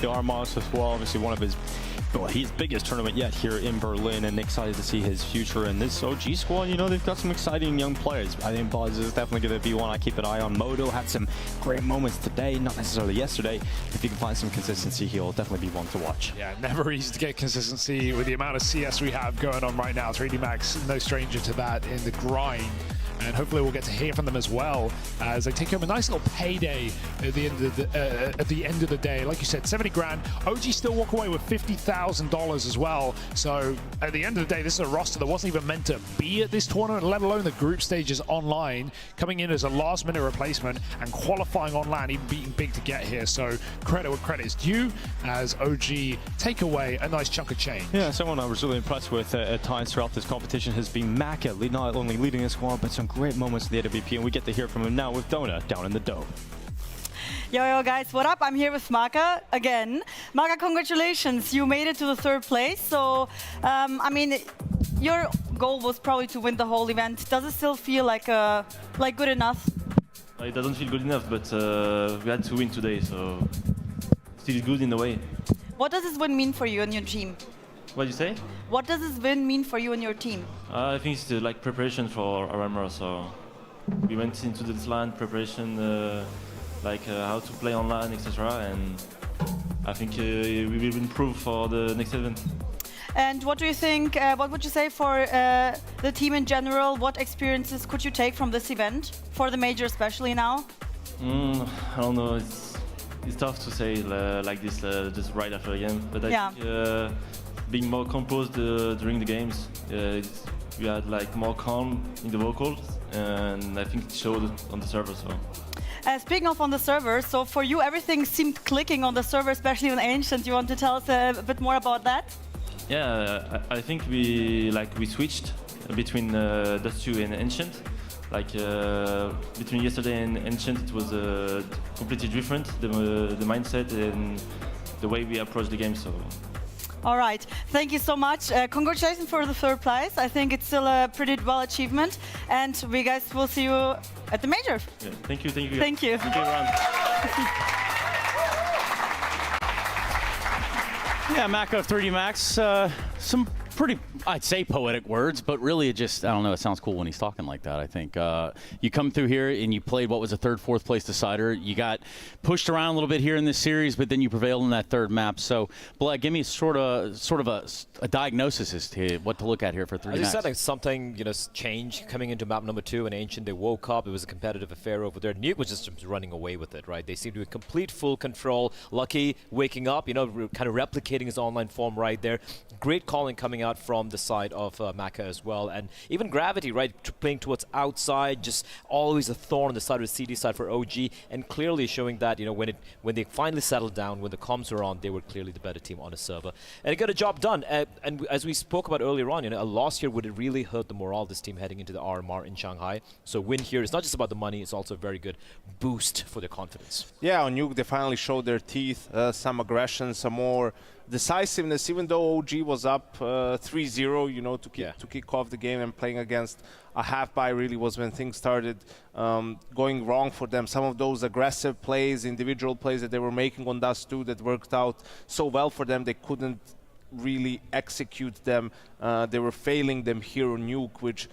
the RMOS as well. Obviously one of his biggest tournament yet here in Berlin, and excited to see his future in this OG squad. You know, they've got some exciting young players. I think Blitz is definitely going to be one I keep an eye on. Modo had some great moments today, not necessarily yesterday. If he can find some consistency, he'll definitely be one to watch. Yeah, never easy to get consistency with the amount of CS we have going on right now. 3D Max, no stranger to that in the grind. And hopefully we'll get to hear from them as well as they take home a nice little payday at the end of the day. Like you said, 70 grand. OG still walk away with $50,000 as well. So at the end of the day, this is a roster that wasn't even meant to be at this tournament, let alone the group stages online, coming in as a last-minute replacement and qualifying online, even beating big to get here. So credit where credit is due as OG take away a nice chunk of change. Yeah, someone I was really impressed with at times throughout this competition has been Maka, not only leading the squad, but some great moments in the AWP, and we get to hear from him now with Dona down in the Dome. Yo guys, what up? I'm here with Maka again. Maka, congratulations, you made it to the 3rd place. So, I mean, your goal was probably to win the whole event. Does it still feel like good enough? It doesn't feel good enough, but we had to win today, so still good in a way. What does this win mean for you and your team? What do you say? What does this win mean for you and your team? I think it's like preparation for our armor, so we went into this land preparation, how to play online, etc. And I think we will improve for the next event. And what do you think, what would you say for the team in general? What experiences could you take from this event, for the major especially now? I don't know, it's tough to say like this just right after a game, but I think being more composed during the games, we had like more calm in the vocals, and I think it showed on the server. So. Speaking of on the server, so for you everything seemed clicking on the server, especially on Ancient. You want to tell us a bit more about that? Yeah, I think we switched between Dust 2 and Ancient. Like between yesterday and Ancient, it was completely different, the mindset and the way we approach the game. So. All right, thank you so much. Congratulations for the 3rd place. I think it's still a pretty well achievement, and we guys will see you at the major. Yeah, thank you. Thank you. Thank you, everyone. Yeah, Maka of 3D Max, some pretty, I'd say, poetic words, but really it just, I don't know, it sounds cool when he's talking like that, I think. You come through here and you played what was a 3rd, 4th place decider. You got pushed around a little bit here in this series, but then you prevailed in that 3rd map. So, Bled, give me sort of a diagnosis as to what to look at here for 3D Max. I just said like something, changed coming into map number 2 in Ancient. They woke up, it was a competitive affair over there. Nuke was just running away with it, right? They seemed to be complete full control. Lucky waking up, kind of replicating his online form right there. Great calling coming out from the side of Maka as well, and even Gravity, right, playing towards outside, just always a thorn on the side of the CD side for OG, and clearly showing that when they finally settled down, when the comms were on, they were clearly the better team on the server, and it got a job done. And as we spoke about earlier on, a loss here would have really hurt the morale of this team heading into the RMR in Shanghai. So win here is not just about the money; it's also a very good boost for their confidence. Yeah, on Nuke they finally showed their teeth, some aggression, some more decisiveness, even though OG was up 3-0, to kick off the game, and playing against a half-buy really was when things started going wrong for them. Some of those aggressive plays, individual plays that they were making on Dust 2 that worked out so well for them, they couldn't really execute them. They were failing them here on Nuke, which,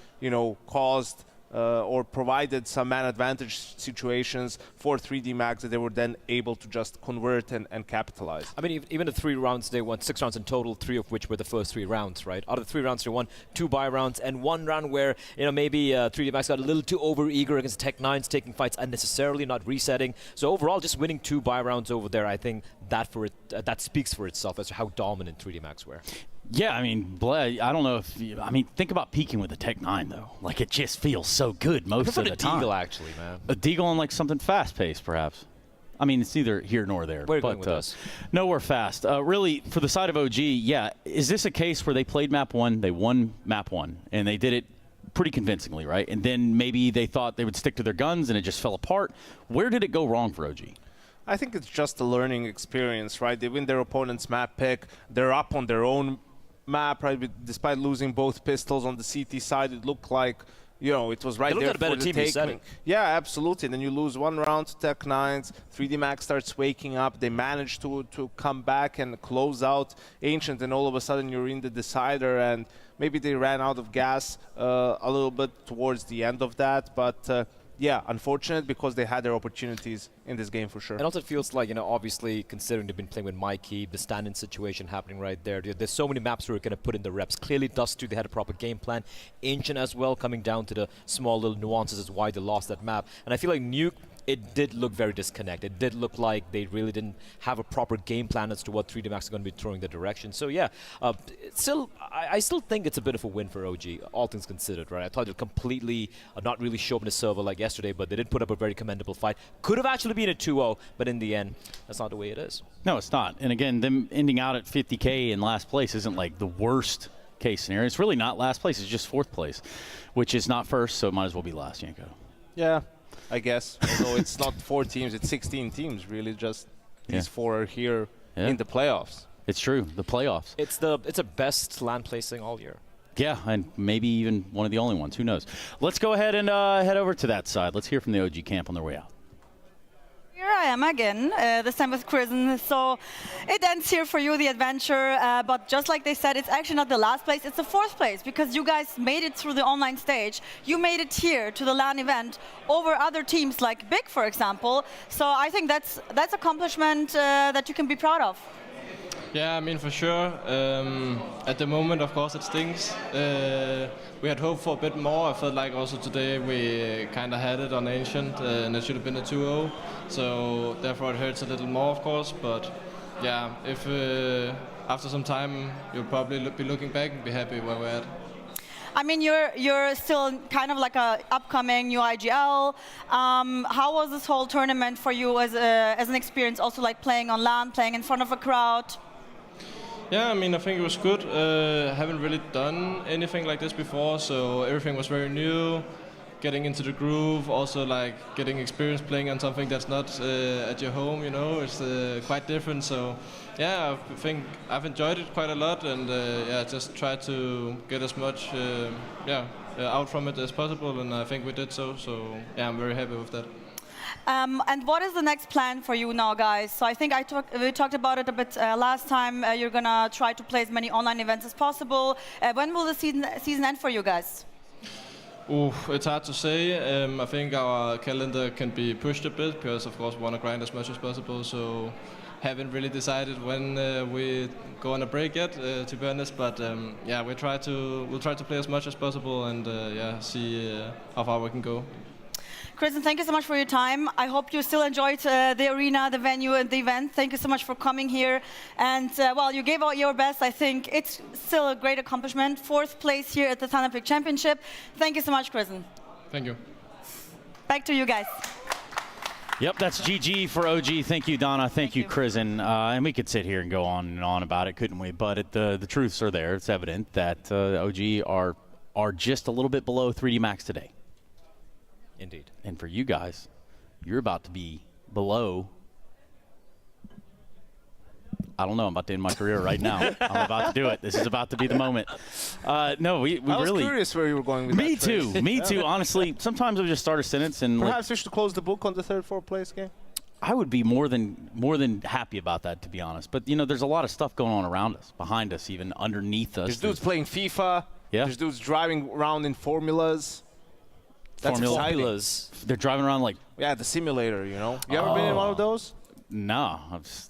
caused or provided some man advantage situations for 3D Max that they were then able to just convert and capitalize. I mean, even the 3 rounds, they won 6 rounds in total, 3 of which were the first 3 rounds, right? Out of the 3 rounds, they won 2 buy rounds and 1 round where, maybe 3D Max got a little too over-eager against Tech9s, taking fights unnecessarily, not resetting. So overall, just winning 2 buy rounds over there, I think that speaks for itself as to how dominant 3D Max were. Yeah, I mean, Bled, I don't know if think about peaking with a Tech9 though. Like, it just feels so good most of the time. A Deagle, actually, man. A Deagle on like something fast-paced, perhaps. I mean, it's neither here nor there. Where are you going with us? Nowhere fast. Really, for the side of OG, yeah, is this a case where they played map 1, they won map 1, and they did it pretty convincingly, right? And then maybe they thought they would stick to their guns and it just fell apart. Where did it go wrong for OG? I think it's just a learning experience, right? They win their opponent's map pick. They're up on their own map, right? Despite losing both pistols on the CT side, it looked like You know, it was right there for the taking. Yeah, absolutely. And then you lose one round to Tech9s. 3D Max starts waking up. They manage to come back and close out Ancient, and all of a sudden you're in the decider. And maybe they ran out of gas a little bit towards the end of that, but yeah, unfortunate because they had their opportunities in this game for sure. And also it feels like, you know, obviously considering they've been playing with Mikey, the stand-in situation happening right there. There's so many maps where we're going to put in the reps. Clearly Dust 2, they had a proper game plan. Ancient as well, coming down to the small little nuances is why they lost that map. And I feel like Nuke, it did look very disconnected. It did look like they really didn't have a proper game plan as to what 3D Max is going to be throwing the direction. So yeah, I still think it's a bit of a win for OG, all things considered, right? I thought they'd completely not really show up in the server like yesterday, but they did put up a very commendable fight. Could have actually been a 2-0, but in the end, that's not the way it is. No, it's not. And again, them ending out at 50K in last place isn't like the worst case scenario. It's really not last place. It's just 4th place, which is not first, so it might as well be last, Yanko. Yeah. I guess, although it's not 4 teams, it's 16 teams, really, just these 4 are here in the playoffs. It's true, the playoffs. It's a best LAN placing all year. Yeah, and maybe even one of the only ones, who knows. Let's go ahead and head over to that side. Let's hear from the OG camp on their way out. Here I am again, this time with Krisen. So it ends here for you, the adventure, but just like they said, it's actually not the last place, it's the 4th place, because you guys made it through the online stage. You made it here to the LAN event over other teams like Big, for example. So I think that's accomplishment that you can be proud of. Yeah, I mean, for sure. At the moment, of course, it stings. We had hoped for a bit more. I felt like also today we kind of had it on Ancient, and it should have been a 2-0. So therefore it hurts a little more, of course. But yeah, if after some time you'll probably be looking back and be happy where we're at. I mean, you're still kind of like a upcoming new IGL. How was this whole tournament for you as an experience, also like playing on LAN, playing in front of a crowd? Yeah, I mean, I think it was good. Haven't really done anything like this before, so everything was very new. Getting into the groove, also like getting experience playing on something that's not at your home, you know, it's quite different. So yeah, I think I've enjoyed it quite a lot, and yeah, just try to get as much out from it as possible, and I think we did so. So yeah, I'm very happy with that. And what is the next plan for you now, guys? So I think we talked about it a bit last time. You're gonna try to play as many online events as possible. When will the season end for you guys? It's hard to say. I think our calendar can be pushed a bit because, of course, we want to grind as much as possible. So haven't really decided when we go on a break yet, to be honest. But yeah, we'll try to play as much as possible and yeah, see how far we can go. Krisen, thank you so much for your time. I hope you still enjoyed the arena, the venue, and the event. Thank you so much for coming here. And well, you gave out your best. I think it's still a great accomplishment. 4th place here at the Thunderpick Championship. Thank you so much, Krisen. Thank you. Back to you guys. Yep, that's GG for OG. Thank you, Donna. Thank you, Krisen. And we could sit here and go on and on about it, couldn't we? But the truths are there. It's evident that OG are just a little bit below 3D Max today. Indeed. And for you guys, you're about to be below. I don't know. I'm about to end my career right now. I'm about to do it. This is about to be the moment. No, we really. I was curious where you were going with that. Me too. Me too. Honestly, sometimes I just start a sentence and. Perhaps we should close the book on the 3rd, 4th place game. I would be more than happy about that, to be honest. But you know, there's a lot of stuff going on around us, behind us, even underneath us. There's dudes playing FIFA. Yeah. There's dudes driving around in formulas. That's formulas. They're driving around like. Yeah, the simulator, you know. You ever been in one of those? No.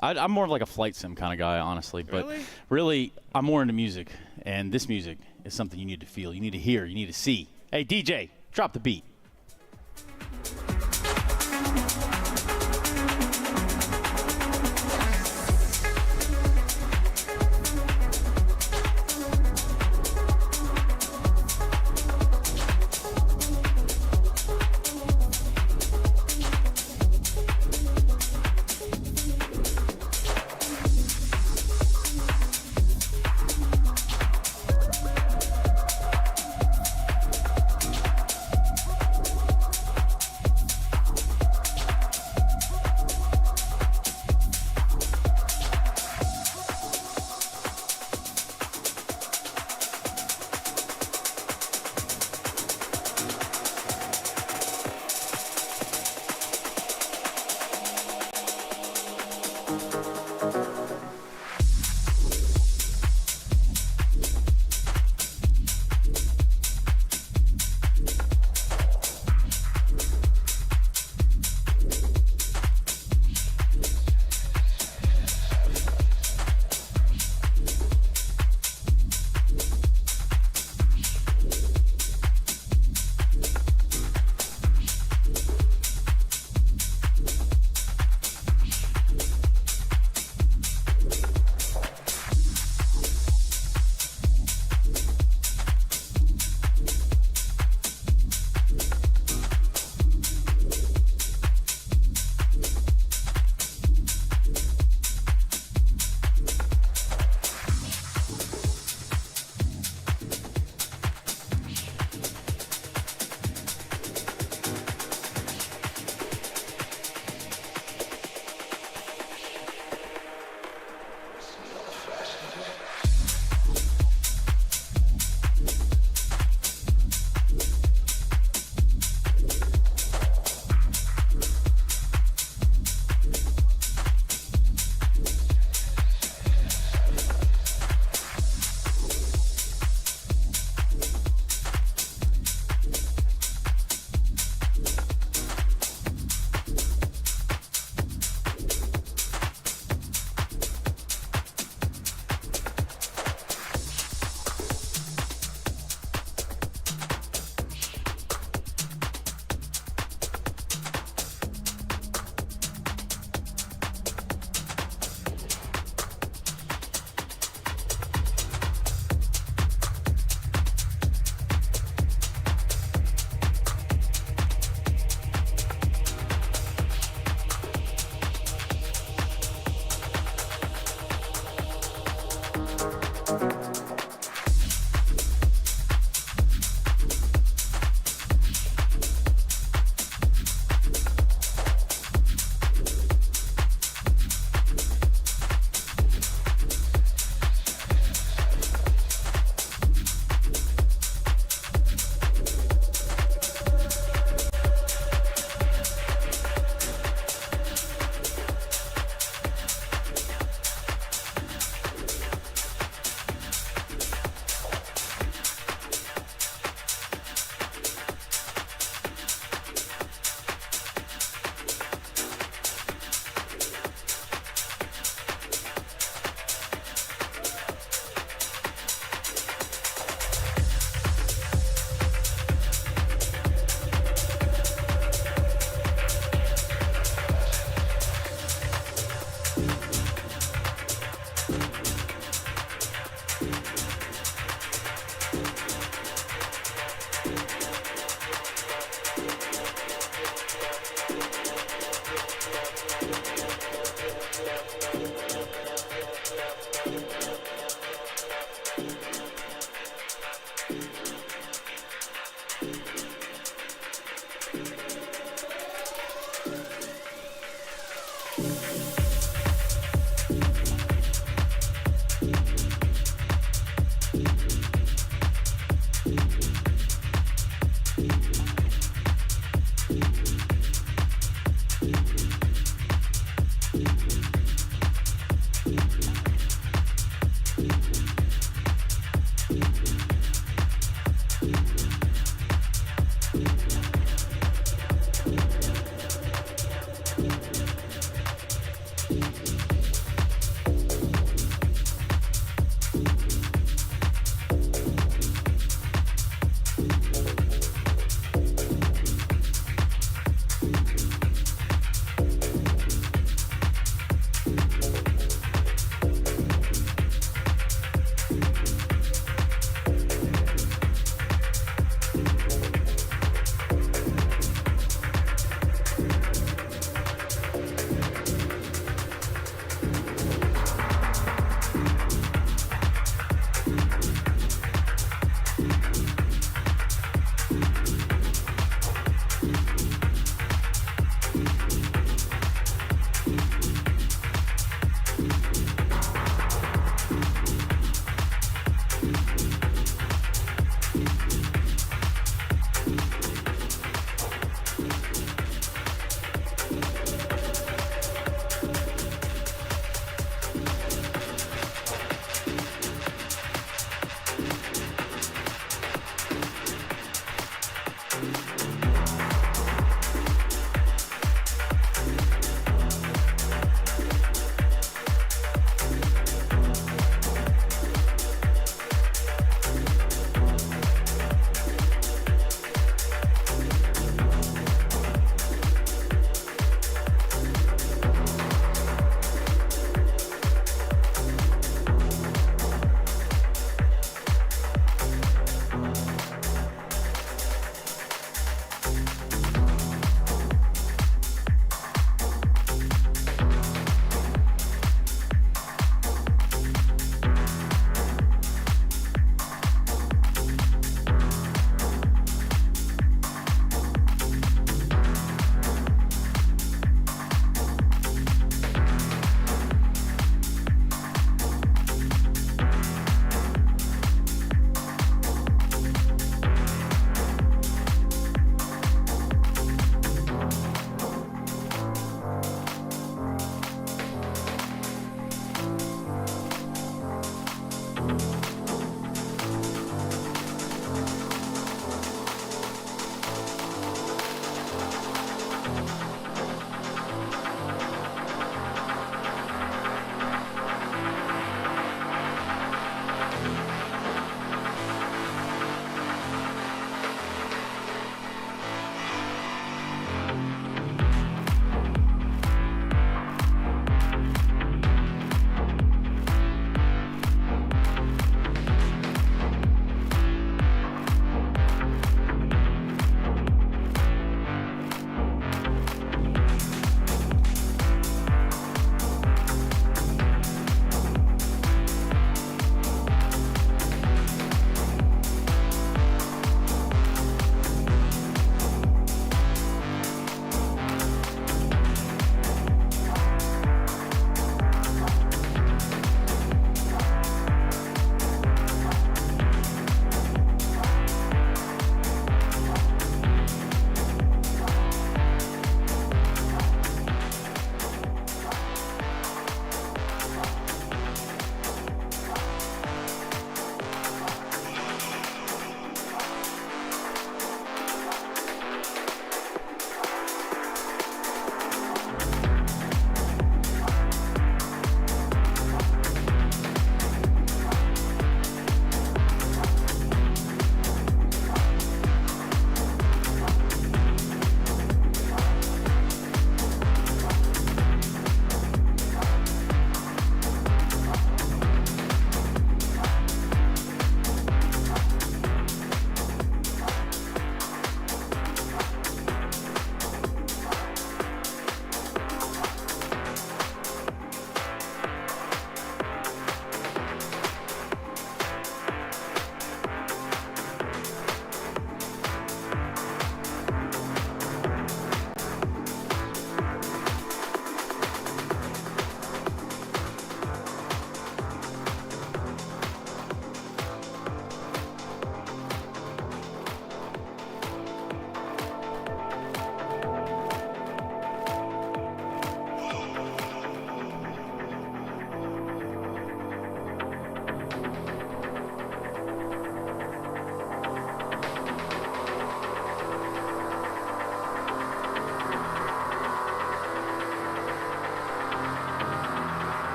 I'm more of like a flight sim kind of guy, honestly. But really, I'm more into music. And this music is something you need to feel. You need to hear. You need to see. Hey, DJ, drop the beat.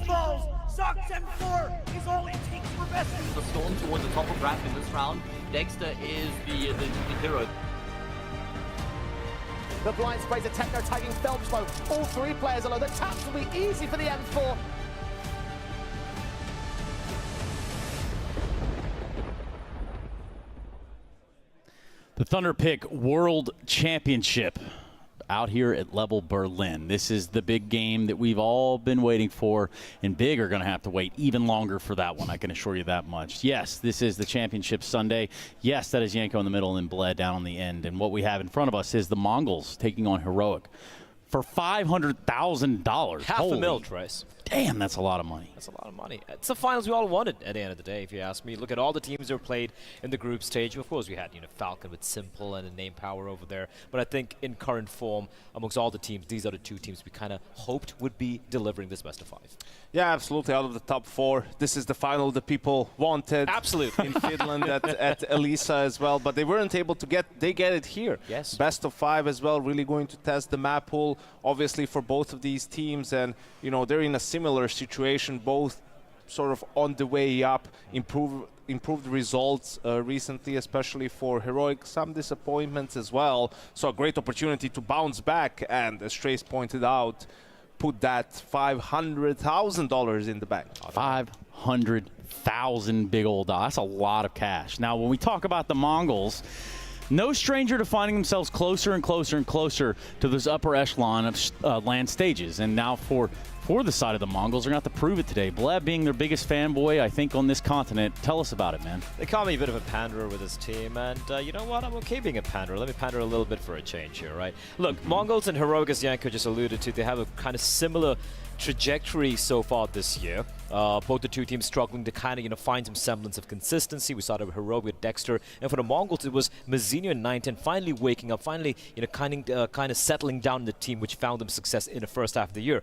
balls. Sucks M4 is all it takes for best. The storm towards the top of ramp in this round. Degster is the hero. The blind sprays a techno tagging Phelps low. All three players are low. The taps will be easy for the M4. The Thunderpick World Championship out here at Level Berlin. This is the big game that we've all been waiting for, and Big are going to have to wait even longer for that one, I can assure you that much. Yes, this is the championship Sunday. Yes, that is Yanko in the middle and Bled down on the end. And what we have in front of us is the Mongols taking on Heroic for $500,000. Half a mil, Trace. Damn, that's a lot of money. That's a lot of money. It's the finals we all wanted at the end of the day, if you ask me. Look at all the teams that were played in the group stage. Of course, we had Falcon with Simple and a name power over there. But I think in current form, amongst all the teams, these are the two teams we kind of hoped would be delivering this best of 5. Yeah, absolutely. Out of the top 4, this is the final the people wanted. Absolutely. In Finland at LEIA as well, but they weren't able to get it here. Yes. Best of 5 as well, really going to test the map pool, obviously, for both of these teams. And, they're in a similar situation, both sort of on the way up, improved results recently, especially for Heroic. Some disappointments as well. So a great opportunity to bounce back and, as Trace pointed out, put that $500,000 in the bank. 500,000 big old dollars. That's a lot of cash. Now, when we talk about the Mongols, no stranger to finding themselves closer and closer and closer to those upper echelon of land stages. And now for the side of the Mongols, they're going to have to prove it today. Bleb being their biggest fanboy, I think, on this continent. Tell us about it, man. They call me a bit of a panderer with this team, and you know what? I'm okay being a panderer. Let me pander a little bit for a change here, right? Look, Mongols and Heroic, as Yanko just alluded to, they have a kind of similar trajectory so far this year. Both the two teams struggling to kind of find some semblance of consistency. We saw it with Heroic with Degster, and for the Mongols it was Mazinho and 910 finally waking up, finally kind of settling down in the team, which found them success in the first half of the year.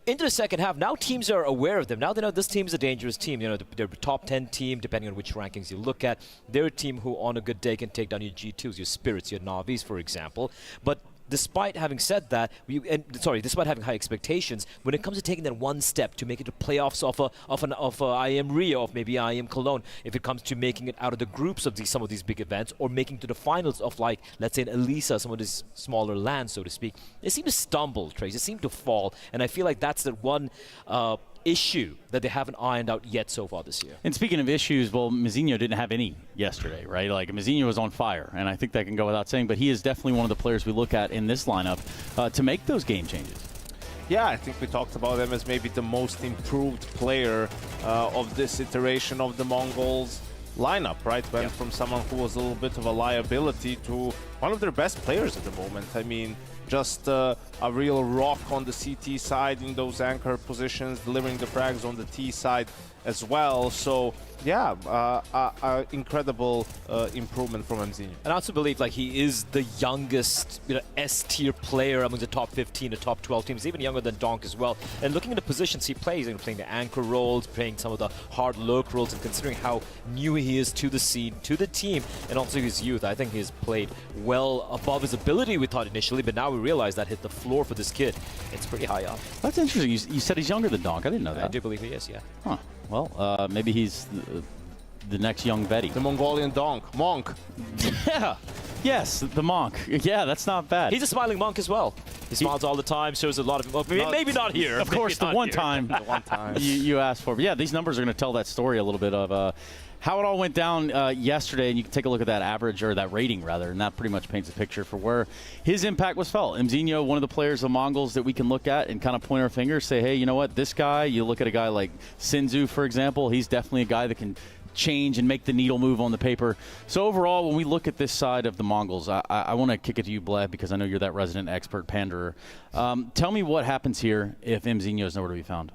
Into the second half, now teams are aware of them. Now they know this team is a dangerous team. They're a top 10 team, depending on which rankings you look at. They're a team who, on a good day, can take down your G2s, your Spirits, your Navis, for example. But despite having said that, despite having high expectations, when it comes to taking that one step to make it to playoffs of IM Rio, of maybe IM Cologne, if it comes to making it out of the groups of some of these big events, or making to the finals of, like, let's say in Elisa, some of these smaller lands, so to speak, they seem to stumble, Trace. They seem to fall, and I feel like that's the one issue that they haven't ironed out yet so far this year. And speaking of issues, well, Mazinho didn't have any yesterday, right? Like, Mazinho was on fire, and I think that can go without saying, but he is definitely one of the players we look at in this lineup to make those game changes. Yeah, I think we talked about him as maybe the most improved player of this iteration of the Mongols lineup, right? Went from someone who was a little bit of a liability to one of their best players at the moment. I mean, just a real rock on the CT side in those anchor positions, delivering the frags on the T side as well. So yeah, incredible improvement from Mzinho. And I also believe like he is the youngest S-tier player among the top 15 to top 12 teams, even younger than Donk as well. And looking at the positions he plays, playing the anchor roles, playing some of the hard lurk roles, and considering how new he is to the scene, to the team, and also his youth, I think he's played well above his ability, we thought initially, but now we realize that hit the floor for this kid. It's pretty high up. That's interesting. You said he's younger than Donk. I didn't know that. I do believe he is, yeah. Huh. Well, maybe he's the next young Betty. The Mongolian Donk. Monk. Yeah. Yes, the monk. Yeah, that's not bad. He's a smiling monk as well. He smiles all the time, shows a lot of... Well, maybe not here. Of course, the one time you asked for. But yeah, these numbers are going to tell that story a little bit of how it all went down yesterday, and you can take a look at that average, or that rating rather, and that pretty much paints a picture for where his impact was felt. Mzinho, one of the players of Mongols that we can look at and kind of point our fingers, say, hey, you know what, this guy, you look at a guy like Senzu, for example, he's definitely a guy that can change and make the needle move on the paper. So overall, when we look at this side of the Mongols, I want to kick it to you, Bled, because I know you're that resident expert panderer. Tell me what happens here if Mzinho is nowhere to be found.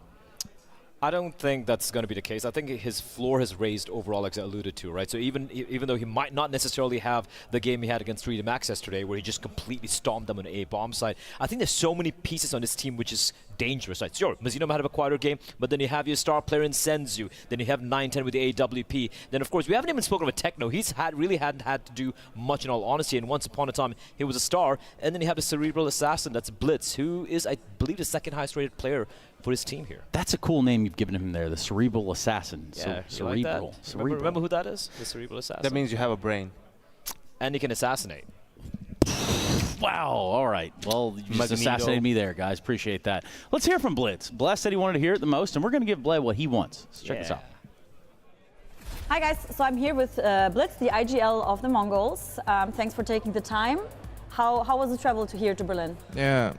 I don't think that's going to be the case. I think his floor has raised overall, like I alluded to, right? So even though he might not necessarily have the game he had against 3D Max yesterday, where he just completely stomped them on A bomb side, I think there's so many pieces on this team which is dangerous, right? Sure, Mizzino might have a quieter game, but then you have your star player in Senzu, then you have 9-10 with the AWP. Then, of course, we haven't even spoken about Techno. He's really hadn't had to do much in all honesty, and once upon a time, he was a star. And then you have the cerebral assassin, that's Blitz, who is, I believe, the second highest rated player for his team here. That's a cool name you've given him there, the cerebral assassin. Yeah, cerebral. Like cerebral. Remember who that is? The cerebral assassin. That means you have a brain. And he can assassinate. Wow, all right. Well, you just assassinated me there, guys. Appreciate that. Let's hear from Blitz. Bless said he wanted to hear it the most, and we're going to give Bled what he wants. So check this out. Hi, guys. So I'm here with Blitz, the IGL of the Mongols. Thanks for taking the time. How was the travel to here to Berlin? Yeah,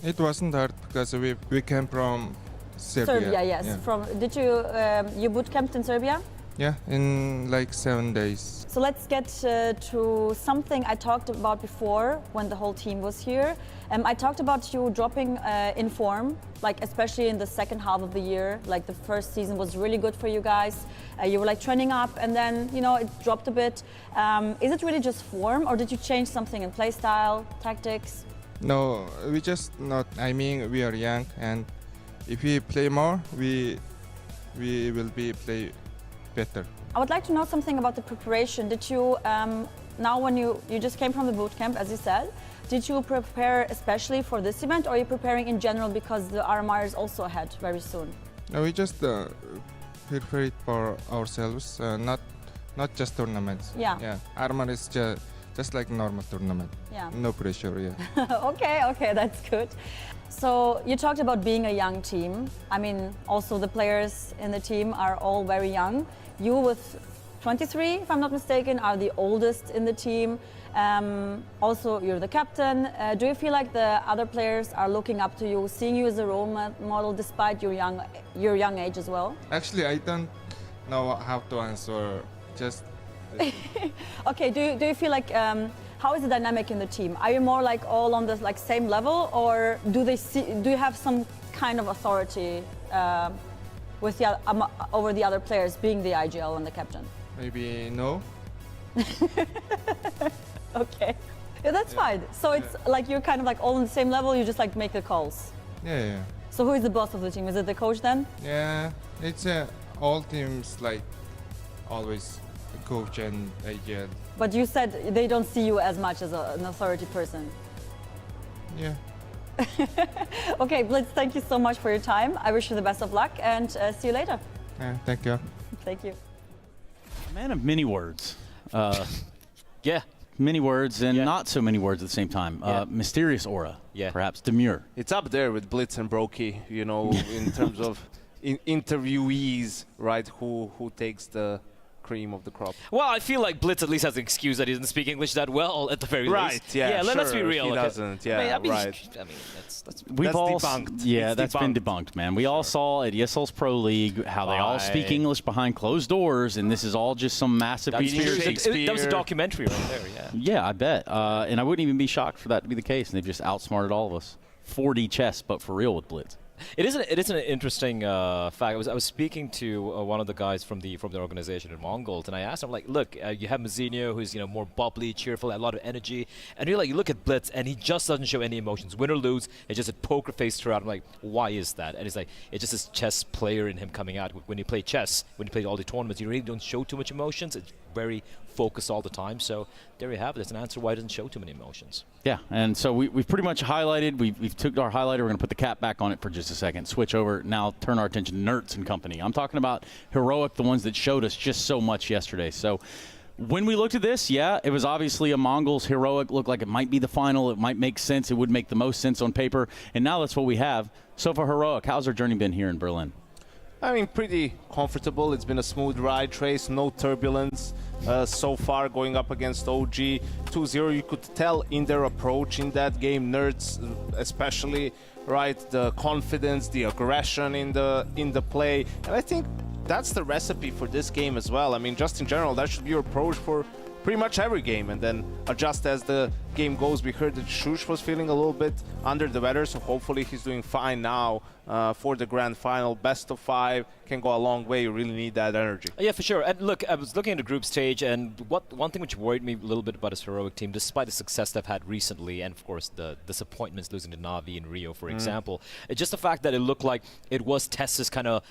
it wasn't hard because we came from Serbia. Serbia, yes. Yeah. Did you boot camped in Serbia? Yeah, in like 7 days. So let's get to something I talked about before when the whole team was here. I talked about you dropping in form, like especially in the second half of the year. Like the first season was really good for you guys. You were like trending up, and then it dropped a bit. Is it really just form, or did you change something in play style, tactics? No, we just not. I mean, we are young, and if we play more, we will play better. I would like to know something about the preparation. Did you, now when you just came from the boot camp, as you said, did you prepare especially for this event, or are you preparing in general because the RMR is also ahead very soon? No, we just prepare it for ourselves, not just tournaments. Yeah. RMR is just like normal tournament. Yeah. No pressure, yeah. Okay, that's good. So you talked about being a young team. I mean, also the players in the team are all very young. You with 23, if I'm not mistaken, are the oldest in the team. Also, you're the captain. Do you feel like the other players are looking up to you, seeing you as a role model despite your young age as well? Actually, I don't know how to answer. Just. Okay. Do you feel like how is the dynamic in the team? Are you more like all on the same level, or do you have some kind of authority with over the other players, being the IGL and the captain? Maybe no. Okay, yeah, that's fine. So it's like you're kind of like all on the same level. You just like make the calls. Yeah. So who is the boss of the team? Is it the coach then? Yeah, it's all teams like always the coach and IGL. But you said they don't see you as much as an authority person. Yeah. Okay, Blitz, thank you so much for your time. I wish you the best of luck, and see you later. Thank you. Thank you. Man of many words. Yeah. Many words and not so many words at the same time. Mysterious aura, perhaps demure. It's up there with Blitz and Brokey, in terms of interviewees, right? Who takes the cream of the crop. Well, I feel like Blitz at least has an excuse that he doesn't speak English that well at the very least. Right, yeah, sure. Let's be real. He okay? doesn't, yeah, I mean, right. I mean, that's We've all debunked. Yeah, it's that's debunked. been debunked, man. We all saw at ESL's Pro League how they all speak English behind closed doors, and this is all just some massive conspiracy. That was a documentary right there, yeah. Yeah, I bet. And I wouldn't even be shocked for that to be the case, and they've just outsmarted all of us. 4D chess, but for real with Blitz. It is an interesting fact. I was speaking to one of the guys from the organization in MongolZ, and I asked him, like, look, you have Mizzino, who's more bubbly, cheerful, a lot of energy, and you look at Blitz, and he just doesn't show any emotions, win or lose. It's just a poker face throughout. I'm like, why is that? And he's like, it's just this chess player in him coming out. When you play chess, when you play all the tournaments, you really don't show too much emotions. It's very focused all the time. So there you have it. It's an answer why it doesn't show too many emotions. Yeah, and so we've pretty much highlighted. We've took our highlighter. We're going to put the cap back on it for just a second. Switch over. Now turn our attention to Nerds and company. I'm talking about Heroic, the ones that showed us just so much yesterday. So when we looked at this, yeah, it was obviously a MongolZ Heroic. Looked like it might be the final. It might make sense. It would make the most sense on paper. And now that's what we have. So for Heroic, how's our journey been here in Berlin? I mean, pretty comfortable. It's been a smooth ride, Trace. No turbulence so far going up against OG. 2-0, you could tell in their approach in that game. Nerds especially, right? The confidence, the aggression in the play. And I think that's the recipe for this game as well. I mean, just in general, that should be your approach for pretty much every game, and then adjust as the game goes. We heard that Shush was feeling a little bit under the weather, so hopefully he's doing fine now for the grand final. Best of 5 can go a long way. You really need that energy. Yeah, for sure. And look, I was looking at the group stage, and one thing which worried me a little bit about this heroic team, despite the success they've had recently, and of course the disappointments losing to Na'Vi in Rio, for example, it's just the fact that it looked like it was Tessa's kind of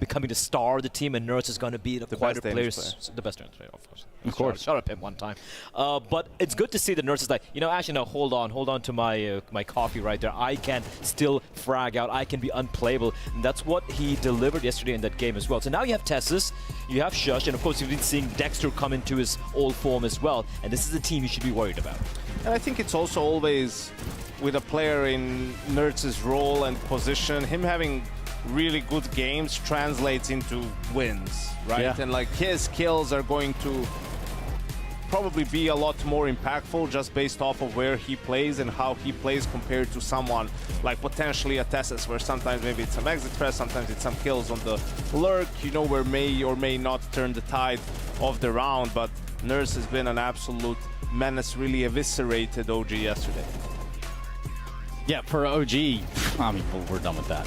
becoming the star of the team, and Nerds is going to be the quieter players. The best player, of course. Of course. Shut up him one time. But it's good to see that Nerds is like, actually, no, hold on to my my coffee right there. I can still frag out. I can be unplayable. And that's what he delivered yesterday in that game as well. So now you have Tessus, you have Shush, and of course you've been seeing Degster come into his old form as well. And this is a team you should be worried about. And I think it's also always with a player in Nerds' role and position, him having really good games translates into wins, right? Yeah. And like his kills are going to probably be a lot more impactful just based off of where he plays and how he plays compared to someone like potentially a Tessus, where sometimes maybe it's some exit press, sometimes it's some kills on the lurk, where may or may not turn the tide of the round. But Nurse has been an absolute menace, really eviscerated OG yesterday. Yeah, for OG, I mean, we're done with that.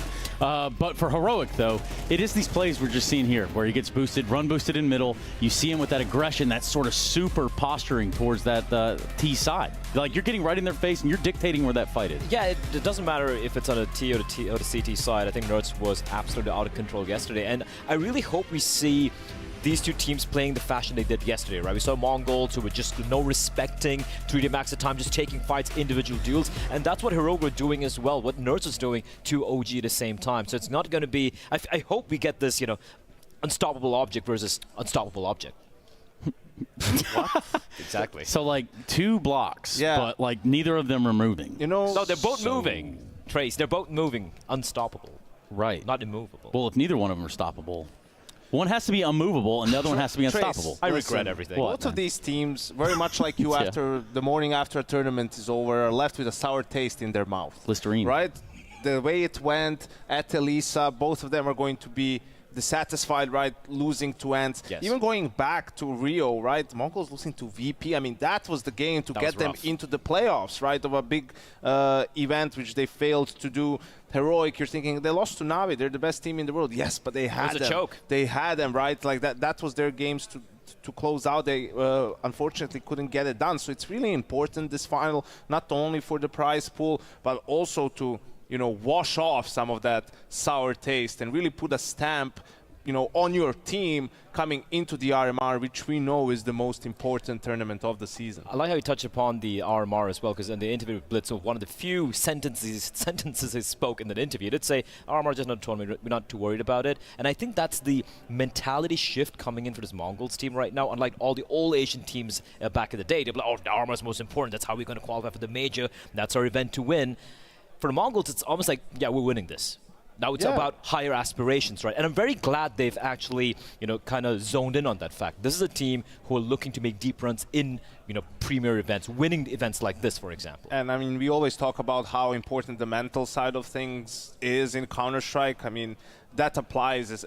But for Heroic, though, it is these plays we're just seeing here, where he gets boosted, run boosted in middle. You see him with that aggression, that sort of super posturing towards that T side. Like, you're getting right in their face, and you're dictating where that fight is. Yeah, it doesn't matter if it's on a T or the CT side. I think Nerds was absolutely out of control yesterday. And I really hope we see these two teams playing the fashion they did yesterday, right? We saw MongolZ who were just no respecting 3D Max at the time, just taking fights, individual duels, and that's what Heroic were doing as well, what Nerds was doing to OG at the same time. So it's not going to be, I hope we get this, unstoppable object versus unstoppable object. What? Exactly. So like 2 blocks, but like neither of them are moving. No, they're both moving, Trace. They're both moving, unstoppable. Right. Not immovable. Well, if neither one of them are stoppable, one has to be unmovable and the other one has to be unstoppable. I regret everything. Both of these teams, very much like you after the morning after a tournament is over, are left with a sour taste in their mouth. Listerine. Right? The way it went at Elisa, both of them are going to be dissatisfied, right? Losing to Ants. Yes. Even going back to Rio, right? MongolZ losing to VP. I mean, that was the game to get them into the playoffs, right? Of a big event, which they failed to do. Heroic, you're thinking they lost to Na'Vi. They're the best team in the world. Yes, but they had them. It was a choke. They had them, right? Like that was their games to close out. They unfortunately couldn't get it done. So it's really important, this final, not only for the prize pool, but also to wash off some of that sour taste and really put a stamp, on your team coming into the RMR, which we know is the most important tournament of the season. I like how you touch upon the RMR as well, because in the interview with Blitz, one of the few sentences he spoke in that interview, he did say, RMR is just not a tournament, we're not too worried about it. And I think that's the mentality shift coming in for this MongolZ team right now, unlike all the old Asian teams back in the day. They're like, oh, the RMR is most important, that's how we're going to qualify for the major, that's our event to win. For the MongolZ, it's almost like, yeah, we're winning this. Now it's about higher aspirations, right? And I'm very glad they've actually, kind of zoned in on that fact. This is a team who are looking to make deep runs in, premier events, winning events like this, for example. And I mean, we always talk about how important the mental side of things is in Counter-Strike. I mean, that applies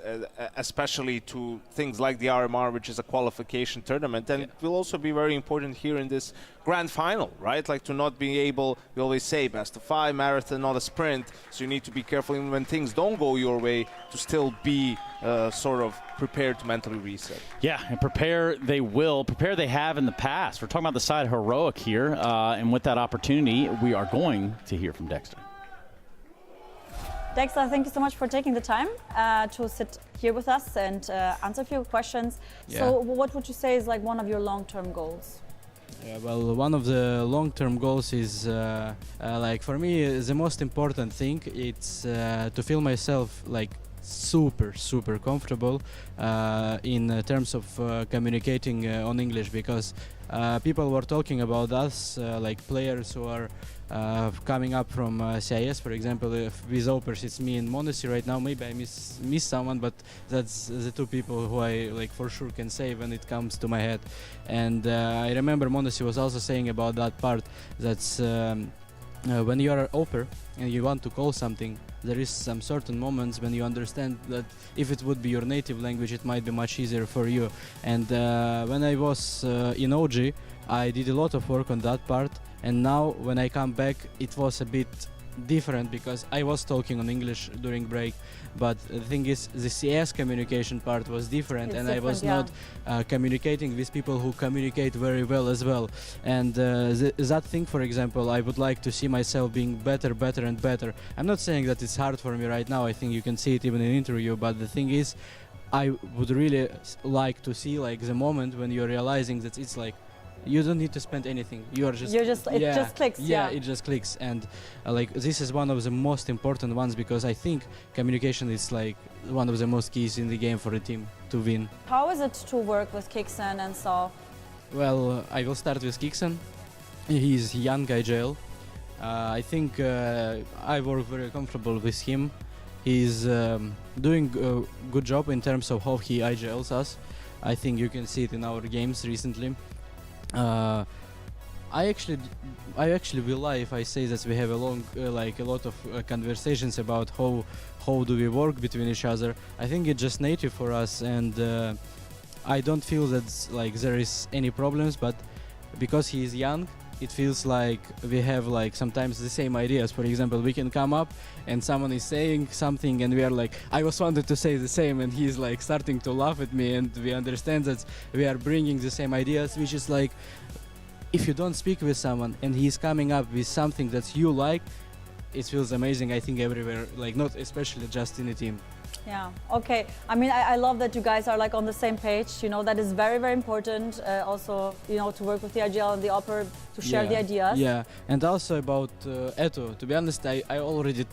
especially to things like the RMR, which is a qualification tournament. And it will also be very important here in this grand final, right? Like to not be able, we always say, best of 5, marathon, not a sprint. So you need to be careful when things don't go your way to still be sort of prepared to mentally reset. Yeah, and prepare they will. Prepare they have in the past. We're talking about the side Heroic here. And with that opportunity, we are going to hear from Degster. Degster, thank you so much for taking the time to sit here with us and answer a few questions. Yeah. So what would you say is like one of your long-term goals? Yeah, well, one of the long-term goals is, like for me, the most important thing, it's to feel myself like super comfortable in terms of communicating on English, because people were talking about us, like players who are coming up from CIS, for example. If with Opers, it's me and MongolZ right now. Maybe I miss someone, but that's the 2 people who I like for sure can say when it comes to my head. And I remember MongolZ was also saying about that part, that's when you are Oper and you want to call something, there is some certain moments when you understand that if it would be your native language, it might be much easier for you. And when I was in OG, I did a lot of work on that part, and now when I come back, it was a bit different because I was talking on English during break, but the thing is the CS communication part was different, and I was not communicating with people who communicate very well as well. And that thing, for example, I would like to see myself being better and better. I'm not saying that it's hard for me right now, I think you can see it even in an interview, but the thing is I would really like to see like the moment when you're realizing that it's like you don't need to spend anything. It just clicks. Yeah, it just clicks, and like this is one of the most important ones because I think communication is like one of the most keys in the game for a team to win. How is it to work with krisen and so? Well, I will start with krisen. He's young IGL. I think I work very comfortable with him. He's doing a good job in terms of how he IGLs us. I think you can see it in our games recently. I actually will lie if I say that we have a lot of conversations about how do we work between each other. I think it's just native for us, and I don't feel that like there is any problems. But because he is young, it feels like we have like sometimes the same ideas. For example, we can come up and someone is saying something and we are like, I was wanted to say the same, and he's like starting to laugh at me, and we understand that we are bringing the same ideas, which is like, if you don't speak with someone and he's coming up with something that you like, it feels amazing, I think, everywhere, like not especially just in a team. Yeah, okay. I mean, I love that you guys are like on the same page, you know, that is very, very important. Also, you know, to work with the IGL and the Opera, to share the ideas. Yeah, and also about Eto, to be honest, I already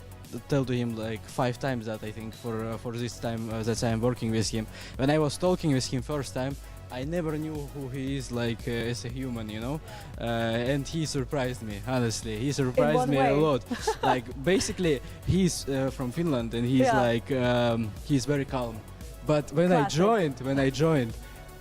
tell to him like 5 times that, I think, for this time that I am working with him. When I was talking with him first time, I never knew who he is like as a human, you know, and he surprised me, honestly. He surprised me a lot. Like, basically, he's from Finland, and he's like, he's very calm. But when I joined,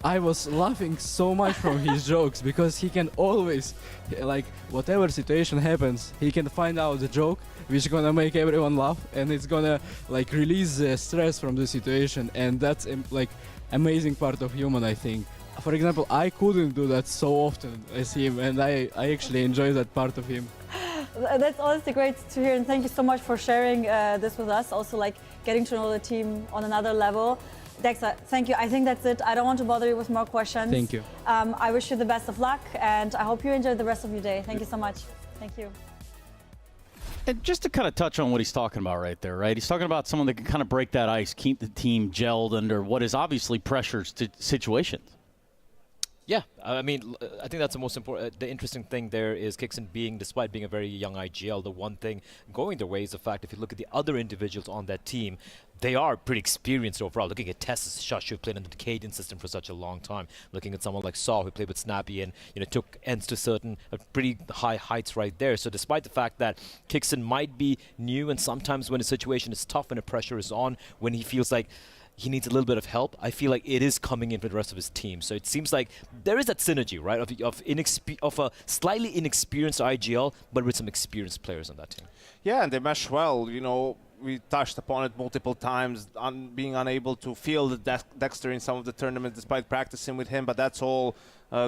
I was laughing so much from his jokes, because he can always, like, whatever situation happens, he can find out the joke which is gonna make everyone laugh, and it's gonna like release the stress from the situation, and that's like amazing part of human, I think. For example, I couldn't do that so often as him, and I actually enjoy that part of him. That's honestly great to hear, and thank you so much for sharing this with us. Also, like getting to know the team on another level. Degster, thank you. I think that's it. I don't want to bother you with more questions. Thank you. I wish you the best of luck, and I hope you enjoy the rest of your day. Thank you so much. Thank you. And just to kind of touch on what he's talking about right there, right? He's talking about someone that can kind of break that ice, keep the team gelled under what is obviously pressure situations. Yeah, I mean, I think that's the most important. The interesting thing there is krisen despite being a very young IGL, the one thing going their way is the fact, if you look at the other individuals on that team, they are pretty experienced overall. Looking at Tess, Shush, who played in the Decadent system for such a long time. Looking at someone like Saw, who played with Snappy and took ends to certain pretty high heights right there. So despite the fact that krisen might be new, and sometimes when a situation is tough and the pressure is on, when he feels like he needs a little bit of help, I feel like it is coming in for the rest of his team. So it seems like there is that synergy, right, of a slightly inexperienced IGL, but with some experienced players on that team. Yeah, and they mesh well. You know, we touched upon it multiple times, being unable to feel the degster in some of the tournaments despite practicing with him, but that's all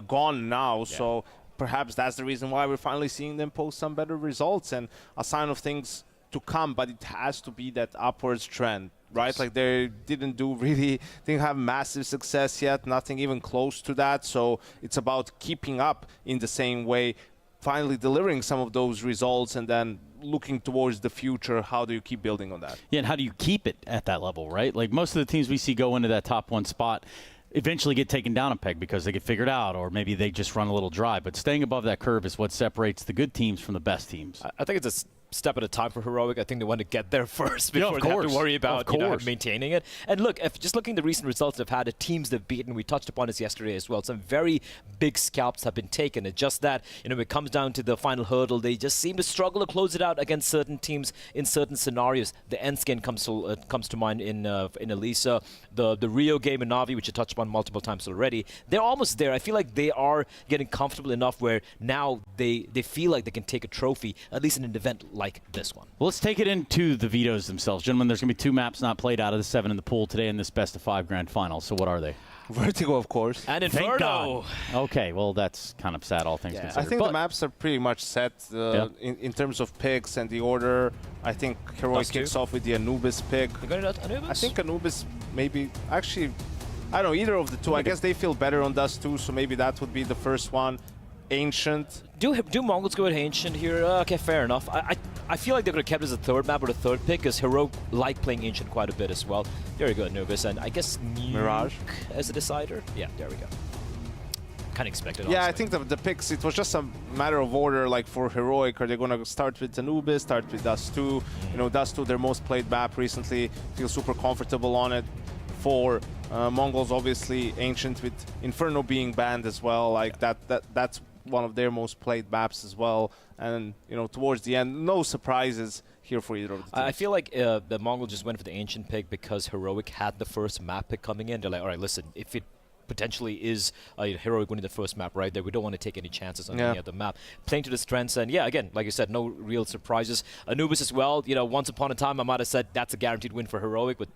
gone now. Yeah. So perhaps that's the reason why we're finally seeing them post some better results, and a sign of things to come, but it has to be that upwards trend. Right, like they didn't have massive success yet, nothing even close to that. So it's about keeping up in the same way, finally delivering some of those results, and then looking towards the future. How do you keep building on that? Yeah, and how do you keep it at that level, right? Like most of the teams we see go into that top 1 spot eventually get taken down a peg because they get figured out, or maybe they just run a little dry. But staying above that curve is what separates the good teams from the best teams. I think it's a step at a time for Heroic. I think they want to get there first before they have to worry about maintaining it. And look, just looking at the recent results they've had, the teams they've beaten, we touched upon this yesterday as well, some very big scalps have been taken. It's just that, when it comes down to the final hurdle, they just seem to struggle to close it out against certain teams in certain scenarios. The Enskin comes to mind in Elisa, the Rio game in Navi, which I touched upon multiple times already. They're almost there. I feel like they are getting comfortable enough where now they feel like they can take a trophy, at least in an event like this one. Well, let's take it into the vetoes themselves. Gentlemen, there's going to be 2 maps not played out of the 7 in the pool today in this best-of-5 grand final. So what are they? Vertigo, of course. And Inferno. Okay, well, that's kind of sad, all things considered. I think the maps are pretty much set in terms of picks and the order. I think Heroic kicks off with the Anubis pick. You got it, Anubis? I think Anubis maybe, actually, I don't know, either of the two. I guess they feel better on Dust 2, so maybe that would be the first one. Ancient. Do Mongols go with Ancient here? Okay, fair enough. I feel like they could have kept it as a 3rd map or the 3rd pick, because Heroic like playing Ancient quite a bit as well. There we go, Anubis, and I guess Mirage as a decider. Yeah, there we go. Kind of expected. Yeah, honestly. I think the picks, it was just a matter of order. Like for Heroic, are they going to start with Anubis, start with Dust 2? You know, Dust 2, their most played map recently, feel super comfortable on it. For Mongols, obviously, Ancient with Inferno being banned as well. Like that's one of their most played maps as well. And, you know, towards the end, no surprises here for either of the teams. I feel like the Mongols just went for the Ancient pick because Heroic had the first map pick coming in. They're like, all right, listen, if it potentially is Heroic winning the first map right there, we don't want to take any chances on any other map. Playing to the strengths, and yeah, again, like you said, no real surprises. Anubis as well, you know, once upon a time I might have said that's a guaranteed win for Heroic, but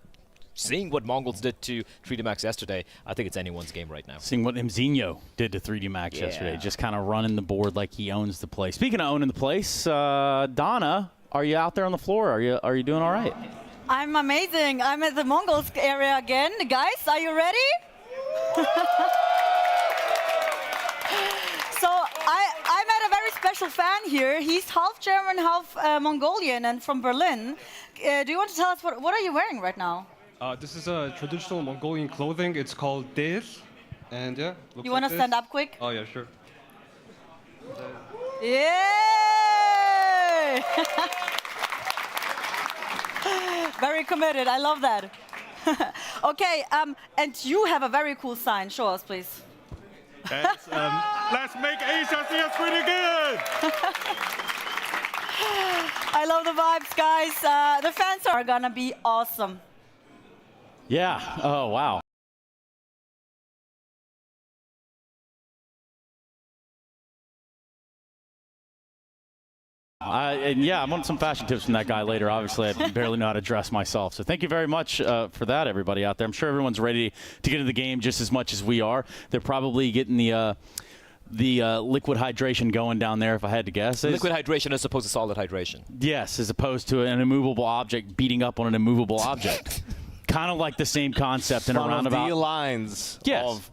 seeing what MongolZ did to 3D Max yesterday, I think it's anyone's game right now. Seeing what Mzinho did to 3D Max yesterday, just kind of running the board like he owns the place. Speaking of owning the place, Donna, are you out there on the floor? Are you doing all right? I'm amazing. I'm at the MongolZ area again. Guys, are you ready? So I met a very special fan here. He's half German, half Mongolian, and from Berlin. Do you want to tell us what are you wearing right now? This is a traditional Mongolian clothing. It's called degster. And yeah, you want to stand up quick? Oh yeah, sure. Yay! Very committed. I love that. Okay, and you have a very cool sign. Show us, please. Let's make Asia see us pretty good. I love the vibes, guys. The fans are gonna be awesome. Yeah. Oh, wow. And yeah, I want some fashion tips from that guy later. Obviously, I barely know how to dress myself. So thank you very much for that, everybody out there. I'm sure everyone's ready to get into the game just as much as we are. They're probably getting the liquid hydration going down there, if I had to guess. Liquid hydration as opposed to solid hydration. Yes, as opposed to an immovable object beating up on an immovable object. Kind of like the same concept in a roundabout. One of the lines of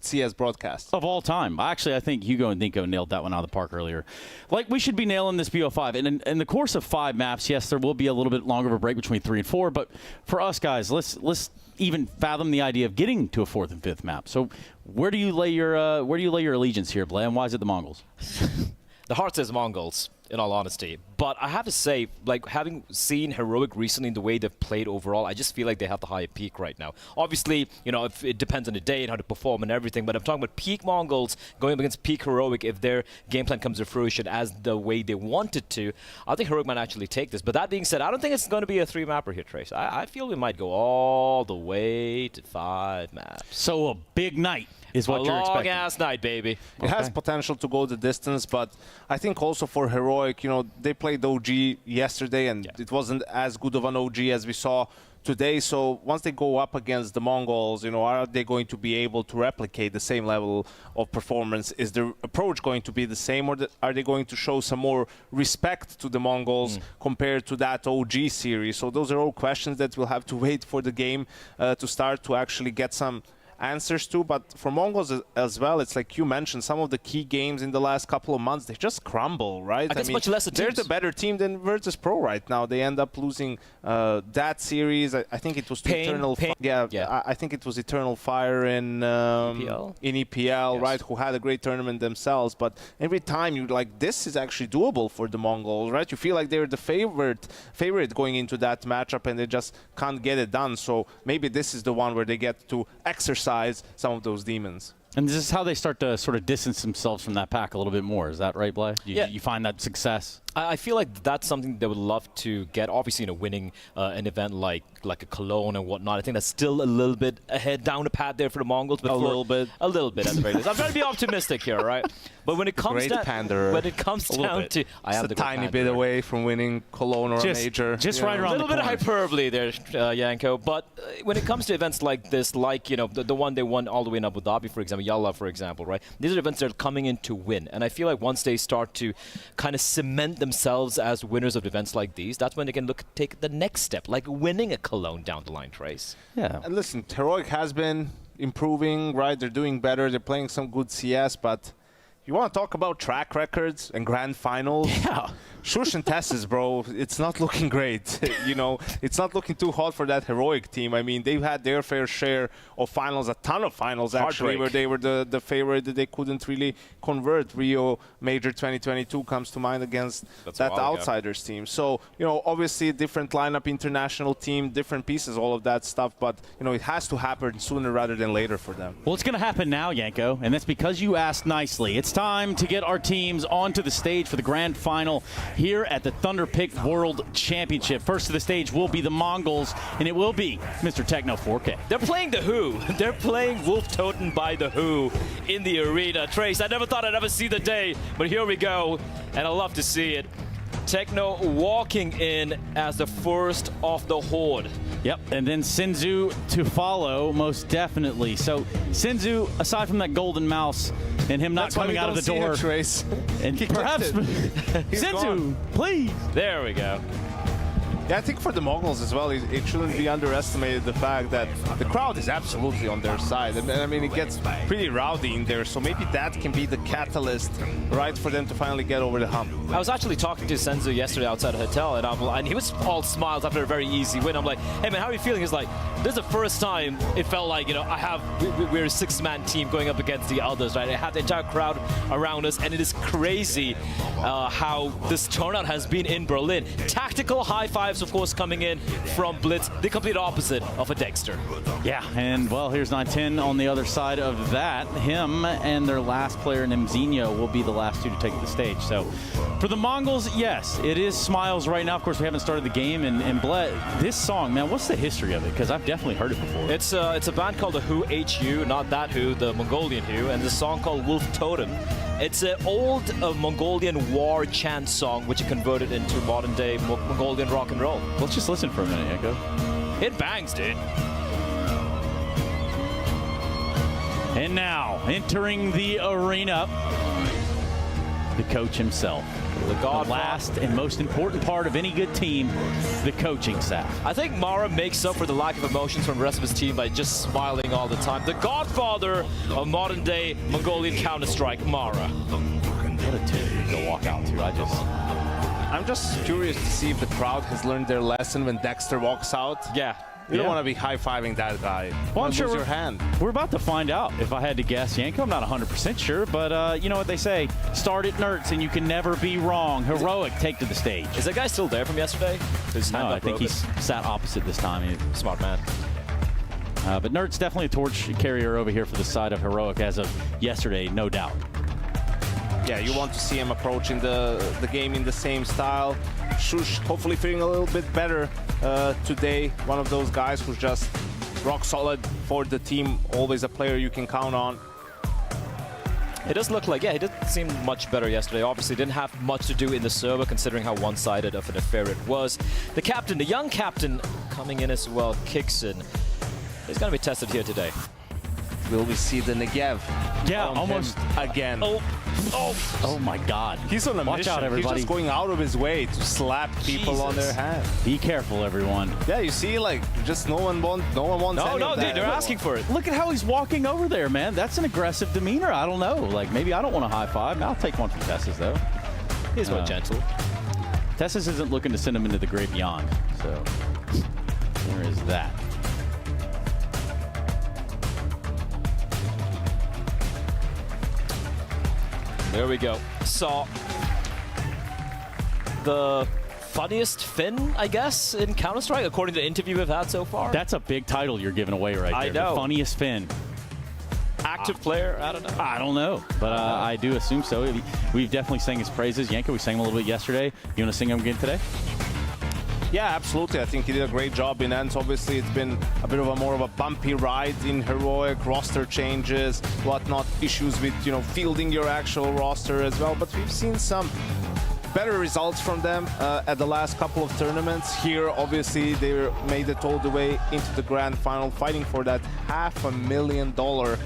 CS broadcast. Of all time. Actually, I think Hugo and Nico nailed that one out of the park earlier. Like, we should be nailing this BO5. And in the course of 5 maps, yes, there will be a little bit longer of a break between 3 and 4. But for us guys, let's even fathom the idea of getting to a 4th and 5th map. So where do you lay your allegiance here, Blay, and why is it the Mongols? The heart says Mongols, in all honesty. But I have to say, like, having seen Heroic recently in the way they've played overall, I just feel like they have the higher peak right now. Obviously, you know, if it depends on the day and how to perform and everything, but I'm talking about peak Mongols going up against peak Heroic. If their game plan comes to fruition as the way they want it to, I think Heroic might actually take this. But that being said, I don't think it's going to be a 3-mapper here, Trace. I feel we might go all the way to 5 maps. So a big night is what you're expecting. A long-ass night, baby. It has potential to go the distance, but I think also for Heroic, you know, they played OG yesterday, and it wasn't as good of an OG as we saw today. So once they go up against the Mongols, you know, are they going to be able to replicate the same level of performance? Is their approach going to be the same, or are they going to show some more respect to the Mongols compared to that OG series? So those are all questions that we'll have to wait for the game to start to actually get some answers to. But for Mongols as well, it's like you mentioned, some of the key games in the last couple of months, they just crumble, right? I guess much less they're the better team than Virtus Pro right now. They end up losing that series. I think it was Eternal Fire. Yeah, I think it was Eternal Fire in EPL, right? Who had a great tournament themselves. But every time you're like, this is actually doable for the Mongols, right? You feel like they're the favorite going into that matchup, and they just can't get it done. So maybe this is the one where they get to exercise some of those demons. And this is how they start to sort of distance themselves from that pack a little bit more. Is that right, Blay? You find that success? I feel like that's something they would love to get. Obviously, winning an event like a Cologne and whatnot, I think that's still a little bit ahead down the path there for the Mongols. But a little bit at the very least. I'm trying to be optimistic here, right? But when it comes down to, I am a tiny bit away from winning Cologne or a major. Just right around a little bit of hyperbole there, Yanko. But when it comes to events like this, like the one they won all the way in Abu Dhabi, for example, Yalla, for example, right? These are events they're coming in to win, and I feel like once they start to kind of cement themselves as winners of events like these, that's when they can take the next step, like winning a Cologne down the line, Trace. Yeah. And listen, Heroic has been improving, right? They're doing better. They're playing some good CS, but you want to talk about track records and grand finals? Yeah. Shush and Tessis, bro, it's not looking great. It's not looking too hot for that Heroic team. I mean, they've had their fair share of finals, a ton of finals actually, where they were the favorite that they couldn't really convert. Rio Major 2022 comes to mind against that Outsiders team. So, obviously a different lineup, international team, different pieces, all of that stuff. But, it has to happen sooner rather than later for them. Well, it's going to happen now, Yanko, and that's because you asked nicely. It's time to get our teams onto the stage for the grand final here at the Thunderpick World Championship. First to the stage will be the Mongols, and it will be Mr. Techno 4K. They're playing the Who. They're playing Wolf Totem by the Who in the arena. Trace, I never thought I'd ever see the day, but here we go, and I love to see it. Techno walking in as the first of the Horde. Yep, and then Senzu to follow, most definitely. So Senzu, aside from that golden mouse and him not coming out of the door, Trace. And perhaps Senzu, please. There we go. Yeah, I think for the Mongols as well, it shouldn't be underestimated the fact that the crowd is absolutely on their side. And I mean, it gets pretty rowdy in there, so maybe that can be the catalyst, right, for them to finally get over the hump. I was actually talking to Senzu yesterday outside a hotel, and he was all smiles after a very easy win. I'm like, hey man, how are you feeling? He's like, this is the first time it felt like, we're a six-man team going up against the others, right? I had the entire crowd around us, and it is crazy how this turnout has been in Berlin. Tactical high fives, of course, coming in from Blitz, the complete opposite of a degster. Yeah, and well, here's 910 on the other side of that. Him and their last player, Nemzinho, will be the last two to take the stage. So for the Mongols, yes, it is smiles right now. Of course, we haven't started the game, and Bled, this song, man, what's the history of it? Because I've definitely heard it before. It's a band called the Who HU, not that Who, the Mongolian Who, and the song called Wolf Totem. It's an old Mongolian war chant song which is converted into modern-day Mongolian rock and roll. Let's just listen for a minute, Echo. It bangs, dude. And now, entering the arena, the coach himself. The last and most important part of any good team, the coaching staff. I think Mara makes up for the lack of emotions from the rest of his team by just smiling all the time. The godfather of modern-day Mongolian Counter-Strike, Mara. What a tune to walk out to. I'm just curious to see if the crowd has learned their lesson when Dexter walks out. Yeah. You don't want to be high-fiving that guy. Well, I'm sure lose your hand. We're about to find out, if I had to guess, Yanko. I'm not 100% sure, but you know what they say. Start at nerds, and you can never be wrong. Heroic, take to the stage. Is that guy still there from yesterday? No, I think he's sat opposite this time. Smart man. But Nerd's definitely a torch carrier over here for the side of Heroic as of yesterday, no doubt. Yeah, you want to see him approaching the game in the same style. Shush, hopefully feeling a little bit better today. One of those guys who's just rock solid for the team. Always a player you can count on. It does look like, yeah, he did seem much better yesterday. Obviously didn't have much to do in the server considering how one-sided of an affair it was. The captain, the young captain coming in as well, Kixon. He's going to be tested here today. Will we see the Negev? Yeah, almost again. Oh my God. He's on a Watch mission. out, everybody. He's just going out of his way to slap people on their hand. Be careful, everyone. Yeah, you see, like, just no one wants any of that. They're asking for it. Look at how he's walking over there, man. That's an aggressive demeanor. I don't know. Like, maybe I don't want a high five. I'll take one from Tessis, though. He's more gentle. Tessis isn't looking to send him into the great beyond. So, there is that. There we go. Saw the funniest Finn, I guess, in Counter-Strike, according to the interview we've had so far. That's a big title you're giving away right there. I know. The funniest Finn. active player? I don't know. I don't know, but I do assume so. We've definitely sang his praises. Yanko, we sang him a little bit yesterday. You want to sing him again today? Yeah, absolutely. I think he did a great job in ends. Obviously, it's been a bit of a more of a bumpy ride in Heroic, roster changes, whatnot, issues with, you know, fielding your actual roster as well. But we've seen some better results from them at the last couple of tournaments. Here, obviously, they made it all the way into the grand final, fighting for that $500,000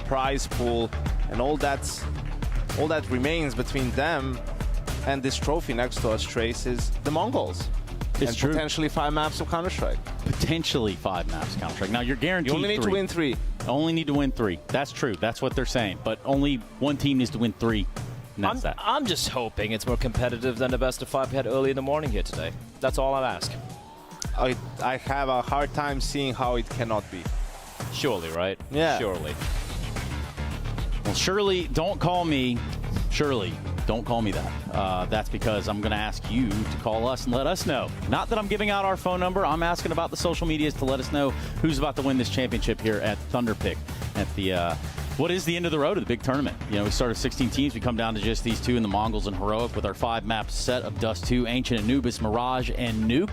prize pool, and all that remains between them and this trophy next to us, Trace, is the Mongols. It's and true. Potentially 5 maps of Counter-Strike. Potentially 5 maps of Counter-Strike. Now, you're guaranteed You only need to win 3. Only need to win 3. That's true. That's what they're saying. But only one team needs to win 3. And that's that. I'm just hoping it's more competitive than the best of 5 we had early in the morning here today. That's all I'm asking. I have a hard time seeing how it cannot be. Surely, right? Yeah. Surely. Well, surely don't call me. Surely don't call me that. That's because I'm going to ask you to call us and let us know. Not that I'm giving out our phone number. I'm asking about the social medias to let us know who's about to win this championship here at Thunderpick at the what is the end of the road of the big tournament. You know, we started 16 teams. We come down to just these 2 in the Mongols and Heroic with our 5-map set of Dust 2, Ancient, Anubis, Mirage, and Nuke.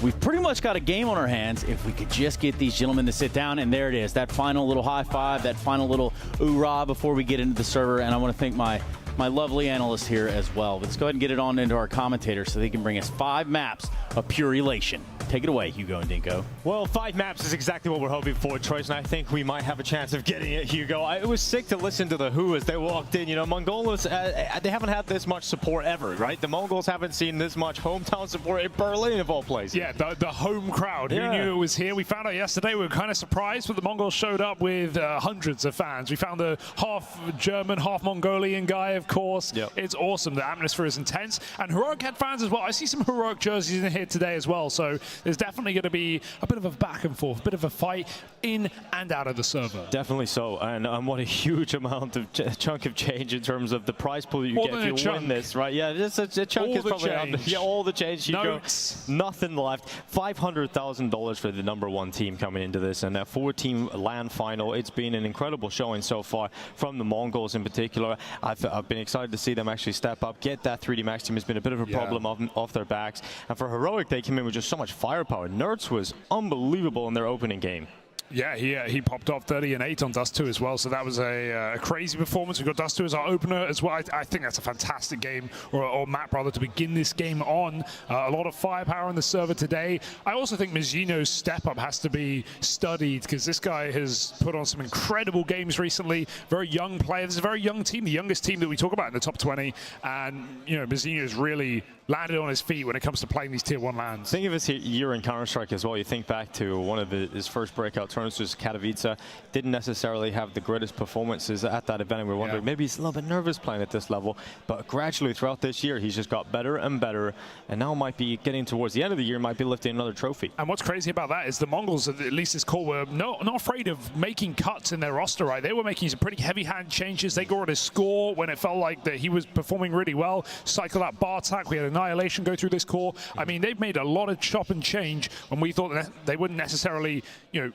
We've pretty much got a game on our hands if we could just get these gentlemen to sit down, and there it is. That final little high five, that final little oorah before we get into the server. And I want to thank my lovely analyst here as well. Let's go ahead and get it on into our commentators so they can bring us 5 maps of pure elation. Take it away, Hugo and Dinko. Well, 5 maps is exactly what we're hoping for, Troyes, and I think we might have a chance of getting it, Hugo. It was sick to listen to the Who as they walked in. You know, Mongols, they haven't had this much support ever, right? The Mongols haven't seen this much hometown support in Berlin, of all places. Yeah, the home crowd. Yeah. Who knew it was here? We found out yesterday. We were kind of surprised, but the Mongols showed up with hundreds of fans. We found a half German, half Mongolian guy, of course. Yep. It's awesome. The atmosphere is intense. And Heroic had fans as well. I see some Heroic jerseys in here today as well. So there's definitely going to be a bit of a back and forth, a bit of a fight in and out of the server. Definitely so. And what a huge amount of chunk of change in terms of the prize pool you get if you win this, right? Yeah, just a chunk all is probably all the change. Hugo. Nothing left. $500,000 for the #1 team coming into this, and a 4-team LAN final. It's been an incredible showing so far from the Mongols in particular. I've been excited to see them actually step up, get that 3D Max team. Has been a bit of a problem off their backs. And for Heroic, they came in with just so much firepower. Nerds was unbelievable in their opening game. Yeah, he popped off 30 and 8 on Dust 2 as well, so that was a crazy performance. We've got Dust 2 as our opener as well. I think that's a fantastic game, or map rather, to begin this game on. A lot of firepower on the server today. I also think Mizzino's step up has to be studied, because this guy has put on some incredible games recently. Very young player. This is a very young team, the youngest team that we talk about in the top 20, and you know, Mizzino's really landed on his feet when it comes to playing these tier 1 lands. Think of his year in Counter-Strike as well. You think back to one of his first breakout tournaments was Katowice. Didn't necessarily have the greatest performances at that event, and we were wondering maybe he's a little bit nervous playing at this level. But gradually throughout this year, he's just got better and better, and now might be getting towards the end of the year, might be lifting another trophy. And what's crazy about that is the Mongols, at least this core, were not afraid of making cuts in their roster, right? They were making some pretty heavy-hand changes. They got rid of Score when it felt like that he was performing really well. Cycle out Bartak. We had Annihilation go through this core. I mean, they've made a lot of chop and change when we thought that they wouldn't necessarily, you know,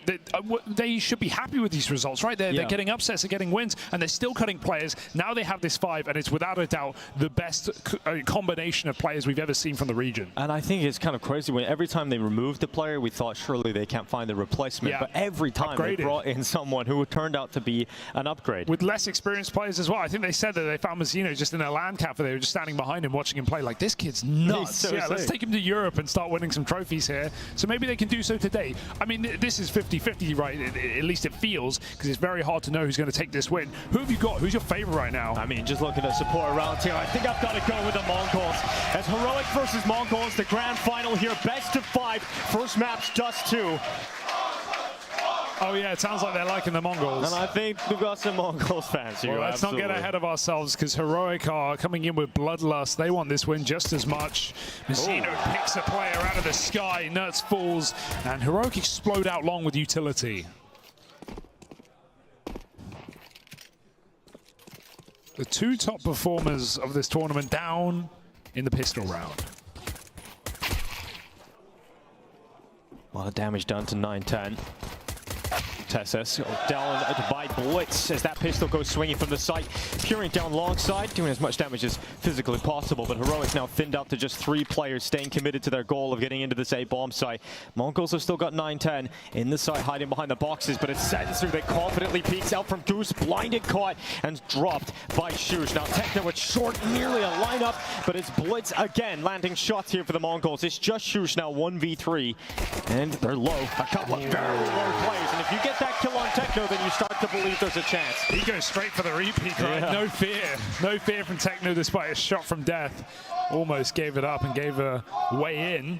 they should be happy with these results, right? They're getting upsets, they're getting wins, and they're still cutting players. Now they have this 5, and it's without a doubt the best combination of players we've ever seen from the region. And I think it's kind of crazy when every time they removed the player, we thought surely they can't find the replacement. But every time they brought in someone who turned out to be an upgrade. With less experienced players as well. I think they said that they found Mizzino just in a LAN cafe. They were just standing behind him watching him play like, this kid's nuts. So let's take him to Europe and start winning some trophies here. So maybe they can do so today. I mean, this is 50-50, right? At least it feels, because it's very hard to know who's going to take this win. Who have you got? Who's your favorite right now? I mean, just looking at support around here, I think I've got to go with the Mongols. As Heroic versus Mongols, the grand final here, best of 5, first match, Dust 2. Oh yeah, it sounds like they're liking the Mongols. And I think we've got some Mongols fans here. Well, let's not get ahead of ourselves, because Heroic are coming in with bloodlust. They want this win just as much. Mizzino picks a player out of the sky, Nuts falls, and Heroic explode out long with utility. The 2 top performers of this tournament down in the pistol round. A lot of damage done to 9-10. TeSeS down by Blitz as that pistol goes swinging from the site. Puring down long side, doing as much damage as physically possible, but Heroic now thinned out to just 3 players, staying committed to their goal of getting into this A bomb site. Mongols have still got 9-10 in the site, hiding behind the boxes, but it's senzu that confidently peeks out from Goose, blinded, caught, and dropped by Shush. Now Techno with short, nearly a lineup, but it's Blitz again landing shots here for the Mongols. It's just Shush now 1v3, and they're low. A couple of very low plays, and if you get that kill on Techno, then you start to believe there's a chance. He goes straight for the repeat, right? Yeah. No fear from Techno despite a shot from death. Almost gave it up and gave a way in.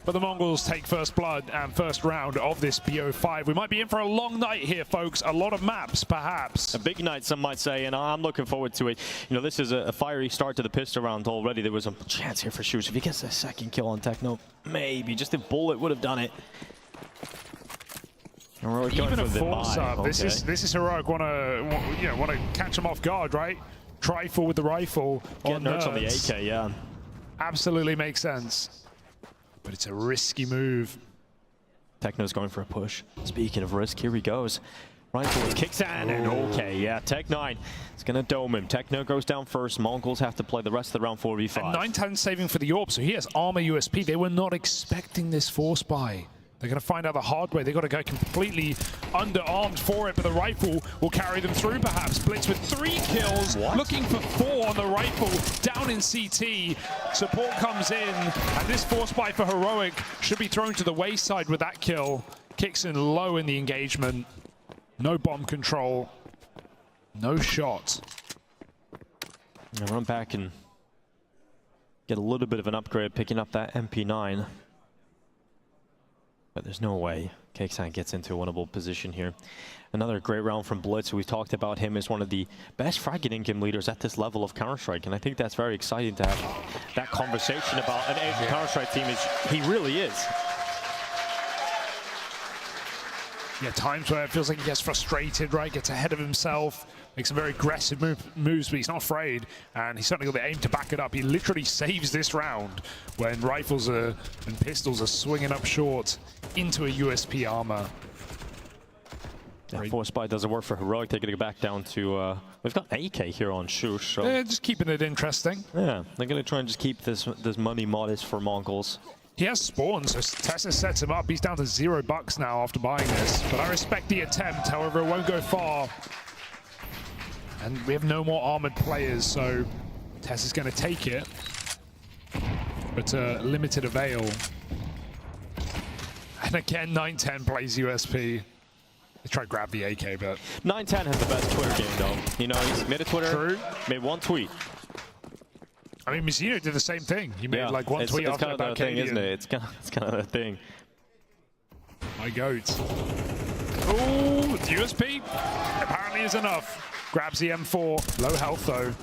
But the Mongols take first blood and first round of this BO5. We might be in for a long night here, folks. A lot of maps, perhaps. A big night, some might say, and I'm looking forward to it. You know, this is a fiery start to the pistol round already. There was a chance here for Shush. If he gets a second kill on Techno, maybe. Just a bullet would have done it. Even a force-up. Okay. This is Heroic. Want to catch him off guard, right? Trifle with the rifle. Get nerds on the AK, yeah. Absolutely makes sense. But it's a risky move. Techno's going for a push. Speaking of risk, here he goes. Rifle kicks in, and okay, yeah, Tech9 is going to dome him. Techno goes down first. Mongols have to play the rest of the round 4v5. And 9-10 saving for the AWP, so he has armor USP. They were not expecting this force buy. They're going to find out the hard way. They've got to go completely underarmed for it, but the rifle will carry them through, perhaps. Blitz with 3 kills, looking for 4 on the rifle, down in CT. Support comes in, and this force buy for Heroic should be thrown to the wayside with that kill. Kicks in low in the engagement. No bomb control. No shot. I'll run back and get a little bit of an upgrade, picking up that MP9. But there's no way Kexan gets into a winnable position here. Another great round from Blitz. We've talked about him as one of the best fragging in-game leaders at this level of Counter-Strike, and I think that's very exciting to have that conversation about an Asian Counter-Strike team. He really is. Yeah, times where it feels like he gets frustrated, right? Gets ahead of himself, makes some very aggressive moves, but he's not afraid, and he's certainly got the aim to back it up. He literally saves this round when rifles and pistols are swinging up short into a USP armor. Yeah, force buy doesn't work for Heroic. They're going to go back down to... we've got AK here on Shush. So yeah, just keeping it interesting. Yeah, they're going to try and just keep this money modest for Mongols. He has spawns, so TeSeS sets him up. He's down to $0 now after buying this. But I respect the attempt, however, it won't go far. And we have no more armored players, so TeSeS is going to take it. But limited avail. And again, 9-10 plays USP. They try to grab the AK, but... 9-10 has the best Twitter game, though. You know, he's made a Twitter, made 1 tweet. I mean, Mizzino did the same thing. He made like 1 tweet after about thing, isn't it? It's kind of the thing. My goat. Ooh, USP apparently is enough. Grabs the M4. Low health though.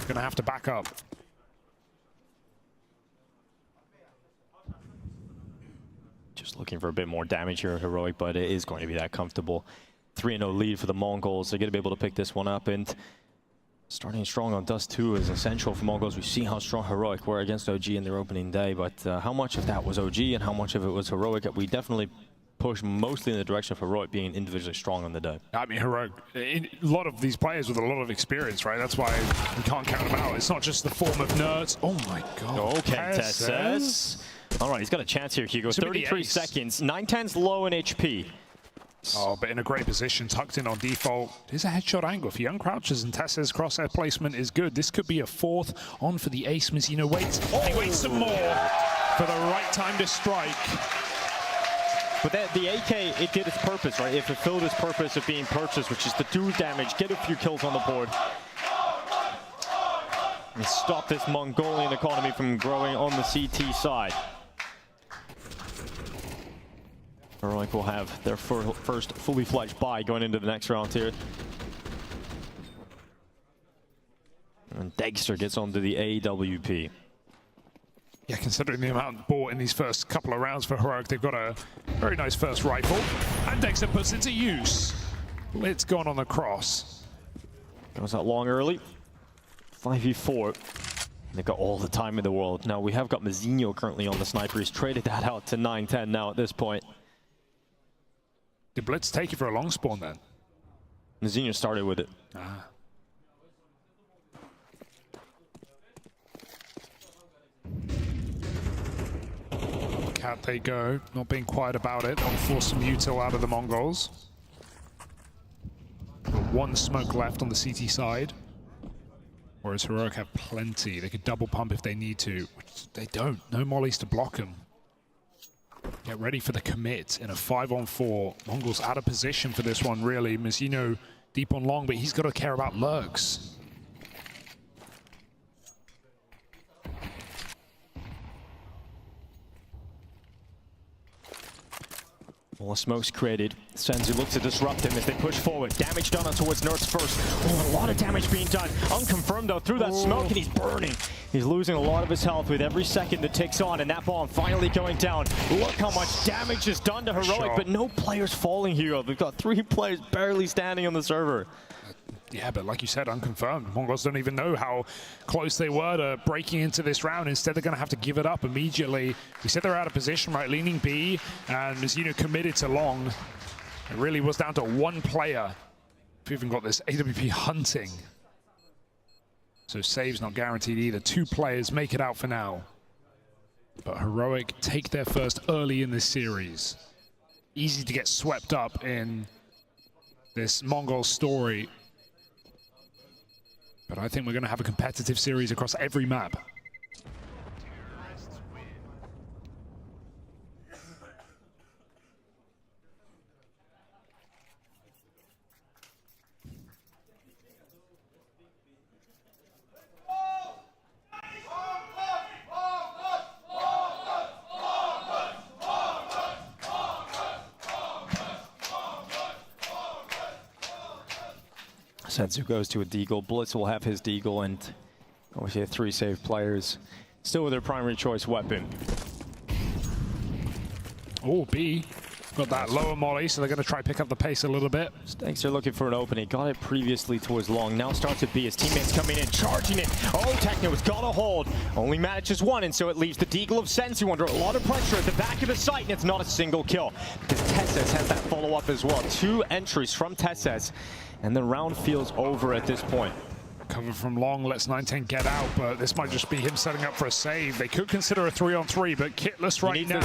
Gonna have to back up. Just looking for a bit more damage here at Heroic, but it is going to be that comfortable. 3-0 lead for the Mongols. They're going to be able to pick this one up, and starting strong on Dust 2 is essential for Mongols. We've seen how strong Heroic were against OG in their opening day, but how much of that was OG and how much of it was Heroic? We definitely push mostly in the direction of Heroic being individually strong on the day. I mean, Heroic, a lot of these players with a lot of experience, right? That's why we can't count them out. It's not just the form of nerds. Oh my god. Okay, TeSeS. All right, he's got a chance here, Hugo. 33 seconds. 9-10's low in HP. Oh, but in a great position, tucked in on default. There's a headshot angle. If he uncrouches and TeSeS' crosshair placement is good, this could be a 4th on for the ace. Mizzino waits. He waits some more for the right time to strike. But the AK, it did its purpose, right? It fulfilled its purpose of being purchased, which is to do damage, get a few kills on the board, and stop this Mongolian economy from growing on the CT side. Heroic will have their first fully fledged buy going into the next round here. And degster gets onto the AWP. Yeah, considering the amount bought in these first couple of rounds for Heroic, they've got a very nice first rifle. And degster puts it to use. Blitz gone on the cross. Goes out long early. 5v4. They've got all the time in the world. Now we have got Mazinho currently on the sniper. He's traded that out to 9-10 now at this point. Did Blitz take it for a long spawn then? Mazinho started with it. Ah. Cat they go, not being quiet about it. They'll force some util out of the Mongols. One smoke left on the CT side. Whereas Heroic have plenty. They could double pump if they need to. Which they don't. No mollies to block them. Get ready for the commit in a 5-on-4. Mongols out of position for this one, really. Mazinho deep on long, but he's got to care about lurks. All the smoke's created. Senzu looks to disrupt him as they push forward. Damage done towards Nerds first. Oh, a lot of damage being done. Unconfirmed though through that smoke, and he's burning. He's losing a lot of his health with every second that ticks on, and that bomb finally going down. Look how much damage is done to Heroic, but no players falling here. We've got 3 players barely standing on the server. Yeah, but like you said, unconfirmed. Mongols don't even know how close they were to breaking into this round. Instead, they're going to have to give it up immediately. We said they're out of position, right? Leaning B, and Mazinho committed to long. It really was down to one player. We've even got this AWP hunting. So save's not guaranteed either. 2 players make it out for now. But Heroic take their first early in this series. Easy to get swept up in this Mongol story. But I think we're going to have a competitive series across every map. Senzu goes to a deagle. Blitz will have his deagle, and obviously 3 save players still with their primary choice weapon. Oh, B got that lower molly, so they're going to try pick up the pace a little bit. Degster looking for an opening. Got it previously towards long. Now starts at B. His teammates coming in, charging it. Oh, Techno's got a hold. Only manages 1, and so it leaves the deagle of Senzu under a lot of pressure at the back of the site, and it's not a single kill. Because Tesses has that follow-up as well. 2 entries from Tesses. And the round feels over at this point. Cover from long, lets 9-10 get out, but this might just be him setting up for a save. They could consider a 3-on-3, but Kitless right now,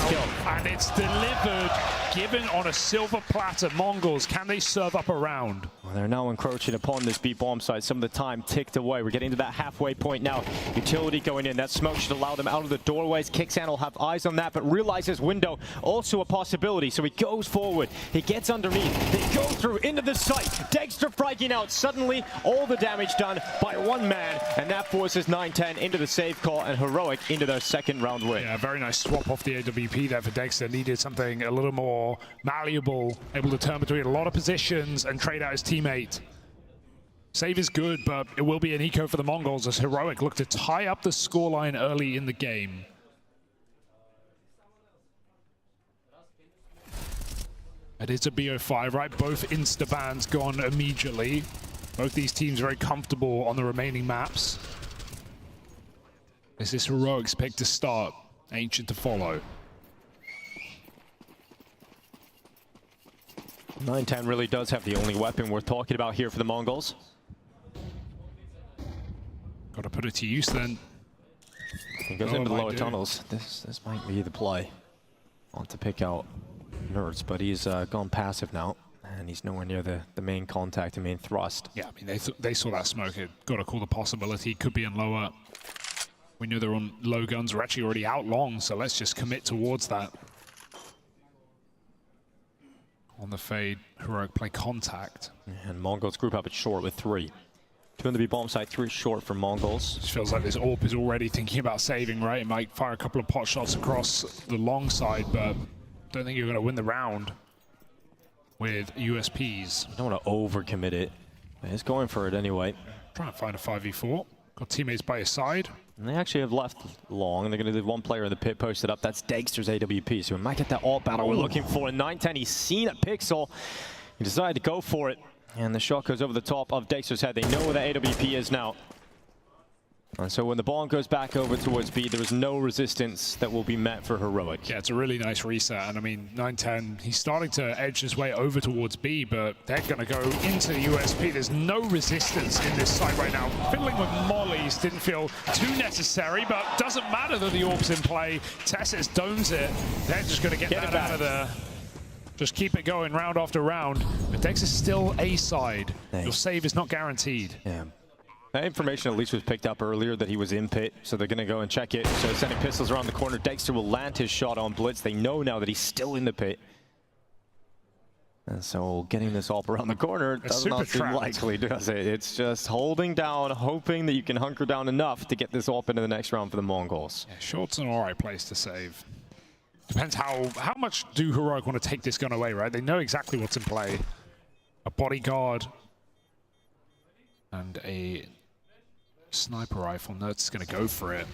and it's delivered, given on a silver platter. Mongols, can they serve up a round? Well, they're now encroaching upon this B bomb site. Some of the time ticked away. We're getting to that halfway point now. Utility going in. That smoke should allow them out of the doorways. Kixan will have eyes on that, but realizes window also a possibility. So he goes forward. He gets underneath. They go through into the site. Degster striking out. Suddenly, all the damage done by 1 man, and that forces 9-10 into the save call and Heroic into their 2nd round win. Yeah, very nice swap off the AWP there for Degster. Needed something a little more malleable, able to turn between a lot of positions and trade out his teammate. Save is good, but it will be an eco for the Mongols as Heroic look to tie up the scoreline early in the game. It is a BO5, right? Both insta-bans gone immediately. Both these teams very comfortable on the remaining maps. This is Heroic's pick to start, Ancient to follow. 9-10 really does have the only weapon worth talking about here for the Mongols. Got to put it to use then. He goes into the lower tunnels. This might be the play. Want to pick out Nerds, but he's gone passive now. And he's nowhere near the main contact, the main thrust. Yeah, I mean, they saw that smoke. It got to call the possibility. Could be in lower. We knew they're on low guns. We're actually already out long, so let's just commit towards that. On the fade, Heroic play contact. And Mongols group up at short with 3. 2 on the B bomb side, 3 short for Mongols. It feels like this AWP is already thinking about saving, right? It might fire a couple of pot shots across the long side, but don't think you're going to win the round with USPs. I don't want to overcommit it. He's going for it anyway. Trying to find a 5v4. Got teammates by his side. And they actually have left long, and they're going to leave 1 player in the pit posted up. That's Degster's AWP, so we might get that alt battle we're looking for. In 9-10, he's seen a pixel. He decided to go for it, and the shot goes over the top of Degster's head. They know where the AWP is now. And so when the ball goes back over towards B, there is no resistance that will be met for Heroic. Yeah, it's a really nice reset. And I mean, 9-10, he's starting to edge his way over towards B, but they're going to go into the USP. There's no resistance in this site right now. Fiddling with mollies didn't feel too necessary, but doesn't matter that the orb's in play. Tessus domes it. They're just going to get that out of there. Just keep it going round after round. But Dex is still A side. Your save is not guaranteed. Yeah. That information at least was picked up earlier that he was in pit, so they're going to go and check it. So sending pistols around the corner. Degster will land his shot on Blitz. They know now that he's still in the pit. And so getting this AWP around the corner does not seem likely, does it? It's just holding down, hoping that you can hunker down enough to get this AWP into the next round for the Mongols. Yeah, short's an alright place to save. Depends how much do Heroic want to take this gun away, right? They know exactly what's in play. A bodyguard and a sniper rifle. Nerds is going to go for it.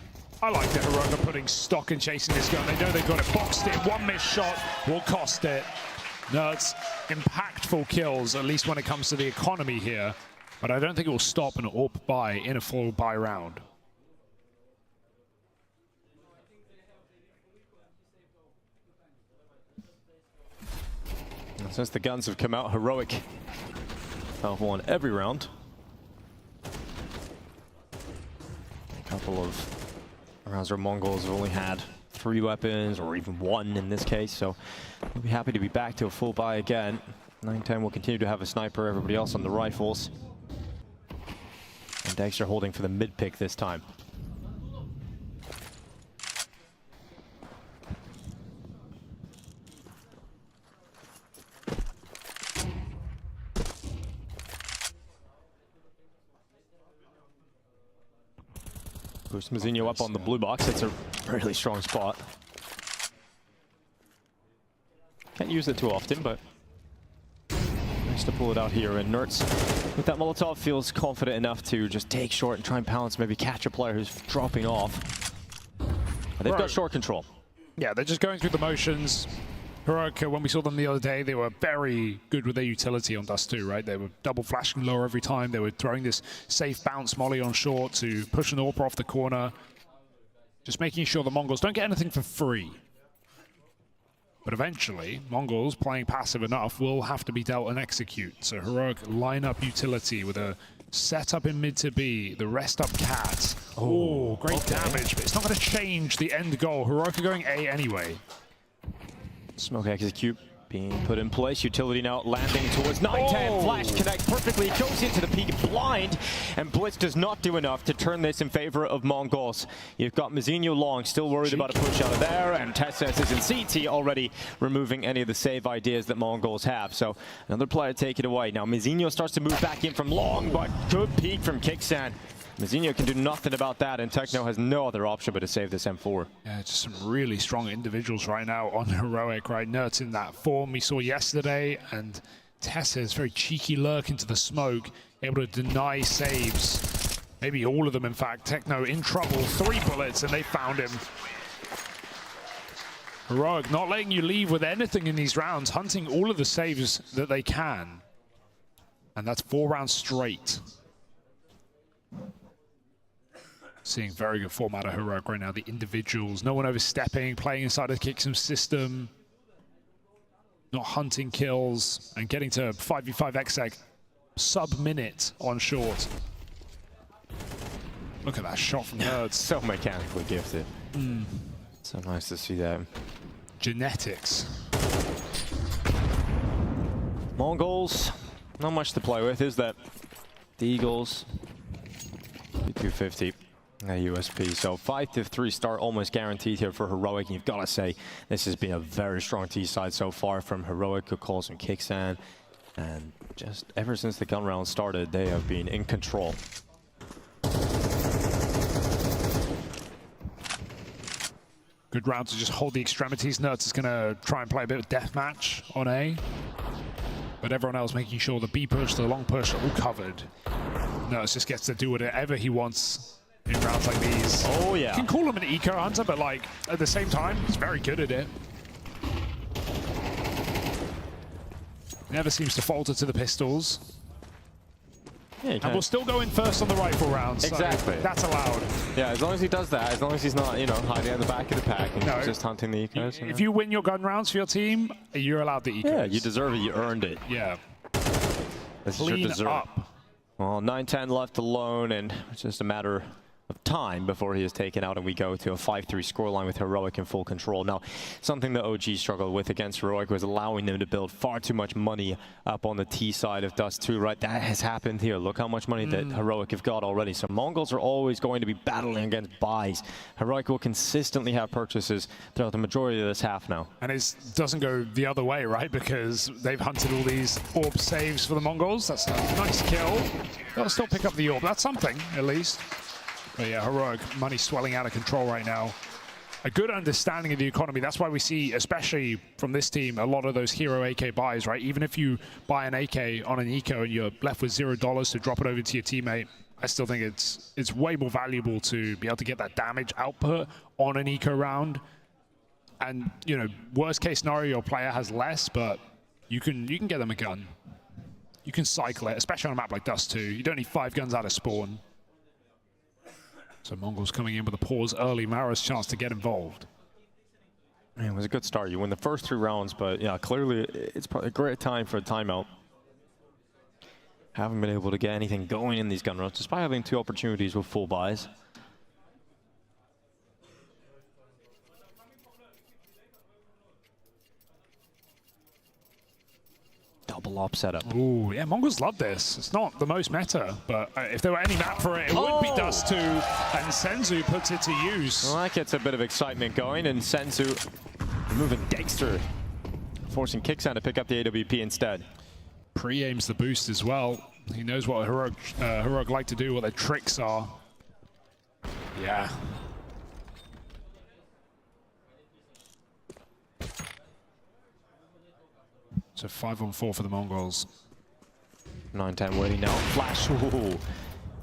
I like that Heroic are putting stock in chasing this gun. They know they've got it boxed in. One missed shot will cost it. Nerds, impactful kills, at least when it comes to the economy here. But I don't think it will stop an AWP buy in a full buy round. Since the guns have come out, Heroic have won every round. A couple of rounds where Mongols have only had 3 weapons, or even 1 in this case, so we'll be happy to be back to a full buy again. 9-10 will continue to have a sniper, everybody else on the rifles. And Degster holding for the mid pick this time. Boost Mazinho up on the blue box. It's a really strong spot. Can't use it too often, but nice to pull it out here. And Nertz, with that Molotov, feels confident enough to just take short and try and pounce, maybe catch a player who's dropping off. They've got short control. Yeah, they're just going through the motions. Heroic, when we saw them the other day, they were very good with their utility on Dust 2, right? They were double flashing lower every time. They were throwing this safe bounce molly on short to push an AWP off the corner. Just making sure the Mongols don't get anything for free. But eventually, Mongols, playing passive enough, will have to be dealt and execute. So Heroic line up utility with a setup in mid to B, the rest up cat. Oh, great damage, but it's not going to change the end goal. Heroic are going A anyway. Smoke execute being put in place. Utility now landing towards 9-10. Flash connect perfectly. Goes into the peak blind. And Blitz does not do enough to turn this in favor of Mongols. You've got Mazinho long, still worried about a push out of there. And Tessus is in CT already removing any of the save ideas that Mongols have. So another player take it away. Now Mazinho starts to move back in from long, but good peek from Kixan. Mazinho can do nothing about that, and Techno has no other option but to save this M4. Yeah, just some really strong individuals right now on Heroic, right? Nertz in that form we saw yesterday, and Tessa's very cheeky lurk into the smoke, able to deny saves. Maybe all of them, in fact. Techno in trouble, 3 bullets, and they found him. Heroic not letting you leave with anything in these rounds, hunting all of the saves that they can. And that's 4 rounds straight. Seeing very good form out of Heroic right now. The individuals, no one overstepping, playing inside of Kixum's system, not hunting kills, and getting to 5v5 exec sub-minute on short. Look at that shot from Nerds. So mechanically gifted. So nice to see that. Genetics. Mongols, not much to play with, is that? The Eagles, 250. USP, so 5-3 start almost guaranteed here for Heroic. And you've got to say this has been a very strong T side so far from Heroic. Good calls from Kixan, and just ever since the gun round started, they have been in control. Good round to just hold the extremities. Nertz is going to try and play a bit of deathmatch on A, but everyone else making sure the B push, the long push, are all covered. Nertz just gets to do whatever he wants in rounds like these. Oh yeah. You can call him an eco hunter, but like at the same time, he's very good at it. Never seems to falter to the pistols. And we'll still go in first on the rifle rounds. Exactly. So that's allowed. Yeah, as long as he does that, as long as he's not, you know, hiding at the back of the pack and just hunting the ecos. If you win your gun rounds for your team, you're allowed the ecos. Yeah, you deserve it. You earned it. Yeah. This is your dessert. Up. Well, 9-10 left alone, and it's just a matter of time before he is taken out and we go to a 5-3 scoreline with Heroic in full control. Now, something that OG struggled with against Heroic was allowing them to build far too much money up on the T side of Dust 2, right? That has happened here. Look how much money that Heroic have got already. So Mongols are always going to be battling against buys. Heroic will consistently have purchases throughout the majority of this half now. And it doesn't go the other way, right? Because they've hunted all these orb saves for the Mongols. That's a nice kill. They'll still pick up the orb. That's something, at least. But yeah, Heroic, money swelling out of control right now. A good understanding of the economy. That's why we see, especially from this team, a lot of those hero AK buys, right? Even if you buy an AK on an eco and you're left with $0 to drop it over to your teammate, I still think it's way more valuable to be able to get that damage output on an eco round. And, you know, worst case scenario, your player has less, but you can get them a gun. You can cycle it, especially on a map like Dust 2. You don't need 5 guns out of spawn. So Mongols coming in with a pause early. Mara's chance to get involved. Man, it was a good start. You win the first 3 rounds, but yeah, clearly it's probably a great time for a timeout. Haven't been able to get anything going in these gun runs, despite having 2 opportunities with full buys. Double op setup. Ooh, yeah, Mongols love this. It's not the most meta, but if there were any map for it, it would be Dust 2, and Senzu puts it to use. Well, that gets a bit of excitement going, and Senzu moving degster, forcing Kixan to pick up the AWP instead. Pre-aims the boost as well. He knows what Heroic like to do, what their tricks are. Yeah. So 5-on-4 for the Mongols. 9-10 waiting now. Flash, ooh,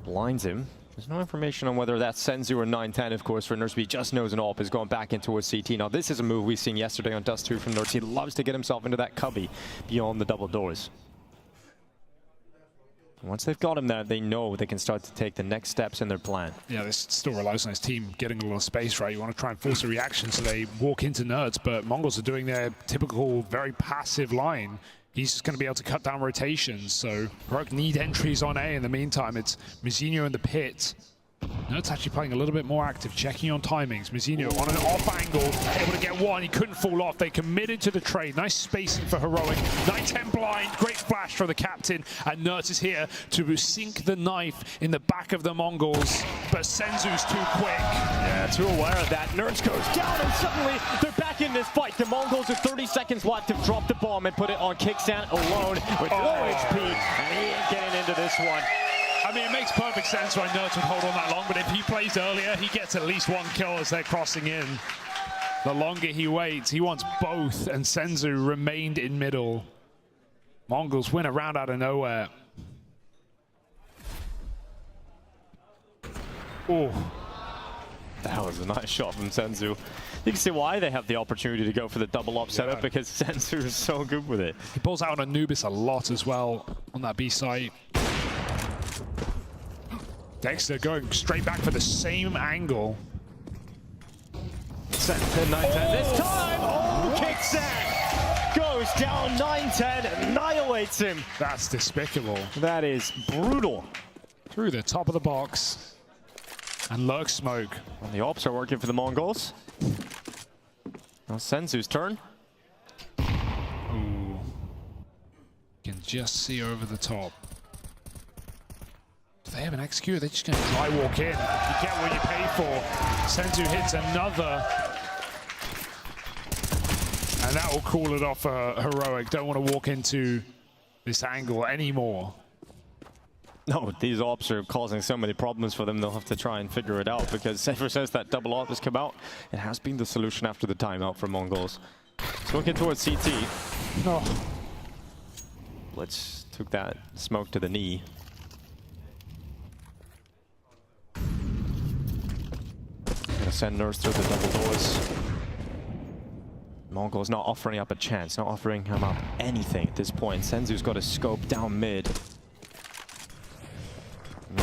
blinds him. There's no information on whether that's Senzu or 9-10, of course, for Nursby. Just knows an AWP is going back into a CT. Now, this is a move we've seen yesterday on Dust 2 from Nurse. He loves to get himself into that cubby beyond the double doors. Once they've got him there, they know they can start to take the next steps in their plan. Yeah, this still relies on his team getting a little space, right? You want to try and force a reaction so they walk into nerds, but Mongols are doing their typical, very passive line. He's just going to be able to cut down rotations, so Heroic need entries on A. In the meantime, it's Mizinho in the pit. Nerds actually playing a little bit more active, checking on timings. Mizinho on an off angle, able to get one. He couldn't fall off. They committed to the trade. Nice spacing for Heroic. 9-10 blind. Great flash for the captain. And Nerds is here to sink the knife in the back of the Mongols. But Senzu's too quick. Yeah, too aware of that. Nerds goes down, and suddenly they're back in this fight. The Mongols with 30 seconds left to drop the bomb and put it on Kixan alone with low HP. And he ain't getting into this one. I mean, it makes perfect sense why Nerds would hold on that long, but if he plays earlier, he gets at least 1 kill as they're crossing in. The longer he waits, he wants both, and Senzu remained in middle. Mongols win a round out of nowhere. Oh. That was a nice shot from Senzu. You can see why they have the opportunity to go for the double op setup, because Senzu is so good with it. He pulls out on Anubis a lot as well on that B site. Dexter going straight back for the same angle. Set to 9-10 this time. Oh, Kixan goes down 9-10, annihilates him. That's despicable. That is brutal. Through the top of the box. And lurk smoke. Well, the ops are working for the Mongols. Now Senzu's turn. Ooh. You can just see over the top. Do they have an execute? They're just going to dry walk in. You get what you pay for. Senzu hits another. And that will cool it off for Heroic. Don't want to walk into this angle anymore. No, these ops are causing so many problems for them, they'll have to try and figure it out, because ever since that double op has come out, it has been the solution after the timeout for Mongols. It's looking towards CT. Oh. Blitz took that smoke to the knee. Gonna send Nurse through the double doors. Mongols not offering up a chance, not offering him up anything at this point. Senzu's got a scope down mid.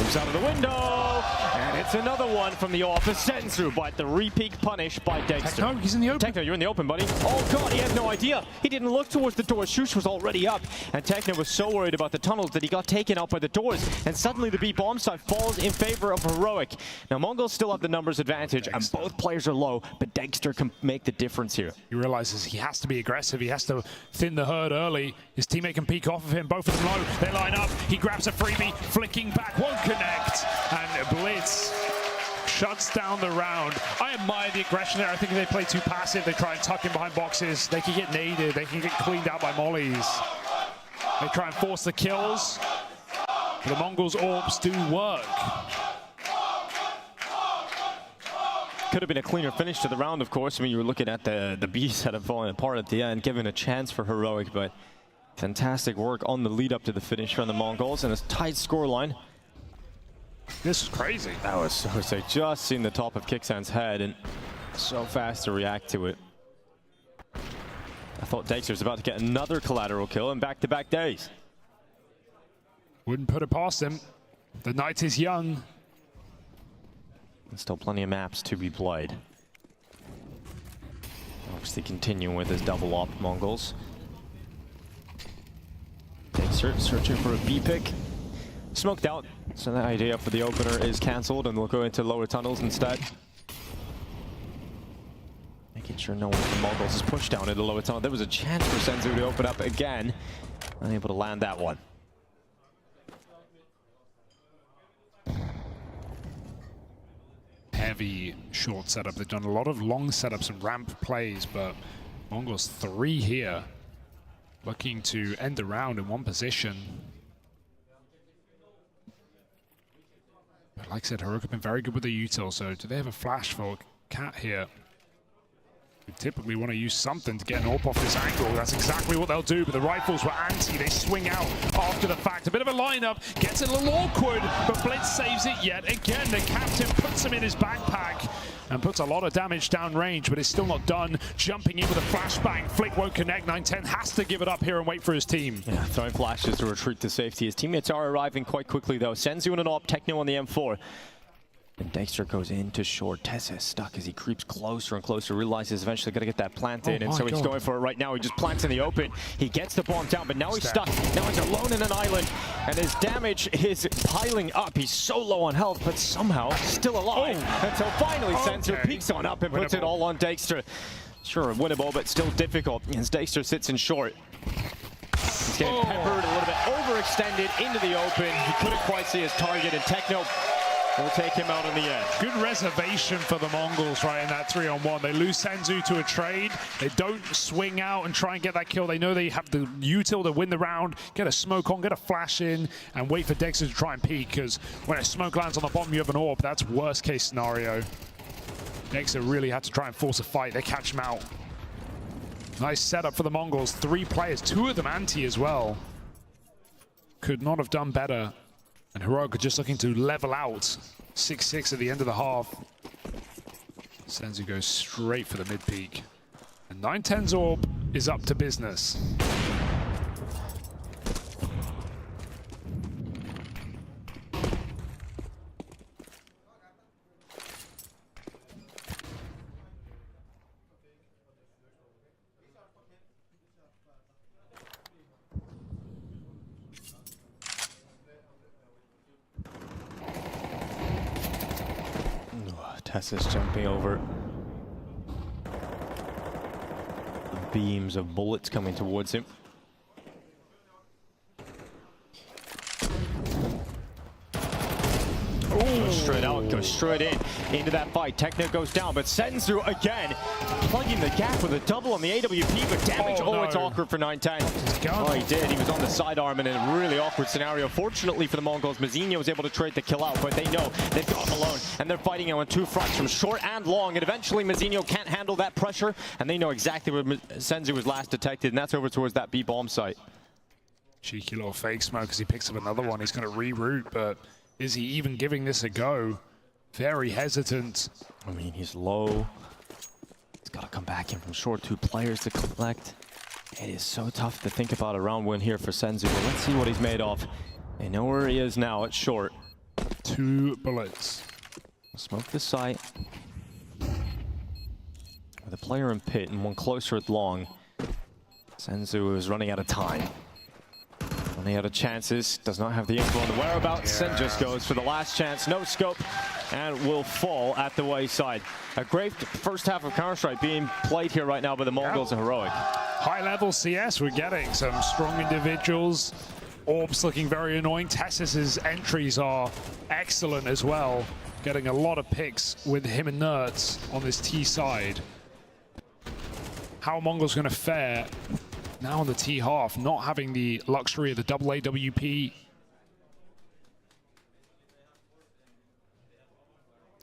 Jumps out of the window, and it's another one from the off of senzu, but the re-peek punished by degster. Techno, he's in the open. Techno, you're in the open, buddy. Oh god, he has no idea. He didn't look towards the doors. Shush was already up, and Techno was so worried about the tunnels that he got taken out by the doors, and suddenly the B-bomb side falls in favor of Heroic. Now, Mongols still have the numbers advantage, and both players are low, but degster can make the difference here. He realizes he has to be aggressive. He has to thin the herd early. His teammate can peek off of him. Both of them low. They line up. He grabs a freebie, flicking back, won't connect, and Blitz shuts down the round. I admire the aggression there. I think if they play too passive, they try and tuck in behind boxes, they can get naded, they can get cleaned out by mollies. They try and force the kills, but the Mongols' orbs do work. Could have been a cleaner finish to the round, of course. I mean, you were looking at the B setup falling apart at the end, giving a chance for Heroic, but fantastic work on the lead up to the finish from the Mongols, and a tight scoreline. This is crazy. That was so sick. Just seen the top of Kixan's head, and so fast to react to it. I thought degster was about to get another collateral kill in back-to-back days. Wouldn't put it past him. The night is young. There's still plenty of maps to be played. Obviously continuing with his double op Mongols. degster searching for a B pick. Smoked out, so the idea for the opener is cancelled, and we'll go into lower tunnels instead. Making sure no one from Mongols is pushed down into lower tunnel. There was a chance for senzu to open up again. Unable to land that one. Heavy short setup. They've done a lot of long setups and ramp plays, but Mongols 3 here. Looking to end the round in one position. But like I said, Heroic have been very good with the util, so do they have a flash for Cat here? We typically want to use something to get an AWP off this angle. That's exactly what they'll do, but the rifles were anti. They swing out after the fact. A bit of a lineup, gets a little awkward, but Blitz saves it yet again. The captain puts him in his backpack and puts a lot of damage downrange, but it's still not done. Jumping in with a flashbang. Flick won't connect. 910 has to give it up here and wait for his team. Yeah, throwing flashes to retreat to safety. His teammates are arriving quite quickly, though. senzu and an AWP, Techno on the M4. And degster goes into short. Tess is stuck as he creeps closer and closer, realizes eventually got to get that plant in, and so he's going for it right now. He just plants in the open. He gets the bomb down, but now he's stuck. Now he's alone in an island, and his damage is piling up. He's so low on health, but somehow still alive. Until finally senzu peeks on up and puts it all on degster. Sure, winnable, but still difficult, as degster sits in short. He's getting peppered, a little bit overextended into the open. He couldn't quite see his target, and Techno will take him out in the end. Good reservation for the Mongols right in that 3-on-1. They lose senzu to a trade. They don't swing out and try and get that kill. They know they have the util to win the round, get a smoke on, get a flash in, and wait for degster to try and peek, because when a smoke lands on the bomb, you have an AWP. That's worst case scenario. degster really had to try and force a fight. They catch him out. Nice setup for the Mongols. 3 players, 2 of them anti as well. Could not have done better. And Heroic are just looking to level out. 6-6 at the end of the half. senzu goes straight for the mid-peak. And 910's AWP is up to business. Tess is jumping over the beams of bullets coming towards him. Goes straight out, goes straight in, into that fight. Techno goes down, but senzu again, plugging the gap with a double on the AWP, but damage, it's awkward for 910. Oh, he did, he was on the sidearm in a really awkward scenario. Fortunately for the Mongols, MongolZ was able to trade the kill out, but they know they've got him alone, and they're fighting on 2 fronts, from short and long, and eventually MongolZ can't handle that pressure, and they know exactly where senzu was last detected, and that's over towards that B bomb site. Cheeky little fake smoke as he picks up another one. He's going to reroute, but is he even giving this a go? Very hesitant. I mean, he's low. He's got to come back in from short. 2 players to collect. It is so tough to think about a round win here for senzu, but let's see what he's made of. They know where he is now at short. 2 bullets. Smoke the site. With a player in pit and one closer at long. Senzu is running out of time. Running out of chances. Does not have the info on the whereabouts. And just goes for the last chance. No scope. And will fall at the wayside. A great first half of Counter-Strike being played here right now by the MongolZ and Heroic. High-level CS, we're getting some strong individuals. Orbs looking very annoying. Tessus's entries are excellent as well. Getting a lot of picks with him and Nerds on this T side. How are MongolZ going to fare now on the T half, not having the luxury of the double AWP?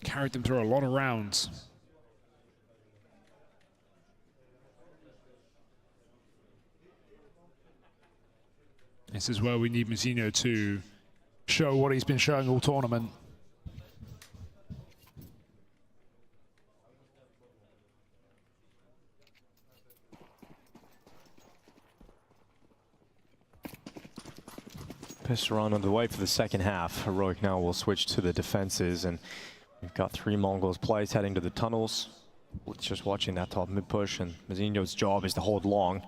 Carried them through a lot of rounds. This is where we need Mazzino to show what he's been showing all tournament. Pistol on the way for the second half. Heroic now will switch to the defenses, and we've got 3 MongolZ plays heading to the tunnels. Blitz just watching that top mid push, and Mazzino's job is to hold long.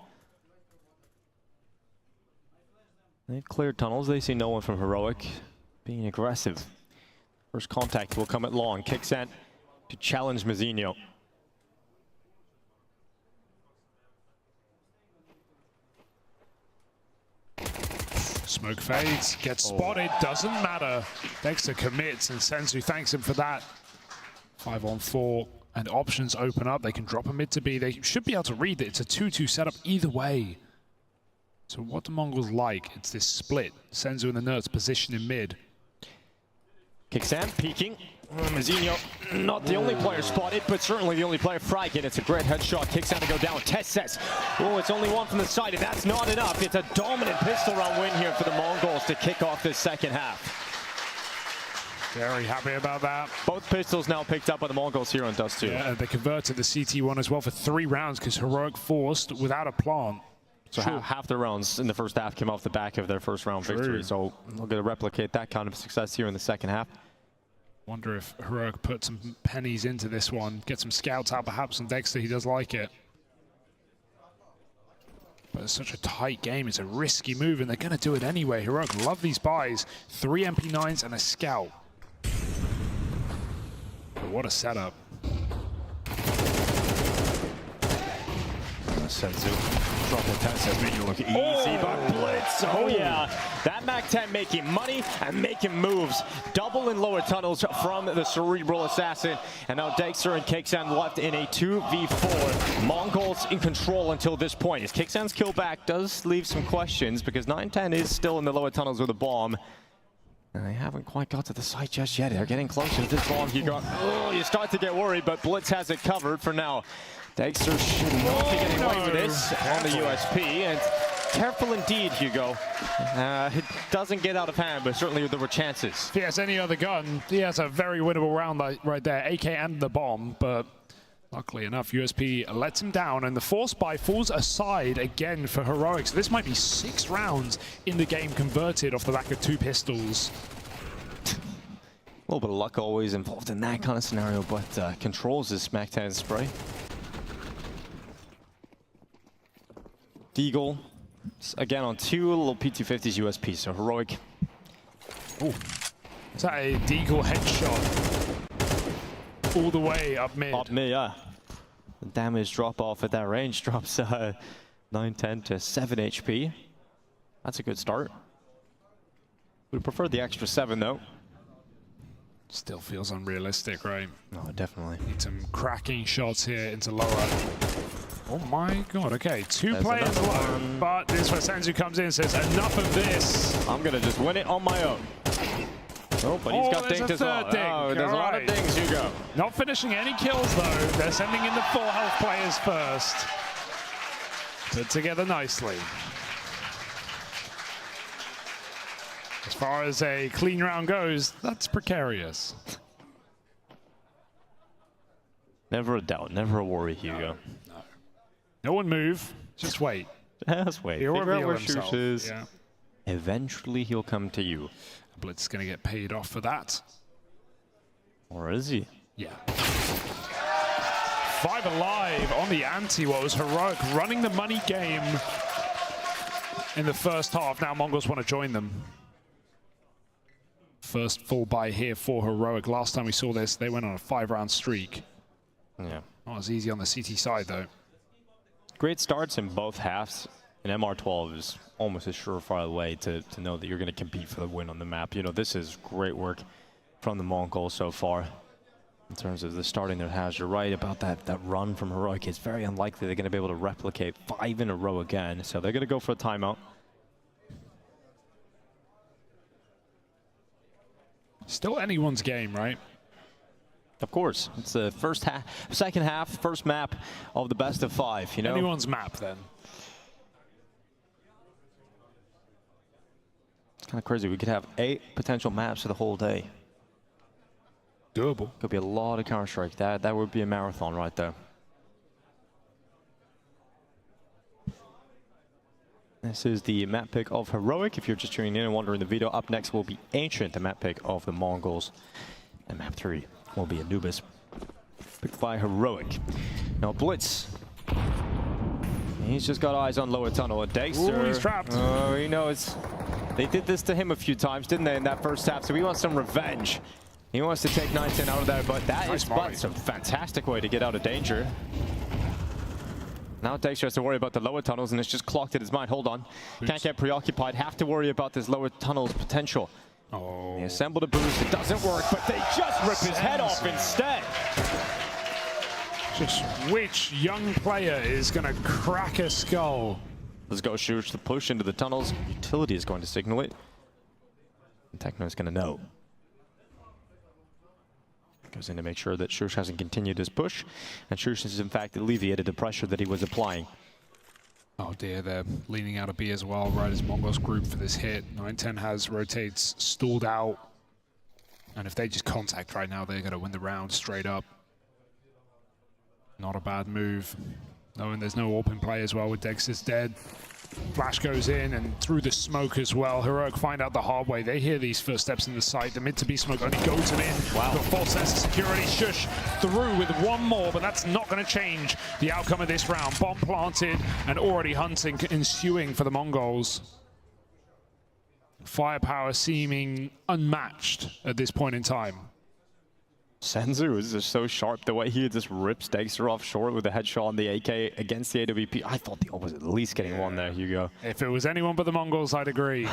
They've cleared tunnels. They see no one from Heroic. Being aggressive. First contact will come at long. krisen to challenge Mazzino. Smoke fades, gets spotted, doesn't matter. degster commits, and senzu thanks him for that. 5-on-4, and options open up. They can drop a mid to B. They should be able to read that it's a 2-2 setup either way. So what do MongolZ like? It's this split. Senzu and the Nerds position in mid. krisen peeking. Mazzino, not the only player spotted, but certainly the only player fragging. It's a great headshot. krisen to go down. tessus. Oh, it's only one from the side, and that's not enough. It's a dominant pistol round win here for the MongolZ to kick off this second half. Very happy about that. Both pistols now picked up by the MongolZ here on Dust 2. Yeah, they converted the CT1 as well for 3 rounds because Heroic forced without a plant. So half the rounds in the first half came off the back of their first round victory. So they're going to replicate that kind of success here in the second half. Wonder if Heroic put some pennies into this one, get some scouts out perhaps on degster. He does like it. But it's such a tight game. It's a risky move, and they're going to do it anyway. Heroic love these buys. 3 MP9s and a scout. But what a setup. Senzu dropping tessus, making it look easy, but Blitz. Oh yeah, that MAC-10 making money and making moves. Double in lower tunnels from the cerebral assassin, and now degster and krisen left in a 2v4. MongolZ in control until this point. As krsen's kill back does leave some questions because 9-10 is still in the lower tunnels with a bomb. And they haven't quite got to the site just yet. They're getting closer to this bomb. You start to get worried, but Blitz has it covered for now. degster should not be getting away with this on the USP, and careful indeed, Hugo. It doesn't get out of hand, but certainly there were chances. If he has any other gun, he has a very winnable round right there, AK and the bomb, but luckily enough, USP lets him down, and the force buy falls aside again for Heroic. So this might be 6 rounds in the game converted off the back of 2 pistols. A little bit of luck always involved in that kind of scenario, but controls his MAC-10 spray. Deagle, again on 2 little P250s USP, so Heroic. Oh, is that a Deagle headshot? All the way up mid. Up mid, yeah. The damage drop off at that range drops 9-10 to 7 HP. That's a good start. Would prefer the extra 7 though. Still feels unrealistic, right? No, definitely. Need some cracking shots here into lower. Oh my god, okay. 2 players low, but this is where Senzu comes in and says, enough of this. I'm gonna just win it on my own. Oh, but he's got dinged as well. Oh, there's a lot of dings, Hugo. Not finishing any kills though. They're sending in the full health players first. Put together nicely. As far as a clean round goes, that's precarious. Never a doubt, never a worry, Hugo. No one move, just wait. Just wait. He'll Figure out reveal where himself. Shush is. Yeah. Eventually he'll come to you. Blitz is going to get paid off for that. Or is he? Yeah. 5 alive on the ante. What was Heroic running the money game in the first half. Now Mongols want to join them. First full buy here for Heroic. Last time we saw this, they went on a 5-round streak. Yeah. Not as easy on the CT side, though. Great starts in both halves. And MR12 is almost a surefire way to know that you're going to compete for the win on the map. You know, this is great work from the Mongols so far. In terms of the starting their halves, you're right about that run from Heroic. It's very unlikely they're going to be able to replicate 5 in a row again. So they're going to go for a timeout. Still anyone's game, right? Of course. It's the second half, first map of the best of 5, you know? Anyone's map, then. It's kind of crazy. We could have 8 potential maps for the whole day. Doable. Could be a lot of Counter-Strike. That would be a marathon right there. This is the map pick of Heroic. If you're just tuning in and wondering the video, up next will be Ancient, the map pick of the Mongols. And map 3 will be Anubis, picked by Heroic. Now Blitz. He's just got eyes on lower tunnel. A degster. Ooh, he's trapped. Oh, he knows. They did this to him a few times, didn't they, in that first half? So he wants some revenge. He wants to take 9-10 out of there, but that is a fantastic way to get out of danger. Now degster has to worry about the lower tunnels, and it's just clocked in his mind. Hold on. Oops. Can't get preoccupied. Have to worry about this lower tunnel's potential. Oh. He assembled a boost. It doesn't work, but they just rip his head off instead. Just which young player is going to crack a skull? Let's go Shush the push into the tunnels. Utility is going to signal it. And Techno is going to know. Goes in to make sure that Shush hasn't continued his push. And Shush has in fact alleviated the pressure that he was applying. Oh dear, they're leaning out of B as well, right as Mongols group for this hit. 9-10 has rotates stalled out. And if they just contact right now, they're going to win the round straight up. Not a bad move. Knowing there's no AWP in play as well with degster's dead. Flash goes in and through the smoke as well. Heroic find out the hard way. They hear these first steps in the site. The mid to B smoke only goes them in. Wow. Got false sense of security. Shush through with one more, but that's not going to change the outcome of this round. Bomb planted and already hunting ensuing for the Mongols. Firepower seeming unmatched at this point in time. Senzu is just so sharp. The way he just rips degster off short with a headshot on the AK against the AWP. I thought the AWP was at least getting one there, Hugo. If it was anyone but the Mongols, I'd agree.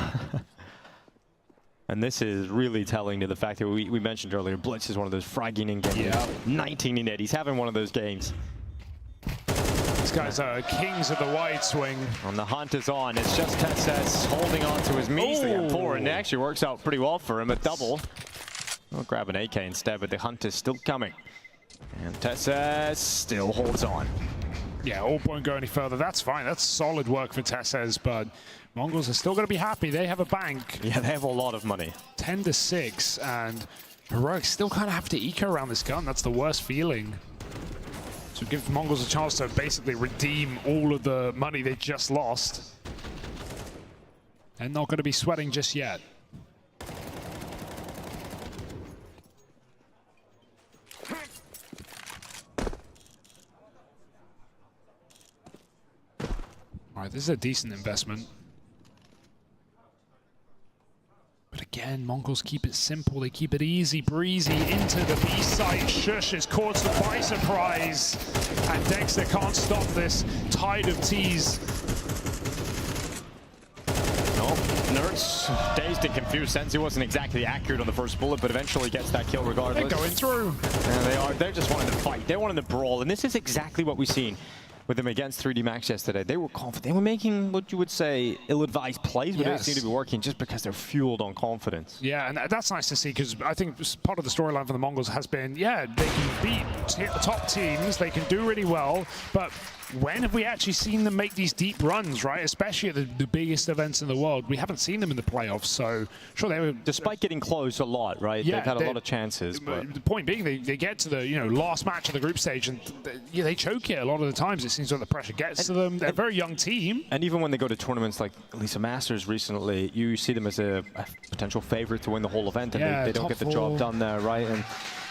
And this is really telling to the fact that we mentioned earlier, Blitz is one of those fragging in games. Yeah. 19 in it. He's having one of those games. These guys are kings of the wide swing. And the hunt is on. It's just Tesses holding on to his measly M4, and it actually works out pretty well for him. A double. I'll grab an AK instead, but the hunt is still coming. And Tesses still holds on. Yeah, AWP won't go any further. That's fine. That's solid work for Tesses, but Mongols are still going to be happy. They have a bank. Yeah, they have a lot of money. 10-6, and Heroic still kind of have to eco around this gun. That's the worst feeling. So give the Mongols a chance to basically redeem all of the money they just lost. And not going to be sweating just yet. All right, this is a decent investment. But again, Mongols keep it simple. They keep it easy breezy into the B site. Shush is caught by surprise. And degster can't stop this tide of T's. No, Nerds dazed and confused. Senzu wasn't exactly accurate on the first bullet, but eventually gets that kill regardless. They're going through. And they're just wanting to fight. They're wanting to brawl. And this is exactly what we've seen with them against 3D Max yesterday. They were confident. They were making what you would say ill-advised plays, but they seem to be working just because they're fueled on confidence. Yeah, and that's nice to see, because I think part of the storyline for the Mongols has been, yeah, they can beat top teams, they can do really well, but when have we actually seen them make these deep runs, right? Especially at the biggest events in the world. We haven't seen them in the playoffs, so sure they were... Despite getting close a lot, right? Yeah, they've had a lot of chances. But the point being, they get to the last match of the group stage, and they choke it a lot of the times. It seems like the pressure gets to them. They're a very young team. And even when they go to tournaments like at least a Masters recently, you see them as a potential favorite to win the whole event, and they don't get the job done there, right?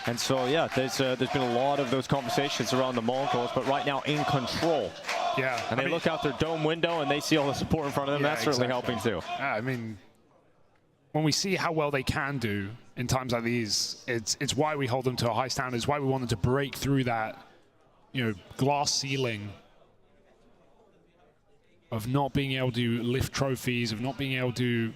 And so, yeah, there's been a lot of those conversations around the Mongols, but right now in control. Yeah. And they look out their dome window and they see all the support in front of them. That's certainly helping too. I mean, when we see how well they can do in times like these, it's why we hold them to a high standard. It's why we want them to break through that, glass ceiling of not being able to lift trophies, of not being able to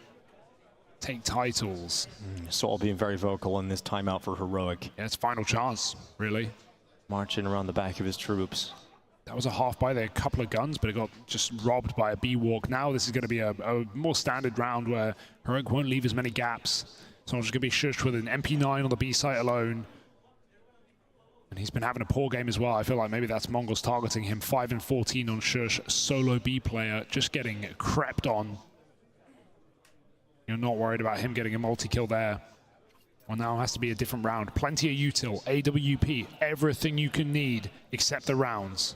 take titles. Saul being very vocal in this timeout for Heroic. Yeah, it's final chance, really. Marching around the back of his troops. That was a half by there, a couple of guns, but it got just robbed by a B-walk. Now this is going to be a more standard round where Heroic won't leave as many gaps. So I'm just going to be shushed with an MP9 on the B site alone. And he's been having a poor game as well. I feel like maybe that's Mongols targeting him. 5 and 14 on Shush, solo B player, just getting crept on. You're not worried about him getting a multi-kill there. Well, now it has to be a different round. Plenty of util, AWP, everything you can need except the rounds.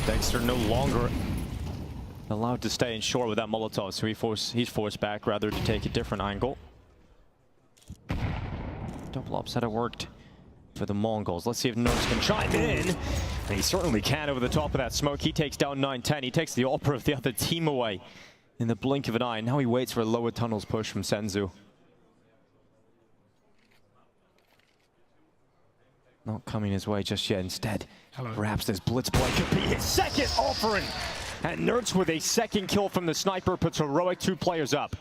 Degster no longer allowed to stay in short with that Molotov, so he's forced back rather to take a different angle. Double upset it worked for the Mongols. Let's see if Nerds can chime in. And he certainly can over the top of that smoke. He takes down 9-10. He takes the AWPer of the other team away in the blink of an eye. Now he waits for a lower tunnels push from Senzu. Not coming his way just yet. Instead, perhaps this Blitz play could be his second offering. And Nerds with a second kill from the sniper puts Heroic 2 players up.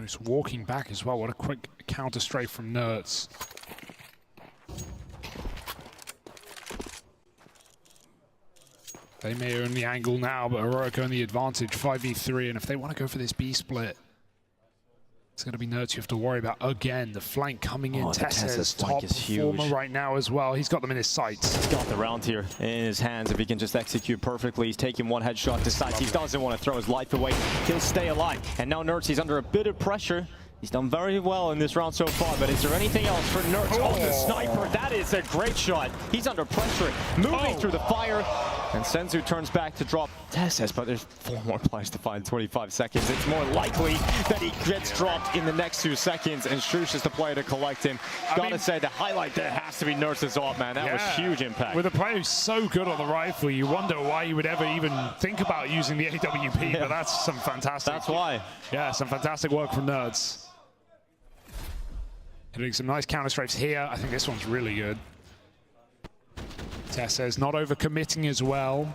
Just walking back as well. What a quick counter strafe from Nerds. They may own the angle now, but Heroic own the advantage. 5v3, and if they want to go for this B split, it's going to be Nerds you have to worry about again. The flank coming in. Tessa's top performer right now as well. He's got them in his sights. He's got the round here in his hands. If he can just execute perfectly, he's taking one headshot, decides he doesn't want to throw his life away. He'll stay alive. And now Nerds, he's under a bit of pressure. He's done very well in this round so far, but is there anything else for Nerds? Oh, the sniper, that is a great shot. He's under pressure, moving through the fire. And Senzu turns back to drop Tesses, but there's 4 more players to find 25 seconds. It's more likely that he gets dropped in the next 2 seconds, and Shush is the player to collect him. Gotta say, the highlight there has to be Nerds' off, man. That was huge impact. With a player who's so good on the rifle, you wonder why you would ever even think about using the AWP, but that's some fantastic... That's why. Yeah, some fantastic work from Nerds. Hitting some nice counter strafes here. I think this one's really good. Tesses not overcommitting as well.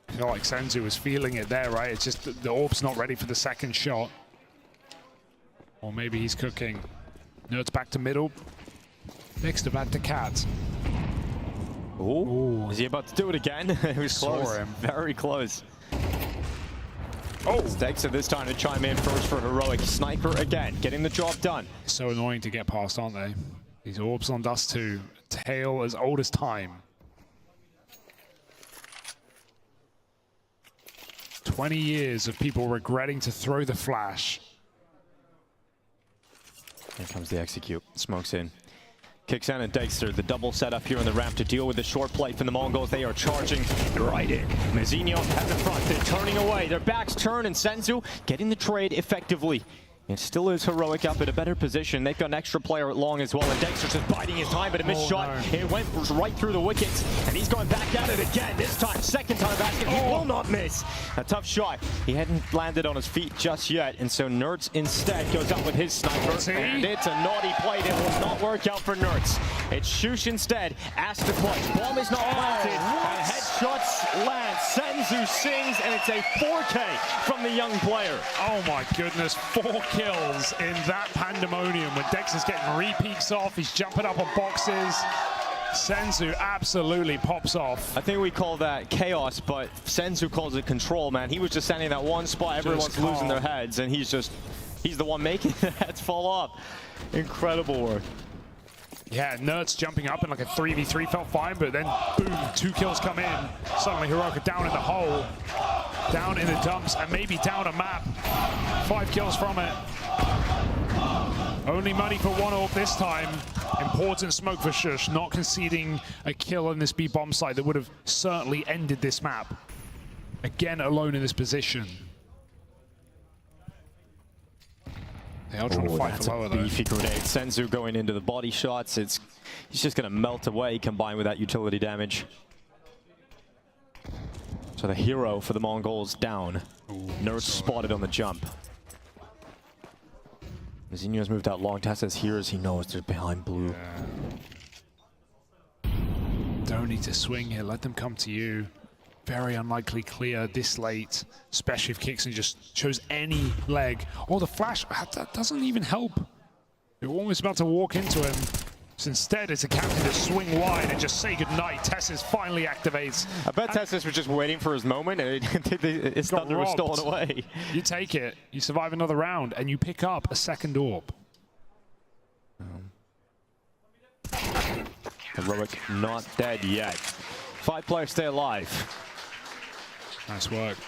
I feel like Senzu was feeling it there, right? It's just the AWP's not ready for the second shot. Or maybe he's cooking. Nerds back to middle. Degster back to Cat. Ooh. Is he about to do it again? It was close. Very close. Oh! Degster this time to chime in first for Heroic. Sniper again, getting the job done. So annoying to get past, aren't they? These AWPs on Dust 2. Tale as old as time. 20 years of people regretting to throw the flash. Here comes the execute. Smokes in. Kicks out and Degster, the double setup here on the ramp to deal with the short play from the Mongols. They are charging right in. Mazinho at the front, they're turning away. Their backs turn and Senzu getting the trade effectively. It still is Heroic up in a better position. They've got an extra player at long as well, and Degster's just biding his time, but a missed shot. No. It went right through the wickets, and he's going back at it again. This time, second time basket, he will not miss. A tough shot. He hadn't landed on his feet just yet, and so Nerds instead goes up with his sniper, and it's a naughty play that will not work out for Nerds. It's Shush instead, asked to clutch. Bomb is not planted, and headshots land. Senzu sings, and it's a 4K from the young player. Oh my goodness, 4 kills in that pandemonium when Degster's getting repeats off, he's jumping up on boxes. Senzu absolutely pops off. I think we call that chaos, but Senzu calls it control, man. He was just standing in that one spot, everyone's losing their heads, and he's the one making the heads fall off. Incredible work. Yeah, Nerds jumping up in like a 3v3 felt fine, but then boom, 2 kills come in. Suddenly Heroic are down in the hole, down in the dumps, and maybe down a map. 5 kills from it. Only money for 1 orb this time. Important smoke for Shush, not conceding a kill on this B bomb site that would have certainly ended this map. Again, alone in this position. They are trying to fight for lower though. Beefy grenade. Senzu going into the body shots. He's just going to melt away combined with that utility damage. So the hero for the Mongols down. Nerds spotted on the jump. Zinho's moved out long. Tess says here as he knows they're behind blue. Don't need to swing here. Let them come to you. Very unlikely clear this late, especially if Kixen just chose any leg. Oh, the flash, that doesn't even help. They're almost about to walk into him. So instead, it's a captain to swing wide and just say goodnight. Tessis finally activates. I bet Tessis was just waiting for his moment, and his thunder was stolen away. You take it, you survive another round, and you pick up a second orb. Heroic not dead yet. 5 players stay alive. Nice work.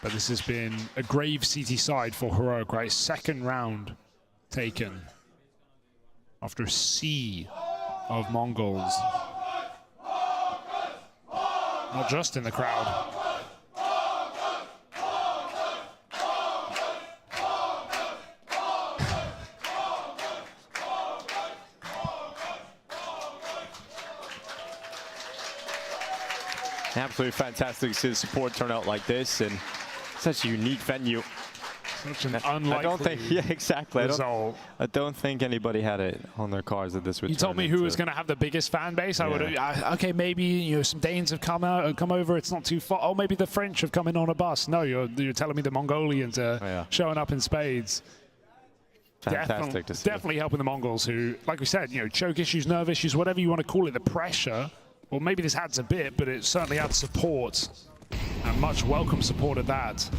But this has been a grave CT side for Heroic, right? Second round taken after a sea of Mongols. Not just in the crowd. Absolutely fantastic to see the support turn out like this, and such a unique venue. Such an unlikely I don't think, yeah, exactly. result. I don't think anybody had it on their cards that this would. You told me who was going to have the biggest fan base. I would. Okay, maybe some Danes have come over. It's not too far. Oh, maybe the French have come in on a bus. No, you're telling me the Mongolians are showing up in spades. Fantastic to see. Definitely helping the Mongols, who, like we said, choke issues, nerve issues, whatever you want to call it, the pressure. Well, maybe this adds a bit, but it certainly adds support, and much welcome support at that.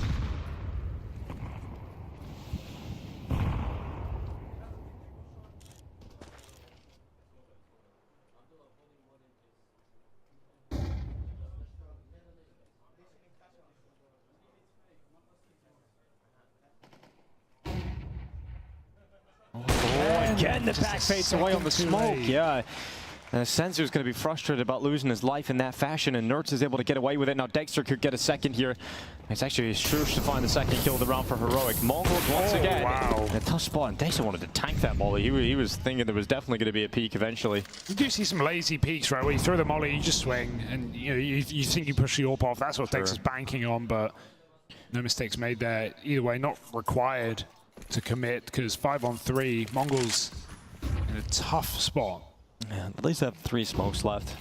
Again, the back fades away on the smoke. Yeah. Senzu's going to be frustrated about losing his life in that fashion, and Nerds is able to get away with it. Now Degster could get a second here. It's actually Shush to find the second kill of the round for Heroic. Mongols once again. Wow. A tough spot, and Degster wanted to tank that molly. He was thinking there was definitely going to be a peak eventually. You do see some lazy peaks, right, where you throw the molly, you just swing, and you think you push the AWP off. That's what Degster's banking on, but no mistakes made there. Either way, not required to commit, because 5-on-3, Mongols in a tough spot. Yeah, at least have 3 smokes left.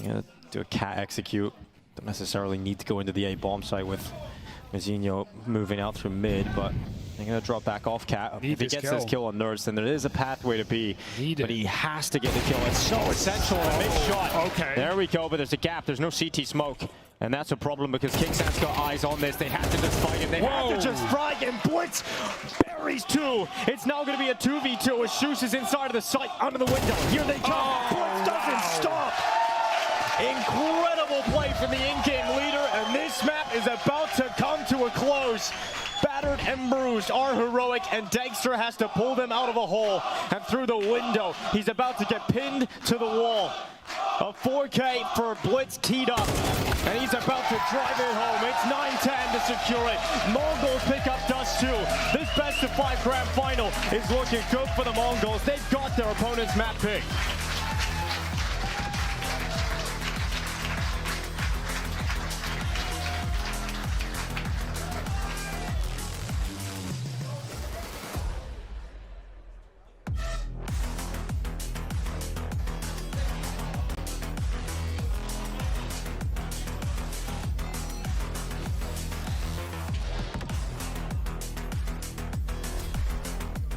You gotta do a cat execute. Don't necessarily need to go into the A bomb site with Zinho moving out through mid, but they're gonna drop back off cat. If he gets this kill on Nerds, then there is a pathway to B. But he has to get the kill. It's so essential in a mid shot. Okay. There we go, but there's a gap. There's no CT smoke. And that's a problem because Kicksan's got eyes on this. They have to just fight him. They have to just strike him. Blitz buries 2. It's now going to be a 2v2 as Shush is inside of the site, under the window. Here they come. Blitz doesn't stop. Incredible play from the in-game leader, and this map is about to come to a close. Battered and bruised are Heroic, and Degster has to pull them out of a hole and through the window. He's about to get pinned to the wall. A 4K for Blitz teed up, and he's about to drive it home. It's 9-10 to secure it. Mongols pick up dust too. This best of 5 grand final is looking good for the Mongols. They've got their opponent's map pick.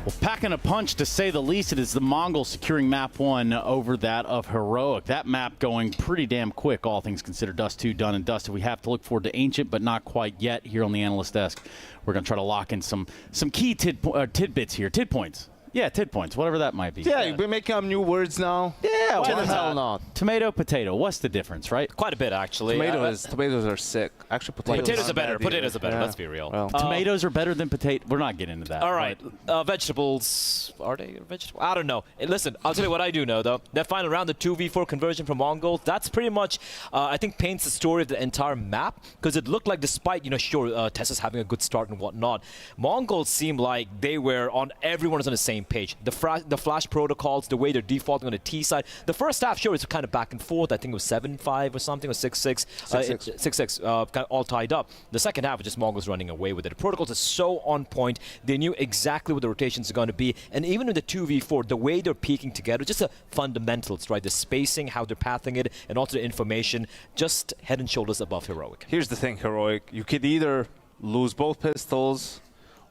Well, packing a punch, to say the least. It is the Mongols securing map 1 over that of Heroic. That map going pretty damn quick, all things considered. Dust 2 done and dusted. We have to look forward to Ancient, but not quite yet here on the analyst desk. We're going to try to lock in some key tidbits here. Tid points. Yeah, tid points, whatever that might be. Yeah, you've been making up new words now. Yeah, why the hell not? Tomato, potato. What's the difference, right? Quite a bit, actually. Tomatoes are sick. Actually, potatoes are better. Potatoes are better. Yeah. Let's be real. Well. Tomatoes are better than potato. We're not getting into that. All right. Vegetables. Are they vegetables? I don't know. Listen, I'll tell you what I do know, though. That final round, the 2v4 conversion from Mongols, that's pretty much, I think, paints the story of the entire map. Because it looked like, despite, sure, Tessa's having a good start and whatnot, Mongols seemed like they were on, everyone was on the same page. The flash protocols, the way they're defaulting on the T side. The first half, sure, it's kind of back and forth. I think it was 7-5 or something, or 6-6. 6-6, kind of all tied up. The second half was just Mongols running away with it. The protocols are so on point. They knew exactly what the rotations are going to be. And even with the 2v4, the way they're peeking together, just the fundamentals, right? The spacing, how they're pathing it, and also the information, just head and shoulders above Heroic. Here's the thing, Heroic. You could either lose both pistols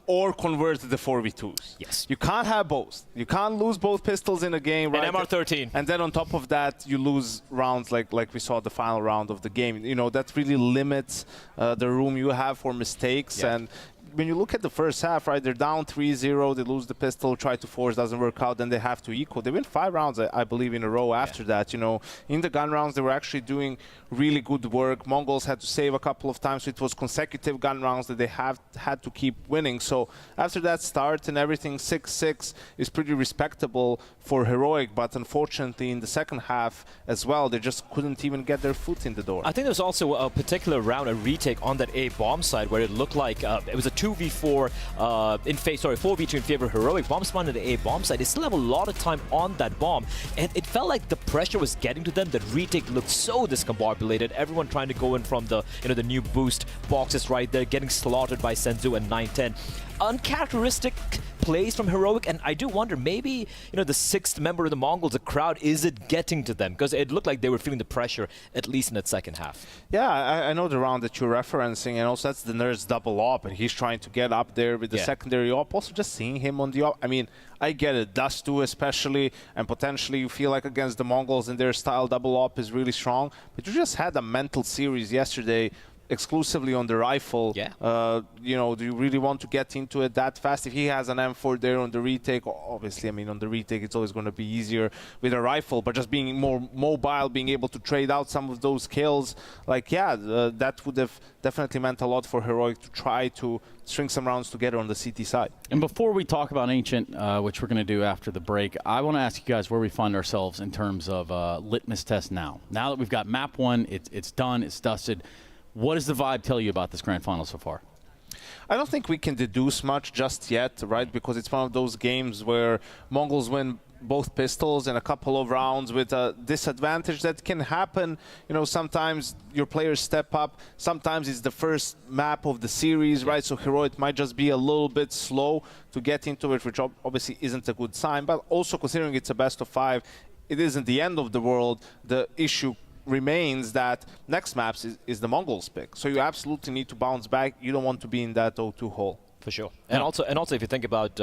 or convert to the 4v2s. Yes. You can't have both. You can't lose both pistols in a game, right? And MR13. And then on top of that, you lose rounds like we saw the final round of the game. That really limits the room you have for mistakes. Yeah. And when you look at the first half, right, they're down 3-0, they lose the pistol, try to force, doesn't work out, then they have to equal. They win 5 rounds, I believe, in a row after that. In the gun rounds, they were actually doing really good work. Mongols had to save a couple of times, so it was consecutive gun rounds that they had to keep winning. So after that start and everything, 6-6 is pretty respectable for Heroic, but unfortunately in the second half as well, they just couldn't even get their foot in the door. I think there was also a particular round, a retake on that A bomb side where it looked like it was a 2v4 4v2 in favor of Heroic. Bomb spawned at the A bomb side. They still have a lot of time on that bomb, and it felt like the pressure was getting to them. The retake looked so discombobulated. Everyone trying to go in from the the new boost boxes right there, getting slaughtered by Senzu and 910. Uncharacteristic plays from Heroic, and I do wonder, maybe the 6th member of the Mongols, the crowd, is it getting to them? Because it looked like they were feeling the pressure, at least in that second half. Yeah, I know the round that you're referencing, and also that's the Nerd's double op, and he's trying to get up there with the secondary op. Also, just seeing him on the op, I mean, I get it. Dust 2 especially, and potentially you feel like against the Mongols and their style, double op is really strong. But you just had a mental series yesterday exclusively on the rifle. Yeah. Do you really want to get into it that fast? If he has an M4 there on the retake, obviously, I mean, on the retake, it's always going to be easier with a rifle, but just being more mobile, being able to trade out some of those kills, that would have definitely meant a lot for Heroic to try to string some rounds together on the CT side. And before we talk about Ancient, which we're going to do after the break, I want to ask you guys where we find ourselves in terms of litmus test now. Now that we've got map 1, it's done, it's dusted. What does the vibe tell you about this grand final so far? I don't think we can deduce much just yet, right? Because it's one of those games where Mongols win both pistols in a couple of rounds with a disadvantage that can happen. Sometimes your players step up. Sometimes it's the first map of the series, right? So Heroic might just be a little bit slow to get into it, which obviously isn't a good sign. But also considering it's a best of 5, it isn't the end of the world. The issue remains that next maps is the Mongols pick. So you absolutely need to bounce back. You don't want to be in that 0-2 hole. For sure. And also if you think about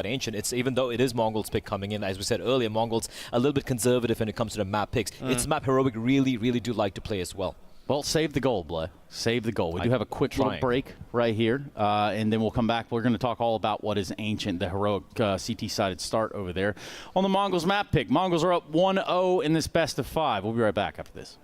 Ancient, it's even though it is Mongols pick coming in, as we said earlier, Mongols a little bit conservative when it comes to the map picks. It's a map Heroic really do like to play as well. Well, save the goal, Blay. Save the goal. We do have a quick little break right here, and then we'll come back. We're going to talk all about what is Ancient, the Heroic CT-sided start over there on the Mongols map pick. Mongols are up 1-0 in this best of 5. We'll be right back after this.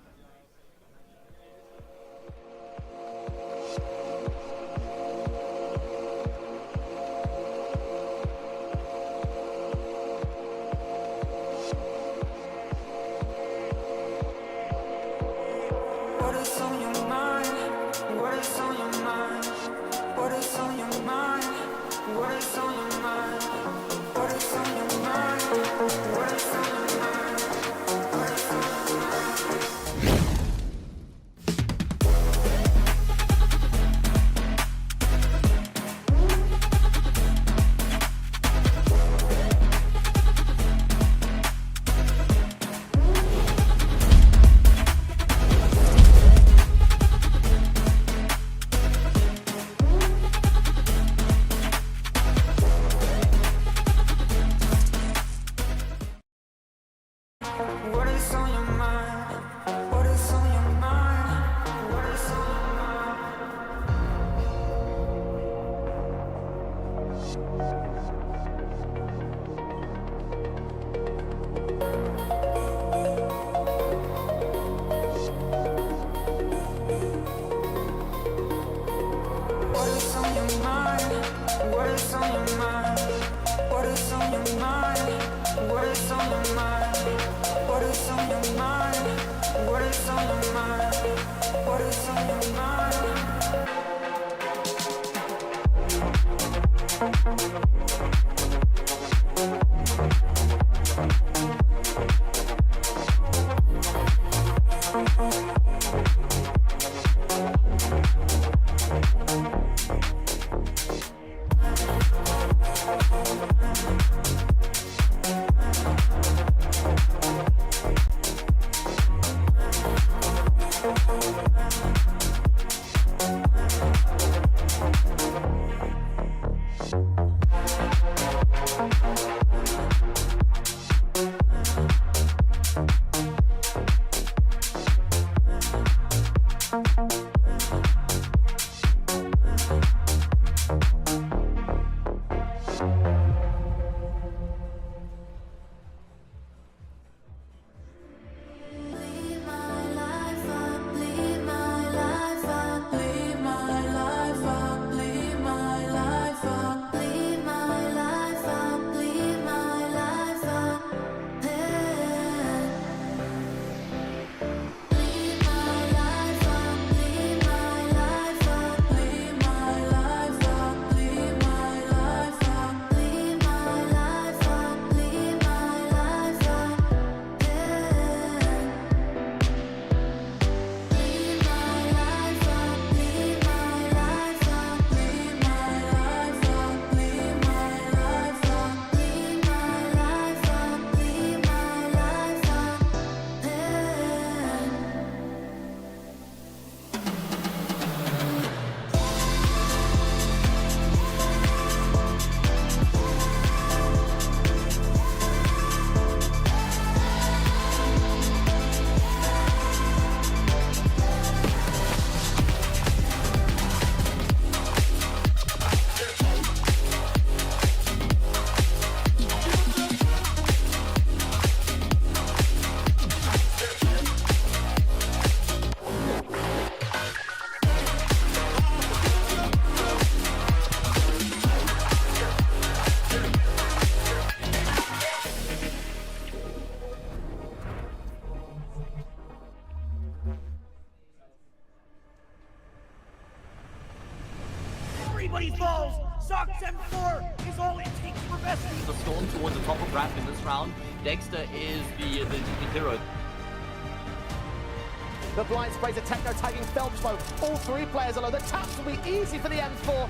Everybody falls! Sox M4 is all it takes for bestie! The storm towards the top of Raph in this round. Degster is the hero. The blind sprays a techno tagging Phelps mode. All three players are low. The taps will be easy for the M4.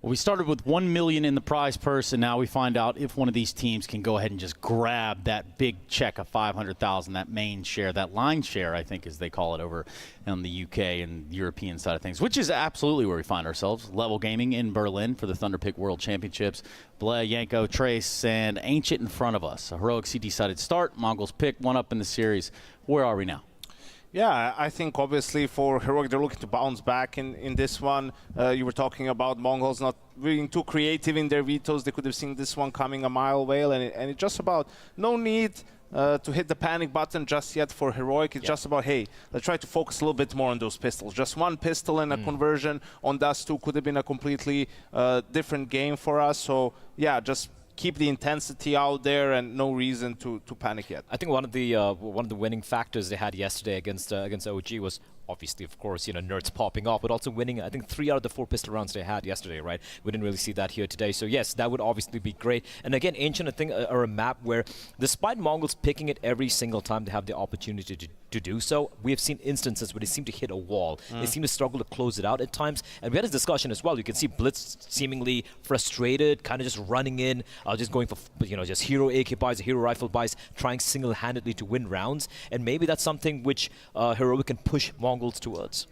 Well, we started with 1 million in the prize purse, and now we find out if one of these teams can go ahead and just grab that big check of 500,000, that main share, that line share, I think, as they call it over on the UK and European side of things, which is absolutely where we find ourselves. Level Gaming in Berlin for the Thunderpick World Championships. Bleh, Yanko, Trace, and Ancient in front of us. A heroic C-decided start. MongolZ pick, one up in the series. Where are we now? Yeah, I think obviously for Heroic, they're looking to bounce back in this one. You were talking about MongolZ not being too creative in their vetoes. They could have seen this one coming a mile away, and it's just about no need to hit the panic button just yet for Heroic. It's just about, hey, let's try to focus a little bit more on those pistols. Just one pistol and a conversion on Dust 2 could have been a completely different game for us. So, yeah, just keep the intensity out there and no reason to panic yet. I think one of the winning factors they had yesterday against OG was obviously, of course, you know, nerds popping off, but also winning, I think, 3 out of the 4 pistol rounds they had yesterday, right? We didn't really see that here today. So, yes, that would obviously be great. And again, Ancient, I think, are a map where, despite MongolZ picking it every single time they have the opportunity to do so, we have seen instances where they seem to hit a wall. They seem to struggle to close it out at times. And we had this discussion as well. You can see Blitz seemingly frustrated, kind of just running in, just going for, you know, just hero AK buys, hero rifle buys, trying single-handedly to win rounds. And maybe that's something which Heroic can push MongolZ towards.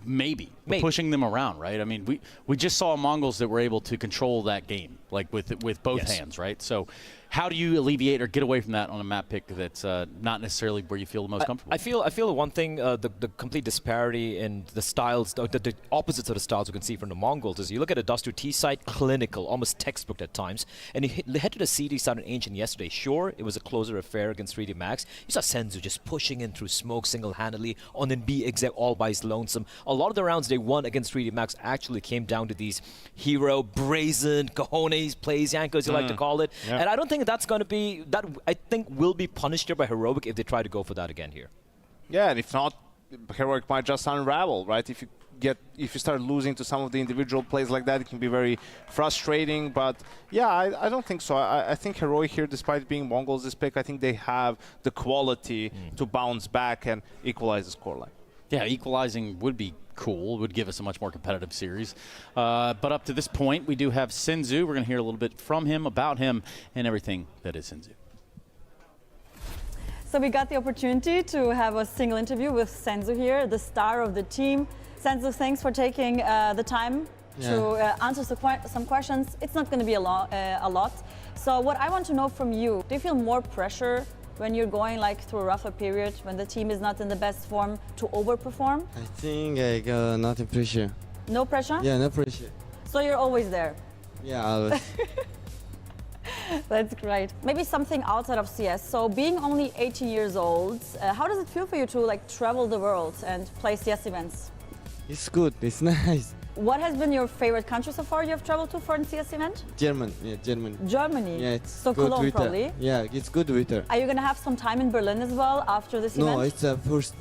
Maybe. Pushing them around, right? I mean, we just saw MongolZ that were able to control that game like with both hands, right? So how do you alleviate or get away from that on a map pick that's not necessarily where you feel the most comfortable? I feel the one thing, the complete disparity in the styles, the opposites of the styles we can see from the Mongols is you look at a Dust2 T side, clinical, almost textbook at times, and you head to the CD side in Ancient yesterday. Sure, it was a closer affair against 3D Max. You saw Senzu just pushing in through smoke single-handedly on an B exec all by his lonesome. A lot of the rounds they won against 3D Max actually came down to these hero, brazen, cojones plays, Yanko, as you like to call it. Yeah. And I don't think that's going to be, that I think will be punished here by Heroic if they try to go for that again here. Yeah, and if not, Heroic might just unravel, right? If you start losing to some of the individual plays like that, it can be very frustrating. But yeah, I don't think so. I think Heroic here, despite being MongolZ's pick, I think they have the quality to bounce back and equalize the scoreline. Yeah, equalizing would be cool, would give us a much more competitive series. But up to this point, we do have senzu. We're going to hear a little bit from him, about him, and everything that is senzu. So we got the opportunity to have a single interview with Senzu here, the star of the team. Senzu, thanks for taking the time to answer some questions. It's not going to be a lot. So what I want to know from you, do you feel more pressure when you're going like through a rougher period, when the team is not in the best form, to overperform? I think I got nothing pressure. No pressure? Yeah, no pressure. So you're always there? Yeah, always. That's great. Maybe something outside of CS. So being only 18 years old, how does it feel for you to like travel the world and play CS events? It's good, it's nice. What has been your favorite country so far you have traveled to for a CS event? German, yeah, Germany. Germany? Yeah, it's so good Cologne weather. probably? Yeah, it's good weather. Are you going to have some time in Berlin as well after this event? No, it's first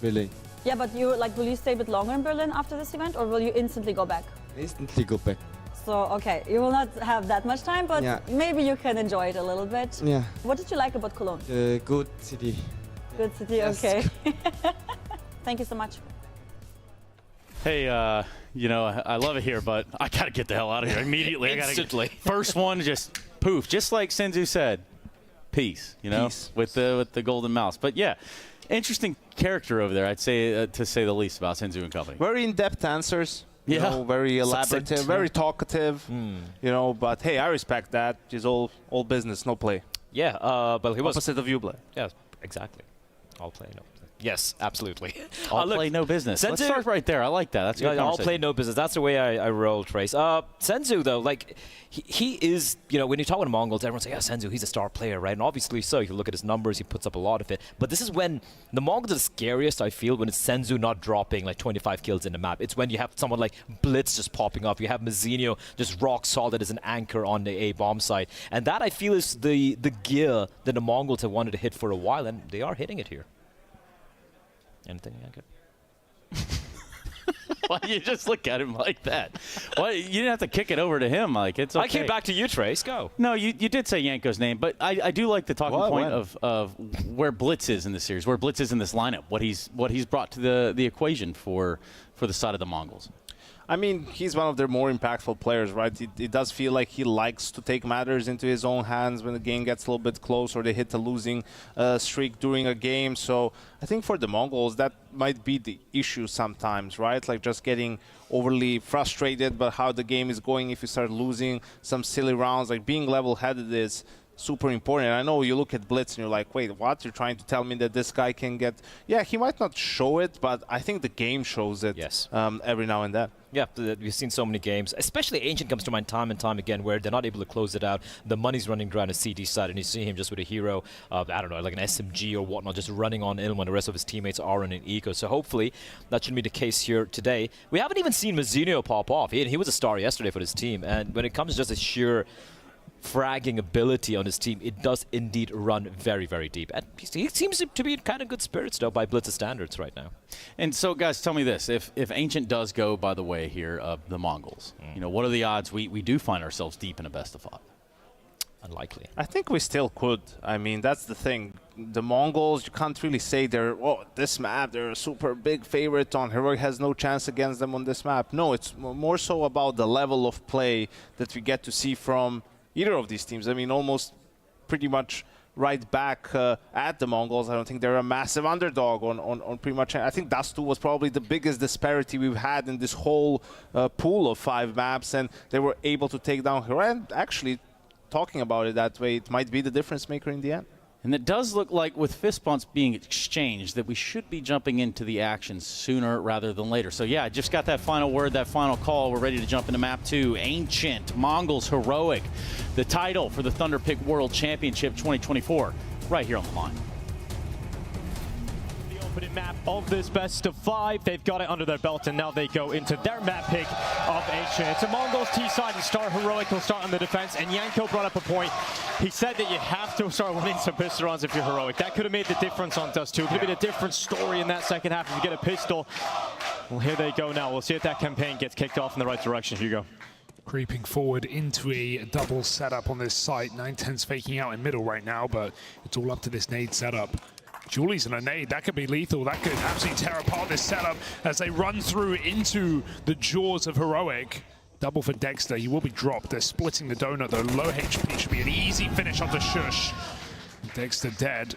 Berlin. Yeah, but you will you stay a bit longer in Berlin after this event, or will you instantly go back? Instantly go back. So, okay, you will not have that much time, but Yeah. maybe you can enjoy it a little bit. Yeah. What did you like about Cologne? Good city. Good city, Yes. okay. Thank you so much. Hey, you know, I love it here, but I got to get the hell out of here immediately. Instantly. First one, just poof, just like Senzu said, peace, you know, Peace. with the golden mouse. But yeah, interesting character over there, I'd say, to say the least, about Senzu and company. Very in-depth answers. You Yeah. know, very elaborative, Succinct. very talkative. You know, but hey, I respect that. It's all business, no play. Yeah, but he was... Opposite of you, Blay. Yeah, exactly. All play, no. Yes, absolutely. All Look, play, no business. Let's Senzu- start right there. I like that. That's a good Yeah, all conversation. play, no business. That's the way I roll, Trace. Senzu, though, like, he is, you know, when you talk about Mongols, everyone says, yeah, Senzu, he's a star player, right? And obviously so. If you look at his numbers, he puts up a lot of it. But this is when the Mongols are the scariest, I feel, when it's Senzu not dropping like 25 kills in the map. It's when you have someone like Blitz just popping up. You have Mazinho just rock solid as an anchor on the A bomb side. And that, I feel, is the gear that the Mongols have wanted to hit for a while, and they are hitting it here. Anything, Yanko? Why you just look at him like that? Why you didn't have to kick it over to him? Like it's okay. I came back to you, Trace. Go. No, you did say Yanko's name, but I do like the talking point of where Blitz is in this series, where Blitz is in this lineup, what he's brought to the equation for the side of the Mongols. I mean, he's one of their more impactful players, right? It does feel like he likes to take matters into his own hands when the game gets a little bit close or they hit a losing streak during a game. So I think for the Mongols, that might be the issue sometimes, right? Like just getting overly frustrated by how the game is going if you start losing some silly rounds. Like being level-headed is super important. I know you look at Blitz and you're like, wait, what? You're trying to tell me that this guy can get... Yeah, he might not show it, but I think the game shows it every now and then. Yeah, we've seen so many games, especially Ancient comes to mind time and time again where they're not able to close it out. The money's running around the CD side, and you see him just with a hero, I don't know, like an SMG or whatnot, just running on in when the rest of his teammates are on an eco. So hopefully that shouldn't be the case here today. We haven't even seen Mazinho pop off. He was a star yesterday for this team, and when it comes to just a sheer fragging ability on his team, it does indeed run very, very deep. And he seems to be in kind of good spirits, though, by Blitz's standards right now. And so, guys, tell me this. If Ancient does go by the way here of the Mongols, you know, what are the odds we do find ourselves deep in a best-of-5? Unlikely. I think we still could. I mean, that's the thing. The Mongols, you can't really say this map, they're a super big favorite on. Heroic has no chance against them on this map. No, it's more so about the level of play that we get to see from either of these teams. I mean, almost pretty much right back at the Mongols. I don't think they're a massive underdog on pretty much. I think Dust 2 was probably the biggest disparity we've had in this whole pool of 5 maps, and they were able to take down Hero. And actually, talking about it that way, it might be the difference maker in the end. And it does look like with fist bumps being exchanged that we should be jumping into the action sooner rather than later. So yeah, I just got that final word, that final call. We're ready to jump into map 2. Ancient, Mongols Heroic, the title for the Thunderpick World Championship 2024, right here on the line. Opening map of this best of 5. They've got it under their belt, and now they go into their map pick of Ancient. It's a Mongols T side and Star Heroic will start on the defense, and Yanko brought up a point. He said that you have to start winning some pistol rounds if you're Heroic. That could have made the difference on Dust 2. It could have been a different story in that second half if you get a pistol. Well, here they go now. We'll see if that campaign gets kicked off in the right direction. Hugo. Creeping forward into a double setup on this site. 910's faking out in middle right now, but it's all up to this nade setup. Julie's in a nade, that could be lethal. That could absolutely tear apart this setup as they run through into the jaws of Heroic. Double for Degster, he will be dropped. They're splitting the donut though. Low HP should be an easy finish onto Shush. Degster dead.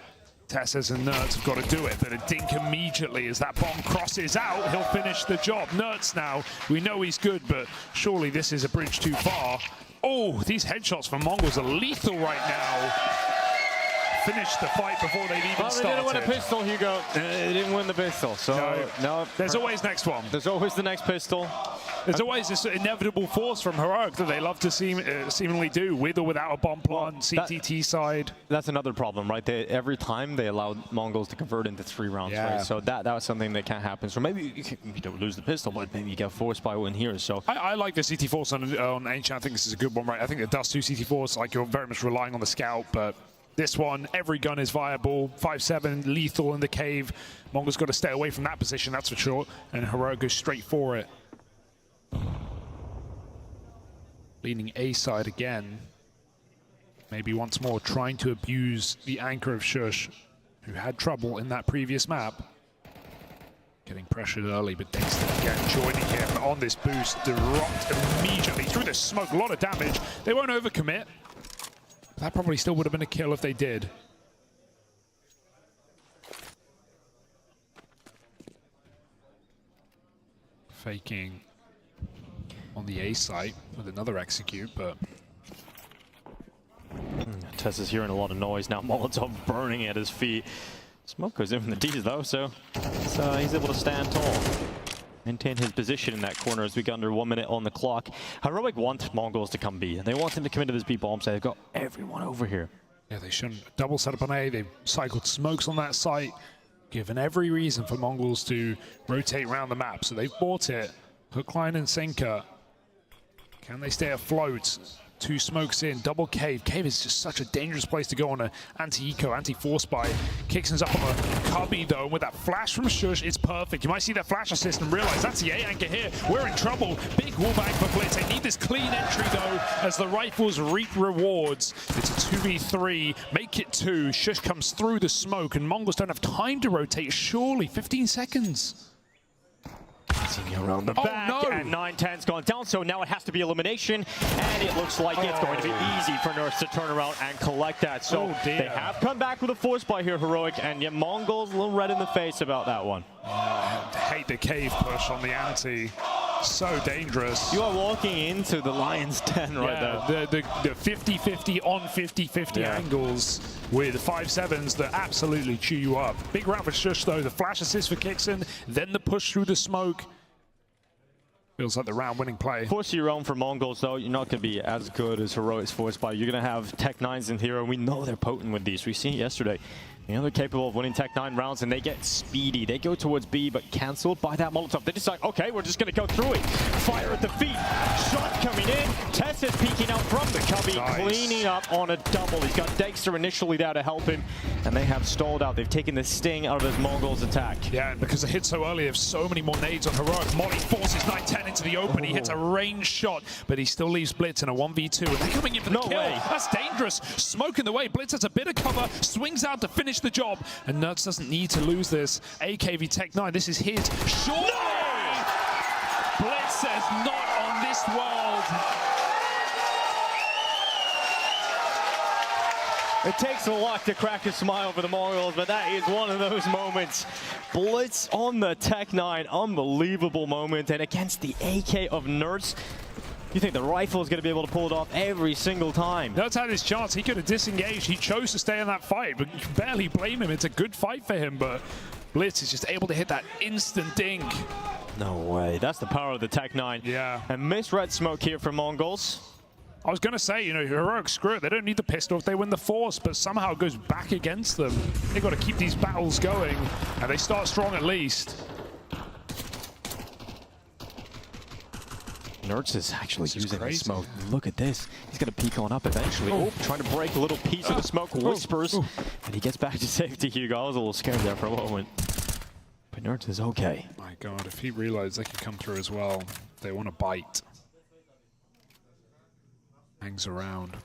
Tessus and Nerds have got to do it, but a dink immediately as that bomb crosses out. He'll finish the job. Nerds now, we know he's good, but surely this is a bridge too far. Oh, these headshots from Mongols are lethal right now. Finished the fight before they'd even started. They didn't win a pistol, Hugo. They didn't win the pistol, so no. There's always next one. There's always the next pistol. There's always this inevitable force from Heroic that they love to seemingly do, with or without a bomb plant, CTT side. That's another problem, right? Every time they allow Mongols to convert into 3 rounds, right? So that was something that can't happen. So maybe you don't lose the pistol, but maybe you get forced by one here. So I like the CT force on Ancient. I think this is a good one, right? I think the Dust 2 CT force, like you're very much relying on the scout, but this one, every gun is viable. 5-7, lethal in the cave. Mongols got to stay away from that position, that's for sure. And Heroic goes straight for it. Leaning A side again. Maybe once more trying to abuse the anchor of Shush, who had trouble in that previous map. Getting pressured early, but Dexter again joining him on this boost. Dropped immediately through the smoke. A lot of damage. They won't overcommit. That probably still would have been a kill if they did. Faking on the A site with another execute, but Tess is hearing a lot of noise now. Molotov burning at his feet. Smoke goes in from the D's though, so he's able to stand tall. Maintain his position in that corner as we get under 1 minute on the clock. Heroic want Mongols to come B, and they want him to come into this B bomb site. They've got everyone over here. Yeah, they shouldn't. Double setup on A. They've cycled smokes on that site, given every reason for Mongols to rotate around the map. So they've bought it. Hook, line, and sinker. Can they stay afloat? 2 smokes in, double cave. Cave is just such a dangerous place to go on an anti-eco, anti-force buy. Kixon's up on a cubby though, and with that flash from Shush, it's perfect. You might see that flash assist and realize that's the A anchor here. We're in trouble. Big wallbang for Blitz. They need this clean entry though, as the rifles reap rewards. It's a 2v3, make it 2. Shush comes through the smoke, and Mongols don't have time to rotate. Surely, 15 seconds. Around the back, and 910's gone down, so now it has to be elimination, and it looks like it's going to be easy for Nurse to turn around and collect that. So they have come back with a force buy here, Heroic, and yet Mongols a little red in the face about that one. Hate the cave push on the anti. So dangerous. You are walking into the Lion's Den right there. The 50-50 on 50-50 angles with 5-7s that absolutely chew you up. Big round for Shush though. The flash assist for Kixon, then the push through the smoke. Feels like the round winning play. Force your own for Mongols though. You're not going to be as good as Heroic's force buy. You're going to have Tech 9s in here, and we know they're potent with these. We've seen it yesterday. You know, they're capable of winning Tech 9 rounds, and they get speedy. They go towards B, but cancelled by that Molotov. They decide, okay, we're just going to go through it. Fire at the feet. Shot coming in. Tess is peeking out from the cubby, cleaning up on a double. He's got Degster initially there to help him, and they have stalled out. They've taken the sting out of this Mongols attack. Yeah, and because it hit so early, they have so many more nades on Heroic. Molly forces 910 into the open. He hits a range shot, but he still leaves Blitz in a 1v2. And they're coming in for the kill. That's dangerous. Smoke in the way. Blitz has a bit of cover, swings out to finish the job. And Nerds doesn't need to lose this. AKV Tech 9, this is his. Surely! No! Blitz says not on this world. It takes a lot to crack a smile for the Mongols, but that is one of those moments. Blitz on the Tech-9, unbelievable moment, and against the AK of Nerds, you think the rifle is going to be able to pull it off every single time. Nerds had his chance. He could have disengaged. He chose to stay in that fight, but you can barely blame him. It's a good fight for him, but Blitz is just able to hit that instant dink. No way. That's the power of the Tech-9. Yeah. And misread smoke here from Mongols. I was going to say, you know, Heroic, screw it. They don't need the pistol if they win the Force, but somehow it goes back against them. They've got to keep these battles going, and they start strong at least. Nerds is actually using the smoke. Look at this. He's going to peek on up eventually. Oh, trying to break a little piece of the smoke. Whispers. And he gets back to safety, Hugo. I was a little scared there for a moment. But Nerds is okay. My God, if he realized they could come through as well, they want to bite. Hangs around.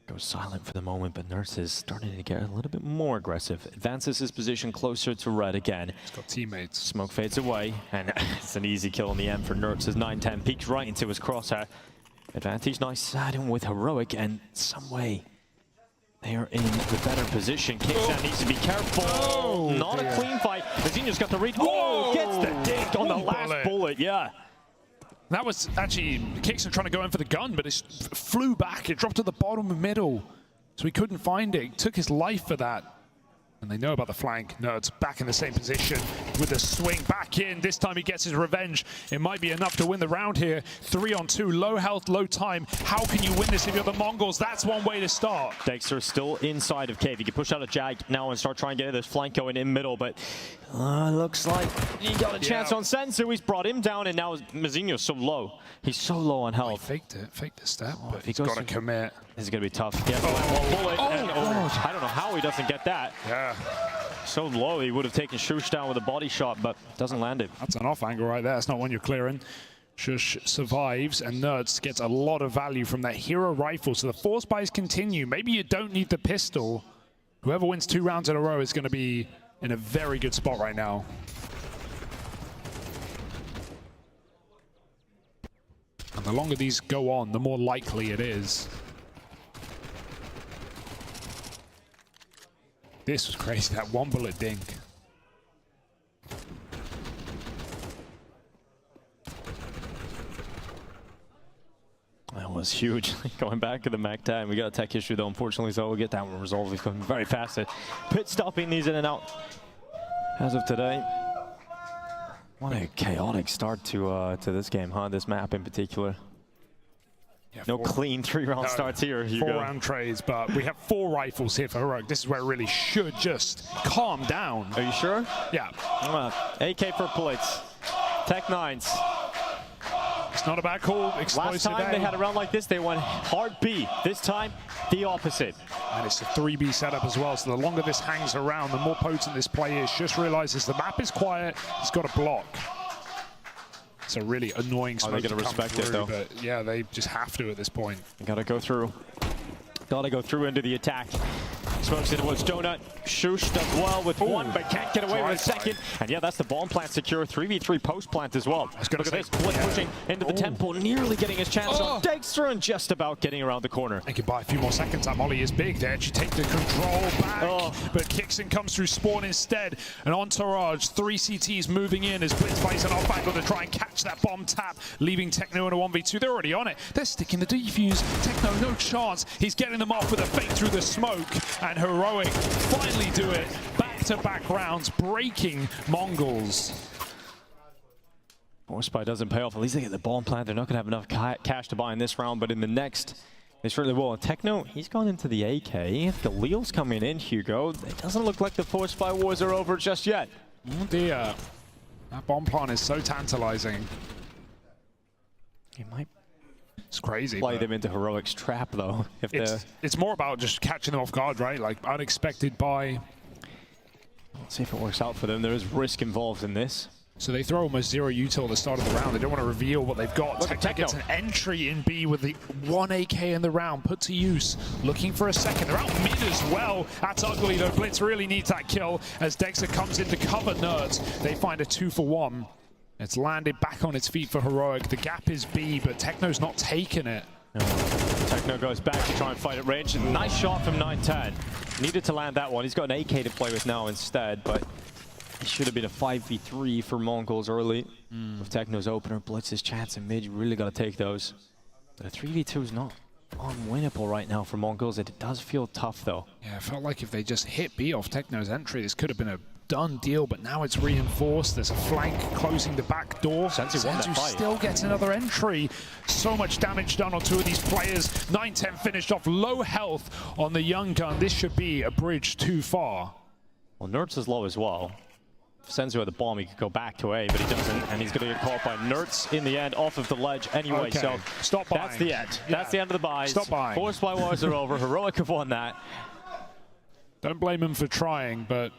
Goes silent for the moment, but Nerds is starting to get a little bit more aggressive. Advances his position closer to red again. He's got teammates. Smoke fades away, and it's an easy kill in the end for Nerds. His 9-10 peeks right into his crosshair. Advantage nice siding with Heroic, and some way they are in the better position. Kickstand needs to be careful. Not a clean fight. Mazinho's got the read. Oh, gets the dink on the last bullet, yeah. That was actually Kickson trying to go in for the gun, but it flew back. It dropped to the bottom and middle, so he couldn't find it. He took his life for that. And they know about the flank. Nerds back in the same position with the swing back in. This time he gets his revenge. It might be enough to win the round here. 3-on-2, low health, low time. How can you win this if you're the Mongols? That's one way to start. Degster still inside of Cave. He can push out a Jag now and start trying to get this flank going in middle, but looks like he got a chance on Senzu. He's brought him down, and now Mazinho's so low. He's so low on health. He faked the step, but he's got to commit. This is going to be tough. He has one bullet. I don't know how he doesn't get that. Yeah. So low, he would have taken Shush down with a body shot, but doesn't land it. That's an off angle right there. That's not one you're clearing. Shush survives, and Nerds gets a lot of value from that hero rifle. So the force buys continue. Maybe you don't need the pistol. Whoever wins 2 rounds in a row is going to be in a very good spot right now. And the longer these go on, the more likely it is. This was crazy, that 1 bullet dink. That was huge. Going back to the Mac time, we got a tech issue though, unfortunately, so we'll get that one resolved. He's coming very fast. Pit stopping these in and out as of today. What a chaotic start to this game, huh? This map in particular. Yeah, no clean 3-round starts here. 4-round trades, but we have 4 rifles here for Heroic. This is where it really should just calm down. Are you sure? Yeah. AK for Blitz. Tech-9s. It's not a bad call. Last time they had a round like this, they went hard B. This time, the opposite. And it's a 3B setup as well, so the longer this hangs around, the more potent this play is. Just realizes the map is quiet, he's got a block. It's a really annoying smoke. They're going to respect it, though. But yeah, they just have to at this point. They got to go through. Got to go through into the attack. Smokes it was Donut. Shush does well with 1, but can't get away with a second. And yeah, that's the bomb plant secure. 3v3 post plant as well. Look at this. Blitz pushing into the temple, nearly getting his chance on Degster and just about getting around the corner. They can buy a few more seconds. That Molly is big. They actually take the control back. But Kickson comes through spawn instead. An entourage. 3 CTs moving in as Blitz plays an off angle to try and catch that bomb tap, leaving Techno in a 1v2. They're already on it. They're sticking the defuse. Techno, no chance. He's getting them off with a fake through the smoke. And Heroic finally do it. Back-to-back rounds, breaking Mongols. Force buy doesn't pay off. At least they get the bomb plant. They're not going to have enough cash to buy in this round, but in the next, they certainly will. And Techno, he's gone into the AK. Galil's coming in, Hugo. It doesn't look like the force buy wars are over just yet. Oh dear. That bomb plant is so tantalizing. He might It's crazy. Play them into Heroic's trap, though. If it's more about just catching them off guard, right? Like unexpected buy. Let's see if it works out for them. There is risk involved in this. So they throw almost 0 util at the start of the round. They don't want to reveal what they've got. Techno gets an entry in B with the 1 AK in the round, put to use. Looking for a second. They're out mid as well. That's ugly, though. Blitz really needs that kill as Degster comes in to cover Nerds. They find a 2-for-1. It's landed back on its feet for Heroic. The gap is B, but Techno's not taking it. No. Techno goes back to try and fight at range. Nice shot from 910. Needed to land that one. He's got an AK to play with now instead, but it should have been a 5v3 for Mongols early. With Techno's opener, Blitz's chance in mid, you really got to take those. But a 3v2 is not unwinnable right now for Mongols. It does feel tough though. Yeah, it felt like if they just hit B off Techno's entry, this could have been a done deal, but now it's reinforced. There's a flank closing the back door. Senzu still gets another entry. So much damage done on two of these players. 910 finished off low health on the young gun. This should be a bridge too far. Well, Nertz is low as well. If Senzu had the bomb, he could go back to A, but he doesn't, and he's going to get caught by Nertz in the end off of the ledge anyway. Okay. So stop buying. That's the end. Yeah. That's the end of the buys. Stop buying. Forced buy wars are over. Heroic have won that. Don't blame him for trying, but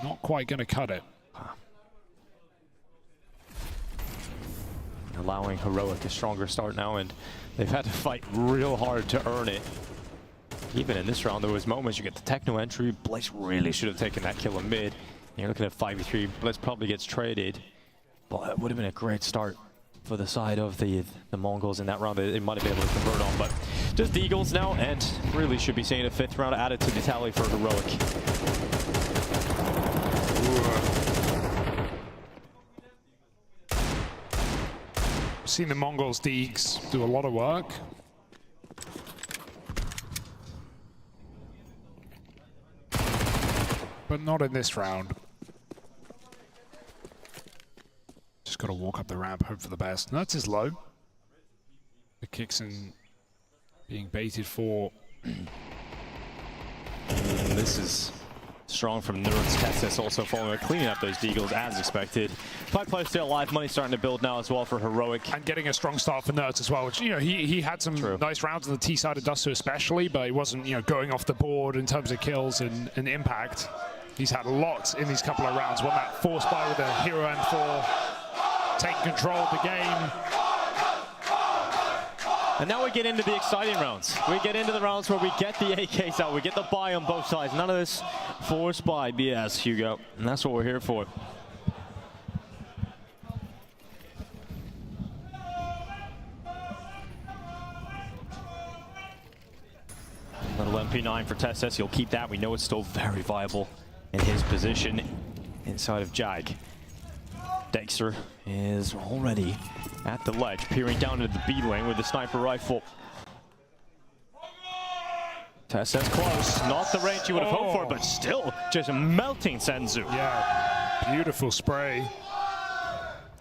not quite going to cut it. Allowing Heroic a stronger start now, and they've had to fight real hard to earn it. Even in this round, there was moments you get the Techno entry. Blitz really should have taken that kill in mid. You're looking at 5v3. Blitz probably gets traded, but it would have been a great start for the side of the Mongols in that round. They might have been able to convert on, but just the Eagles now, and really should be seeing a 5th round added to the tally for Heroic. Seen the Mongols Deegs do a lot of work. But not in this round. Just got to walk up the ramp, hope for the best. Nuts is low. The Kixen being baited for. This is strong from Nertz. Texas also following, cleaning up those Deagles as expected. 5 players still alive. Money starting to build now as well for Heroic. And getting a strong start for Nertz as well, which, you know, he had some nice rounds on the T side of Duster especially, but he wasn't, you know, going off the board in terms of kills and impact. He's had lots in these couple of rounds. Won that force buy with a Hero M4, taking control of the game. And now we get into the exciting rounds. We get into the rounds where we get the AKs out, we get the buy on both sides. None of this force buy BS, Hugo. And that's what we're here for. Little MP9 for Testes. He'll keep that. We know it's still very viable in his position inside of Jag. Degster is already at the ledge, peering down into the B lane with the sniper rifle. Testes close. Not the range you would have hoped for, but still just melting Senzu. Yeah, beautiful spray.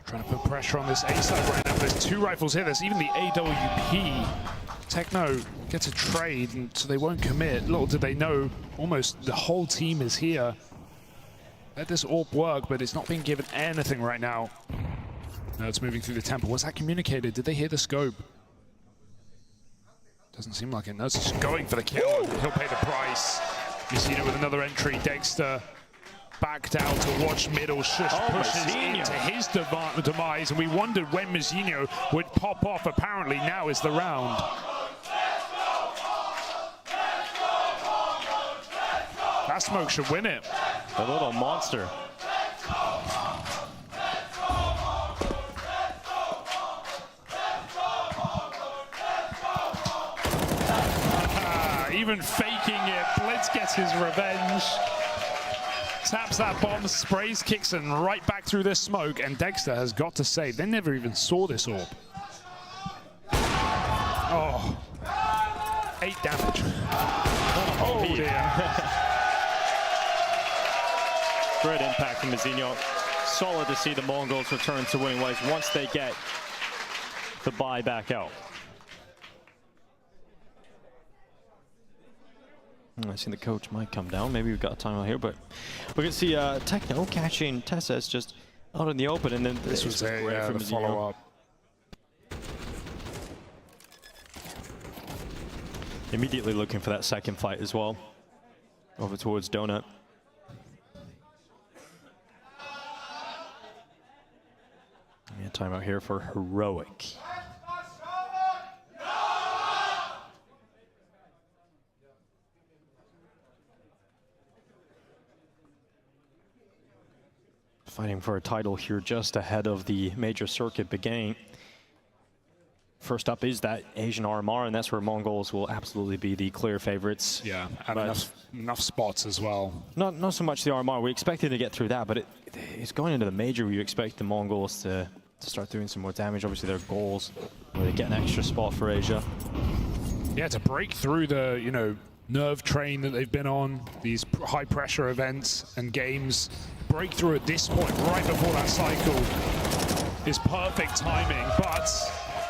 Trying to put pressure on this A side right now. There's 2 rifles here. There's even the AWP. Techno gets a trade, and so they won't commit. Little did they know, almost the whole team is here. Let this AWP work, but it's not being given anything right now. Now it's moving through the temple. Was that communicated? Did they hear the scope? Doesn't seem like it. No, it's just going for the kill. He'll pay the price. Messina with another entry. Degster back down to watch middle. Shush pushes into his demise, and we wondered when Messina would pop off. Apparently now is the round. That smoke should win it. The little monster. Even faking it, Blitz gets his revenge. Taps that bomb, sprays Kixen right back through this smoke, and Degster has got to say, they never even saw this AWP. Oh, 8 damage. Oh dear. Great impact from Messina. Solid to see the Mongols return to winning ways once they get the buy back out. I see the coach might come down. Maybe we've got a timeout here, but we can see Techno catching Testes just out in the open, and then this was the follow-up. Immediately looking for that second fight as well, over towards Donut. Yeah, timeout here for Heroic. Fighting for a title here just ahead of the major circuit beginning. first up is that Asian RMR, and that's where Mongols will absolutely be the clear favorites. Yeah, and enough spots as well. Not so much the RMR. We expected to get through that, but it's going into the major where you expect the Mongols to start doing some more damage. Obviously, their goals where they get an extra spot for Asia. Yeah, to break through the, you know, nerve train that they've been on, these high pressure events and games, break through at this point, right before that cycle, is perfect timing, but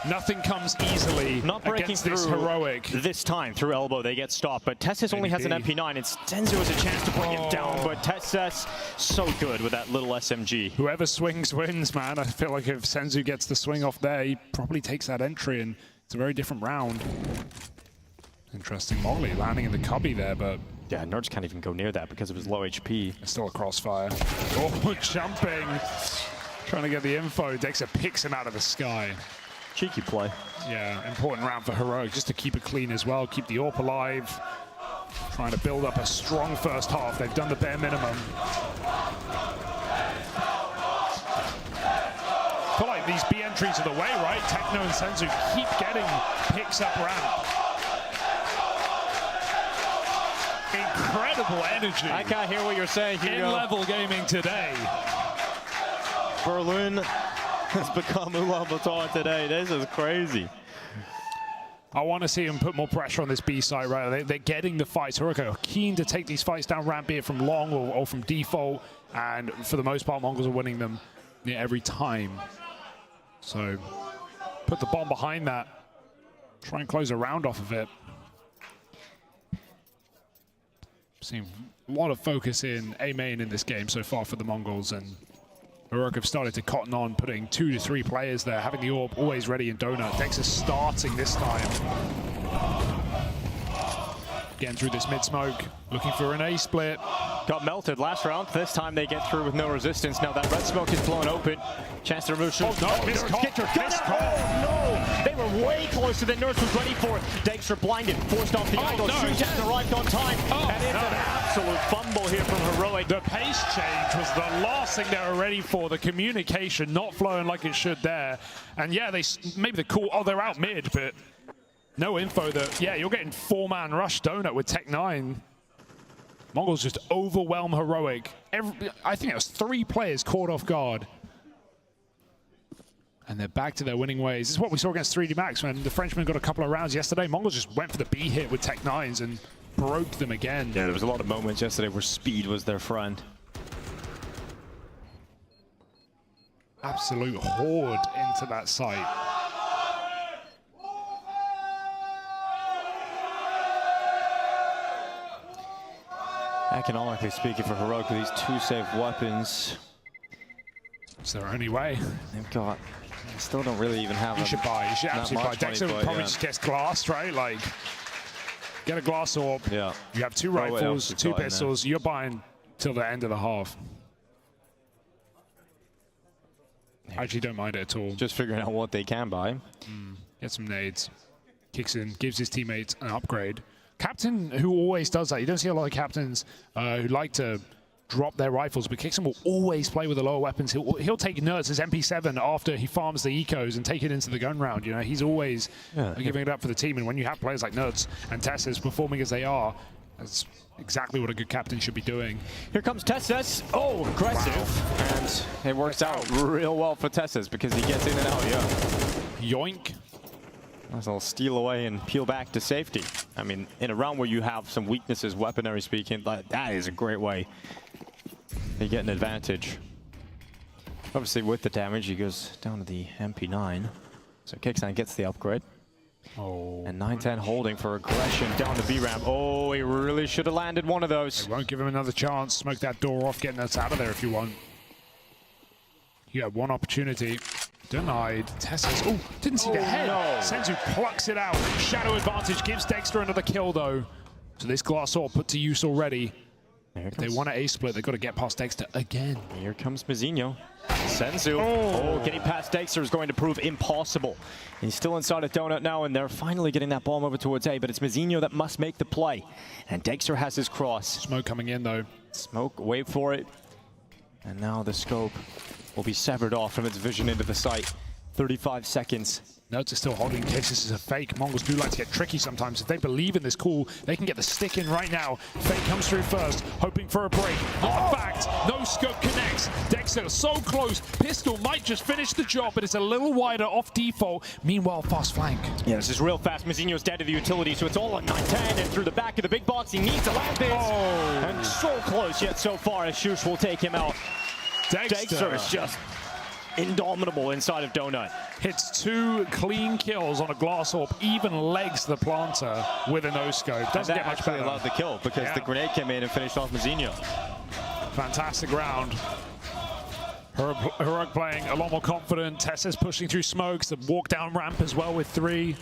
nothing comes easily Not breaking against through this heroic. This time through elbow, they get stopped, but Tessis only has an MP9, and senzu has a chance to bring it down, but Tessis so good with that little SMG. Whoever swings wins, man. I feel like if senzu gets the swing off there, he probably takes that entry, and it's a very different round. Interesting, Molly landing in the cubby there, but... Yeah, Nerds can't even go near that because of his low HP. It's still a crossfire. Oh, jumping! Trying to get the info. degster picks him out of the sky. Cheeky play. Yeah, important round for Heroic, just to keep it clean as well, keep the AWP alive. Trying to build up a strong first half. They've done the bare minimum. I feel like these B entries are the way, right? Techno and senzu keep getting picks up ramp. Incredible energy. I can't hear what you're saying, Hugo. In level gaming today. Berlin has become Ulaanbaatar today. This is crazy. I want to see them put more pressure on this B side, right? They're getting the fights. Heroic are keen to take these fights down ramp, be it from long or from default. And for the most part, Mongols are winning them every time. So put the bomb behind that. Try and close a round off of it. Seeing a lot of focus in A main in this game so far for the Mongols, and Heroic have started to cotton on, putting 2 to 3 players there, having the AWP always ready in donut. degster starting this time. Getting through this mid-smoke, looking for an A split. Got melted last round. This time they get through with no resistance. Now that red smoke is blown open. Chance to remove shoot. Oh no, missed call. Oh no! They were way closer than Nurse was ready for. degster blinded, forced off the idol. Shoot just arrived on time. And it's an absolute fumble here from Heroic. The pace change was the last thing they were ready for. The communication not flowing like it should there. And yeah, maybe the call, oh, they're out mid, but no info that, yeah, you're getting 4-man rush donut with Tech9. Mongols just overwhelm Heroic. I think it was 3 players caught off guard. And they're back to their winning ways. This is what we saw against 3D Max when the Frenchman got a couple of rounds yesterday. Mongols just went for the B hit with Tech9s and broke them again. Yeah, there was a lot of moments yesterday where speed was their friend. Absolute horde into that site. Economically speaking for Heroic with these 2 safe weapons. It's their only way. They've got... They still don't really even have... You should buy. You should absolutely buy. degster would probably just get glass, right? Like, get a glass AWP. Yeah. You have 2 rifles, 2 pistols. You're buying till the end of the half. I actually don't mind it at all. Just figuring out what they can buy. Get some nades. Kicks in, gives his teammates an upgrade. Captain who always does that. You don't see a lot of captains who like to drop their rifles, but Kixon will always play with the lower weapons. He'll take Nerds as MP7 after he farms the ecos and take it into the gun round. You know, he's always giving it up for the team. And when you have players like Nerds and Tessis performing as they are, that's exactly what a good captain should be doing. Here comes Tessis. Oh, aggressive. Wow. And it works out real well for Tessis because he gets in and out, Yoink. Nice little steal away and peel back to safety. I mean, in a round where you have some weaknesses, weaponry speaking, that is a great way to get an advantage. Obviously, with the damage, he goes down to the MP9. So Kixan gets the upgrade. Oh. And 910 holding for aggression down the B ramp. Oh, he really should have landed one of those. They won't give him another chance. Smoke that door off, getting us out of there if you want. You had one opportunity. Denied. Tessis. Oh, didn't see the head. No. senzu plucks it out. Shadow advantage gives degster another kill though. So this glass AWP put to use already. If they want an A split, they've got to get past degster again. Here comes Mizinho. senzu. Oh, getting past degster is going to prove impossible. He's still inside a donut now, and they're finally getting that bomb over towards A, but it's Mizinho that must make the play. And degster has his cross. Smoke coming in though. Smoke, wait for it. And now the scope will be severed off from its vision into the site. 35 seconds. Notes are still holding in case this is a fake. Mongols do like to get tricky sometimes. If they believe in this call, they can get the stick in right now. Fake comes through first, hoping for a break. Not a fact. No scope connects. Degster so close. Pistol might just finish the job, but it's a little wider off default. Meanwhile, fast flank. Yeah, this is real fast. Mazzinho's dead to the utility, so it's all on 9-10 and through the back of the big box. He needs to land this. And so close yet so far as Shush will take him out. Degster is just indomitable inside of Donut. Hits 2 clean kills on a glass orb, even legs the planter with a no-scope. Doesn't get much better. Allowed the kill because the grenade came in and finished off Mazzinho. Fantastic round. Heroic playing a lot more confident. Tessa's pushing through smokes. The walk down ramp as well with 3.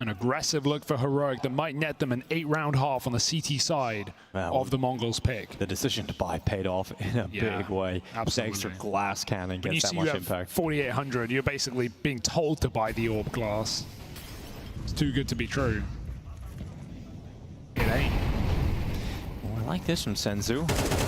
An aggressive look for Heroic that might net them an 8-round half on the CT side of the Mongols pick. The decision to buy paid off in a big way. Absolutely. Extra glass cannon When you gets that see much you have impact. 4,800, you're basically being told to buy the orb glass. It's too good to be true. It ain't. I like this from Senzu.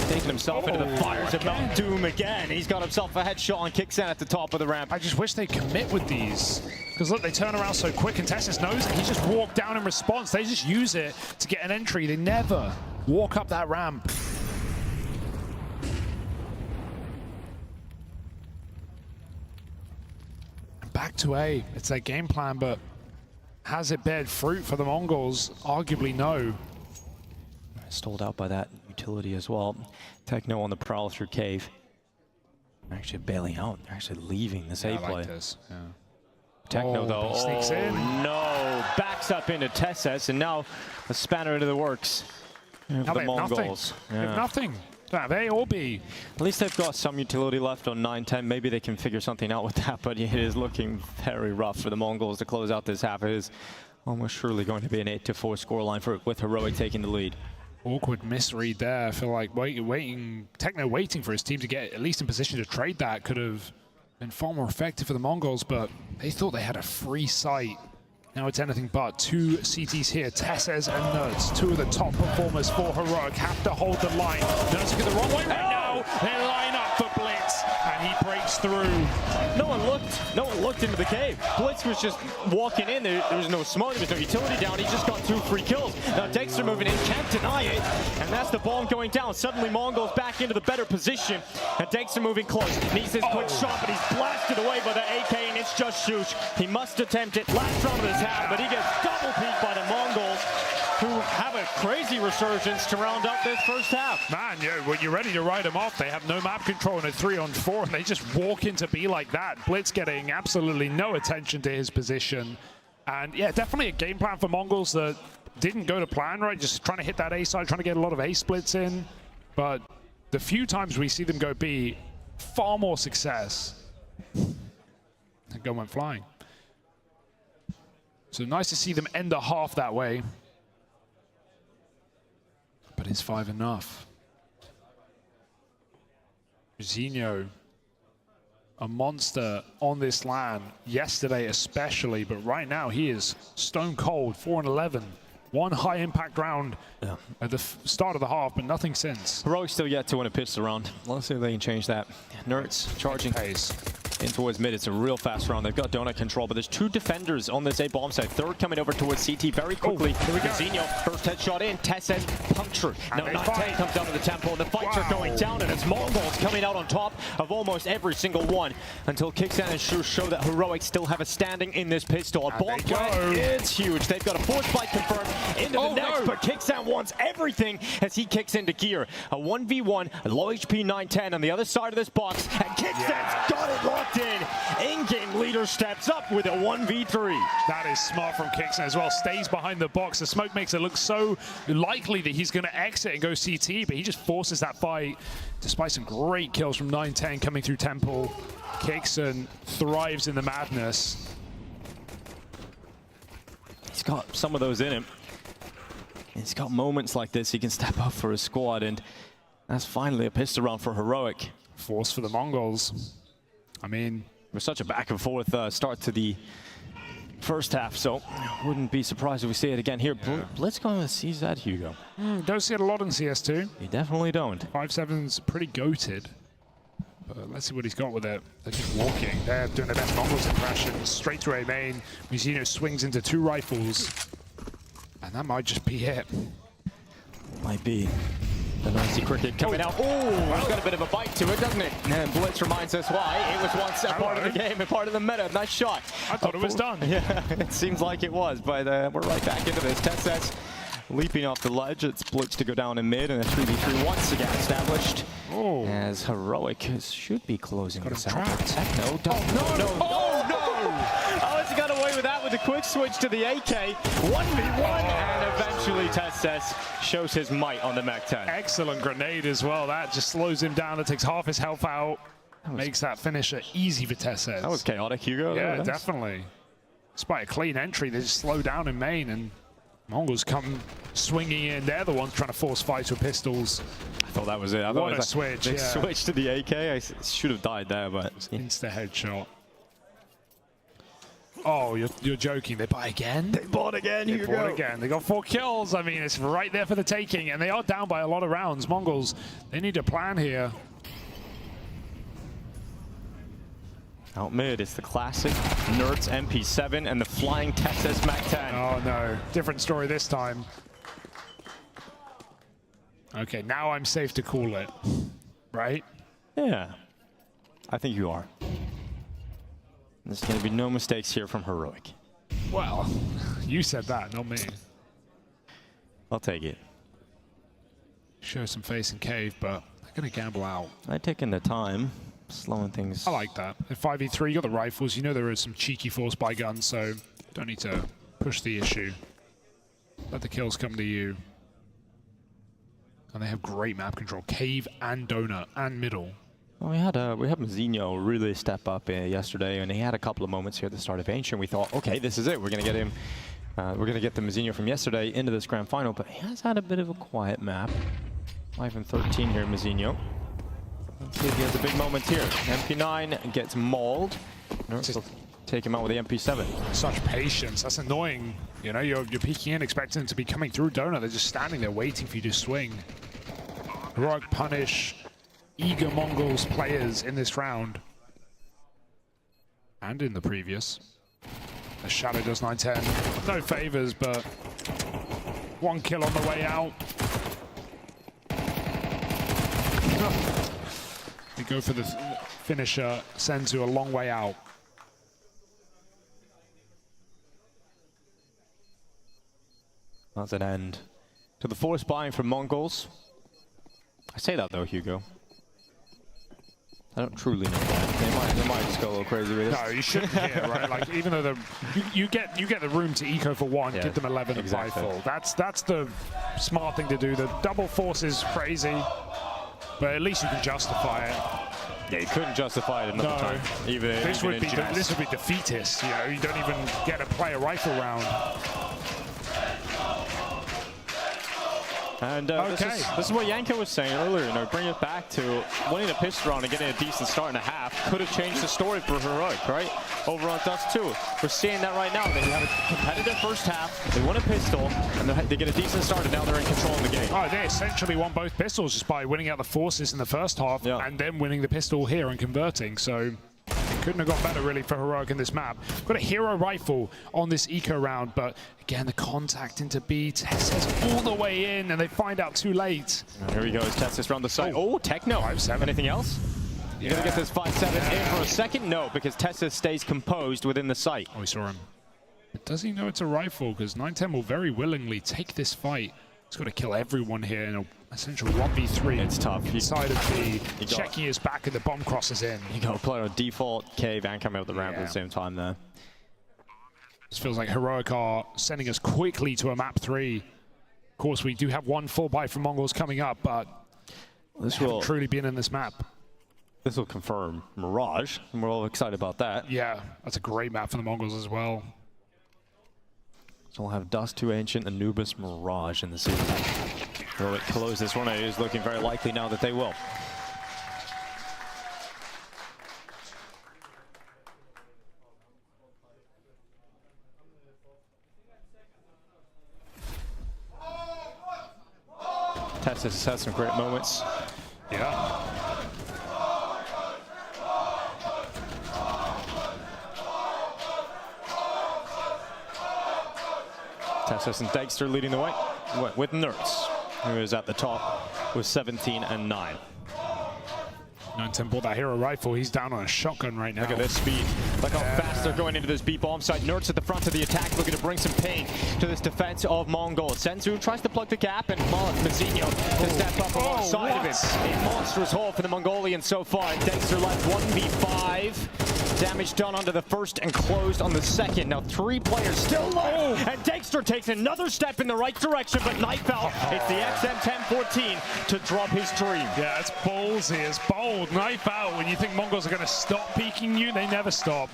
Taking himself into the fires of Mount Doom again. He's got himself a headshot on Kixan at the top of the ramp. I just wish they'd commit with these. Because look, they turn around so quick and Tessus knows it. He just walked down in response. They just use it to get an entry. They never walk up that ramp. Back to A. It's their game plan, but has it bared fruit for the Mongols? Arguably no. Stalled out by that utility as well. Techno on the prowl through cave. They're actually bailing out. They're actually leaving this A play. Like this. Yeah. Techno though. Sneaks in. No. Backs up into Tessus and now a spanner into the works. Now The Mongols. They have nothing. They have A or B. At least they've got some utility left on 9-10. Maybe they can figure something out with that, but it is looking very rough for the Mongols to close out this half. It is almost surely going to be an 8-4 scoreline with Heroic taking the lead. Awkward misread there. I feel like Techno waiting for his team to get at least in position to trade that could have been far more effective for the Mongols, but they thought they had a free sight. Now it's anything but. 2 CTs here, Tesses and Nerds. 2 of the top performers for Heroic have to hold the line. Nerds go the wrong way right now. They line up for Blitz, and he breaks through. No one looked into the cave. Blitz was just walking in. There was no smoke, there was no utility down. He just got 2 free kills. Now Degster moving in, can't deny it. And that's the bomb going down. Suddenly Mongols back into the better position. And Degster moving close. Needs this quick shot, but he's blasted away by the AK, and it's just Shush. He must attempt it. Last round of this half, but he gets double peaked by the Mongols, who have a crazy resurgence to round up this first half. Man, when you're ready to ride them off, they have no map control in a 3-on-4, and they just walk into B like that. Blitz getting absolutely no attention to his position. And yeah, definitely a game plan for Mongols that didn't go to plan, right? Just trying to hit that A side, trying to get a lot of A splits in. But the few times we see them go B, far more success. That gun went flying. So nice to see them end the half that way. But is 5 enough? Zinho, a monster on this LAN yesterday especially, but right now he is stone cold. 4-11. 1 high impact round at the start of the half, but nothing since. Heroic still yet to win a pistol round. Let's see if they can change that. Nerds charging pace in towards mid. It's a real fast round. They've got donut control, but there's 2 defenders on this A bomb side. Third coming over towards CT very quickly. Here we go. Zinho, first headshot in. Tesses punctured. Now 9-10 comes down to the tempo, and the fights are going down, and it's Mongols coming out on top of almost every single one until Kixan and Shush show that Heroic still have a standing in this pistol. A bomb plant, it's huge. They've got a force fight confirmed into the next, but Kixan wants everything as he kicks into gear. A 1v1, a low HP 9-10 on the other side of this box, and Kixan's got it locked in. In-game leader steps up with a 1v3. That is smart from Kixan as well. Stays behind the box. The smoke makes it look so likely that he's going to exit and go CT, but he just forces that fight despite some great kills from 9-10 coming through Temple. Kixan thrives in the madness. He's got some of those in him. He's got moments like this he can step up for his squad, and that's finally a pistol round for Heroic. Force for the Mongols. I mean, it was such a back and forth start to the first half, so wouldn't be surprised if we see it again here. Yeah. Blitz going with CZ, Hugo. Don't see it a lot in CS2. You definitely don't. 5-7's pretty goated. But let's see what he's got with it. They're just walking. They're doing their best MongolZ impression. Straight to A main. Muzino swings into 2 rifles. And that might just be it. Might be. The Nazi cricket coming out. Oh, it's got a bit of a bite to it, doesn't it? And Blitz reminds us why. It was once a part of the game and part of the meta. Nice shot. I thought it was done. Yeah, it seems like it was, but we're right back into this. TeSeS leaping off the ledge. It's Blitz to go down in mid, and a 3v3 once again established. Oh. As Heroic should be closing this out. Techno. Oh, no! Oh, he got away with that with a quick switch to the AK. 1v1, and eventually TeSeS shows his might on the Mach 10. Excellent grenade as well. That just slows him down. It takes half his health out. Makes that finisher easy for TeSeS. That was chaotic, Hugo. Yeah, definitely. Despite a clean entry, they just slow down in main, and Mongols come swinging in. They're the ones trying to force fights with pistols. I thought that was it. I what a switch, yeah. Switch to the AK. I should have died there, but... Insta headshot. Oh, you're joking. They buy again? They bought again, They bought again. They got 4 kills. I mean, it's right there for the taking, and they are down by a lot of rounds. Mongols, they need a plan here. Out mid, it's the classic Nerds MP7 and the flying TeSeS Mach 10. Oh no, different story this time. Okay, now I'm safe to call it, right? Yeah, I think you are. There's going to be no mistakes here from Heroic. Well, you said that, not me. I'll take it. Show some face in cave, but they're going to gamble out. I taking the time. Slowing things. I like that. At 5v3, you got the rifles. You know there is some cheeky force by guns, so don't need to push the issue. Let the kills come to you. And they have great map control. Cave and donut and middle. Well, we had MongolZ really step up yesterday, and he had a couple of moments here at the start of Ancient. We thought, okay, this is it. We're gonna get him. We're gonna get the MongolZ from yesterday into this grand final, but he has had a bit of a quiet map. 5-13 here, MongolZ. Let's see if he has a big moment here. MP9 gets mauled. Take him out with the MP7. Such patience. That's annoying. You know, you're peeking in, expecting him to be coming through donut. They're just standing there waiting for you to swing. Heroic punish eager Mongols players in this round. And in the previous. A Shadow does 9-10. No favors, but 1 kill on the way out. They go for the finisher, senzu a long way out. That's an end to the force buying from Mongols. I say that though, Hugo. I don't truly know that. They might just go a little crazy with it. No, you shouldn't here, right? Like even though you get the room to eco for 1, give them 11 and buy full. That's the smart thing to do. The double force is crazy, but at least you can justify it. Yeah, you couldn't justify it another time. This would be defeatist. You know, you don't even get to play a rifle round. And this is what Yanko was saying earlier. You know, bring it back to winning a pistol round and getting a decent start in a half could have changed the story for Heroic, right? Over on Dust 2. We're seeing that right now. They have a competitive first half, they win a pistol, and they get a decent start, and now they're in control of the game. Oh, they essentially won both pistols just by winning out the forces in the first half and then winning the pistol here and converting. So it couldn't have got better really for Heroic in this map. Got a hero rifle on this eco round, but again, the contact into B. TeSeS all the way in, and they find out too late. Here we go, as TeSeS around the side. Oh, Techno. 5-7. Anything else? You're going to get this 5-7 in for a second? No, because TeSeS stays composed within the site. Oh, we saw him. But does he know it's a rifle? Because 9-10 will very willingly take this fight. He's got to kill everyone here in a essential 1v3. It's tough. Inside of B, checking his back, and the bomb crosses in. You got to play on default cave and come out the ramp at the same time there. This feels like Heroic are sending us quickly to a map 3. Of course, we do have 1 full buy from Mongols coming up, but this will truly been in this map. This will confirm Mirage, and we're all excited about that. Yeah, that's a great map for the Mongols as well. So we'll have Dust 2 Ancient, Anubis, Mirage in the season. Will it close this one? It is looking very likely now that they will. Tess has had some great moments. Yeah. Tessus and degster leading the way with Nerds, who is at the top with 17 and 9. 910 bought that hero rifle. He's down on a shotgun right now. Look at this speed. Look how fast they're going into this B bomb site. Nerds at the front of the attack, looking to bring some pain to this defense of Mongol. Senzu tries to plug the gap, and Mazinho to step up alongside of him. A monstrous haul for the Mongolians so far. degster left 1v5. Damage done onto the first and closed on the second. Now 3 players still low, and degster takes another step in the right direction, but knife out. It's the XM1014 to drop his dream. Yeah, it's ballsy, it's bold. Knife out. When you think Mongols are going to stop peeking you, they never stop.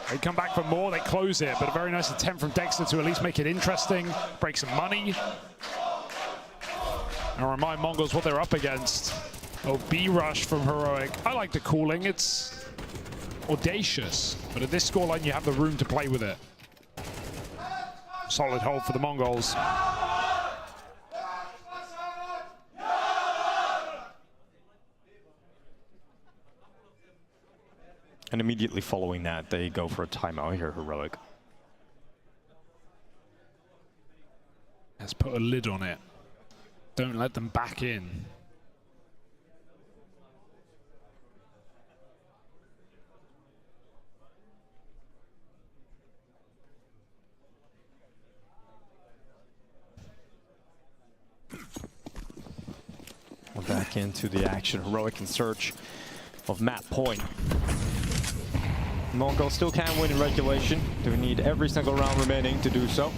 They come back for more, they close it, but a very nice attempt from degster to at least make it interesting, break some money. And remind Mongols what they're up against. Oh, B rush from Heroic. I like the calling, it's audacious, but at this scoreline you have the room to play with it. Solid hold for the Mongols. And immediately following that, they go for a timeout here, Heroic. Let's put a lid on it. Don't let them back in. We're back into the action. Heroic in search of map point. Mongol still can win in regulation. Do we need every single round remaining to do so?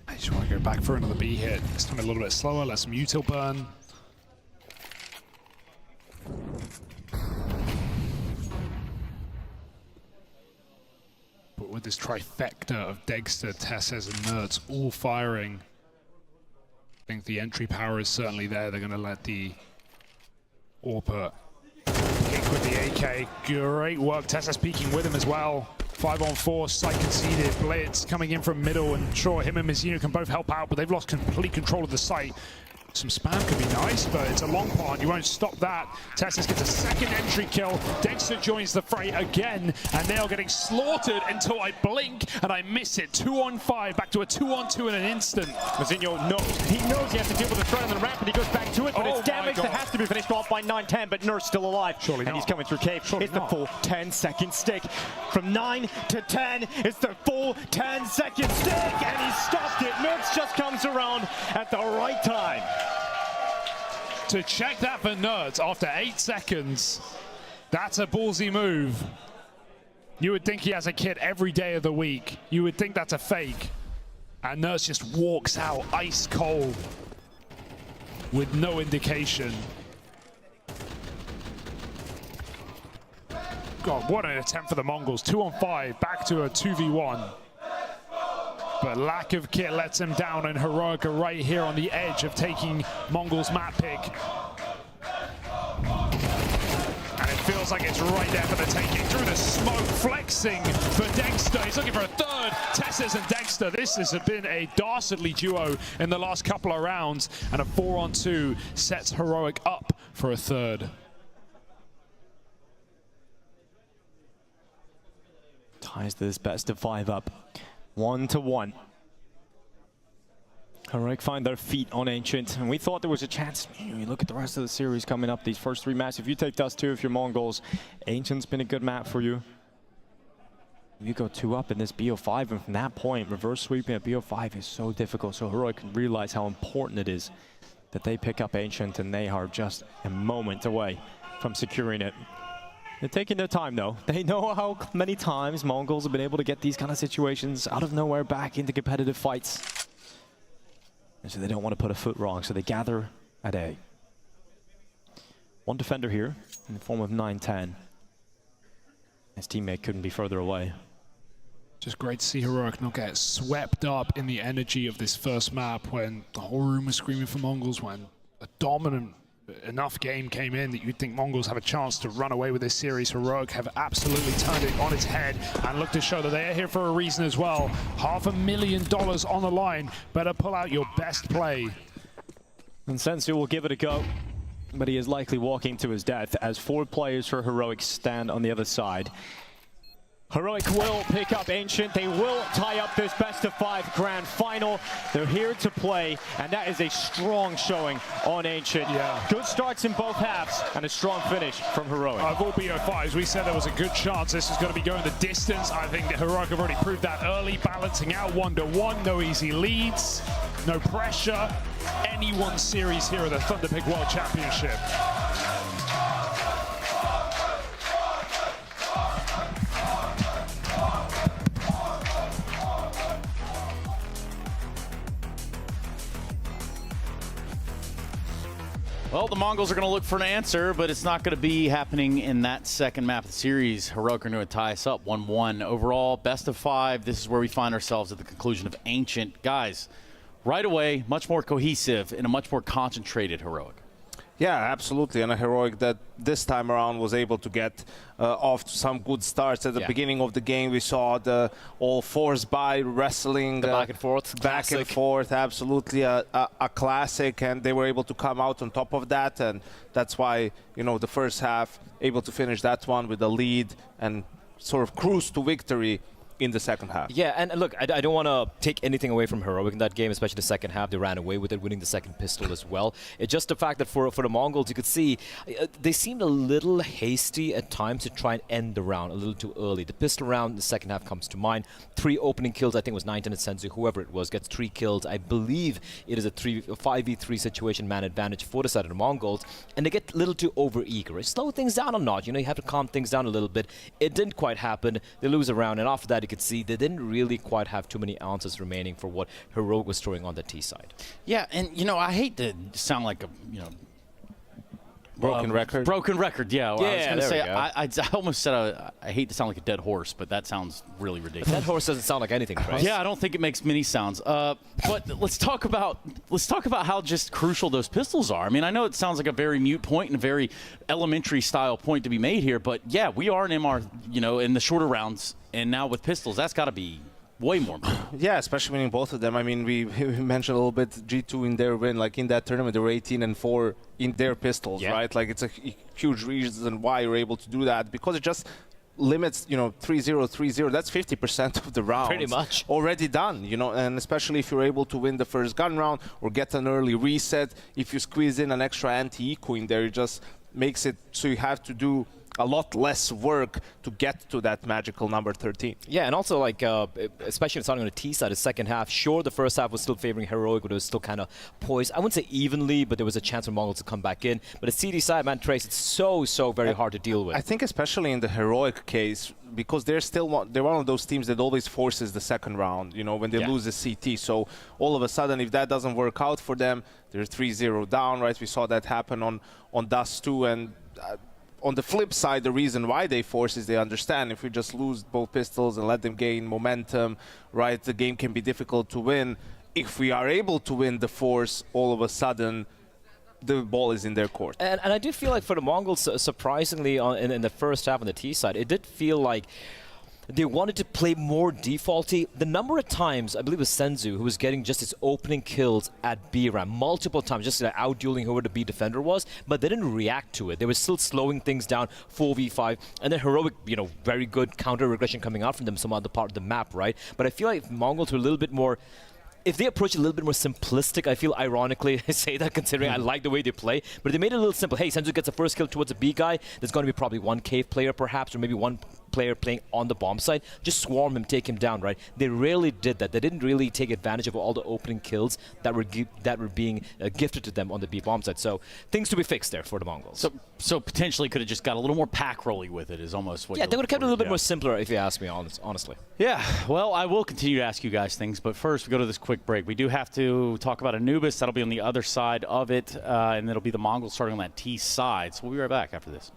I just want to go back for another B hit. This time a little bit slower, less mutil burn. But with this trifecta of degster, Tesses, and Nerds all firing, I think the entry power is certainly there. They're going to let the Orput kick with the AK. Great work. Tesses peeking with him as well. 5-on-4, site conceded. Blitz coming in from middle, and sure, him and Mazinho can both help out, but they've lost complete control of the site. Some spam could be nice, but it's a long part. You won't stop that. Tessus gets a second entry kill. degster joins the fray again, and they are getting slaughtered until I blink and I miss it. 2-on-5, back to a 2-on-2 in an instant. Mazinho knows. He knows he has to deal with the threat on the ramp, and he goes back to it, but it's damage that has to be finished off by 910, but Nerds still alive. Surely and not. He's coming through cave. Surely it's not. the full 10-second stick. From 9 to 10, it's the full 10-second stick, and he stopped it. Nerds just comes around at the right time. To check that for Nerds after 8 seconds, that's a ballsy move. You would think he has a kit every day of the week. You would think that's a fake. And Nerds just walks out ice cold with no indication. God, what an attempt for the Mongols. 2-on-5, back to a 2v1. But lack of kit lets him down, and Heroic are right here on the edge of taking Mongol's map pick. And it feels like it's right there for the taking. Through the smoke, flexing for degster. He's looking for a third. Tesses and degster. This has been a dastardly duo in the last couple of rounds, and a 4-on-2 sets Heroic up for a third. Ties this best of 5 up. 1-1. Heroic find their feet on Ancient, and we thought there was a chance. You look at the rest of the series coming up, these first 3 maps. If you take Dust 2, if you're Mongols, Ancient's been a good map for you. You go 2 up in this BO5, and from that point, reverse sweeping at BO5 is so difficult. So Heroic can realize how important it is that they pick up Ancient, and they are just a moment away from securing it. They're taking their time, though. They know how many times Mongols have been able to get these kind of situations out of nowhere back into competitive fights. And so they don't want to put a foot wrong, so they gather at A. One defender here in the form of 910. His teammate couldn't be further away. Just great to see Heroic not get swept up in the energy of this first map when the whole room was screaming for Mongols, when a dominant enough game came in that you'd think Mongols have a chance to run away with this series. Heroic have absolutely turned it on its head and look to show that they are here for a reason as well. $500,000 on the line. Better pull out your best play. And senzu will give it a go, but he is likely walking to his death as 4 players for Heroic stand on the other side. Heroic will pick up Ancient. They will tie up this best-of-5 grand final. They're here to play, and that is a strong showing on Ancient. Yeah. Good starts in both halves, and a strong finish from Heroic. Of all BO5s, we said there was a good chance this is going to be going the distance. I think that Heroic have already proved that early, balancing out 1-1, no easy leads, no pressure. Anyone's series here at the Thunderpick World Championship. Well, the Mongols are going to look for an answer, but it's not going to be happening in that second map of the series. Heroic are going to tie us up 1-1. Overall, best of 5. This is where we find ourselves at the conclusion of Ancient. Guys, right away, much more cohesive and a much more concentrated Heroic. Yeah, absolutely. And a Heroic that this time around was able to get off to some good starts. At the beginning of the game, we saw the all force by wrestling. The back and forth. Back and forth, absolutely a classic. And they were able to come out on top of that. And that's why, you know, the first half, able to finish that one with a lead and sort of cruise to victory in the second half. Yeah, and look, I don't want to take anything away from Heroic in that game, especially the second half. They ran away with it, winning the second pistol as well. It's just the fact that for the Mongols, you could see they seemed a little hasty at times to try and end the round a little too early. The pistol round in the second half comes to mind. 3 opening kills, I think it was 910 and senzu, whoever it was, gets 3 kills. I believe it is a 5v3 situation, man advantage for the side of the Mongols, and they get a little too over-eager. It slowed things down a notch. You know, you have to calm things down a little bit. It didn't quite happen. They lose a round, and after that, you could see they didn't really quite have too many ounces remaining for what Heroic was throwing on the T side. Yeah, and you know, I hate to sound like a, you know, broken record. Broken record, yeah. Well, yeah, I was going to say, I almost said I hate to sound like a dead horse, but that sounds really ridiculous. That horse doesn't sound like anything, right? Yeah, I don't think it makes many sounds. But let's talk about how just crucial those pistols are. I mean, I know it sounds like a very mute point and a very elementary style point to be made here, but yeah, we are an MR, you know, in the shorter rounds, and now with pistols, that's got to be way more. Yeah, especially winning both of them. I mean, we mentioned a little bit G2 in their win. Like in that tournament, they were 18-4 in their pistols, right? Like it's a huge reason why you're able to do that, because it just limits, you know, 3-0, 3-0. That's 50% of the rounds. Pretty much. Already done, you know, and especially if you're able to win the first gun round or get an early reset, if you squeeze in an extra anti-eco in there, it just makes it so you have to do a lot less work to get to that magical number 13. Yeah, and also, like, especially starting on the T side, the second half, sure, the first half was still favoring Heroic, but it was still kind of poised. I wouldn't say evenly, but there was a chance for Mongols to come back in. But the CD side, man, Trace, it's so very hard to deal with. I think especially in the Heroic case, because they're one of those teams that always forces the second round, you know, when they lose the CT. So all of a sudden, if that doesn't work out for them, they're 3-0 down, right? We saw that happen on Dust 2, and on the flip side, the reason why they force is they understand if we just lose both pistols and let them gain momentum, right, the game can be difficult to win. If we are able to win the force, all of a sudden, the ball is in their court. And I do feel like for the Mongols, surprisingly, in the first half on the T side, it did feel like they wanted to play more defaulty. The number of times, I believe it was senzu, who was getting just his opening kills at B-Ram multiple times, just out-dueling whoever the B defender was, but they didn't react to it. They were still slowing things down, 4v5, and then Heroic, you know, very good counter-regression coming out from them some other part of the map, right? But I feel like Mongols were a little bit more, if they approach it a little bit more simplistic, I feel ironically I say that considering I like the way they play, but they made it a little simple. Hey, senzu gets the first kill towards a B guy, there's going to be probably one cave player perhaps, or maybe one player playing on the bomb side, just swarm him, take him down, right? They rarely did that. They didn't really take advantage of all the opening kills that were being gifted to them on the B bomb side. So things to be fixed there for the Mongols. So potentially could have just got a little more pack rolly with it is almost what. Yeah, they would have kept it a little bit more simpler if you ask me, honestly. Yeah, well, I will continue to ask you guys things, but first we go to this quick break. We do have to talk about Anubis. That'll be on the other side of it, and it'll be the Mongols starting on that T side. So we'll be right back after this.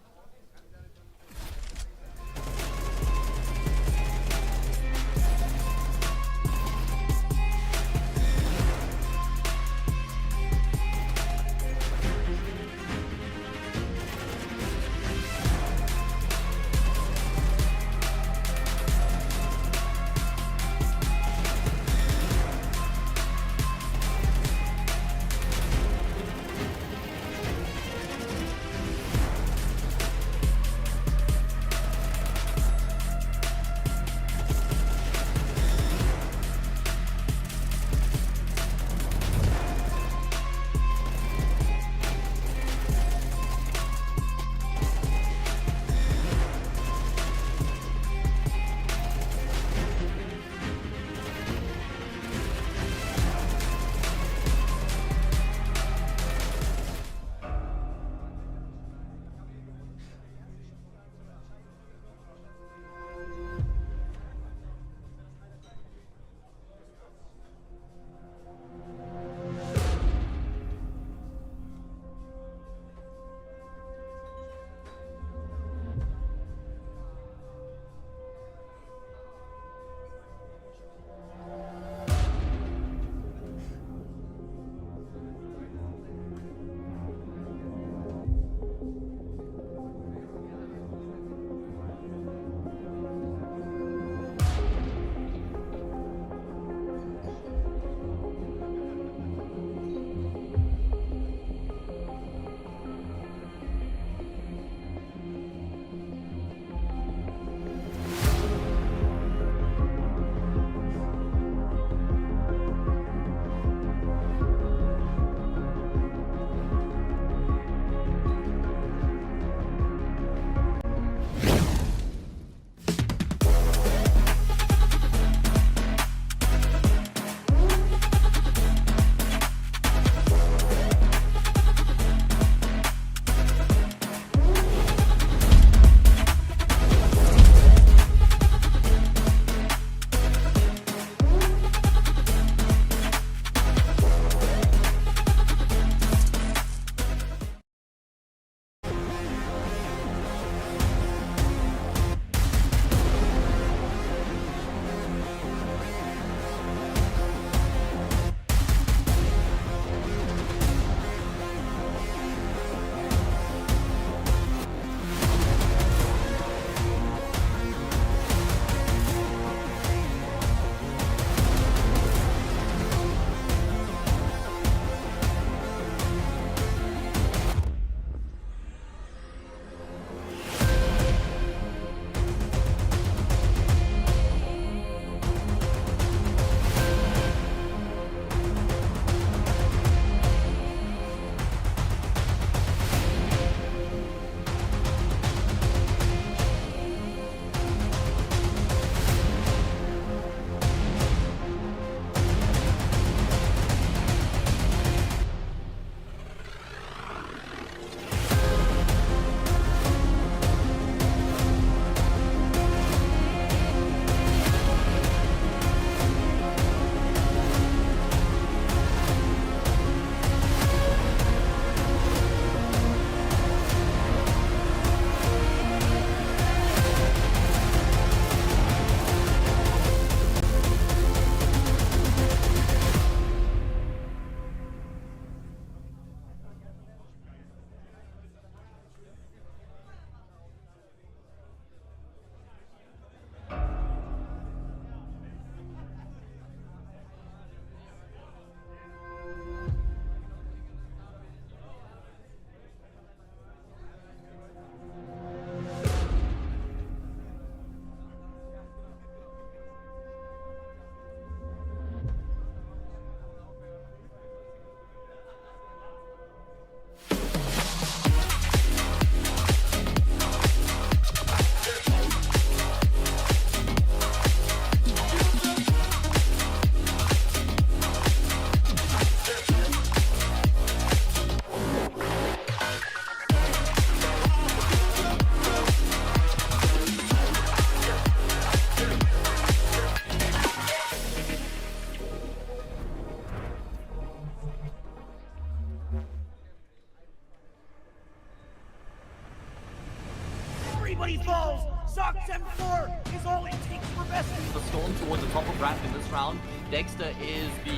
is all it takes for besties. The stone towards the top of ramp in this round. Degster is the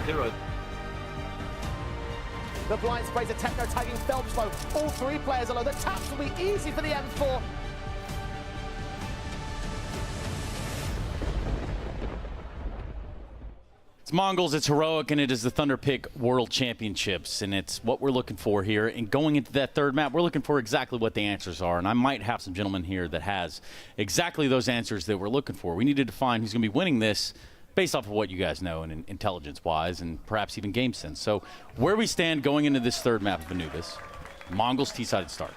hero. The blind sprays a techno tagging Phelps low. All three players are low. The taps will be easy for the M4. It's MongolZ, it's Heroic, and it is the Thunderpick World Championships, and it's what we're looking for here. And going into that third map, we're looking for exactly what the answers are, and I might have some gentlemen here that has exactly those answers that we're looking for. We need to define who's going to be winning this based off of what you guys know and intelligence-wise and perhaps even game sense. So where we stand going into this third map of Anubis, MongolZ T-sided start.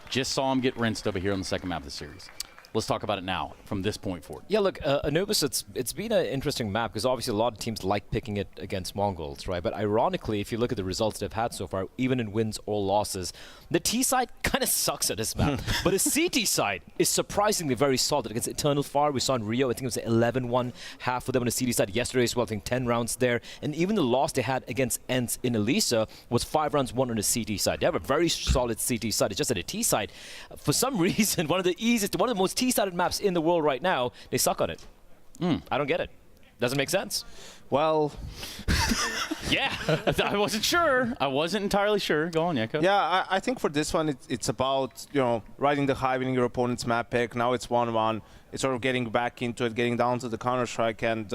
Just saw him get rinsed over here on the second map of the series. Let's talk about it now from this point forward. Yeah, look, Anubis, it's been an interesting map because obviously a lot of teams like picking it against MongolZ, right? But ironically, if you look at the results they've had so far, even in wins or losses, the T side kind of sucks at this map. But the CT side is surprisingly very solid against Eternal Fire. We saw in Rio, I think it was 11-1 half for them on the CT side yesterday as well. I think 10 rounds there. And even the loss they had against ENCE in Elisa was 5 rounds won on the CT side. They have a very solid CT side. It's just that the T side, for some reason, one of the most T-sided maps in the world right now, they suck on it. I don't get it. Doesn't make sense. Well, yeah, I wasn't sure. I wasn't entirely sure. Go on, Yeko. Yeah, I think for this one, it's about, you know, riding the high, winning your opponent's map pick. Now it's 1-1. It's sort of getting back into it, getting down to the Counter-Strike. And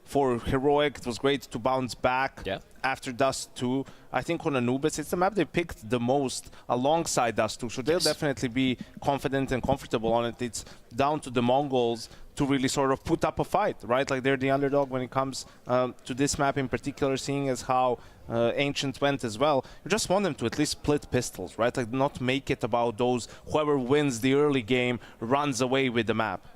for Heroic, it was great to bounce back after Dust 2. I think on Anubis, it's the map they picked the most alongside Dust 2. So they'll definitely be confident and comfortable on it. It's down to the MongolZ to really sort of put up a fight, right? Like they're the underdog when it comes to this map in particular, seeing as how Ancient went as well. You just want them to at least split pistols, right? Like not make it about those, whoever wins the early game runs away with the map.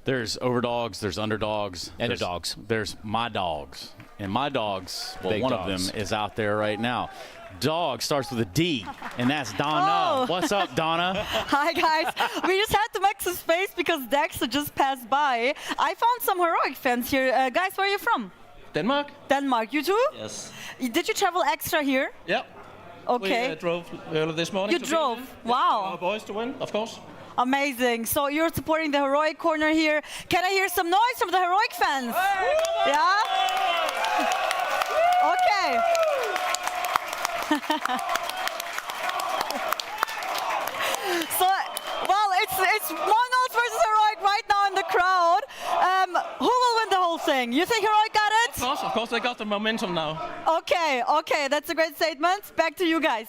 There's overdogs, there's underdogs. And dogs. There's my dogs. And my dogs, well, Big one dogs. of them is out there right now. Dog starts with a D, and that's Donna. Oh. What's up, Donna? Hi, guys. We just had to make some space because Dexter just passed by. I found some Heroic fans here. Guys, where are you from? Denmark. Denmark. You too? Yes. Did you travel extra here? Yep. Okay. We drove early this morning. You drove? Wow. Our boys to win, of course. Amazing. So you're supporting the Heroic corner here. Can I hear some noise from the Heroic fans? Yeah? Okay. So, well, it's MongolZ versus Heroic right now in the crowd. Who will win the whole thing? You think Heroic got it? Of course, they got the momentum now. Okay, that's a great statement. Back to you guys.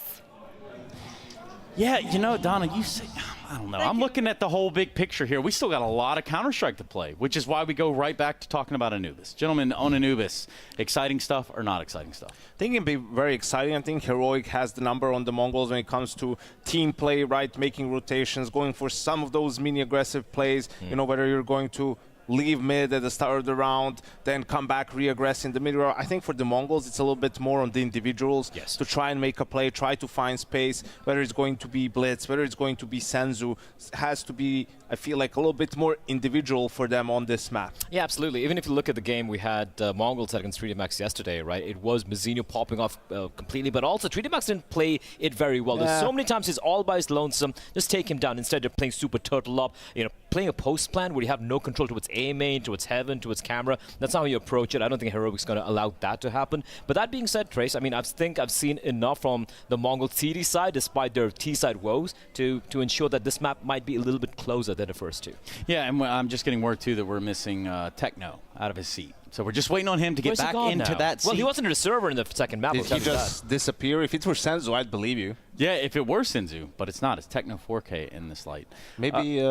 Yeah, you know, Donna, you say, I don't know. I'm looking at the whole big picture here. We still got a lot of Counter-Strike to play, which is why we go right back to talking about Anubis. Gentlemen, on Anubis, exciting stuff or not exciting stuff? I think it'll be very exciting. I think Heroic has the number on the MongolZ when it comes to team play, right? Making rotations, going for some of those mini-aggressive plays, you know, whether you're going to leave mid at the start of the round, then come back, re-aggress in the mid round. I think for the MongolZ, it's a little bit more on the individuals to try and make a play, try to find space, whether it's going to be Blitz, whether it's going to be Senzu. It has to be, I feel like, a little bit more individual for them on this map. Yeah, absolutely. Even if you look at the game we had MongolZ against 3D Max yesterday, right? It was Mizzino popping off completely, but also 3D Max didn't play it very well. There's so many times he's all by his lonesome. Just take him down. Instead, they're playing super turtle up, you know, playing a post plan where you have no control towards A main, towards heaven, towards camera. That's not how you approach it. I don't think Heroic's going to allow that to happen. But that being said, Trace, I mean, I think I've seen enough from the MongolZ CD side, despite their T-side woes, to ensure that this map might be a little bit closer than the first two. Yeah, and I'm just getting word, too, that we're missing Techno out of his seat. So we're just waiting on him to get back into that seat. Well, he wasn't in the server in the second map. Did he just disappear? If it were Senzu, I'd believe you. Yeah, if it were Senzu, but it's not. It's Techno 4K in this light. Maybe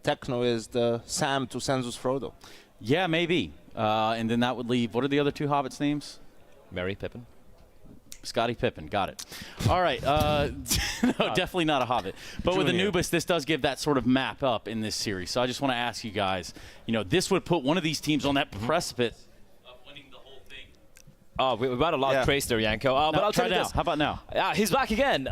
Techno is the Sam to Senzu's Frodo. Yeah, maybe. And then that would leave, what are the other two Hobbits' names? Merry Pippin. Scotty Pippen, got it. All right, no, definitely not a Hobbit. But with Anubis, this does give that sort of map up in this series. So I just want to ask you guys, you know, this would put one of these teams on that precipice of winning the whole thing. Oh, we got a lot of Trace there, Yanko. But I'll tell you this. How about now? He's back again.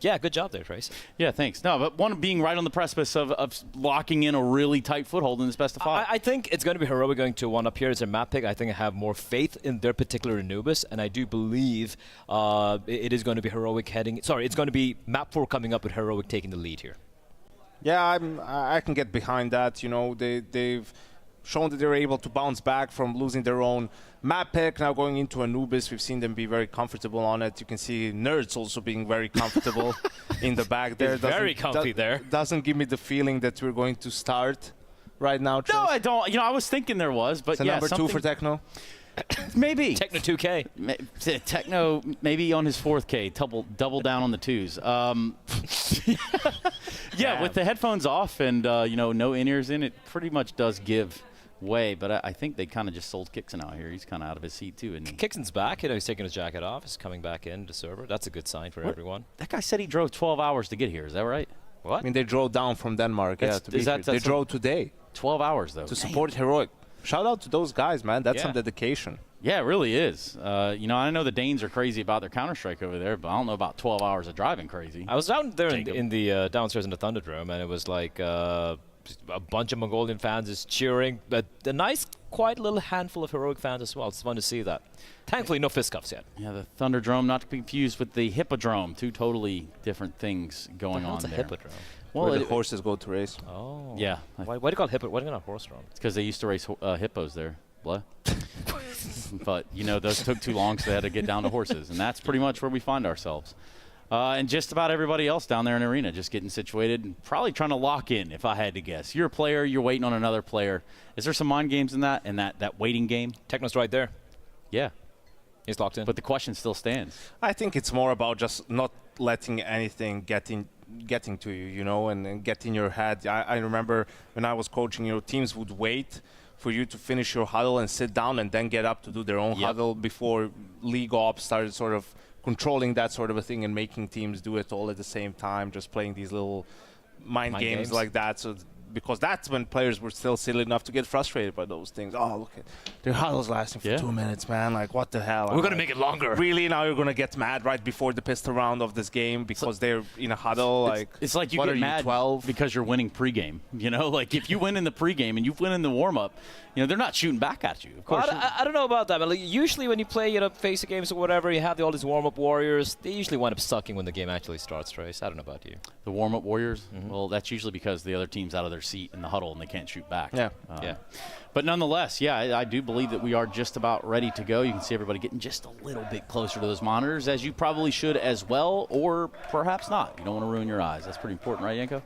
Yeah, good job there, Trace. Yeah, thanks. No, but one being right on the precipice of locking in a really tight foothold in this best of 5. I think it's going to be Heroic going to one up here as a map pick. I think I have more faith in their particular Anubis, and I do believe it is going to be Heroic heading. Sorry, it's going to be map 4 coming up with Heroic taking the lead here. Yeah, I can get behind that. You know, they've shown that they're able to bounce back from losing their own map pick. Now going into Anubis, we've seen them be very comfortable on it. You can see Nerds also being very comfortable in the back there. Very comfy there. Doesn't give me the feeling that we're going to start right now. Trace. No, I don't. You know, I was thinking there was, but so yeah, number 2 for Techno. Maybe Techno 2K. Techno maybe on his 4th K, double down on the 2s. Yeah, with the headphones off and you know, no in-ears in, it pretty much does give way. But I think they kind of just sold Kixen out here. He's kind of out of his seat too. And Kixen's back. You know, he's taking his jacket off. He's coming back into server. That's a good sign for everyone. That guy said he drove 12 hours to get here. Is that right? What? I mean, they drove down from Denmark. Yeah, they drove today. 12 hours though. To support Heroic. Shout out to those guys, man. That's some dedication. Yeah, it really is. You know, I know the Danes are crazy about their Counter-Strike over there, but I don't know about 12 hours of driving crazy. I was down there in the downstairs in the Thunderdome, and it was like a bunch of Mongolian fans is cheering, but a nice, quiet little handful of Heroic fans as well. It's fun to see that. Thankfully, no fistcuffs yet. Yeah, the Thunderdome, not to be confused with the Hippodrome. 2 totally different things going on there. What's a Hippodrome? Well, where the horses go to race. Oh. Yeah. Why do you call it Hippodrome? Why do you call it horse drum? It's because they used to race hippos there. What? But, you know, those took too long, so they had to get down to horses. And that's pretty much where we find ourselves. And just about everybody else down there in the arena, just getting situated and probably trying to lock in, if I had to guess. You're a player, you're waiting on another player. Is there some mind games in that waiting game? Techno's right there. Yeah. He's locked in. But the question still stands. I think it's more about just not letting anything getting to you, you know, and get in your head. I remember when I was coaching, you know, teams would wait for you to finish your huddle and sit down and then get up to do their own huddle before League Ops started sort of controlling that sort of a thing and making teams do it all at the same time, just playing these little mind games like that. So because that's when players were still silly enough to get frustrated by those things. Oh, look at their huddle's lasting for 2 minutes, man. Like, what the hell? We're going to make it longer. Really? Now you're going to get mad right before the pistol round of this game because they're in a huddle? It's like you get mad 12? Because you're winning pregame. You know, like if you win in the pregame and you win in the warm-up, you know, they're not shooting back at you. Of course. Well, I don't know about that, but like, usually when you play, you know, FACEIT games or whatever, you have all these warm-up warriors. They usually wind up sucking when the game actually starts, Trace. I don't know about you. The warm-up warriors? Well, that's usually because the other team's out of their seat in the huddle and they can't shoot back. Yeah. But nonetheless, yeah, I do believe that we are just about ready to go. You can see everybody getting just a little bit closer to those monitors, as you probably should as well, or perhaps not. You don't want to ruin your eyes. That's pretty important, right, Yanko?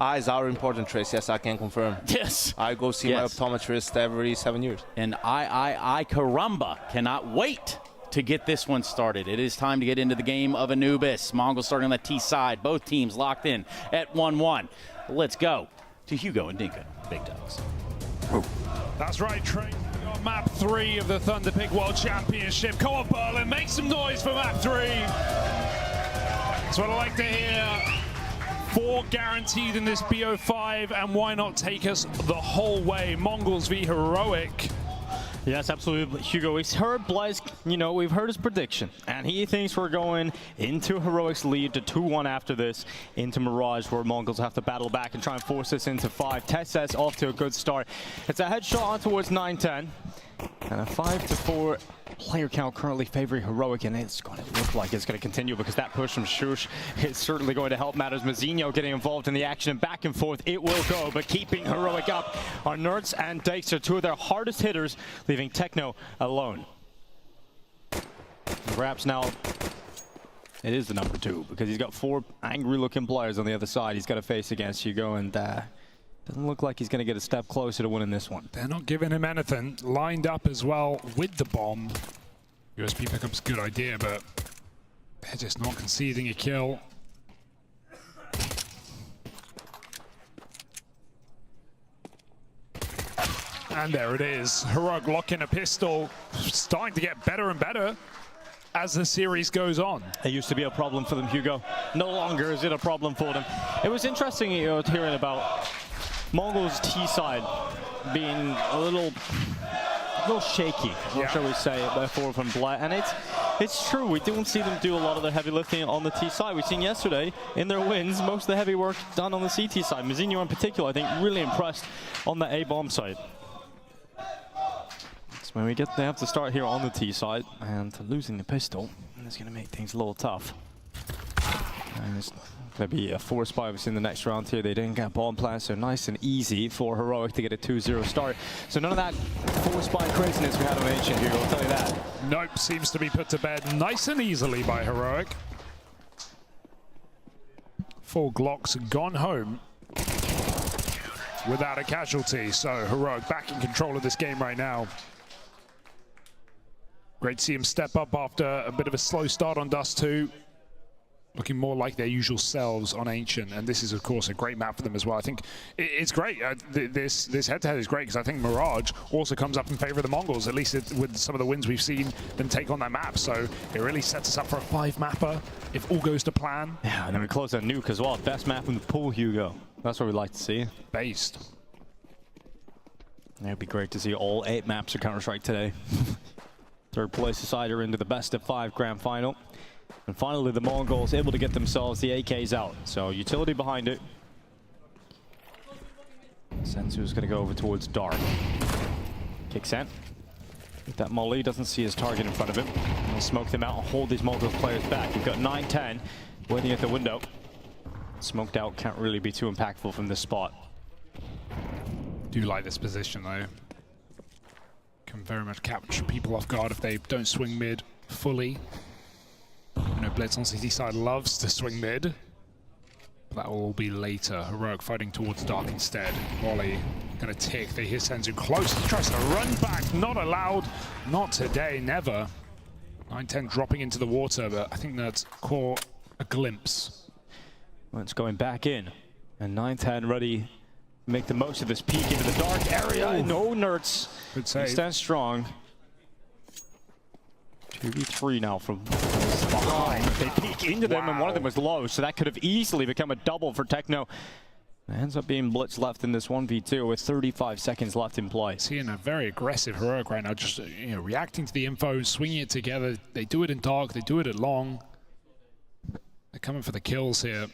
Eyes are important, Trace. Yes, I can confirm. Yes. I go see my optometrist every 7 years. And I caramba, cannot wait to get this one started. It is time to get into the game of Anubis. Mongol starting on the T side. Both teams locked in at 1-1. Let's go to Hugo and Dinka. Big dogs. That's right, Trey. We got map 3 of the Thunderpick World Championship. Come on, Berlin, make some noise for map 3. That's what I like to hear. 4 guaranteed in this BO5, and why not take us the whole way? MongolZ v Heroic. Yes, absolutely, Hugo. We've heard Blitz, you know, we've heard his prediction, and he thinks we're going into Heroic's lead to 2-1 after this, into Mirage, where MongolZ have to battle back and try and force this into 5. TESS off to a good start. It's a headshot on towards 9-10, and a 5-4 player count currently favoring Heroic, and it's going to look like it's going to continue because that push from Shush is certainly going to help matters. Mazinho getting involved in the action, and back and forth it will go, but keeping Heroic up are Nerds and degster, 2 of their hardest hitters, leaving Techno alone. Perhaps now it is the number 2 because he's got 4 angry-looking players on the other side he's got to face against Hugo, and doesn't look like he's going to get a step closer to winning this one. They're not giving him anything. Lined up as well with the bomb. USB pickup's a good idea, but they're just not conceding a kill. And there it is. Heroic locking a pistol. Starting to get better and better as the series goes on. It used to be a problem for them, Hugo. No longer is it a problem for them. It was interesting, you know, hearing about MongolZ T side being a little shaky, or shall we say, therefore from Blitz. And it's true, we don't see them do a lot of the heavy lifting on the T side. We've seen yesterday in their wins, most of the heavy work done on the CT side. Mazinho in particular, I think, really impressed on the A-bomb side. So when they have to start here on the T side, and losing the pistol is going to make things a little tough. And Gonna be a force buy in the next round here. They didn't get bomb plants, so nice and easy for Heroic to get a 2-0 start. So none of that force buy craziness we had on Ancient here, I'll tell you that. Nope, seems to be put to bed nice and easily by Heroic. 4 Glocks gone home without a casualty, so Heroic back in control of this game right now. Great to see him step up after a bit of a slow start on Dust 2. Looking more like their usual selves on Ancient, and this is of course a great map for them as well. I think it's great. This head-to-head is great because I think Mirage also comes up in favor of the Mongols, at least with some of the wins we've seen them take on that map. So it really sets us up for a 5-mapper if all goes to plan. Yeah, and then we close that nuke as well. Best map in the pool, Hugo. That's what we like to see. Based. It'd be great to see all 8 maps of Counter-Strike today. Third place decider into the best of 5 grand final. And finally, the Mongols able to get themselves the AKs out. So utility behind it. Senzu's going to go over towards Dark. Kicks in. With that molly, doesn't see his target in front of him. He'll smoke them out and hold these Mongols players back. You've got 9-10 waiting at the window. Smoked out can't really be too impactful from this spot. Do like this position though. Can very much capture people off guard if they don't swing mid fully. You know, Blitz on CT side loves to swing mid. That will all be later. Heroic fighting towards Dark instead. Molly gonna tick. They hear Senzu close. He tries to run back. Not allowed. Not today. Never. 9-10 dropping into the water, but I think that's caught a glimpse. Well, it's going back in. And 9-10 ready to make the most of this peek into the Dark area. Ooh. No nerds. Good save. He stands strong. 2v3 now from behind. They peek into them, and one of them was low, so that could have easily become a double for Techno. It ends up being Blitz left in this 1v2 with 35 seconds left in play. Seeing a very aggressive Heroic right now, just reacting to the info, swinging it together. They do it in Dark, they do it at Long. They're coming for the kills here.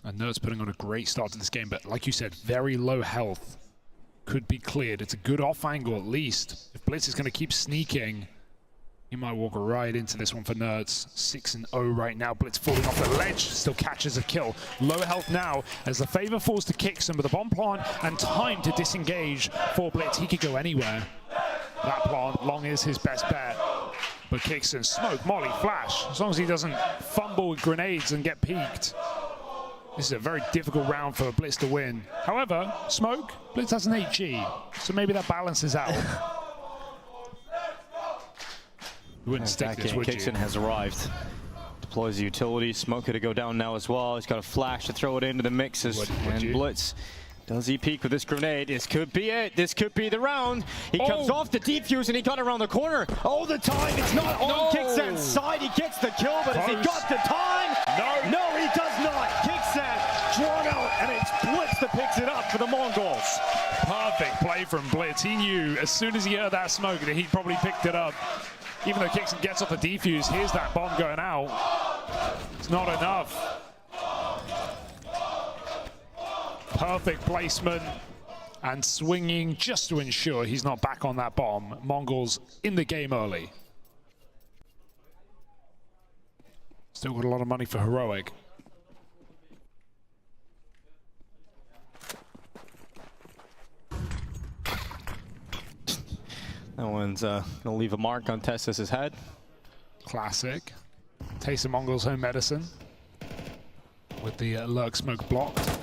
And Nerd's putting on a great start to this game, but like you said, very low health. Could be cleared. It's a good off angle at least. If Blitz is going to keep sneaking, he might walk right into this one for Nerds. 6-0 right now. Blitz falling off the ledge, still catches a kill. Low health now as the favor falls to Kixon with a bomb plant and time to disengage for Blitz. He could go anywhere. That plant, Long is his best bet. But Kixon, smoke, molly, flash. As long as he doesn't fumble with grenades and get peeked. This is a very difficult round for Blitz to win. However, smoke, Blitz has an HE, so maybe that balances out. You wouldn't stick this, would you? Kixon has arrived. Deploys the utility. Smoke to go down now as well. He's got a flash to throw it into the mixes. And Blitz, does he peek with this grenade? This could be it. This could be the round. He comes off the defuse and he got around the corner. All the time. It's not on Kixon's side. He gets the kill, but has he got the time? No, he does not. Kixon drawn out, and it's Blitz that picks it up for the Mongols. Perfect play from Blitz. He knew as soon as he heard that smoke that he'd probably picked it up. Even though Kixon gets off the defuse, here's that bomb going out. It's not enough. Perfect placement and swinging just to ensure he's not back on that bomb. Mongols in the game early. Still got a lot of money for Heroic. That one's gonna leave a mark on Testis' head. Classic. Taste of Mongols' home medicine. With the lurk smoke blocked.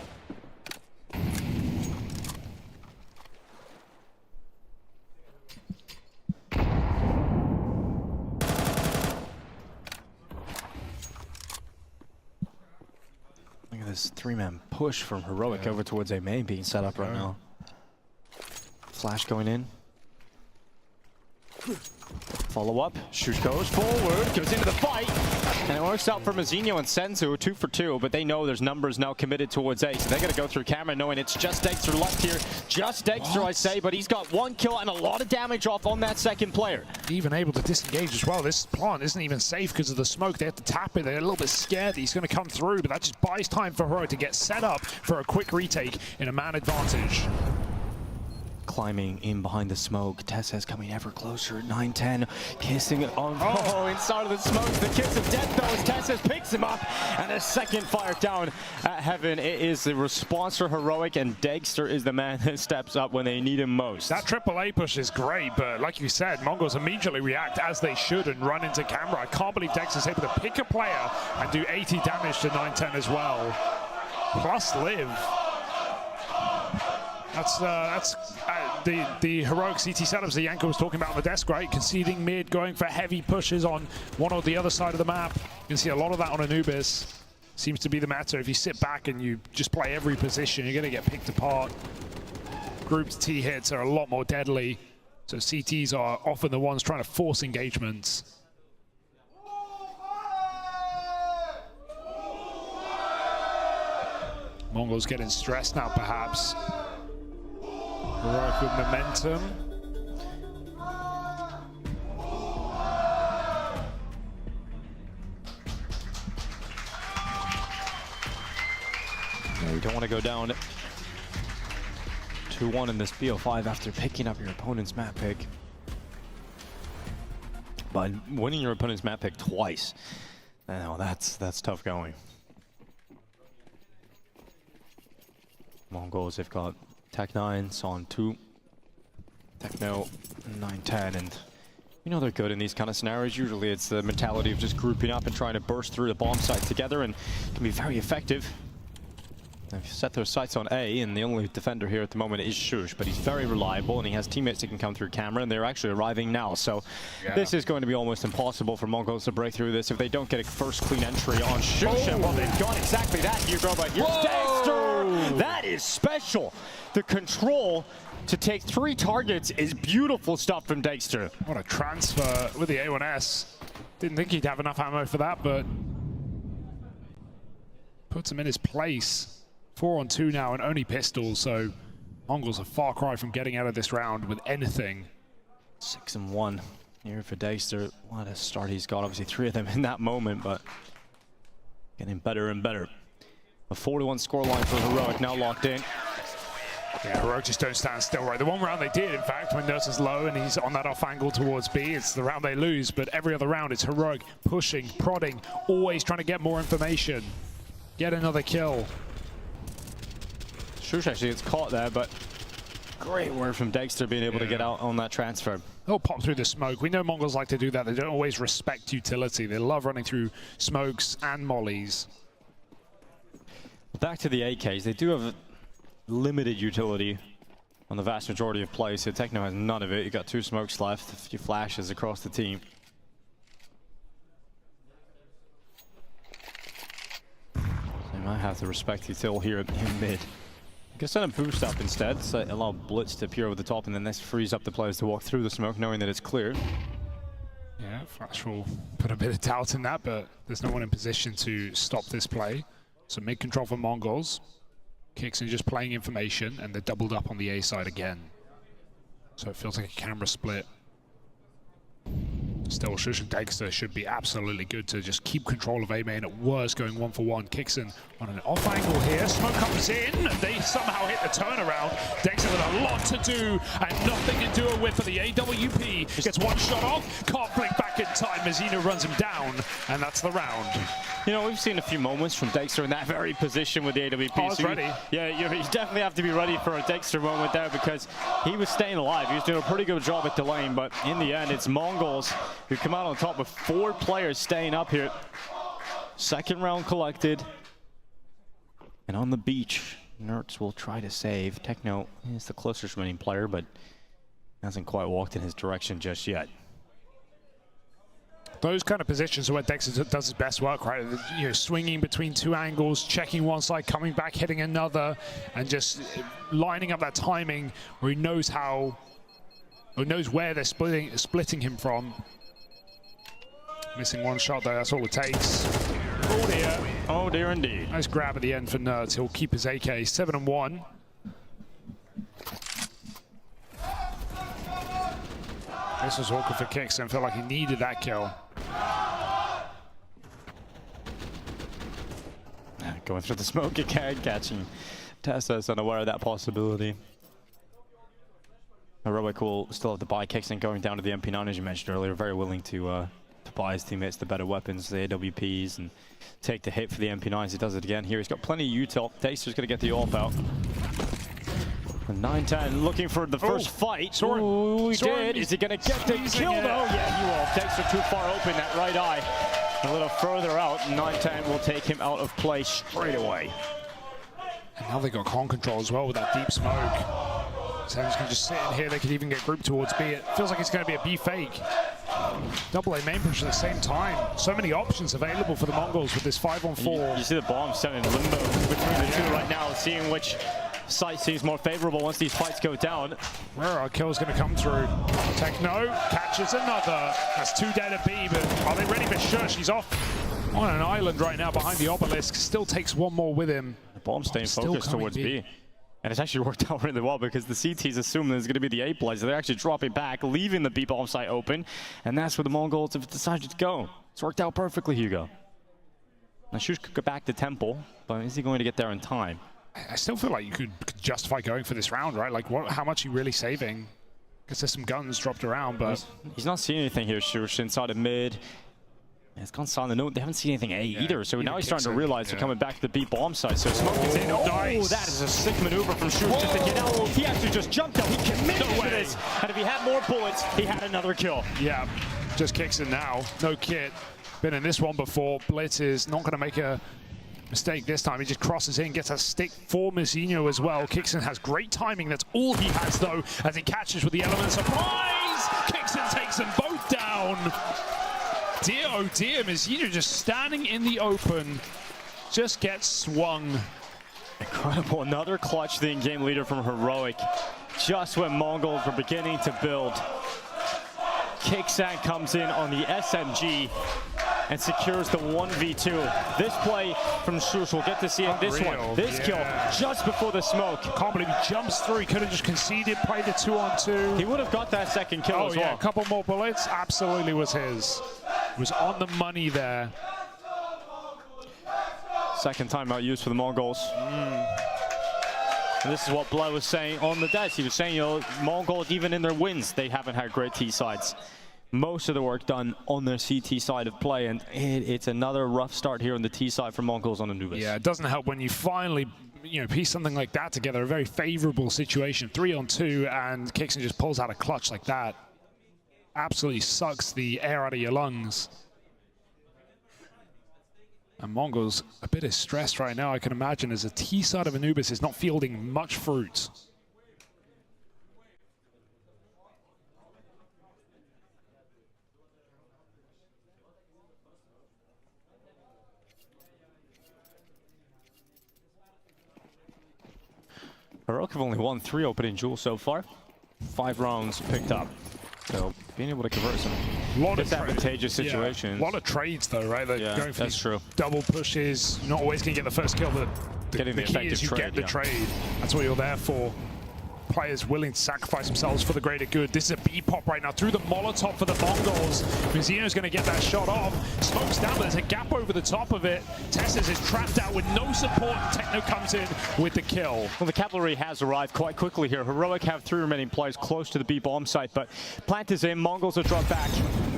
Look at this 3-man push from Heroic over towards A main being set up right now. Flash going in. Follow up, Shush goes forward, goes into the fight, and it works out for Mazinho and Senzu, 2 for 2, but they know there's numbers now committed towards A, so they gotta go through camera knowing it's just Degster left here. Just Degster, I say, but he's got 1 kill and a lot of damage off on that second player. Even able to disengage as well. This plant isn't even safe because of the smoke. They have to tap it. They're a little bit scared that he's gonna come through, but that just buys time for Heroic to get set up for a quick retake in a man advantage. climbing in behind the smoke. Tessa's coming ever closer. 9-10, kissing on inside of the smoke. The kiss of death though as Tessa picks him up, and a second fire down at Heaven. It is the response for Heroic, and degster is the man that steps up when they need him most. That AAA push is great, but like you said, Mongols immediately react as they should and run into camera. I can't believe degster's able to pick a player and do 80 damage to 9-10 as well. Plus live. That's the heroic CT setups that Yanko was talking about on the desk, right? Conceding mid, going for heavy pushes on one or the other side of the map. You can see a lot of that on Anubis. Seems to be the matter. If you sit back and you just play every position, you're going to get picked apart. Grouped T hits are a lot more deadly, so CTs are often the ones trying to force engagements. Mongols getting stressed now, perhaps. Heroic with momentum. Yeah, you don't want to go down 2-1 in this BO5 after picking up your opponent's map pick. But winning your opponent's map pick twice, now that's tough going. Mongols have got Tech9, Son 2, Techno 9-10, and you know they're good in these kind of scenarios. Usually it's the mentality of just grouping up and trying to burst through the bomb sites together, and can be very effective. They've set their sights on A, and the only defender here at the moment is Shush, but he's very reliable, and he has teammates that can come through camera, and they're actually arriving now. So this is going to be almost impossible for Mongols to break through this if they don't get a first clean entry on Shush. And well, they've got exactly that, Hugo, but here's degster! That is special. The control to take 3 targets is beautiful stuff from degster. What a transfer with the A1S. Didn't think he'd have enough ammo for that, but puts him in his place. 4-on-2 now and only pistols, so Mongols a far cry from getting out of this round with anything. 6-1 here for degster. What a start he's got. Obviously 3 of them in that moment, but getting better and better. A 4-1 scoreline for Heroic, now locked in. Yeah, Heroic just don't stand still, right? The one round they did, in fact, when Nurse is low and he's on that off angle towards B, it's the round they lose, but every other round it's Heroic pushing, prodding, always trying to get more information. Get another kill. Shush actually gets caught there, but great work from degster being able to get out on that transfer. They'll pop through the smoke. We know Mongols like to do that. They don't always respect utility. They love running through smokes and mollies. Back to the AKs, they do have limited utility on the vast majority of plays, so Techno has none of it. You got 2 smokes left, a few flashes across the team. So you might have to respect util here in mid. You can set a boost up instead, so allow Blitz to appear over the top, and then this frees up the players to walk through the smoke knowing that it's clear. Yeah, Flash will put a bit of doubt in that, but there's no one in position to stop this play. So mid control for Mongols. Kixin just playing information, and they're doubled up on the A side again. So it feels like a camera split. Still, Shush and degster should be absolutely good to just keep control of A main. At worst, going 1-for-1. Kixin on an off angle here. Smoke comes in, and they somehow hit the turnaround. degster with a lot to do, and nothing to do it with for the AWP. Gets one shot off, can't blink back in time. Mazina runs him down, and that's the round. You know, we've seen a few moments from degster in that very position with the AWP. Oh, it's ready. Yeah, you definitely have to be ready for a degster moment there, because he was staying alive. He was doing a pretty good job at delaying, but in the end, it's Mongols who come out on top with 4 players staying up here. Second round collected. And on the beach, Nerds will try to save. Techno is the closest remaining player, but hasn't quite walked in his direction just yet. Those kind of positions are where degster does his best work, right? You know, swinging between 2 angles, checking one side, coming back, hitting another, and just lining up that timing where he knows how, or knows where they're splitting him from. Missing one shot there, that's all it takes. Oh dear. Oh dear indeed. Nice grab at the end for Nerds. He'll keep his AK 7-1. This was awkward for Kixin. Felt like he needed that kill. Going through the smoke again, catching Tessa is unaware of that possibility. Heroic will still have the buy. Kixen going down to the MP9, as you mentioned earlier, very willing to buy his teammates the better weapons, the AWPs, and take the hit for the MP9s. He does it again here. He's got plenty of util. Degster's going to get the AWP out. 9-10 looking for the first fight. Ooh, he did. Is he going to get the kill though? Yeah, he will. Degster too far open, that right eye. A little further out. 9-10 will take him out of play straight away. And now they got con control as well with that deep smoke. Senzu can just sit in here. They could even get grouped towards B. It feels like it's going to be a B fake. Double A main push at the same time. So many options available for the Mongols with this 5-on-4. You see the bomb set in limbo between the two right now, seeing which site seems more favorable once these fights go down. Our kill is going to come through. Techno catches another. That's 2 dead at B, but are they ready for Shush? He's off on an island right now behind the obelisk. Still takes one more with him. The bomb staying focused towards B. And it's actually worked out really well because the CTs assume there's going to be the A plays. So they're actually dropping back, leaving the B bomb site open. And that's where the Mongols have decided to go. It's worked out perfectly, Hugo. Now Shush could go back to Temple, but is he going to get there in time? I still feel like you could justify going for this round, right? Like, how much are you really saving? Because there's some guns dropped around, but... He's not seeing anything here, Shush, inside of mid. It's gone silent. No, they haven't seen anything A either, so now he's starting to realize they're coming back to the B bomb site. So smoke is in. Oh, nice. That is a sick maneuver from Shush just to get out. He actually just jumped out. He committed to this. And if he had more bullets, he had another kill. Yeah, just kicks in now. No kit. Been in this one before. Blitz is not going to make a mistake this time. He just crosses in, gets a stick for Mizzino as well. Kixen has great timing. That's all he has, though, as he catches with the element of surprise. Kixen takes them both down. Dear, oh dear, Mizzino just standing in the open, just gets swung. Incredible, another clutch, the in-game leader from Heroic. Just when Mongols were beginning to build. Kixen comes in on the SMG and secures the 1v2. This play from Shush, we'll get to see it. This kill just before the smoke. Can't believe he jumps through. He could have just conceded, played the 2-on-2. He would have got that second kill as well. A couple more bullets, absolutely was his. Was on the money there. Second timeout used for the Mongols. And this is what Blood was saying on the desk. He was saying, you know, Mongols, even in their wins, they haven't had great T sides. Most of the work done on their CT side of play, and it's another rough start here on the T side for Mongols on Anubis. Yeah, it doesn't help when you finally, piece something like that together. A very favorable situation, 3-on-2, and Kixen just pulls out a clutch like that. Absolutely sucks the air out of your lungs. And Mongols a bit of stress right now, I can imagine, as the T side of Anubis is not fielding much fruit. Heroic have only won 3 opening duels so far. 5 rounds picked up. So being able to convert some disadvantageous situations. A lot of trades though, right? Like going for that's true. Double pushes. You're not always going to get the first kill, but the key is you get the trade. That's what you're there for. Players willing to sacrifice themselves for the greater good. This is a B-pop right now through the Molotov for the Mongols. Mizzino's going to get that shot off. Smokes down, but there's a gap over the top of it. Tessus is trapped out with no support. Techno comes in with the kill. Well, the cavalry has arrived quite quickly here. Heroic have 3 remaining players close to the B-bomb site, but plant is in. Mongols will drop back.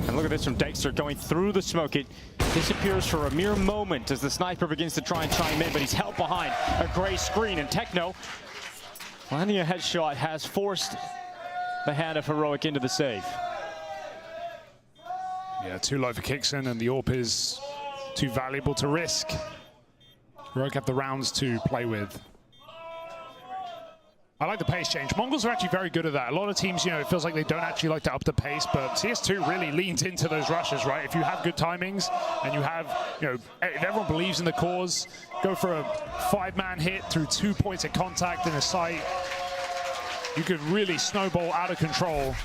And look at this from Degster going through the smoke. It disappears for a mere moment as the sniper begins to try and chime in, but he's held behind a gray screen, and Techno landing a headshot has forced the hand of Heroic into the save. Yeah, too low for Kixen, and the AWP is too valuable to risk. Heroic have the rounds to play with. I like the pace change. Mongols are actually very good at that. A lot of teams, it feels like they don't actually like to up the pace, but CS2 really leans into those rushes, right? If you have good timings and you have, if everyone believes in the cause, go for a 5-man hit through 2 points of contact in a site, you could really snowball out of control.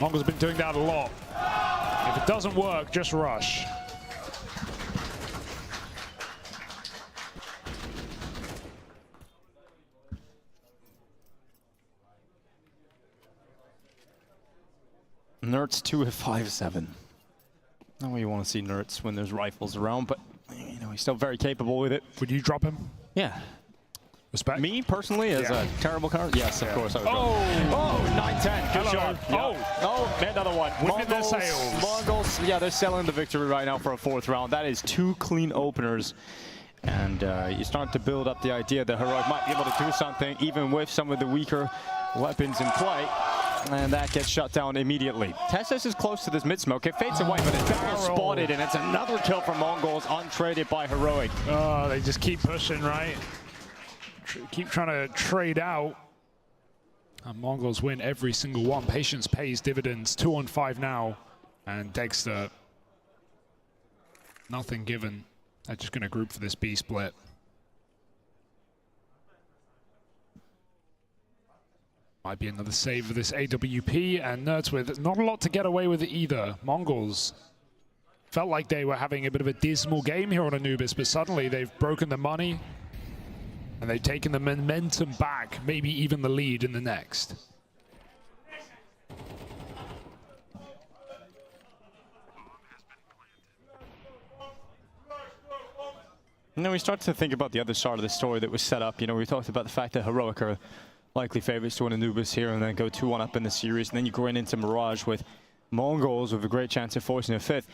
Mongols have been doing that a lot. If it doesn't work, just rush. Nerds 2 at 5-7. Not what you want to see Nerds when there's rifles around, but he's still very capable with it. Would you drop him? Yeah. Respect. Me personally, as a terrible card? Yes, of course I would. Oh, 9-10. Good shot. Oh, another one. Whipping their sails. Mongols, yeah, they're selling the victory right now for a 4th round. That is 2 clean openers. And you start to build up the idea that Heroic might be able to do something, even with some of the weaker weapons in play. And that gets shut down immediately. Tessus is close to this mid-smoke. It fades away, but it's barrel spotted, and it's another kill from Mongols, untraded by Heroic. Oh, they just keep pushing, right? Keep trying to trade out. And Mongols win every single one. Patience pays dividends. 2 on 5 now. And degster, nothing given. They're just going to group for this B split. Might be another save for this AWP, and Nerds with not a lot to get away with either. Mongols felt like they were having a bit of a dismal game here on Anubis, but suddenly they've broken the money and they've taken the momentum back, maybe even the lead in the next. And then we start to think about the other side of the story that was set up. You know, we talked about the fact that Heroic are likely favorites to win Anubis here and then go 2-1 up in the series. And then you go into Mirage with Mongols with a great chance of forcing a 5th.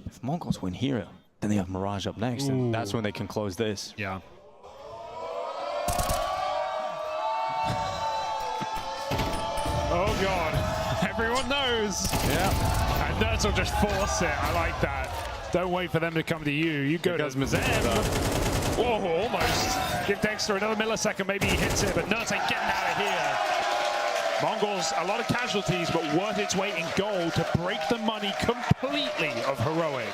If Mongols win here, then they have Mirage up next, and that's when they can close this. Yeah. Oh God, everyone knows. Yeah. And Nerds will just force it. I like that. Don't wait for them to come to you. You go to them. Whoa, almost. Give degster another millisecond, maybe he hits it, but Nerds ain't getting out of here. Mongols, a lot of casualties, but worth its weight in gold to break the money completely of Heroic.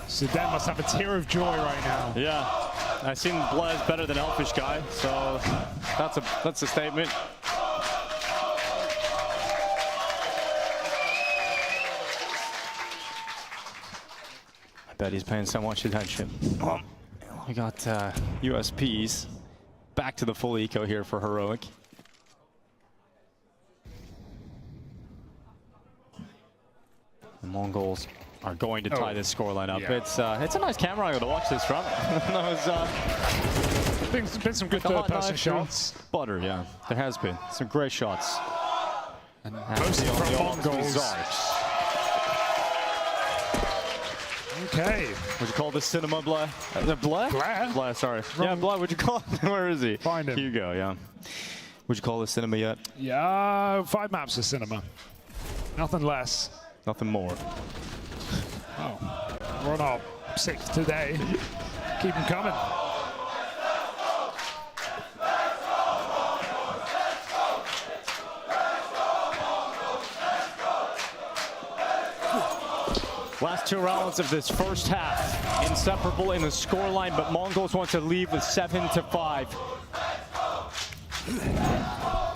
Sudan must have a tear of joy right now. Yeah, I've seen Blaz better than Elfish Guy, so that's a statement. I bet he's paying so much attention. Oh, we got USPs. Back to the full eco here for Heroic. The Mongols are going to tie this scoreline up. Yeah. It's a nice camera angle to watch this from. Been some good third-person shots. Butter, yeah, there has been some great shots. And mostly from Mongols. Okay. Would you call this cinema Blah? Blah? Blah, sorry. Yeah, Blah, would you call it? Where is he? Find him. Here you go, yeah. Would you call this cinema yet? Yeah, 5 maps of cinema. Nothing less. Nothing more. Oh, we're on our 6th today. Keep them coming. Last 2 rounds of this first half, inseparable in the scoreline, but Mongols want to leave with 7-5.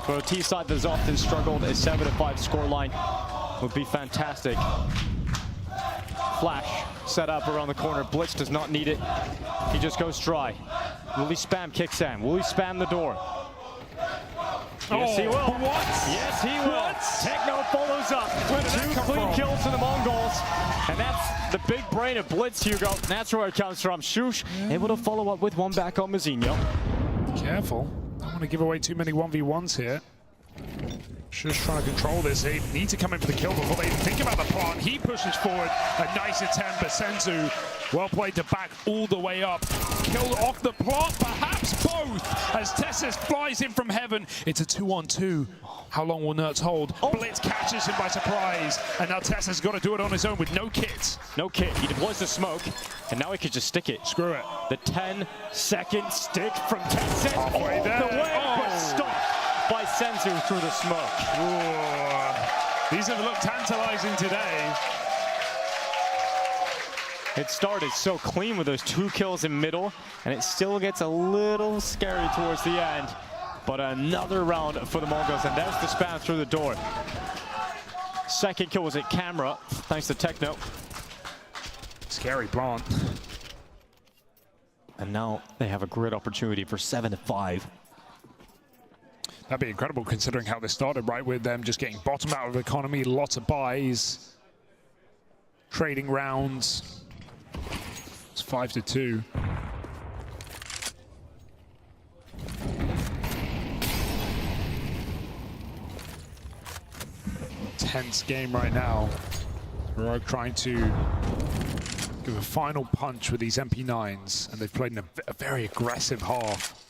For a T side that has often struggled, a 7-5 scoreline would be fantastic. Flash set up around the corner. Blitz does not need it. He just goes dry. Will he spam Kicksam? Will he spam the door? Yes, he will. What? Yes, he will. What? Techno follows up with 2 clean kills to the Mongols. And that's the big brain of Blitz, Hugo. That's where it comes from. Shush able to follow up with 1 back on Mazinho. Careful. Don't want to give away too many 1v1s here. Just trying to control this. They need to come in for the kill before they even think about the plant. He pushes forward. A nice attempt, but senzu, well played to back all the way up. Killed off the plant, perhaps both, as Tessus flies in from heaven. It's a 2-on-2. How long will Nerds hold? Blitz catches him by surprise, and now Tessus has got to do it on his own with no kit. No kit. He deploys the smoke, and now he could just stick it. Screw it. The 10-second stick from Tessus Halfway there. but stopped by senzu through the smoke. Ooh. These have looked tantalizing today. It started so clean with those 2 kills in middle, and it still gets a little scary towards the end. But another round for the Mongols, and there's the spam through the door. Second kill was at camera, thanks to Techno. Scary plant. And now they have a great opportunity for 7-5. That'd be incredible considering how this started, right? With them just getting bottomed out of economy, lots of buys, trading rounds. It's 5-2. Tense game right now. We're trying to give a final punch with these MP9s, and they've played in a very aggressive half.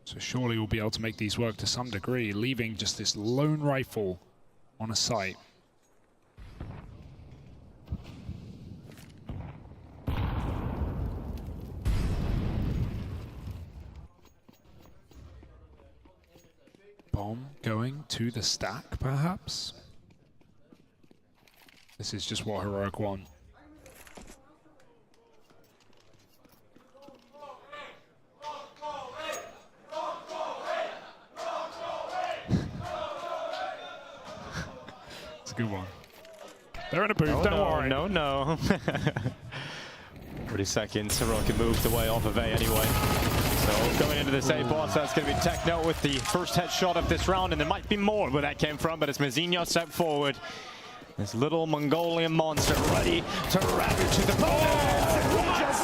So surely we'll be able to make these work to some degree, leaving just this lone rifle on a site. Bomb going to the stack, perhaps? This is just what Heroic want. It's a good one. They're in a booth, don't worry. No. 30 seconds, Heroic moved away off of A anyway. So going into this A boss, that's going to be Techno with the first headshot of this round, and there might be more where that came from, but it's Mozinho set forward. This little Mongolian monster ready to ravage to the just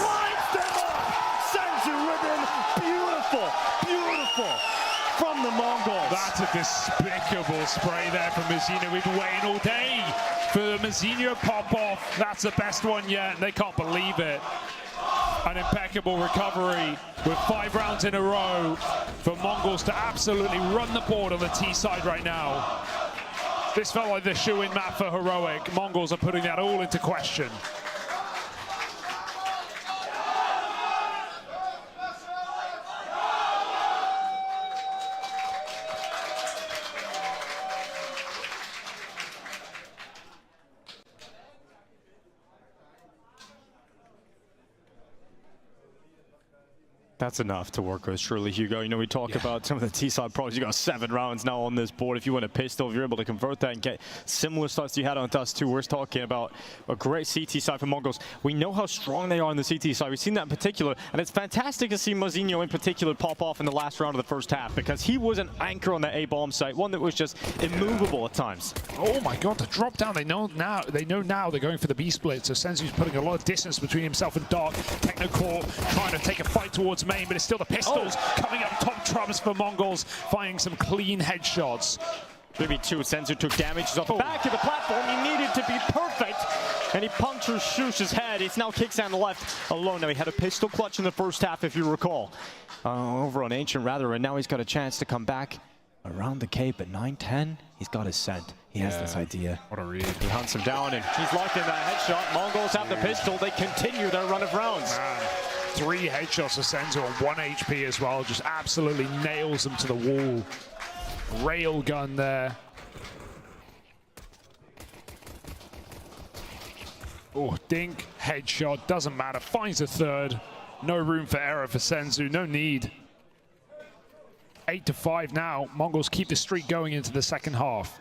lines them up! Senzu with him! Beautiful from the Mongols. That's a despicable spray there from Mozinho. We've been waiting all day for the Mozinho pop-off. That's the best one yet, and they can't believe it. An impeccable recovery with 5 rounds in a row for Mongols to absolutely run the board on the T side right now. This felt like the shoe-in map for Heroic. Mongols are putting that all into question. That's enough to work with, surely, Hugo. You know, we talk about some of the T-side pros. You got 7 rounds now on this board. If you win a pistol, if you're able to convert that and get similar starts you had on Dust 2, we're talking about a great CT side for Mongols. We know how strong they are on the CT side. We've seen that in particular, and it's fantastic to see Mozinho in particular pop off in the last round of the first half, because he was an anchor on the A-bomb site, one that was just immovable at times. Oh my god, the drop down. They know now they're going for the B split, so Senzu's putting a lot of distance between himself and Dark. Technocore trying to take a fight towards main, but it's still the pistols coming up top trumps for Mongols, finding some clean headshots. 3v2, Senzu took damage. He's off the back of the platform. He needed to be perfect, and he punctures Shush's head. It's now kicks on the left alone. Now, he had a pistol clutch in the first half, if you recall, over on Ancient rather, and now he's got a chance to come back around the cape at 9-10. He's got his scent. He has this idea. What a read. He hunts him down, and he's locked in that headshot. Mongols have the pistol. They continue their run of rounds. Man. 3 headshots of Senzu on 1 HP as well. Just absolutely nails them to the wall. Rail gun there. Oh, dink, headshot, doesn't matter. Finds a third. No room for error for Senzu, no need. 8-5 now. Mongols keep the streak going into the second half.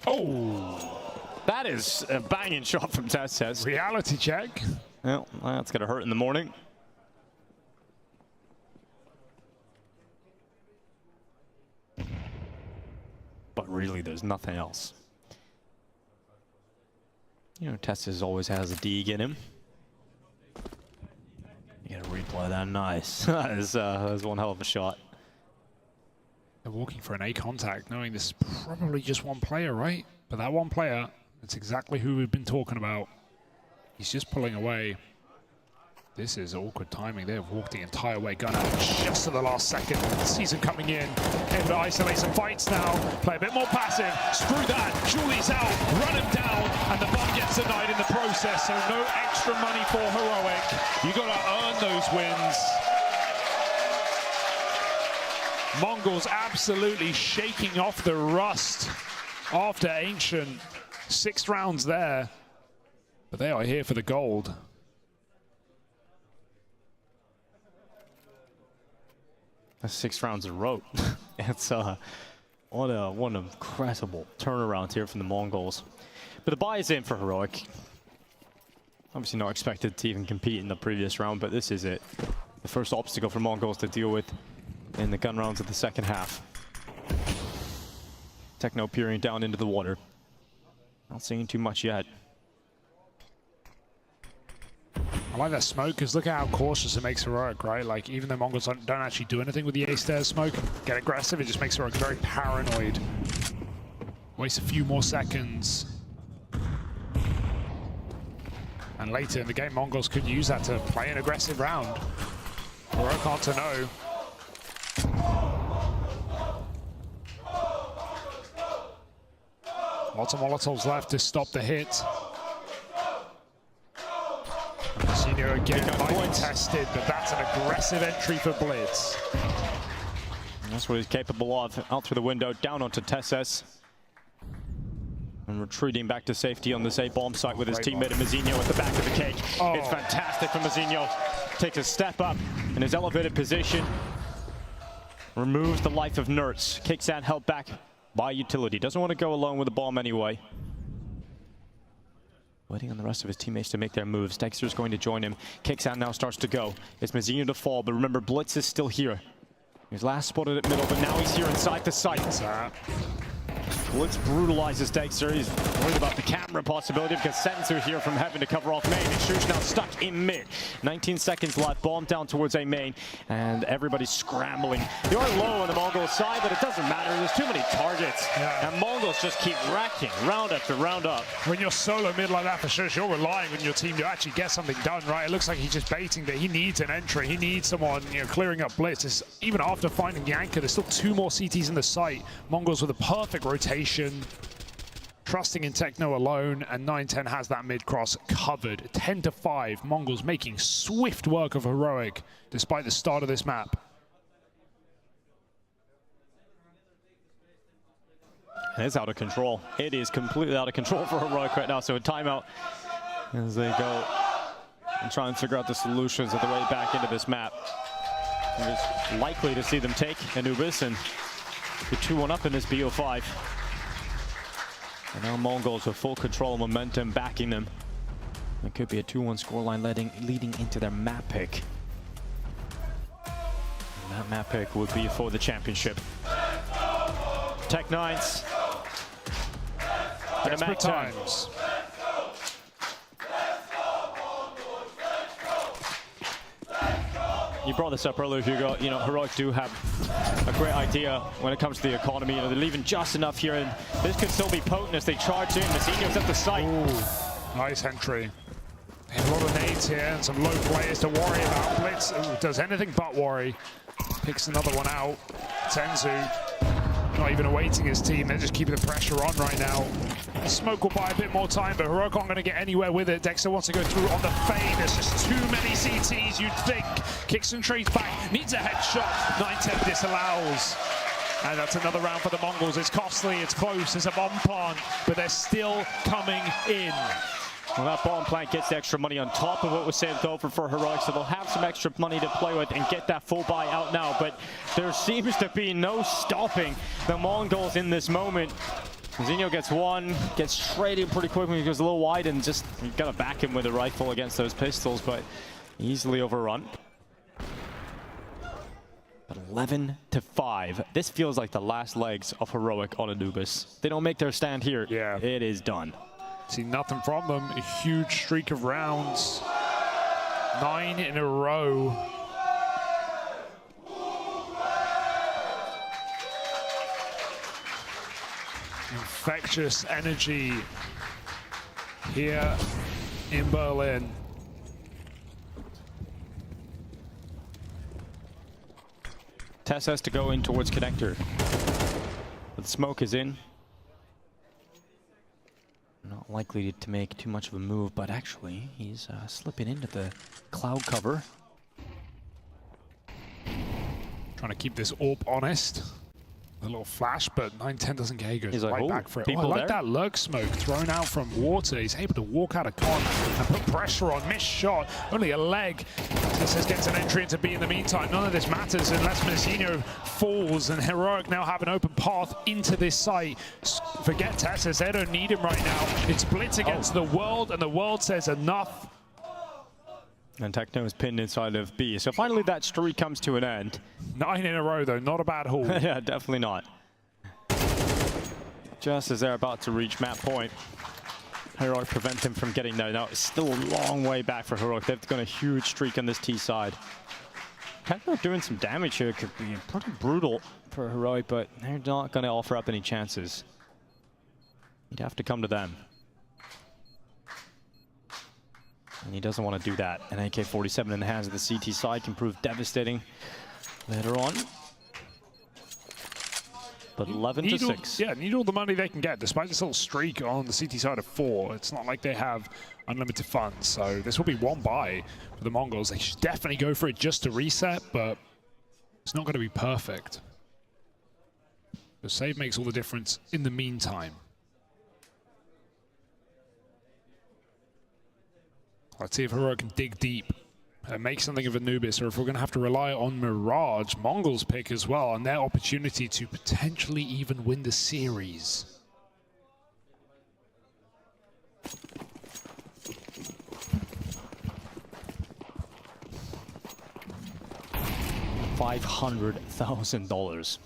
Oh, that is a banging shot from Tess. Reality check. Well, that's going to hurt in the morning. But really, there's nothing else. You know, Tess always has a dig in him. You gotta replay that. Nice. That is one hell of a shot. They're walking for an A contact, knowing this is probably just one player, right? But that one player, that's exactly who we've been talking about. He's just pulling away. This is awkward timing. They've walked the entire way, gun out just to the last second. Season coming in, able to isolate some fights now. Play a bit more passive. Screw that. Julie's out. Run him down, and the bomb gets denied in the process. So no extra money for Heroic. You got to earn those wins. Mongols absolutely shaking off the rust after Ancient. 6 rounds there, but they are here for the gold. That's 6 rounds in a row. It's what an incredible turnaround here from the Mongols. But the buy is in for Heroic. Obviously not expected to even compete in the previous round, but this is it. The first obstacle for Mongols to deal with in the gun rounds of the second half. Techno peering down into the water. Not seeing too much yet. I like that smoke, because look at how cautious it makes Heroic, right? Like, even though Mongols don't actually do anything with the A-stairs smoke, get aggressive, it just makes Heroic very paranoid. Waste a few more seconds. And later in the game, Mongols could use that to play an aggressive round. Heroic hard to know. Lots of Molotovs left to stop the hit. Senior again might be tested, but that's an aggressive entry for Blitz. And that's what he's capable of. Out through the window, down onto Tesses. And retreating back to safety on this A-bomb site with his teammate Mazinho at the back of the cage. Oh. It's fantastic from Mazinho. Takes a step up in his elevated position. Removes the life of Nertz. Kixan held back by utility. Doesn't want to go alone with the bomb anyway. Waiting on the rest of his teammates to make their moves. Dexter's going to join him. Kixan now starts to go. It's Mazinho to fall, but remember, Blitz is still here. He was last spotted at middle, but now he's here inside the site. Blitz brutalizes Dexter. He's worried about the camera possibility because senzu here from heaven to cover off main. And Shush now stuck in mid. 19 seconds left. Bomb down towards A main. And everybody's scrambling. They are low on the Mongol side, but it doesn't matter. There's too many targets. Yeah. And Mongols just keep racking round after round up. When you're solo mid like that, for sure, you're relying on your team to actually get something done, right? It looks like he's just baiting that he needs an entry. He needs someone, you know, clearing up Blitz. It's, even after finding the anchor, there's still 2 more CTs in the site. Mongols with a perfect rotation. Trusting in Techno alone, and 9-10 has that mid-cross covered. 10-5, Mongols making swift work of Heroic, despite the start of this map. It's out of control. It is completely out of control for Heroic right now, so a timeout as they go and try and figure out the solutions of the way back into this map. It's likely to see them take Anubis and be 2-1 up in this BO5. And now Mongols with full control and momentum backing them. It could be a 2-1 scoreline leading into their map pick. And that map pick would be for the championship. Tech9s. And a Mac times. You brought this up earlier, Hugo. You know, Heroic do have a great idea when it comes to the economy. You know, they're leaving just enough here, and this could still be potent as they charge in. Mazinho's at the site. Ooh, nice entry. A lot of nades here and some low players to worry about. Blitz does anything but worry. Picks another one out. Senzu not even awaiting his team. They're just keeping the pressure on right now. The smoke will buy a bit more time, but Heroic aren't going to get anywhere with it. Dexter wants to go through on the fade. There's just too many CTs, you'd think. Kicks and trades back, needs a headshot. 9-10 disallows. And that's another round for the Mongols. It's costly, it's close, it's a bomb plant, but they're still coming in. Well, that bomb plant gets the extra money on top of what was saved over for Heroic, so they'll have some extra money to play with and get that full buy out now. But there seems to be no stopping the Mongols in this moment. Mazinho gets one, gets straight in pretty quickly, he goes a little wide, and just you gotta back him with a rifle against those pistols, but easily overrun. But 11-5. This feels like the last legs of Heroic on Anubis. They don't make their stand here. Yeah. It is done. See nothing from them. A huge streak of rounds. 9 in a row. Infectious energy here in Berlin. Tess has to go in towards connector. But the smoke is in. Not likely to make too much of a move, but actually he's slipping into the cloud cover. Trying to keep this AWP honest. A little flash, but 9-10 doesn't get. He goes He's like, right "Oh, back for it. Oh, I people like there?" that lurk smoke thrown out from water. He's able to walk out of con and put pressure on. Missed shot, only a leg. This gets an entry into B in the meantime. None of this matters unless Messinho falls, and Heroic now have an open path into this site. Forget Tessus, they don't need him right now. It's Blitz against the world, and the world says enough. And Techno is pinned inside of B. So finally that streak comes to an end. 9 in a row though, not a bad haul. Yeah, definitely not. Just as they're about to reach map point, Heroic prevent him from getting there. Now it's still a long way back for Heroic. They've got a huge streak on this T side. Techno doing some damage here could be pretty brutal for Heroic, but they're not going to offer up any chances. You'd have to come to them. And he doesn't want to do that. An AK-47 in the hands of the CT side can prove devastating later on. But 11-6. Yeah, need all the money they can get, despite this little streak on the CT side of 4. It's not like they have unlimited funds, so this will be one buy for the Mongols. They should definitely go for it just to reset, but it's not going to be perfect. The save makes all the difference in the meantime. Let's see if Heroic can dig deep and make something of Anubis, or if we're going to have to rely on Mirage, Mongol's pick as well, and their opportunity to potentially even win the series. $500,000.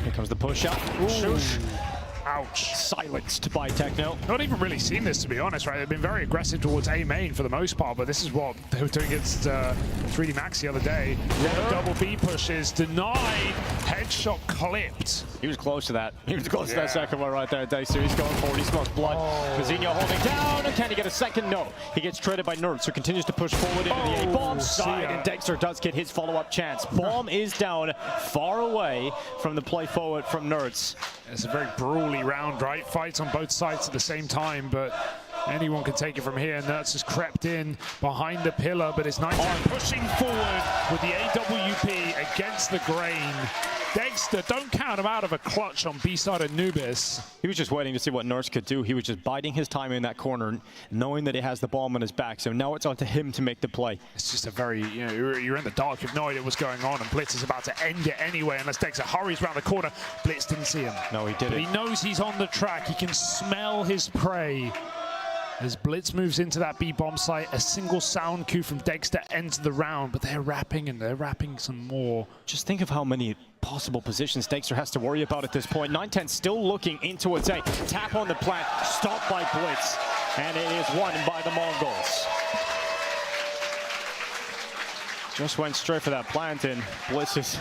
Here comes the push up. Ouch. Silenced by Techno. Not even really seen this, to be honest, right? They've been very aggressive towards A main for the most part, but this is what they were doing against 3D Max the other day. Double B pushes, denied, headshot clipped. He was close to that. He was close to that second one right there. degster, he's going forward. He smells blood. Messinho holding down. Can he get a second? No. He gets traded by Nerds, who continues to push forward into the A-bomb side, and degster does get his follow-up chance. Bomb is down, far away from the play forward from Nerds. It's a very brawly round, right? Fights on both sides at the same time, but anyone can take it from here. Nerds has crept in behind the pillar, but it's 9-10 pushing forward with the AWP against the grain. degster, don't count him out of a clutch on B-side Anubis. He was just waiting to see what Nerds could do. He was just biding his time in that corner, knowing that he has the bomb on his back. So now it's on to him to make the play. It's just a very, you know, you're in the dark, you have no idea what's going on, and Blitz is about to end it anyway, unless degster hurries around the corner. Blitz didn't see him. No, he didn't. But he knows he's on the track. He can smell his prey. As Blitz moves into that B-bomb site, a single sound cue from degster ends the round, but they're wrapping, and they're wrapping some more. Just think of how many possible positions degster has to worry about at this point. 9-10 still looking into its A. Tap on the plant, stopped by Blitz, and it is won by the Mongols. Just went straight for that plant, and Blitz's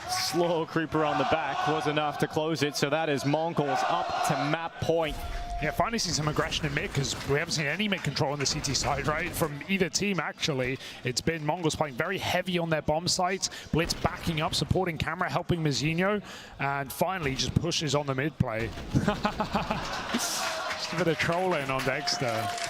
slow creep around the back was enough to close it. So that is Mongols up to map point. Yeah, finally seen some aggression in mid, because we haven't seen any mid control on the CT side, right? From either team, actually. It's been Mongols playing very heavy on their bomb sites. Blitz backing up, supporting camera, helping Messinho, and finally just pushes on the mid play. Just a bit of trolling on degster.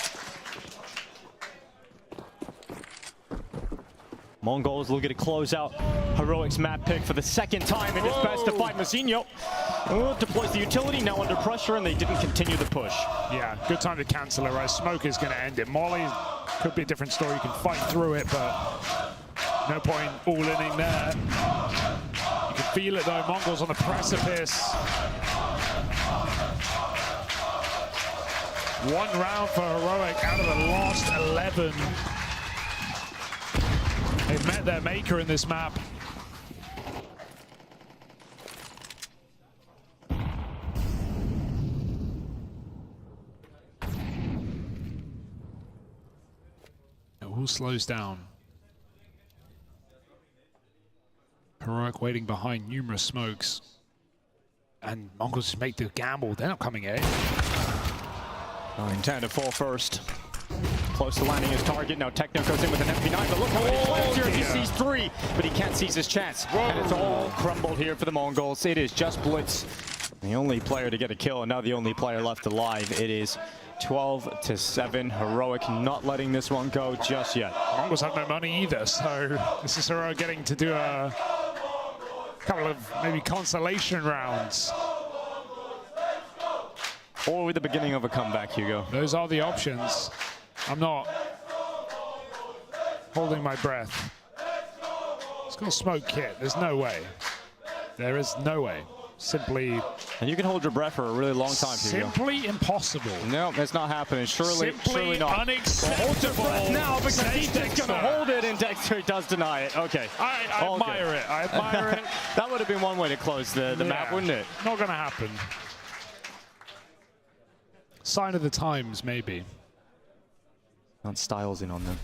Mongols looking to close out Heroic's map pick for the second time in his best to fight Messinho. Deploys the utility, now under pressure, and they didn't continue the push. Yeah, good time to cancel it, right? Smoke is going to end it. Molly could be a different story. You can fight through it, but no point all-inning there. You can feel it, though. Mongols on the precipice. One round for Heroic out of the last 11. They've met their maker in this map. Who slows down? Heroic waiting behind numerous smokes. And Mongols just make the gamble. They're not coming in. 9-10 to fall first. Close to landing his target. Now Techno goes in with an MD5, but look how many players here. He sees 3, but he can't seize his chance. And it's all crumbled here for the Mongols. It is just Blitz The only player to get a kill, and now the only player left alive. It is 12-7. Heroic not letting this one go just yet. Mongols have no money either, so this is Heroic getting to do a couple of maybe consolation rounds. Or with the beginning of a comeback, Hugo. Those are the options. I'm not holding my breath. It's got a smoke kit. There's no way. There is no way. Simply. And you can hold your breath for a really long time, Hugo. Simply impossible. No, it's not happening. Surely not. Unacceptable. Hold your breath now because he's just going to hold it, and degster does deny it. Okay. I admire it. I admire it. That would have been one way to close the map, wouldn't it? Not going to happen. Sign of the times, maybe. And Styles in on them.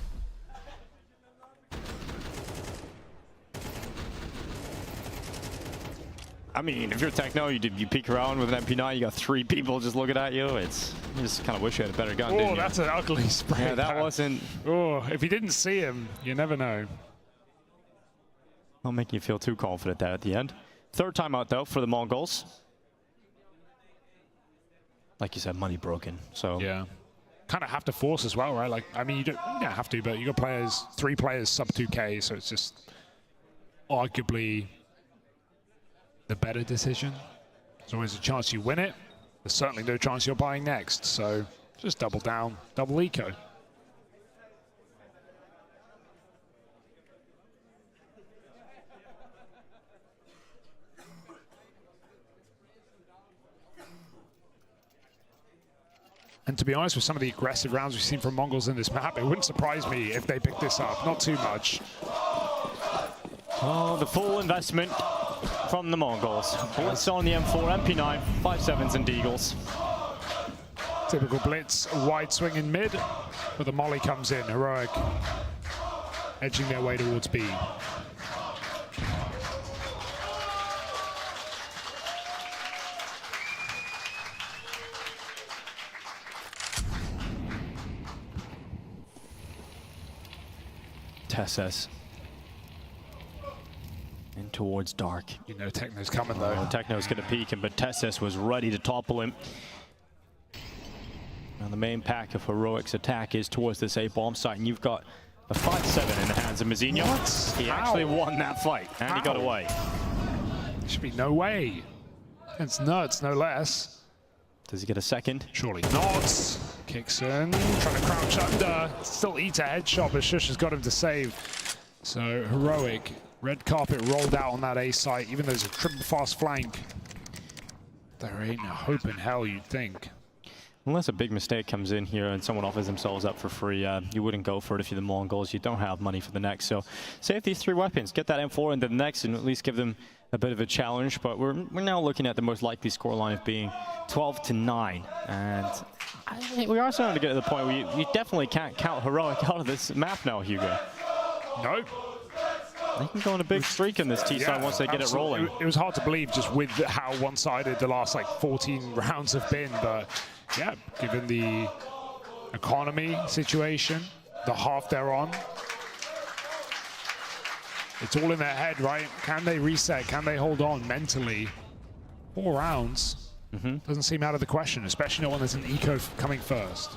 I mean, if you're Techno, you peek around with an MP9, you got 3 people just looking at you. You just kind of wish you had a better gun, didn't you? Oh, that's an ugly spray. Yeah, that wasn't... Oh, if you didn't see him, you never know. Not making you feel too confident there at the end. Third timeout, though, for the Mongols. Like you said, money broken, so... Yeah. Kind of have to force as well, right? Like, I mean, you don't have to, but you got players, 3 players sub 2K, so it's just arguably the better decision. There's always a chance you win it. There's certainly no chance you're buying next, so just double down, double eco. And to be honest, with some of the aggressive rounds we've seen from Mongols in this map, it wouldn't surprise me if they pick this up. Not too much. Oh, the full investment from the Mongols. Blitz on the M4, MP9, 5.7s and Deagles. Typical Blitz, wide swing in mid, but the molly comes in. Heroic edging their way towards B. Tesses. In towards dark. You know Techno's coming though. Techno's going to peek him, but Tesses was ready to topple him. Now the main pack of Heroic's attack is towards this A-bomb site, and you've got a 5-7 in the hands of Mizinho. What? He actually won that fight, and he got away. There should be no way. It's nuts, no less. Does he get a second? Surely not. Kicks in, trying to crouch under. Still eats a headshot, but Shush has got him to save. So Heroic, red carpet rolled out on that A site, even though there's a triple fast flank. There ain't no hope in hell, you'd think. Unless a big mistake comes in here and someone offers themselves up for free, you wouldn't go for it if you're the Mongols. You don't have money for the next. So save these 3 weapons, get that M4 into the next, and at least give them a bit of a challenge. But we're now looking at the most likely scoreline of being 12-9. And I think we are starting to get to the point where you definitely can't count Heroic out of this map now, Hugo. No. They can go on a big streak in this T-side once they get it rolling. It was hard to believe just with how one-sided the last like 14 rounds have been, but yeah, given the economy situation, the half they're on, it's all in their head, right? Can they reset? Can they hold on mentally? 4 rounds doesn't seem out of the question, especially not when there's an eco coming first.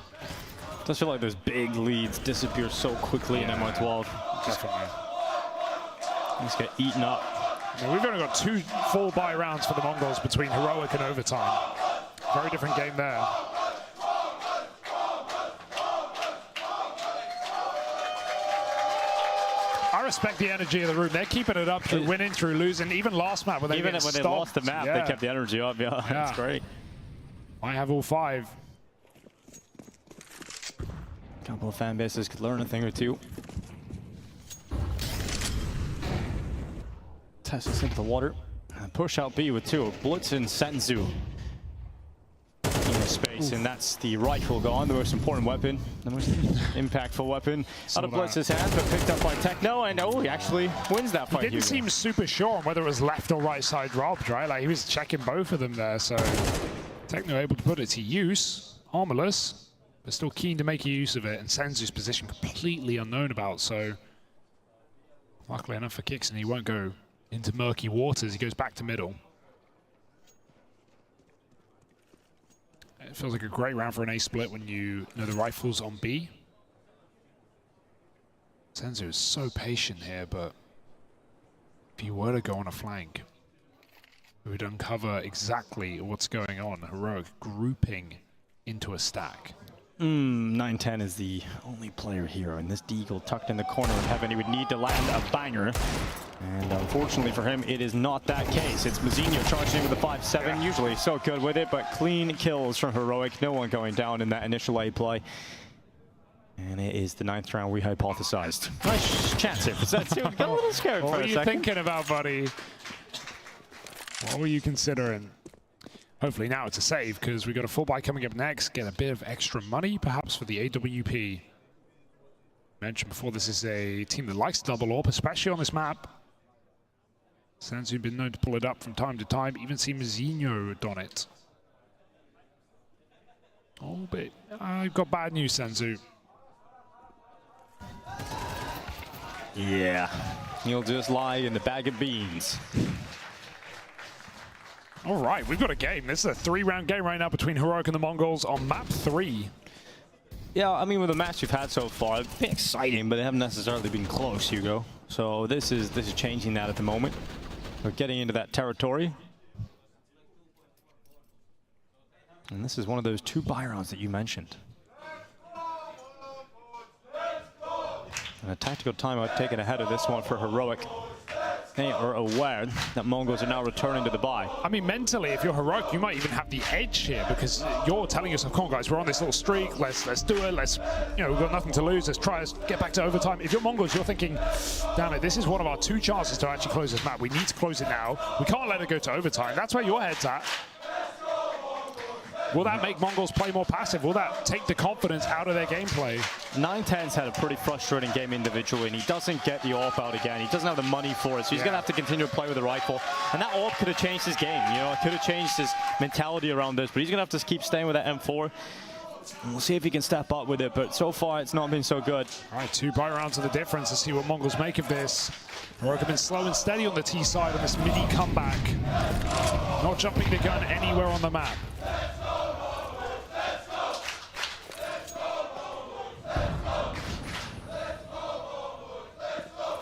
It does feel like those big leads disappear so quickly in MI12. Definitely. Just get eaten up. Now, we've only got 2 full buy rounds for the Mongols between Heroic and overtime. Very different game there. I respect the energy of the room. They're keeping it up through winning, through losing. Even last map when they Even when they lost the map, they kept the energy up. Yeah, that's great. I have all 5. A couple of fan bases could learn a thing or two. Tesses into the water. And push out B with 2. Blitz and Senzu in space, and that's the rifle gone, the most important weapon, the most impactful weapon out of Blitz's hands, but picked up by Techno, and he actually wins that fight. He didn't seem super sure on whether it was left or right side robbed, right? Like he was checking both of them there, so Techno able to put it to use, armorless, but still keen to make use of it, and Senzu's position completely unknown about, so luckily enough for Kixon, he won't go into murky waters, he goes back to middle. It feels like a great round for an A split when you know the rifle's on B. Senzu is so patient here, but if he were to go on a flank, we would uncover exactly what's going on. Heroic grouping into a stack. 910 is the only player here, and this Deagle tucked in the corner of heaven. He would need to land a banger, and unfortunately for him, it is not that case. It's Mazinho charging in with the 5-7, usually so good with it, but clean kills from Heroic. No one going down in that initial A play. And it is the 9th round we hypothesized. Nice chance here. That got a little scared for a second. What were you thinking about, buddy? What were you considering? Hopefully now it's a save, because we've got a full buy coming up next. Get a bit of extra money, perhaps, for the AWP. Mentioned before, this is a team that likes double AWP, especially on this map. Senzu been known to pull it up from time to time. Even see Mazinho on it. Oh, but I've got bad news, Senzu. Yeah, he'll just lie in the bag of beans. All right, we've got a game. This is a 3-round game right now between Heroic and the Mongols on map 3. Yeah, I mean, with the match we've had so far, it's been exciting, but they haven't necessarily been close, Hugo. So this is changing that at the moment. We're getting into that territory. And this is one of those 2 buy rounds that you mentioned. And a tactical timeout taken ahead of this one for Heroic. They are aware that Mongols are now returning to the buy. I mean, mentally, if you're Heroic, you might even have the edge here, because you're telling yourself, come on guys, we're on this little streak, let's do it, we've got nothing to lose, let's get back to overtime. If you're Mongols, you're thinking, damn it, this is one of our 2 chances to actually close this map. We need to close it now. We can't let it go to overtime. That's where your head's at. Will that make Mongols play more passive? Will that take the confidence out of their gameplay? 910's had a pretty frustrating game individually, and he doesn't get the AWP out again. He doesn't have the money for it, so he's going to have to continue to play with the rifle. And that AWP could have changed his game. You know, it could have changed his mentality around this, but he's going to have to keep staying with that M4. And we'll see if he can step up with it, but so far it's not been so good. All right, 2 buy rounds of the difference. Let's see what Mongols make of this. Heroic have been slow and steady on the T side on this midi comeback. Not jumping the gun anywhere on the map.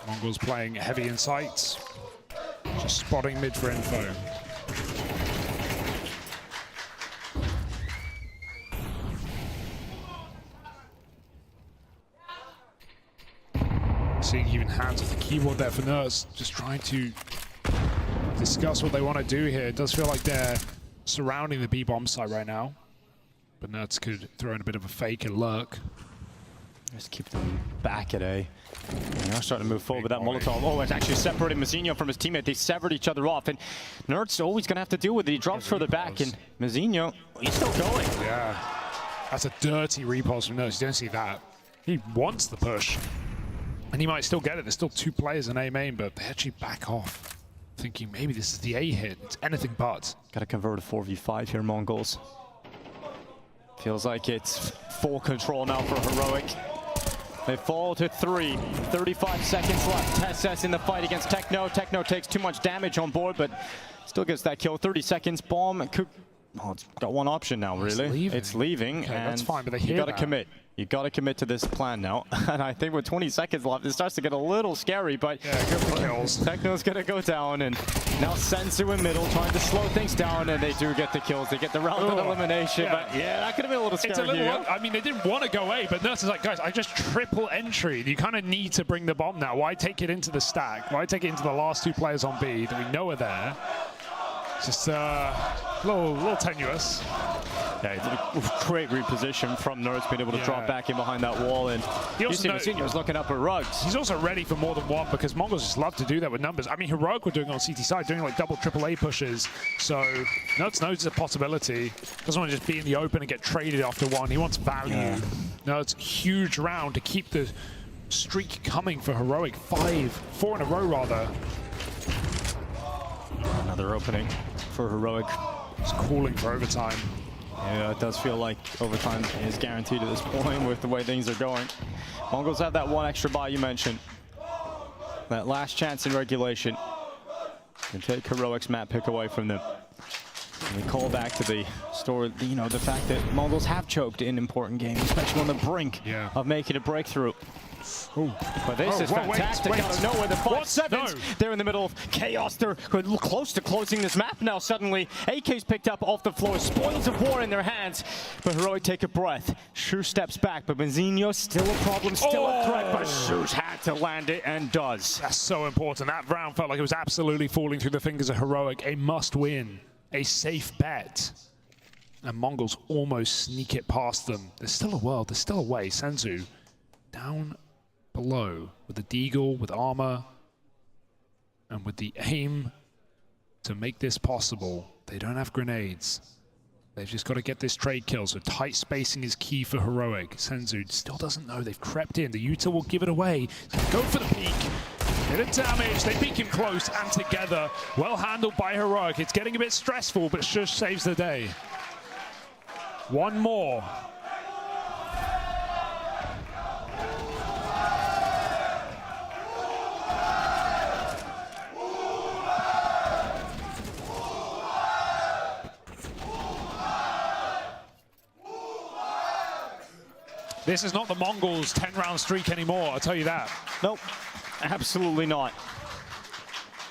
Mongols playing heavy in sights, just spotting mid for info. Seeing even hands off the keyboard there for Nurse, just trying to discuss what they want to do here. It does feel like they're surrounding the B-bomb site right now, but Nurse could throw in a bit of a fake and lurk. Just keep them back at A. They're now starting to move forward with that Molotov. Oh, it's actually separated Mazinho from his teammate. They severed each other off, and Nert's always going to have to deal with it. He drops further back, and Mazinho, he's still going. Yeah, that's a dirty repulse from Nurse. You don't see that. He wants the push, and he might still get it. There's still 2 players in A main, but they actually back off, thinking maybe this is the A hit. It's anything but. Got to convert a 4v5 here, Mongols. Feels like it's full control now for Heroic. They fall to 3. 35 seconds left. TSS in the fight against Techno. Techno takes too much damage on board, but still gets that kill. 30 seconds. Bomb. Oh, it's got one option now, really. It's leaving. Okay, and that's fine, but you got to commit. You got to commit to this plan now. And I think with 20 seconds left, it starts to get a little scary, but yeah, good for kills. Techno's going to go down, and now Senzu in middle trying to slow things down, and they do get the kills. They get the round of elimination, but yeah, that could have been a little scary. It's a little, I mean, they didn't want to go away, but Nurse is like, guys, I just triple entry. You kind of need to bring the bomb now. Why take it into the stack? Why take it into the last 2 players on B that we know are there? It's just a little tenuous. Yeah, it's a great reposition from Nurse, being able to drop back in behind that wall, and you see Mazinho's looking up at Rugs. He's also ready for more than one, because Mongols just love to do that with numbers. I mean, Heroic were doing on CT side, doing like double AAA pushes, so Nurse knows it's a possibility. Doesn't want to just be in the open and get traded after one. He wants value. Yeah. Nurse, huge round to keep the streak coming for Heroic. 4 in a row, rather. Another opening for Heroic. It's calling for overtime. Yeah, it does feel like overtime is guaranteed at this point with the way things are going. Mongols have that 1 extra buy you mentioned. That last chance in regulation can take Heroic's map pick away from them. We call back to the story, you know, the fact that Mongols have choked in important games, especially on the brink of making a breakthrough. Ooh. But this is fantastic. Out of nowhere, the 5-7s. No. They're in the middle of chaos. They're close to closing this map now. Suddenly, AK's picked up off the floor. Spoils of war in their hands. But Heroic take a breath. Shu steps back, but Benzinho still a problem, still a threat. But Shu's had to land it and does. That's so important. That round felt like it was absolutely falling through the fingers of Heroic. A must-win, a safe bet. And Mongols almost sneak it past them. There's still a world, there's still a way. Senzu down below with the deagle, with armor, and with the aim to make this possible. They don't have grenades. They've just got to get this trade kill, so tight spacing is key for Heroic. Senzu still doesn't know. They've crept in. The Yuta will give it away. Go for the peek. Bit of damage. They peek him close and together. Well handled by Heroic. It's getting a bit stressful, but Shush saves the day. One more. This is not the Mongols' 10-round streak anymore, I'll tell you that. Nope, absolutely not.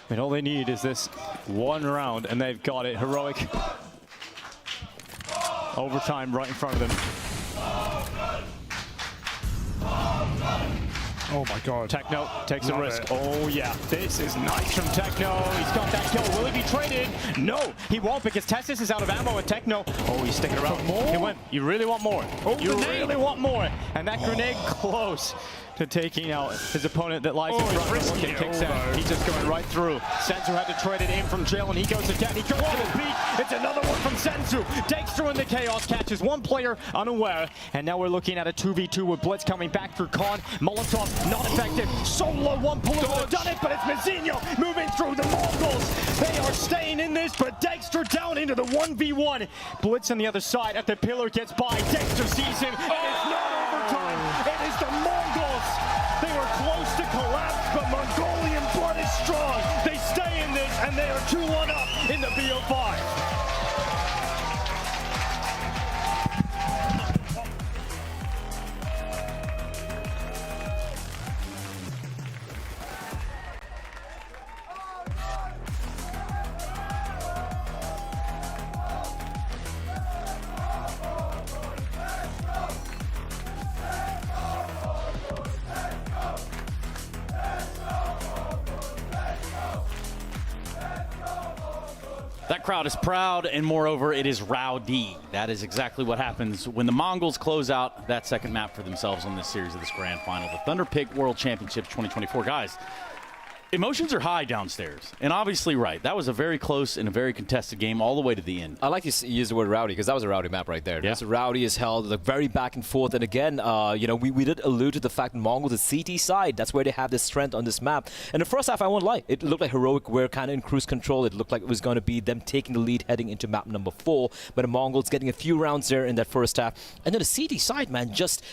And all they need is this one round, and they've got it. Heroic. Overtime right in front of them. Oh my god. Techno takes a Love risk. it. Oh yeah, this is nice from Techno. He's got that kill. Will he be traded? No, he won't, because Tessis is out of ammo at Techno. Oh, he's sticking around. More? He went. You really want more. Oh, you grenade. really want more. And that grenade close to taking out his opponent that lies in front of him. Kicks out. He's just going right through. Senzu had to trade it in from jail, and he goes again. He goes to the beat. It's another one from Senzu. Degster in the chaos catches one player unaware, and now we're looking at a 2v2 with Blitz coming back through Khan. Molotov not effective. Solo one puller would have done it, but it's Benzinho moving through the Mongols. They are staying in this, but Degster down into the 1v1. Blitz on the other side at the pillar gets by. Degster sees him, and it's not overtime. It is the Mongols. They were close to collapse, but Mongolian blood is strong. They stay in this, and they are 2-1 up in the BO5. That crowd is proud, and moreover, it is rowdy. That is exactly what happens when the Mongols close out that second map for themselves on this series of this grand final, the Thunderpick World Championships 2024. Guys, emotions are high downstairs, and obviously right. That was a very close and a very contested game all the way to the end. I like to use the word rowdy because that was a rowdy map right there. Yeah. It's rowdy as hell, like very back and forth. And again, you know, we did allude to the fact that Mongols, the CT side, that's where they have this strength on this map. And the first half, I won't lie, it looked like Heroic were kind of in cruise control. It looked like it was going to be them taking the lead heading into map number 4. But the Mongols getting a few rounds there in that first half. And then the CT side, man, just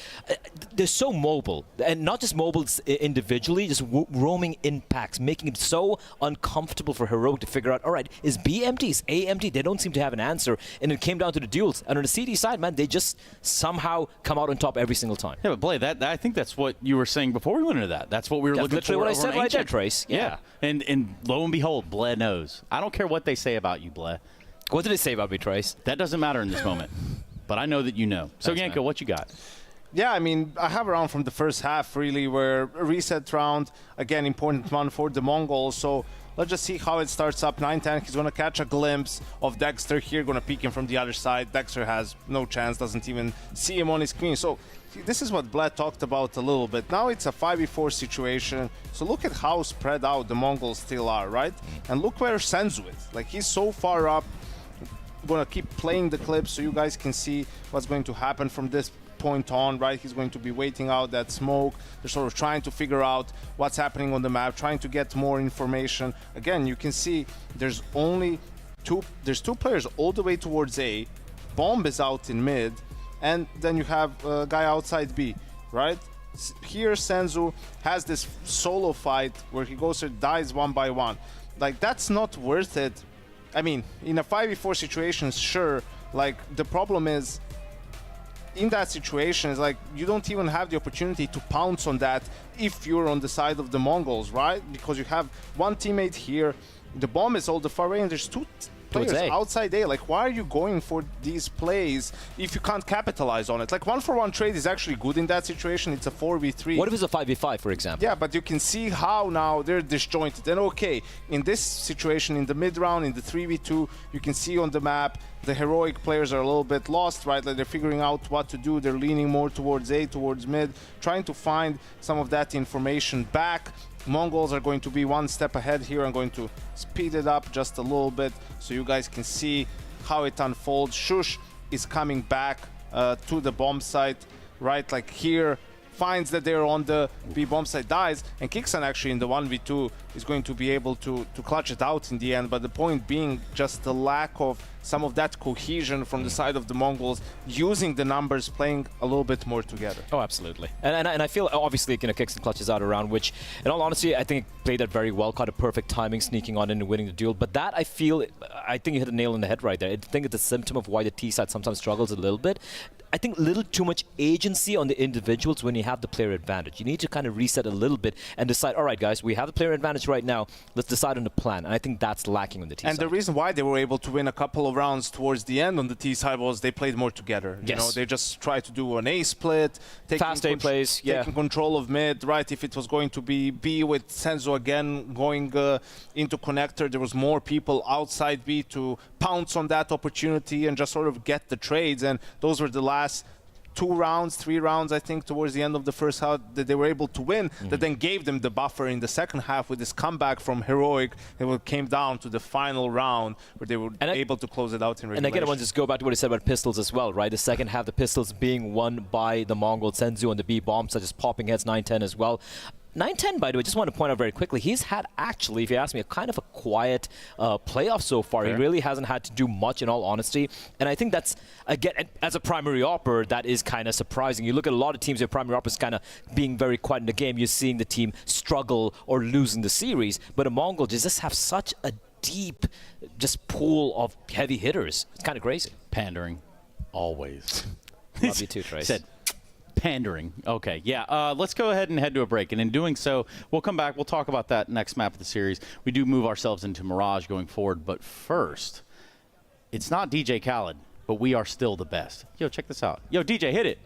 they're so mobile, and not just mobile individually, just roaming in packs, making it so uncomfortable for Heroic to figure out, all right, is B empty, is A empty? They don't seem to have an answer, and it came down to the duels. And on the CD side, man, they just somehow come out on top every single time. Yeah, but Blade, I think that's what you were saying before we went into that. That's what we were looking for. That's literally what I said right there, Trace. Yeah. And lo and behold, Bled knows. I don't care what they say about you, Bled. What did they say about me, Trace? That doesn't matter in this moment. But I know that you know. So, Yanko, what you got? Yeah, I mean, I have a round from the first half, really, where a reset round, again, important one for the Mongols. So let's just see how it starts up. 9-10, he's going to catch a glimpse of Degster here, going to peek him from the other side. Degster has no chance, doesn't even see him on his screen. So this is what Bled talked about a little bit. Now it's a 5v4 situation. So look at how spread out the Mongols still are, right? And look where Senzu is. Like, he's so far up. Going to keep playing the clip so you guys can see what's going to happen from this point on, right? He's going to be waiting out that smoke. They're sort of trying to figure out what's happening on the map, trying to get more information. Again, you can see there's two players all the way towards A. Bomb is out in mid, and then you have a guy outside B, right? Here Senzu has this solo fight where he goes and dies one by one. Like, that's not worth it I mean, in a 5v4 situation, sure, like, the problem is, in that situation, is like, you don't even have the opportunity to pounce on that if you're on the side of the Mongols, right? Because you have one teammate here, the bomb is all the far away, and there's two players outside A. Like, why are you going for these plays if you can't capitalize on it? Like, 1-for-1 trade is actually good in that situation. It's a 4v3. What if it's a 5v5, for example? Yeah, but you can see how now they're disjointed. And okay, in this situation, in the mid round, in the 3v2, you can see on the map, the heroic players are a little bit lost, right? Like, they're figuring out what to do. They're leaning more towards A, towards mid, trying to find some of that information back. Mongols are going to be one step ahead here. I'm going to speed it up just a little bit so you guys can see how it unfolds. Shush is coming back to the bomb site, right? Like here, finds that they're on the B bomb site, dies, and krisen actually in the 1v2 is going to be able to clutch it out in the end. But the point being just the lack of some of that cohesion from the side of the Mongols, using the numbers, playing a little bit more together. Oh, absolutely. And I feel, obviously, krisen clutches out around, which, in all honesty, I think played that very well, caught a perfect timing, sneaking on in and winning the duel. But that, I think you hit a nail on the head right there. I think it's a symptom of why the T side sometimes struggles a little bit. I think a little too much agency on the individuals when you have the player advantage. You need to kind of reset a little bit and decide, all right, guys, we have the player advantage right now. Let's decide on the plan. And I think that's lacking on the T side. And the reason why they were able to win a couple of rounds towards the end on the T side was they played more together. Yes. You know, they just tried to do an A split, fast A plays, taking control of mid, right? If it was going to be B with senzu again going into connector, there was more people outside B to pounce on that opportunity and just sort of get the trades. And those were the last 3 rounds, I think, towards the end of the first half that they were able to win, that then gave them the buffer in the second half with this comeback from heroic. It came down to the final round where they were able to close it out in regulation. And again, I want to just go back to what he said about pistols as well, right? The second half, the pistols being won by the Mongol senzu on the B bomb, such as popping heads 9-10 as well. 9-10, by the way, just want to point out very quickly, he's had actually, if you ask me, a kind of a quiet playoff so far. Fair. He really hasn't had to do much, in all honesty. And I think that's, again, as a primary opper, that is kind of surprising. You look at a lot of teams, their primary oppers kind of being very quiet in the game. You're seeing the team struggle or losing the series. But a Mongol just have such a deep just pool of heavy hitters. It's kind of crazy. Pandering. Always. Love you too, Trace. Said pandering. Okay, yeah. Let's go ahead and head to a break. And in doing so, we'll come back. We'll talk about that next map of the series. We do move ourselves into Mirage going forward. But first, it's not DJ Khaled, but we are still the best. Yo, check this out. Yo, DJ, hit it.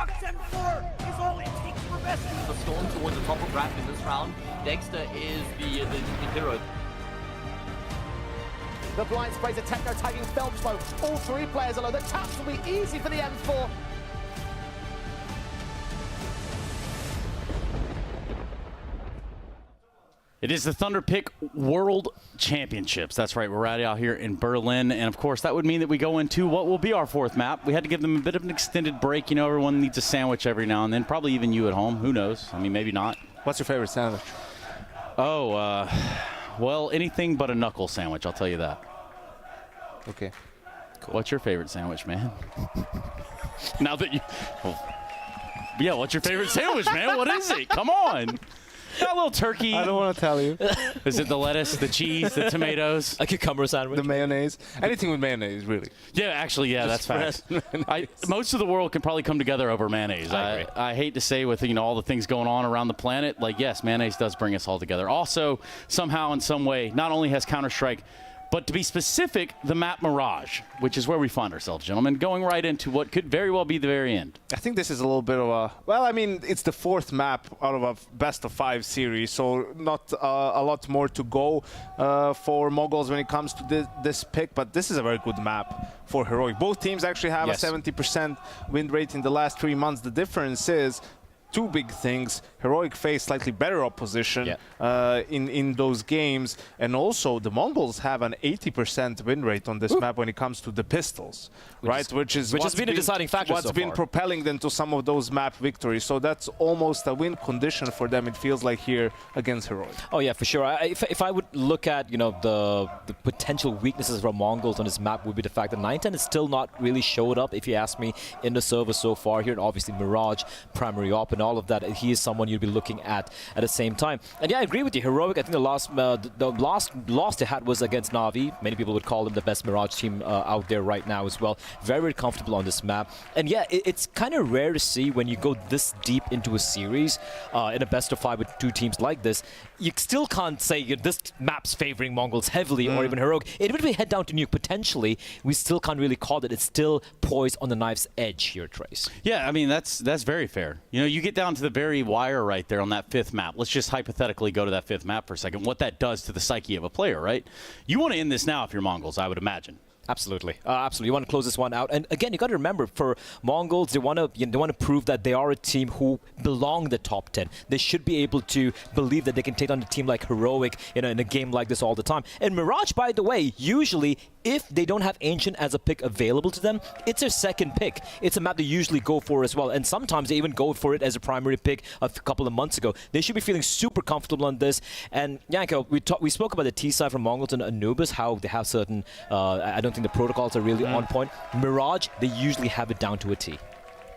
Sucks M4 is all it takes for Bestie. The storm towards the top of ramp in this round. Degster is the hero. The blind sprays a techno tagging Phelps low. All three players are low. The taps will be easy for the M4. It is the Thunderpick World Championships. That's right, we're out here in Berlin. And of course, that would mean that we go into what will be our fourth map. We had to give them a bit of an extended break. You know, everyone needs a sandwich every now and then. Probably even you at home. Who knows? I mean, maybe not. What's your favorite sandwich? Oh, well, anything but a knuckle sandwich, I'll tell you that. Okay. Cool. What's your favorite sandwich, man? Now that you... Well, yeah, what's your favorite sandwich, man? What is it? Come on. Got a little turkey. I don't want to tell you. Is it the lettuce, the cheese, the tomatoes? A cucumber sandwich? The mayonnaise. Anything with mayonnaise, really. Yeah, actually, yeah, that's facts. Most of the world can probably come together over mayonnaise. I hate to say with, you know, all the things going on around the planet, like, yes, mayonnaise does bring us all together. Also, somehow, in some way, not only has Counter-Strike, but to be specific, the map Mirage, which is where we find ourselves, gentlemen, going right into what could very well be the very end. I think this is a little bit of a... Well, I mean, it's the fourth map out of a best-of-5 series, so not a lot more to go for MongolZ when it comes to this pick, but this is a very good map for Heroic. Both teams actually have a 70% win rate in the last 3 months. The difference is two big things. Heroic faced slightly better opposition in those games, and also the Mongols have an 80% win rate on this map when it comes to the pistols, which has been a deciding factor. What's been propelling them to some of those map victories. So that's almost a win condition for them. It feels like here against Heroic. Oh yeah, for sure. If I would look at the potential weaknesses for Mongols on this map, would be the fact that 910 has still not really showed up, if you ask me, in the server so far here. And obviously Mirage, primary op, and all of that. He is someone you'd be looking at the same time. And yeah, I agree with you. Heroic, I think the last loss they had was against Na'Vi. Many people would call them the best Mirage team out there right now as well. Very, very comfortable on this map. And yeah, it's kind of rare to see when you go this deep into a series in a best-of-5 with two teams like this. You still can't say this map's favoring Mongols heavily or even Heroic. Even if we head down to Nuke, potentially, we still can't really call it. It's still poised on the knife's edge here, Trace. Yeah, I mean, that's very fair. You know, you get down to the very wire right there on that fifth map. Let's just hypothetically go to that fifth map for a second. What that does to the psyche of a player, right? You want to end this now if you're MongolZ, I would imagine. Absolutely, absolutely. You want to close this one out, and again, you got to remember, for MongolZ, they want to prove that they are a team who belong in the top 10. They should be able to believe that they can take on a team like Heroic in a game like this all the time. And Mirage, by the way, usually, if they don't have Ancient as a pick available to them, it's their second pick. It's a map they usually go for as well, and sometimes they even go for it as a primary pick a couple of months ago. They should be feeling super comfortable on this. And Yanko, we spoke about the T side from MongolZ and Anubis, how they have certain, I don't think the protocols are really on point. Mirage, they usually have it down to a T.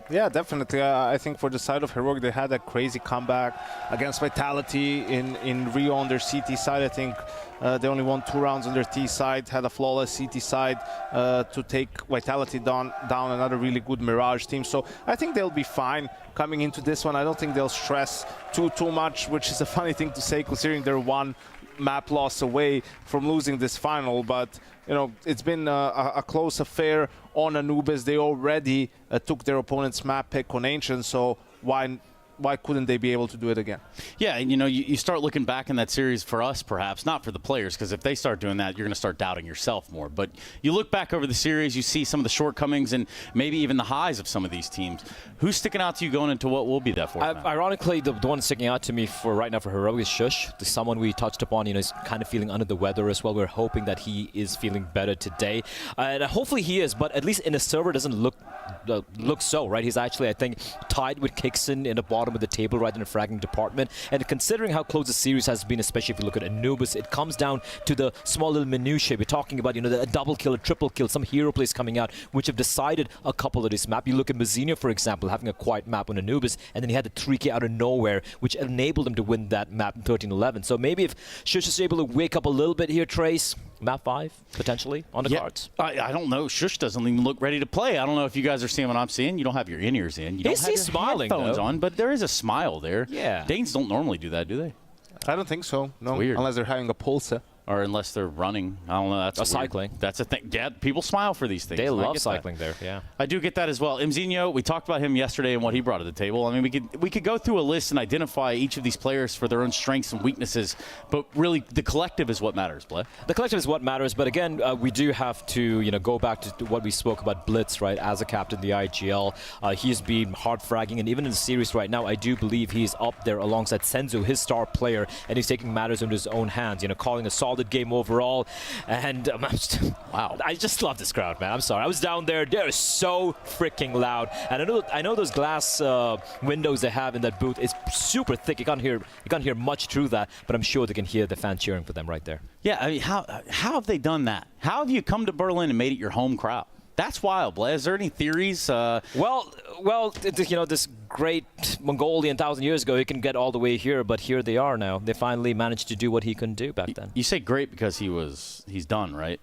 Yeah, definitely. I think for the side of Heroic, they had a crazy comeback against Vitality in Rio on their CT side. I think they only won 2 rounds on their T side, had a flawless CT side to take Vitality down, another really good Mirage team. So I think they'll be fine coming into this one. I don't think they'll stress too much, which is a funny thing to say considering they're one map loss away from losing this final. But you know, it's been a close affair on Anubis. They already took their opponent's map pick on Ancient, so why couldn't they be able to do it again? Yeah, and you know, you start looking back in that series for us, perhaps, not for the players, because if they start doing that, you're going to start doubting yourself more. But you look back over the series, you see some of the shortcomings and maybe even the highs of some of these teams. Who's sticking out to you going into what will be that fourth map? Ironically, the one sticking out to me for right now for Heroic is Shush. Someone we touched upon, you know, is kind of feeling under the weather as well. We're hoping that he is feeling better today. And hopefully he is, but at least in the server it doesn't look so, right? He's actually, I think, tied with krisen in the bottom of the table right in the fragging department. And considering how close the series has been, especially if you look at Anubis, it comes down to the small little minutiae. We're talking about, you know, a double kill, a triple kill, some hero plays coming out, which have decided a couple of this map. You look at Mazinho, for example, having a quiet map on Anubis, and then he had the 3K out of nowhere, which enabled him to win that map in 13-11. So maybe if Shush is able to wake up a little bit here, Trace, map 5, potentially, on the cards. I don't know. Shush doesn't even look ready to play. I don't know if you guys are seeing what I'm seeing. You don't have your in-ears in. You don't have your smiling, headphones on, but there is a smile there. Yeah. Danes don't normally do that, do they? I don't think so. No, weird. Unless they're having a pulse. Or unless they're running. I don't know. That's weird. Cycling. That's a thing. Yeah, people smile for these things. They love cycling there, yeah. I do get that as well. Mzinho, we talked about him yesterday and what he brought to the table. I mean, we could go through a list and identify each of these players for their own strengths and weaknesses, but really the collective is what matters, Blay. The collective is what matters, but again, we do have to go back to what we spoke about Blitz, right, as a captain of the IGL. He's been hard fragging, and even in the series right now, I do believe he's up there alongside Senzu, his star player, and he's taking matters into his own hands, calling a solid game overall. And wow, I just love this crowd, man. I'm sorry, I was down there. They're so freaking loud, and I know those glass windows they have in that booth is super thick. You can't hear much through that, but I'm sure they can hear the fans cheering for them right there. Yeah, I mean, how have they done that? How have you come to Berlin and made it your home crowd? That's wild, Blay. Is there any theories? Well, this great Mongolian 1,000 years ago, he can get all the way here, but here they are now. They finally managed to do what he couldn't do back then. You say great because he's done, right?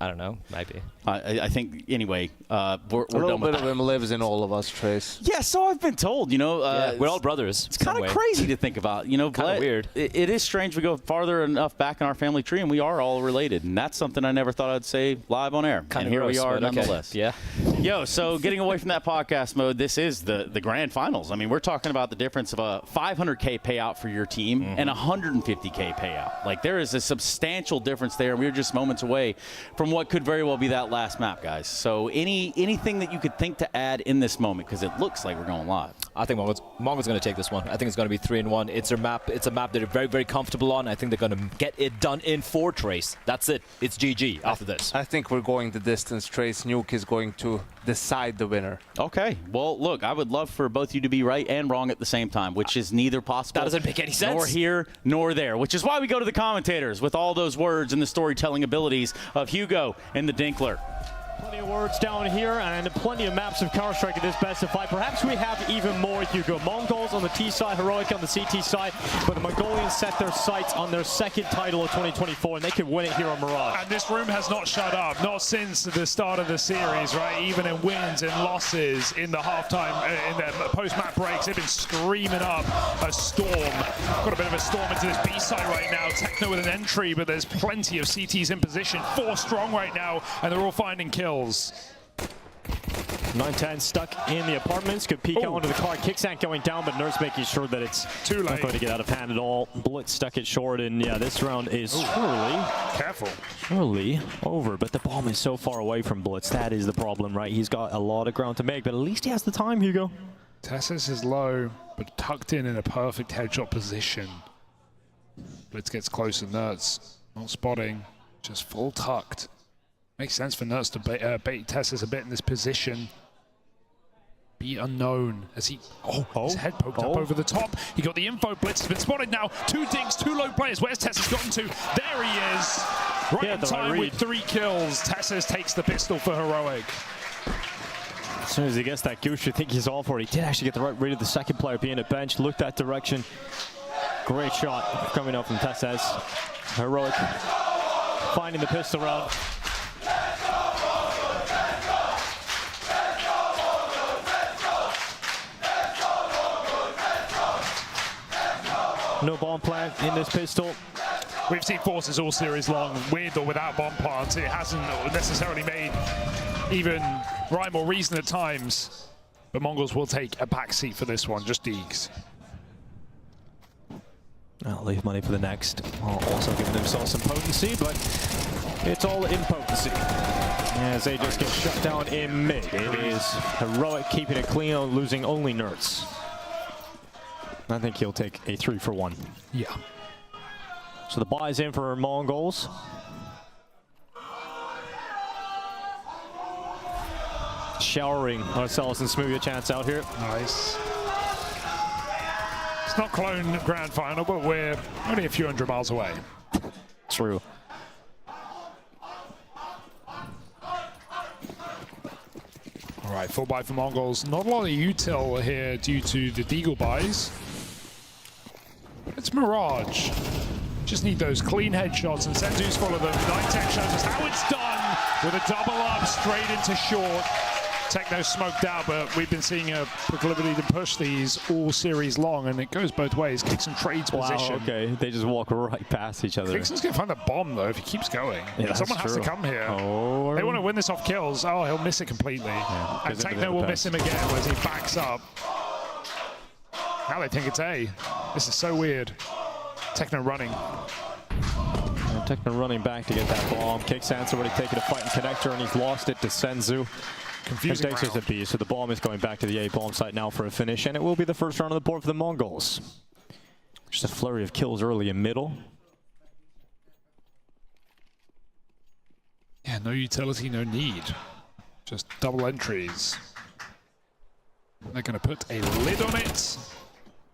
I don't know, maybe. I think, anyway, we're a little done bit with of him lives in all of us, Trace. Yeah, so I've been told, we're all brothers. It's kind of crazy to think about, Kind of weird. It is strange we go farther enough back in our family tree, and we are all related, and that's something I never thought I'd say live on air. Kind and of here we are nonetheless. Okay. Yeah. Yo, so getting away from that podcast mode, this is the grand finals. I mean, we're talking about the difference of a $500K payout for your team and a $150K payout. Like, there is a substantial difference there, and we're just moments away from what could very well be that last map, guys. So anything that you could think to add in this moment, because it looks like we're going live. I think MongolZ going to take this one. I think it's going to be 3-1. It's a map that they're very, very comfortable on. I think they're going to get it done in 4, Trace. That's it. It's GG after this. I think we're going the distance, Trace. Nuke is going to decide the winner. Okay. Well, look, I would love for both you to be right and wrong at the same time, which is neither possible. That doesn't make any sense. Nor here, nor there, which is why we go to the commentators with all those words and the storytelling abilities of Hugo and the Dinkler. Plenty of words down here and plenty of maps of Counter-Strike in this best of 5. Perhaps we have even more, Hugo. MongolZ on the T side, Heroic on the CT side, but the Mongolians set their sights on their second title of 2024, and they could win it here on Mirage. And this room has not shut up, not since the start of the series, right? Even in wins and losses, in the halftime, in the post-map breaks, they've been screaming up a storm. Got a bit of a storm into this B side right now. Techno with an entry, but there's plenty of CTs in position. 4 strong right now, and they're all finding kills. 9-10 stuck in the apartments. Could peek out onto the car. Kickstand going down, but Nerds making sure that it's too late. Not going to get out of hand at all. Blitz stuck it short, and yeah, this round is surely over. But the bomb is so far away from Blitz. That is the problem, right? He's got a lot of ground to make, but at least he has the time, Hugo. Tessus is low, but tucked in a perfect headshot position. Blitz gets close and Nerds not spotting, just full tucked. Makes sense for Nerds to bait Tessus a bit in this position. Be unknown as he, his head poked up over the top. He got the info. Blitz has been spotted now. 2 dinks, 2 low players. Where's Tessus gotten to? There he is. Right in time with 3 kills. Tessus takes the pistol for Heroic. As soon as he gets that goose, you think he's all for it. He did actually get the right read of the second player being at bench. Looked that direction. Great shot coming out from Tessus. Heroic finding the pistol round. No bomb plant in this pistol. We've seen Forces all series long, with or without bomb plants. It hasn't necessarily made even rhyme or reason at times. But MongolZ will take a backseat for this one, just Deegs. I'll leave money for the next. Also giving themselves some potency, but it's all impotency. As they just get shut down in mid. It is Heroic keeping it clean, losing only Nerds. I think he'll take a 3-for-1. Yeah. So the buy's in for MongolZ. Showering ourselves and smooth a chance out here. Nice. It's not Clone Grand Final, but we're only a few hundred miles away. True. All right, full buy for MongolZ. Not a lot of util here due to the Deagle buys. It's Mirage. Just need those clean headshots, and Senzu's full of them. 9-10 shows us how it's done with a double up straight into short. Techno smoked out, but we've been seeing a proclivity to push these all series long, and it goes both ways. Kixen trades position. Okay, they just walk right past each other. Kixen's going to find the bomb, though, if he keeps going. Yeah, someone has to come here. Oh, they want to win this off kills. Oh, he'll miss it completely. Yeah, and Techno will miss him again as he backs up. Now they think it's A. This is so weird. Techno running. Techno running back to get that bomb. Kixen's already taken a fight in connector, and he's lost it to Senzu. Confusing round. Degster's a B, so the bomb is going back to the A bomb site now for a finish, and it will be the first round on the board for the Mongols. Just a flurry of kills early and middle. Yeah, no utility, no need. Just double entries. They're going to put a lid on it.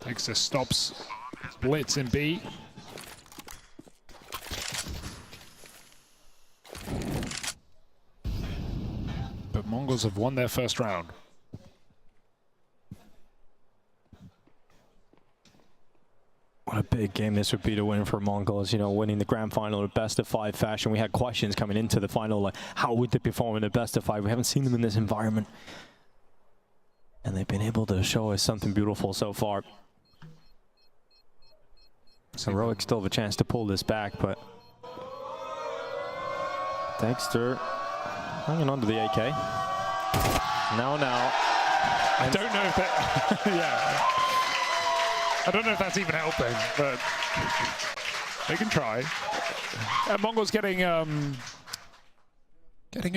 Degster stops Blitz in B. But Mongols have won their first round. What a big game this would be to win for Mongols, you know, winning the grand final in a best-of-5 fashion. We had questions coming into the final, like, how would they perform in a best-of-5? We haven't seen them in this environment. And they've been able to show us something beautiful so far. So Heroic still have a chance to pull this back, but Degster hanging on to the AK. Now. I don't know if that... yeah. I don't know if that's even helping, but they can try. Mongols getting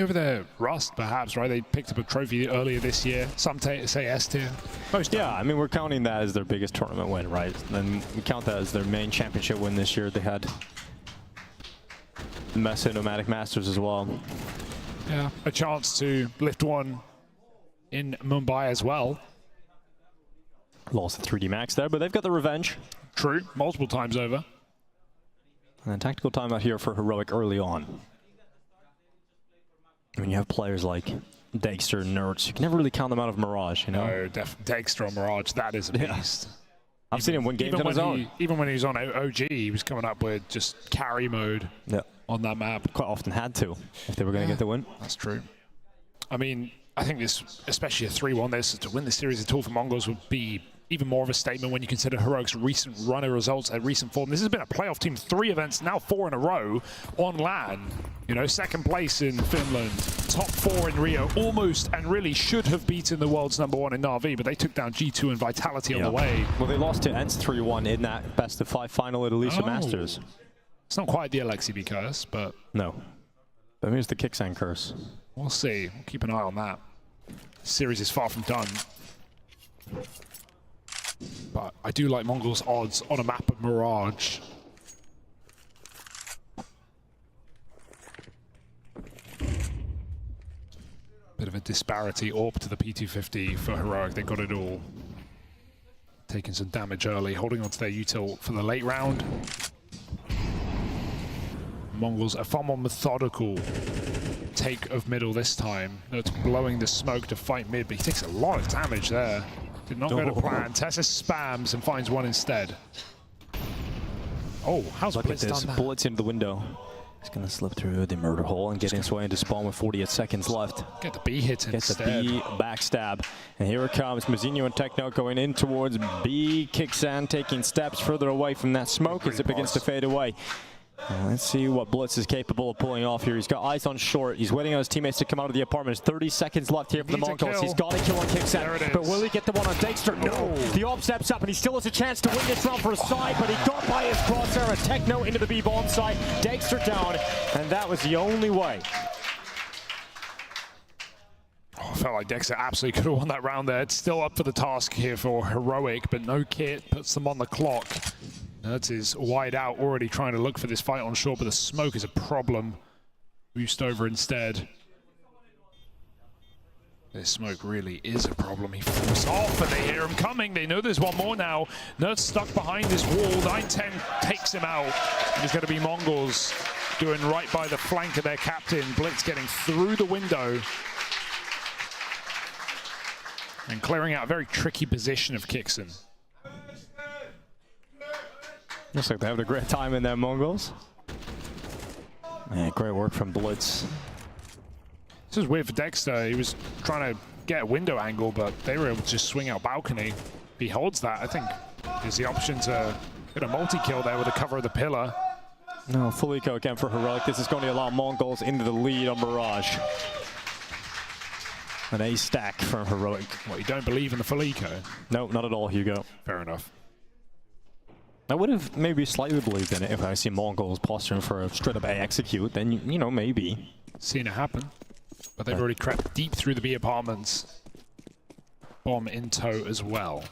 over their rust, perhaps, right? They picked up a trophy earlier this year. Some say S tier. Most yeah, I mean, we're counting that as their biggest tournament win, right? And we count that as their main championship win this year. They had the Mesa Nomadic Masters as well. Yeah, a chance to lift one in Mumbai as well. Lost the 3D Max there, but they've got the revenge. True, multiple times over. And a tactical timeout here for Heroic early on. When you have players like Degster, Nerds, you can never really count them out of Mirage, you know? No, Degster on Mirage, that is a beast. Yeah. I've seen him win games on his own. Even when he was on OG, he was coming up with just carry mode on that map. Quite often had to, if they were going to get the win. That's true. I mean, I think this, especially a 3-1, this to win the series at all for Mongols would be even more of a statement when you consider Heroic's recent run of results at recent form. This has been a playoff team, 3 events, now 4 in a row on LAN. You know, 2nd place in Finland, top 4 in Rio, almost and really should have beaten the world's #1 in Na'Vi, but they took down G2 and Vitality on the way. Well, they lost to ENCE 3-1 in that best-of-5 final at Alicia Masters. It's not quite the LXCB curse, but... No. But here's the Kixen curse. We'll see. We'll keep an eye on that. The series is far from done. But I do like Mongols' odds on a map of Mirage. Bit of a disparity. AWP to the P250 for Heroic. They got it all. Taking some damage early, holding on to their util for the late round. Mongols are far more methodical take of middle this time. It's blowing the smoke to fight mid, but he takes a lot of damage there. Did not go to plan. Tessa spams and finds one instead. Oh, how's Blitz done that? Bullets into the window. He's going to slip through the murder hole and get his way into spawn with 48 seconds left. Get the B hit instead. Gets the B backstab. And here it comes. Mazinho and Techno going in towards B. Kixen taking steps further away from that smoke as it begins to fade away. Let's see what Blitz is capable of pulling off here. He's got eyes on short. He's waiting on his teammates to come out of the apartment. There's 30 seconds left here for the Mongols. He's got a kill on Kixen, but will he get the one on Degster? No. The AWP steps up, and he still has a chance to win this round for a side, but he got by his crosshair. A Techno into the B bomb site. Degster down, and that was the only way. Oh, I felt like Degster absolutely could have won that round there. It's still up for the task here for Heroic, but no kit puts them on the clock. Nerds is wide out, already trying to look for this fight on short, but the smoke is a problem. Boost over instead. This smoke really is a problem. He falls off, and they hear him coming. They know there's one more now. Nerds stuck behind this wall. 9-10 takes him out. And it's going to be Mongols doing right by the flank of their captain. Blitz getting through the window. And clearing out a very tricky position of Kixen. Looks like they're having a great time in there, Mongols. Man, great work from Blitz. This is weird for Degster. He was trying to get a window angle, but they were able to just swing out balcony. If he holds that, I think there's the option to get a multi-kill there with the cover of the pillar. No, full eco again for Heroic. This is going to allow MongolZ into the lead on Mirage. An A stack for Heroic. What, you don't believe in the full eco? No, not at all, Hugo. Fair enough. I would have maybe slightly believed in it if I see MongolZ posturing for a straight up A execute, then, you know, maybe. Seen it happen. But they've already crept deep through the B apartments. Bomb in tow as well.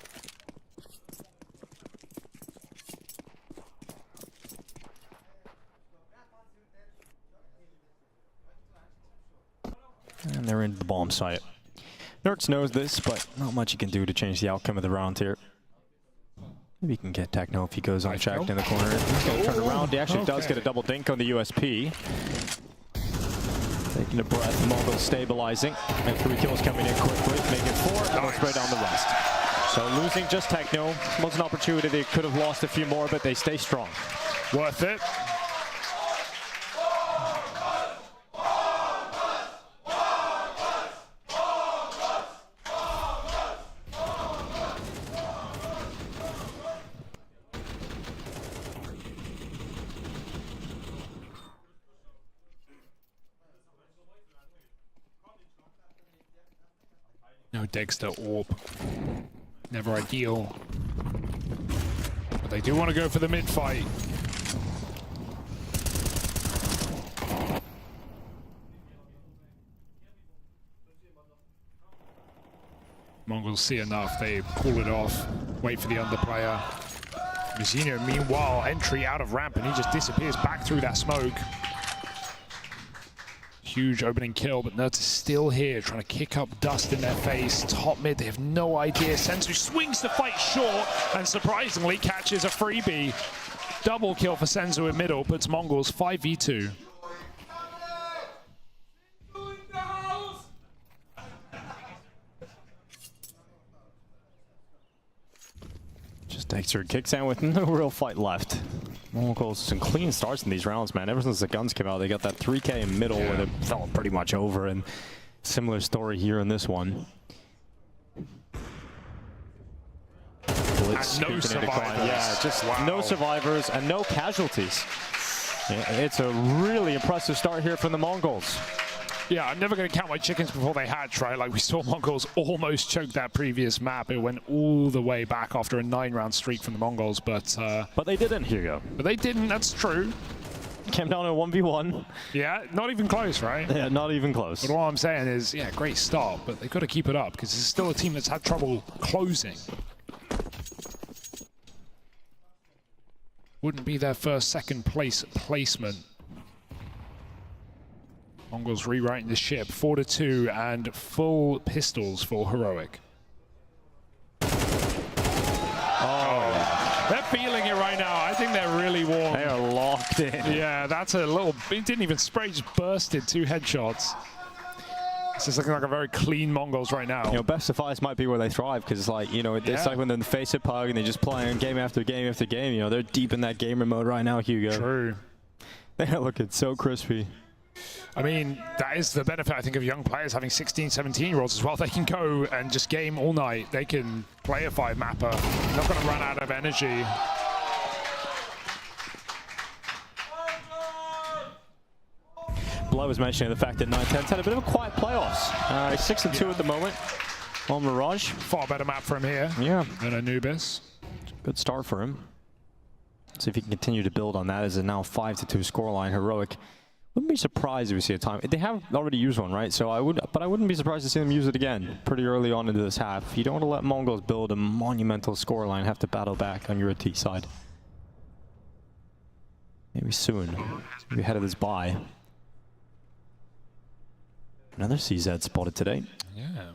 And they're in the bomb site. Nerds knows this, but not much you can do to change the outcome of the round here. Maybe he can get Techno if he goes unchecked in the corner. He's going to turn around. He actually does get a double dink on the USP. Taking a breath, MongolZ stabilizing. And 3 kills coming in quickly, making 4, and we'll spray down the rest. So losing just Techno was an opportunity. They could have lost a few more, but they stay strong. Worth it. No degster orb. Never ideal. But they do want to go for the mid fight. MongolZ see enough, they pull it off, wait for the underplayer. Mizzino, meanwhile, entry out of ramp, and he just disappears back through that smoke. Huge opening kill, but Nerds is still here, trying to kick up dust in their face. Top mid, they have no idea. Senzu swings the fight short, and surprisingly catches a freebie. Double kill for Senzu in middle, puts MongolZ 5v2. Just degster kicks out with no real fight left. MongolZ some clean starts in these rounds, man. Ever since the guns came out, they got that 3K in middle where they felt pretty much over, and similar story here in this one. Blitz no survivors. Yeah, just no survivors and no casualties. Yeah, it's a really impressive start here from the MongolZ. Yeah, I'm never going to count my chickens before they hatch, right? Like we saw MongolZ almost choke that previous map. It went all the way back after a 9-round streak from the MongolZ, but they didn't, Hugo. But they didn't, that's true. Came down to 1v1. Yeah, not even close, right? Yeah, not even close. But all I'm saying is, yeah, great start, but they've got to keep it up because this is still a team that's had trouble closing. Wouldn't be their first second place placement. MongolZ rewriting the ship, 4-2 and full pistols for Heroic. Oh, they're feeling it right now. I think they're really warm. They are locked in. Yeah, that's a little, it didn't even spray, just bursted 2 headshots. This is looking like a very clean MongolZ right now. You know, best of fives might be where they thrive because it's like, you know, it's like when they're in the face of Pug and they just playing game after game after game. You know, they're deep in that gamer mode right now, Hugo. True. They're looking so crispy. I mean, that is the benefit, I think, of young players having 16, 17-year-olds as well. They can go and just game all night. They can play a 5-mapper. Not going to run out of energy. Blow was mentioning the fact that 9-10's had a bit of a quiet playoffs. 6-2 at the moment on Mirage. Far better map from here. Yeah. Than Anubis. Good start for him. See if he can continue to build on that as a now 5-2 scoreline. Heroic. Wouldn't be surprised if we see a time. They have already used one, right? So I wouldn't be surprised to see them use it again pretty early on into this half. You don't want to let MongolZ build a monumental scoreline, have to battle back on your T side. Maybe soon. Maybe ahead of this bye. Another CZ spotted today. Yeah.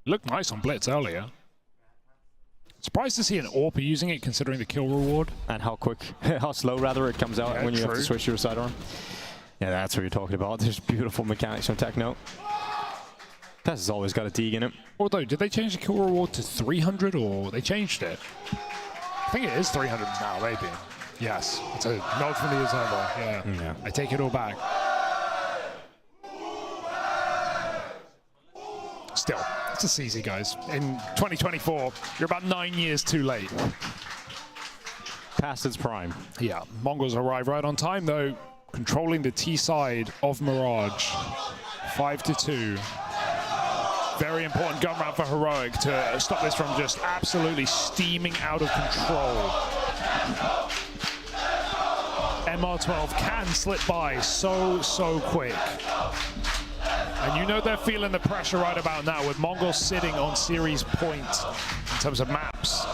Looked nice on Blitz earlier. Surprised to see an AWP using it, considering the kill reward. And how quick, how slow rather it comes out when you have to switch your sidearm. Yeah, that's what you're talking about. There's beautiful mechanics from Techno. Tess has always got a dig in it. Although, did they change the kill reward to 300 or they changed it? I think it is 300 now, maybe. Yes, it's a nod from the observer. Yeah. I take it all back. still, it's just easy, guys. In 2024, you're about 9 years too late. Past its prime. Yeah, Mongols arrive right on time, though, controlling the T side of Mirage. 5-2. Very important gun round for Heroic to stop this from just absolutely steaming out of control. MR12 can slip by so quick. And you know they're feeling the pressure right about now with Mongols sitting on series point in terms of maps.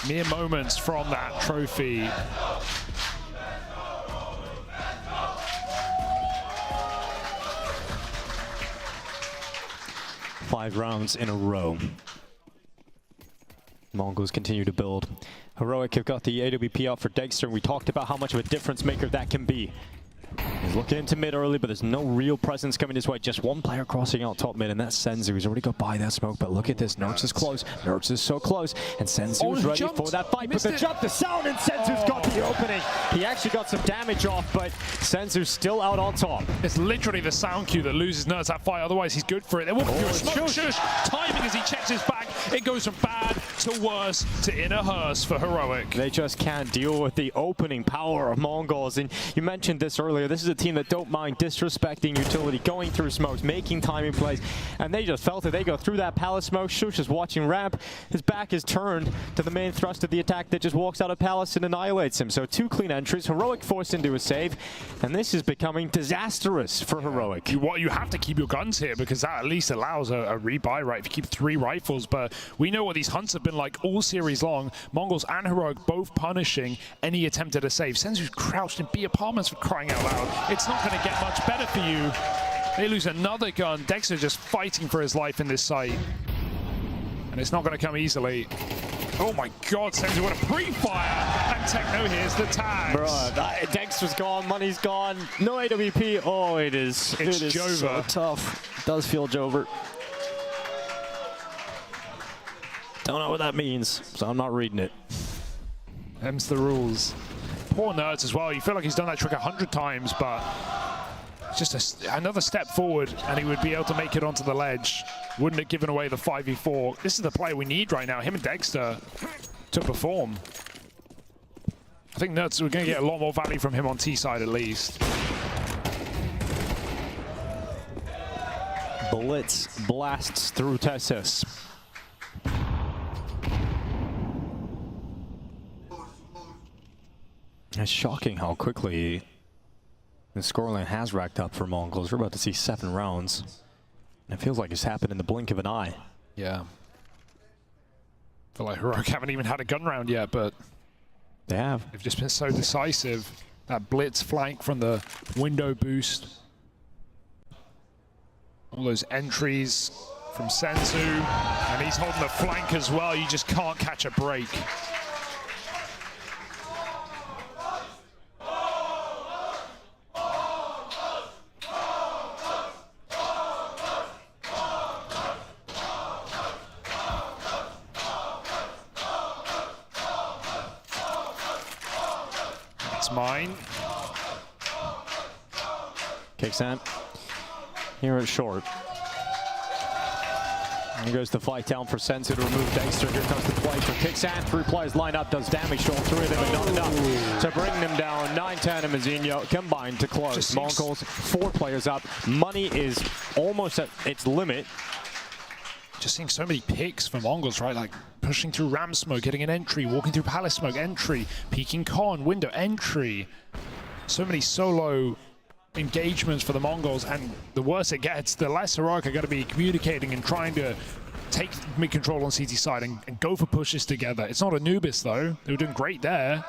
Mere moments from that trophy. Five rounds in a row. Mongols continue to build. Heroic have got the AWP out for degster. We talked about how much of a difference maker that can be. He's looking into mid early, but there's no real presence coming his way. Just one player crossing out top mid, and that's Senzu. He's already got by that smoke, but look at this. Nerds is close. Nerds is so close, and Senzu is ready for that fight. But the jump, the sound, and Senzu's got the opening. He actually got some damage off, but Senzu's still out on top. It's literally the sound cue that loses Nerds that fight. Otherwise, he's good for it. There will be smoke. Shush. Timing as he checks his back. It goes from bad to worse to in a hearse for Heroic. They just can't deal with the opening power of Mongols. And you mentioned this earlier. This is a team that don't mind disrespecting utility, going through smokes, making timing plays, and they just felt it. They go through that palace smoke. Shush is watching ramp. His back is turned to the main thrust of the attack that just walks out of palace and annihilates him. So 2 clean entries. Heroic forced into a save, and this is becoming disastrous for Heroic. You have to keep your guns here because that at least allows a rebuy right if you keep 3 rifles, but we know what these hunts have been like all series long. Mongols and Heroic both punishing any attempt at a save. Senzu's crouched in B apartments for crying out loud. It's not going to get much better for you. They lose another gun. degster just fighting for his life in this site. And it's not going to come easily. Oh my god, Senzu, what a pre-fire! And Techno here's the tag. Bruh, degster's gone, money's gone, no AWP. Oh, it is Jover. So tough. It does feel Jover. Don't know what that means, so I'm not reading it. Them's the rules. Poor Nerds as well. You feel like he's done that trick 100 times, but just another step forward and he would be able to make it onto the ledge. Wouldn't have given away the 5v4. This is the player we need right now, him and degster, to perform. I think Nerds, we're going to get a lot more value from him on T side at least. Blitz blasts through Tessus. It's shocking how quickly the scoreline has racked up for Mongols. We're about to see 7 rounds. And it feels like it's happened in the blink of an eye. Yeah. I feel like Heroic haven't even had a gun round yet, but they have. They've just been so decisive. That Blitz flank from the window boost. All those entries from Senzu. And he's holding the flank as well. You just can't catch a break. Mine. Kicks in. Here it's short. And he goes the fight down for Senzu to remove degster. Here comes the play for Kixan. 3 players line up, does damage to all 3 of them, but not enough to bring them down. 9-10 and Mazinho combined to close. Mongols 4 players up. Money is almost at its limit. Just seeing so many picks for Mongols, right? Like pushing through ram smoke, getting an entry, walking through palace smoke, entry, peeking con, window, entry. So many solo engagements for the Mongols, and the worse it gets, the less Heroic are going to be communicating and trying to take mid control on CT side and go for pushes together. It's not Anubis though. They were doing great there.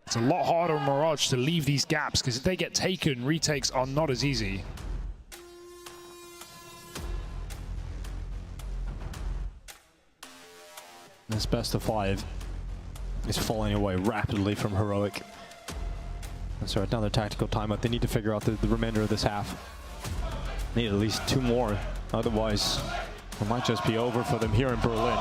It's a lot harder on Mirage to leave these gaps because if they get taken, retakes are not as easy. This best of 5 is falling away rapidly from Heroic. And so another tactical timeout. They need to figure out the remainder of this half. Need at least 2 more. Otherwise, it might just be over for them here in Berlin.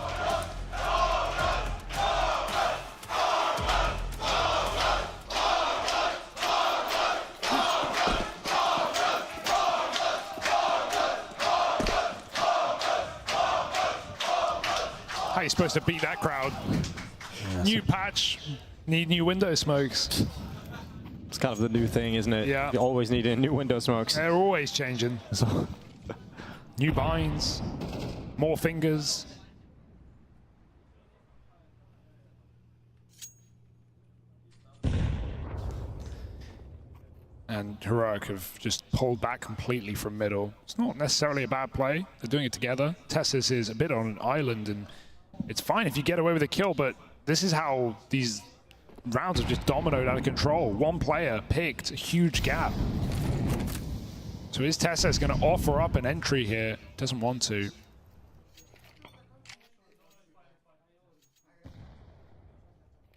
you're supposed to beat that crowd. Yeah, new patch, need new window smokes. It's kind of the new thing, isn't it? Yeah. You always need new window smokes. They're always changing. So. New binds, more fingers. And Heroic have just pulled back completely from middle. It's not necessarily a bad play. They're doing it together. Tessus is a bit on an island, and it's fine if you get away with a kill, but this is how these rounds have just dominoed out of control. One player picked a huge gap. So is Tessus going to offer up an entry here? Doesn't want to.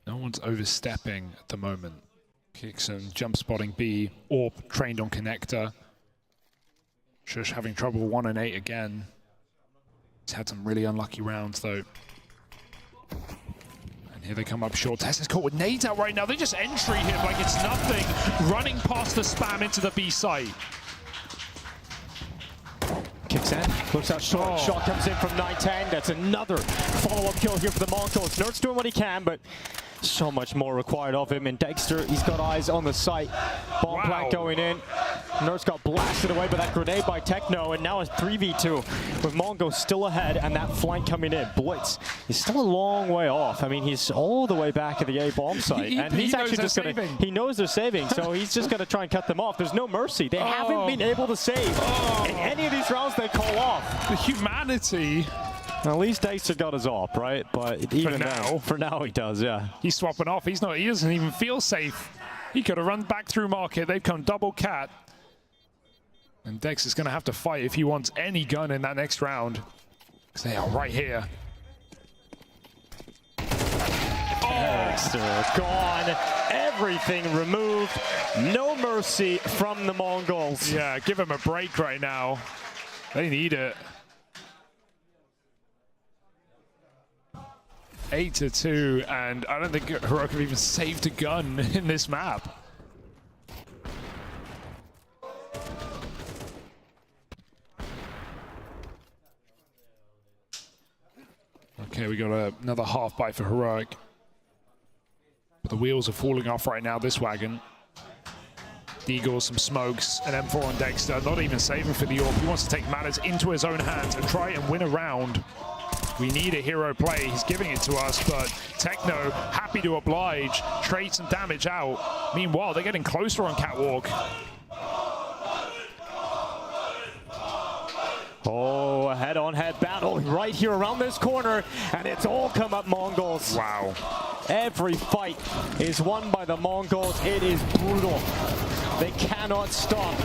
No one's overstepping at the moment. Kixon jump spotting B, Orp trained on connector. Shush having trouble 1 and 8 again. He's had some really unlucky rounds though. And here they come up short. Tessus caught with nades out right now. They just entry him like it's nothing. Running past the spam into the B site. Kicks in, looks out short. Shot comes in from 9-10. That's another follow-up kill here for the Mongols. Nert's doing what he can, but so much more required of him. And degster, he's got eyes on the site. Bomb plant going in. Nert's got blasted away by that grenade by Techno, and now it's 3v2 with Mongo still ahead and that flank coming in. Blitz is still a long way off. I mean, he's all the way back at the A bomb site, and he's actually just going to, he knows they're saving, so he's just going to try and cut them off. There's no mercy. They haven't been able to save in any of these rounds they call off. The humanity. At least degster got his op, right? But even for now he does, yeah. He's swapping off. He doesn't even feel safe. He could have run back through market. They've come double cat. And Dex is going to have to fight if he wants any gun in that next round. Because they are right here. Degster gone. Everything removed. No mercy from the Mongols. Yeah, give him a break right now. They need it. 8-2, and I don't think Heroic have even saved a gun in this map. Okay, we got another half bite for Heroic. But the wheels are falling off right now, this wagon. Deagle, some smokes, an M4 on degster, not even saving for the AWP. He wants to take matters into his own hands and try and win a round. We need a hero play. He's giving it to us, but Techno happy to oblige, trade some damage out. Meanwhile, they're getting closer on Catwalk. Oh, a head-on-head battle right here around this corner, and it's all come up Mongols. Wow. Every fight is won by the Mongols. It is brutal. They cannot stop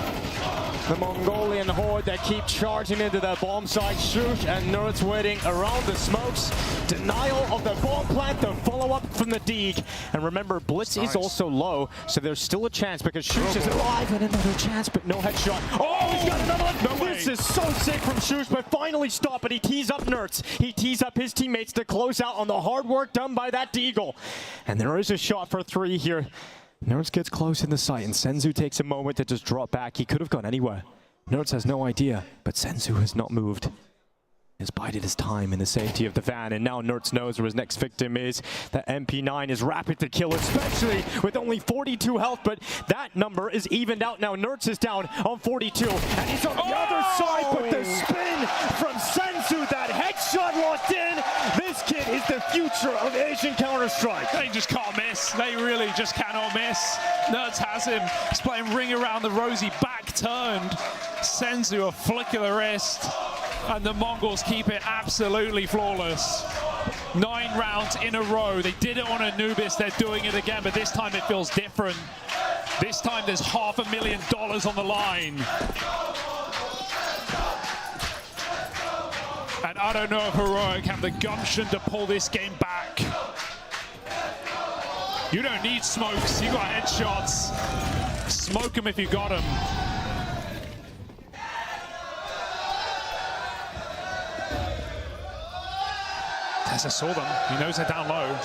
the Mongolian horde that keep charging into that bomb site. Shush and Nerds waiting around the smokes. Denial of the bomb plant, the follow-up from the Deeg. And remember, Blitz is also low, so there's still a chance because Shush is alive and another chance, but no headshot. Oh, he's got another one! No, this is so sick from Shush, but finally stopped, but he tees up Nerds. He tees up his teammates to close out on the hard work done by that Deagle. And there is a shot for 3 here. Nerds gets close in the sight, and Senzu takes a moment to just drop back. He could have gone anywhere. Nerds has no idea, but Senzu has not moved. Has bided his time in the safety of the van, and now Nerds knows where his next victim is. That MP9 is rapid to kill, especially with only 42 health, but that number is evened out now. Nerds is down on 42, and he's on the other side, but the spin from Senzu, that headshot locked in. This kid is the future of Asian Counter-Strike. They just can't miss. They really just cannot miss. Nerds has him. He's playing ring around the rosy, back turned. Senzu a flick of the wrist. And the Mongols keep it absolutely flawless. 9 rounds in a row. They did it on Anubis. They're doing it again, but this time it feels different. This time there's $500,000 on the line. And I don't know if Heroic have the gumption to pull this game back. You don't need smokes. You got headshots. Smoke them if you got them. Tessus saw them. He knows they're down low.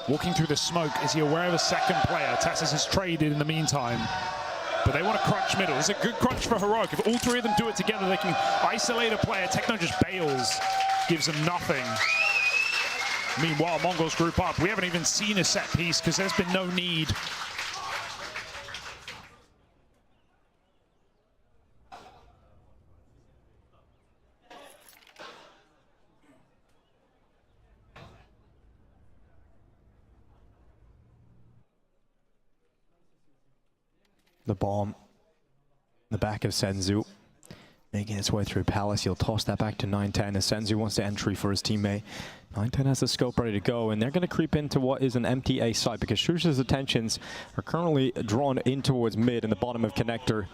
Walking through the smoke. Is he aware of a second player? Tessus is traded in the meantime. But they want to crunch middle. It's a good crunch for Heroic. If all 3 of them do it together, they can isolate a player. Techno just bails. Gives them nothing. Meanwhile, Mongols group up. We haven't even seen a set piece because there's been no need. The bomb. The back of Senzu. Making its way through Palace. He'll toss that back to 910 as Senzu wants to entry for his teammate. 910 has the scope ready to go, and they're going to creep into what is an empty A site because Shush's attentions are currently drawn in towards mid in the bottom of connector.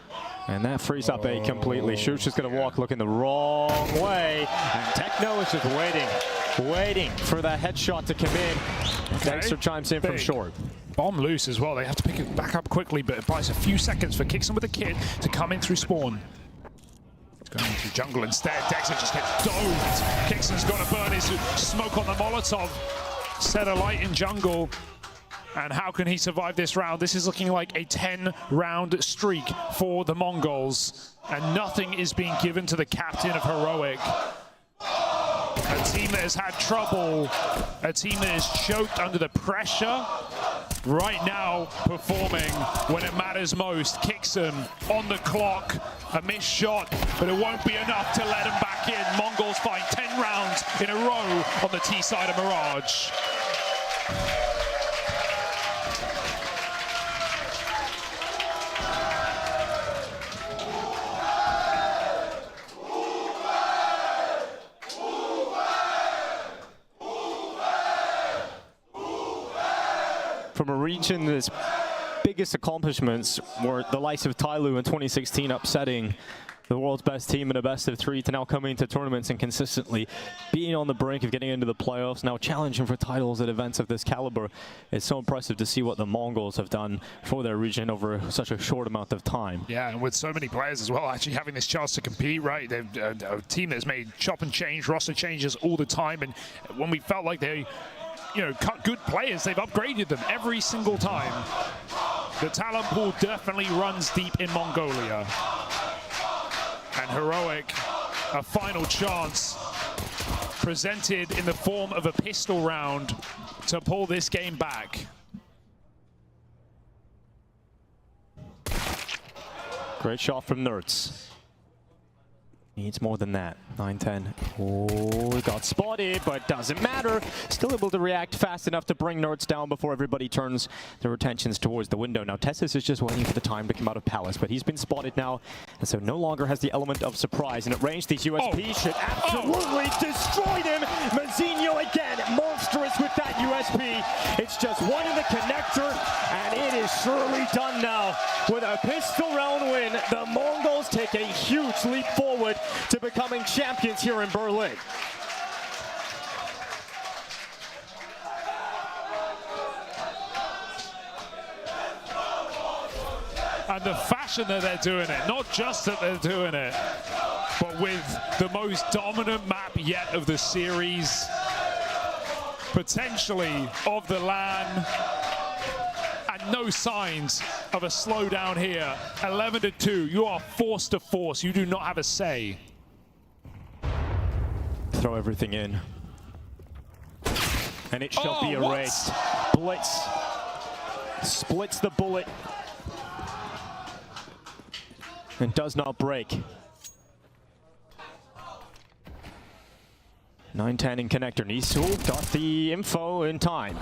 And that frees up A completely. Shush is going to walk looking the wrong way. And Techno is just waiting for that headshot to come in. Degster chimes in from short. Bomb loose as well. They have to pick it back up quickly, but it buys a few seconds for Kixen with a kid to come in through spawn. He's going through jungle instead. Degster just gets domed. Kixen's got to burn his smoke on the Molotov. Set a light in jungle. And how can he survive this round? This is looking like a 10-round streak for the Mongols. And nothing is being given to the captain of Heroic. A team that has had trouble, a team that is choked under the pressure, right now performing when it matters most. Kixen on the clock, a missed shot, but it won't be enough to let him back in. Mongols find 10 rounds in a row on the T side of Mirage. From a region that's biggest accomplishments were the likes of Tyloo in 2016 upsetting the world's best team in a best of 3 to now coming to tournaments and consistently being on the brink of getting into the playoffs, now challenging for titles at events of this caliber. It's so impressive to see what the Mongols have done for their region over such a short amount of time. Yeah, and with so many players as well, actually having this chance to compete, right? They're a team that's made chop and change, roster changes all the time, and when we felt like they cut good players, they've upgraded them every single time. The talent pool definitely runs deep in Mongolia. And Heroic, a final chance presented in the form of a pistol round to pull this game back. Great shot from Nerds. Needs more than that. 910. Oh, got spotted, but doesn't matter. Still able to react fast enough to bring Nerds down before everybody turns their attentions towards the window. Now, Tessus is just waiting for the time to come out of Palace, but he's been spotted now, and so no longer has the element of surprise. And at range, these USP should absolutely destroy them. Mazinho again, monstrous with that USP. It's just one in the connector, and it is surely done now. With a pistol round win, the Mongols take a huge leap forward to becoming champions here in Berlin. And the fashion that they're doing it, not just that they're doing it, but with the most dominant map yet of the series, potentially of the LAN, and no signs of a slowdown here. 11-2, you are forced to force. You do not have a say. Throw everything in. And it shall be erased. Blitz splits the bullet and does not break. 910 in connector. Nisu got the info in time.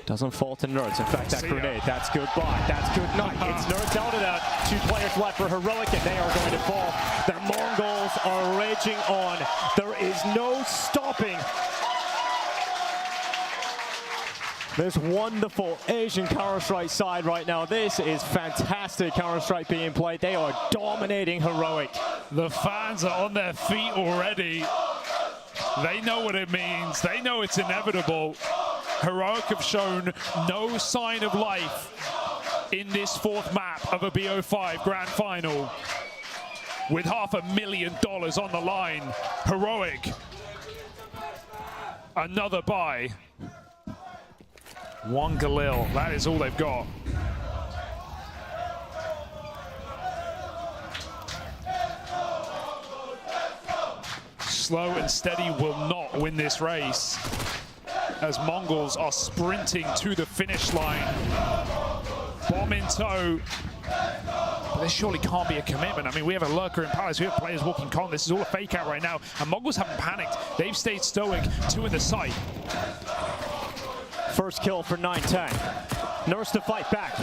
Doesn't fall to Nerds. In fact, that grenade, that's good buy. That's good night. It's Nerds out of that. 2 players left for Heroic, and they are going to fall. The Mongols are raging on. There is no stopping this wonderful Asian Counter-Strike side right now. This is fantastic Counter-Strike being played. They are dominating Heroic. The fans are on their feet already. They know what it means. They know it's inevitable. Heroic have shown no sign of life in this 4th map of a BO5 Grand Final. With $500,000 on the line, Heroic, another buy. 1 Galil, that is all they've got. Slow and steady will not win this race. as Mongols are sprinting to the finish line. Bomb in tow. But there surely can't be a commitment. I mean, we have a lurker in Palace, we have players walking con. This is all a fake out right now. And Mongols haven't panicked. They've stayed stoic, 2 in the site. First kill for 9-10. Nurse to fight back.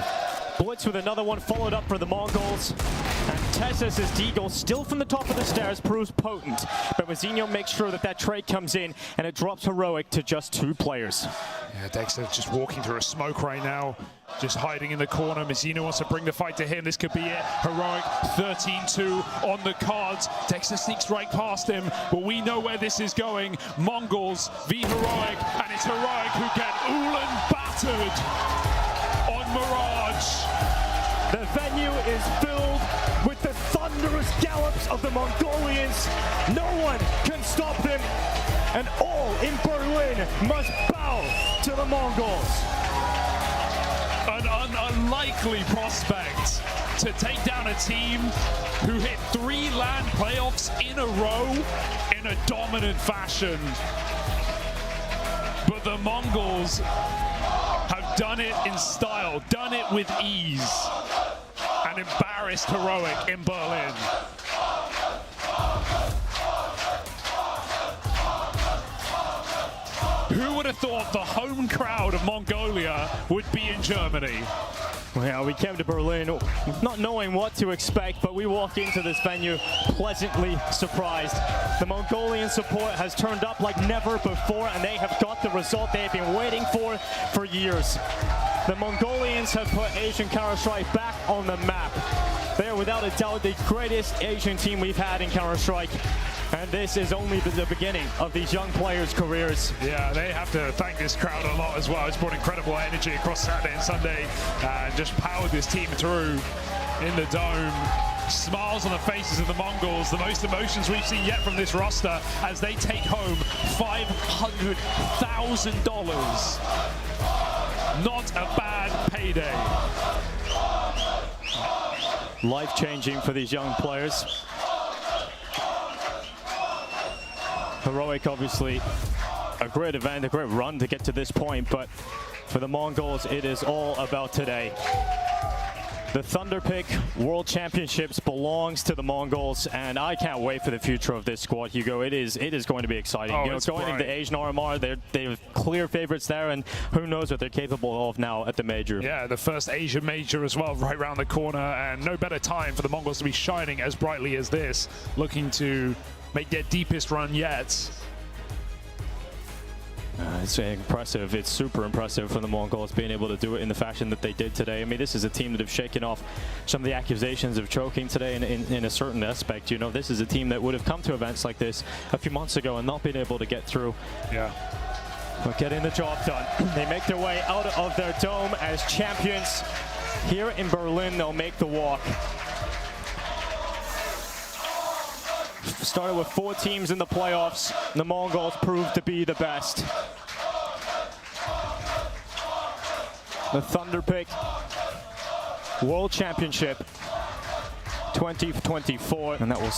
Blitz with another one followed up for the Mongols. And Tessus' deagle still from the top of the stairs proves potent. But Mazinho makes sure that that trade comes in and it drops Heroic to just 2 players. Yeah, Dexter just walking through a smoke right now. Just hiding in the corner. Mazinho wants to bring the fight to him. This could be it. Heroic 13-2 on the cards. Dexter sneaks right past him, but we know where this is going. Mongols v Heroic, and it's Heroic who get Ulan battered on Mirage. The venue is filled with the thunderous gallops of the Mongolians. No one can stop them, and all in Berlin must bow to the Mongols. An unlikely prospect to take down a team who hit 3 LAN playoffs in a row in a dominant fashion. But the Mongols have done it in style, done it with ease, and embarrassed Heroic in Berlin. Who would have thought the home crowd of Mongolia would be in Germany? Well, we came to Berlin not knowing what to expect, but we walk into this venue pleasantly surprised. The Mongolian support has turned up like never before, and they have got the result they've been waiting for years. The Mongolians have put Asian Counter-Strike back on the map. They are without a doubt the greatest Asian team we've had in Counter-Strike. And this is only the beginning of these young players' careers. Yeah, they have to thank this crowd a lot as well. It's brought incredible energy across Saturday and Sunday and just powered this team through in the dome. Smiles on the faces of the Mongols, the most emotions we've seen yet from this roster as they take home $500,000. Not a bad payday. Life-changing for these young players. Heroic, obviously, a great event, a great run to get to this point, but for the Mongols, it is all about today. The Thunderpick World Championships belongs to the Mongols, and I can't wait for the future of this squad, Hugo. It is going to be exciting. Oh, you know, going into the Asian RMR, they're clear favorites there, and who knows what they're capable of now at the major. Yeah, the first Asian major as well, right around the corner, and no better time for the Mongols to be shining as brightly as this, looking to make their deepest run yet. It's impressive. It's super impressive for the Mongols being able to do it in the fashion that they did today. I mean, this is a team that have shaken off some of the accusations of choking today in a certain aspect. You know, this is a team that would have come to events like this a few months ago and not been able to get through. Yeah. But getting the job done. They make their way out of their dome as champions. Here in Berlin, they'll make the walk. Started with 4 teams in the playoffs. The Mongols proved to be the best. The Thunderpick World Championship 2024, and that will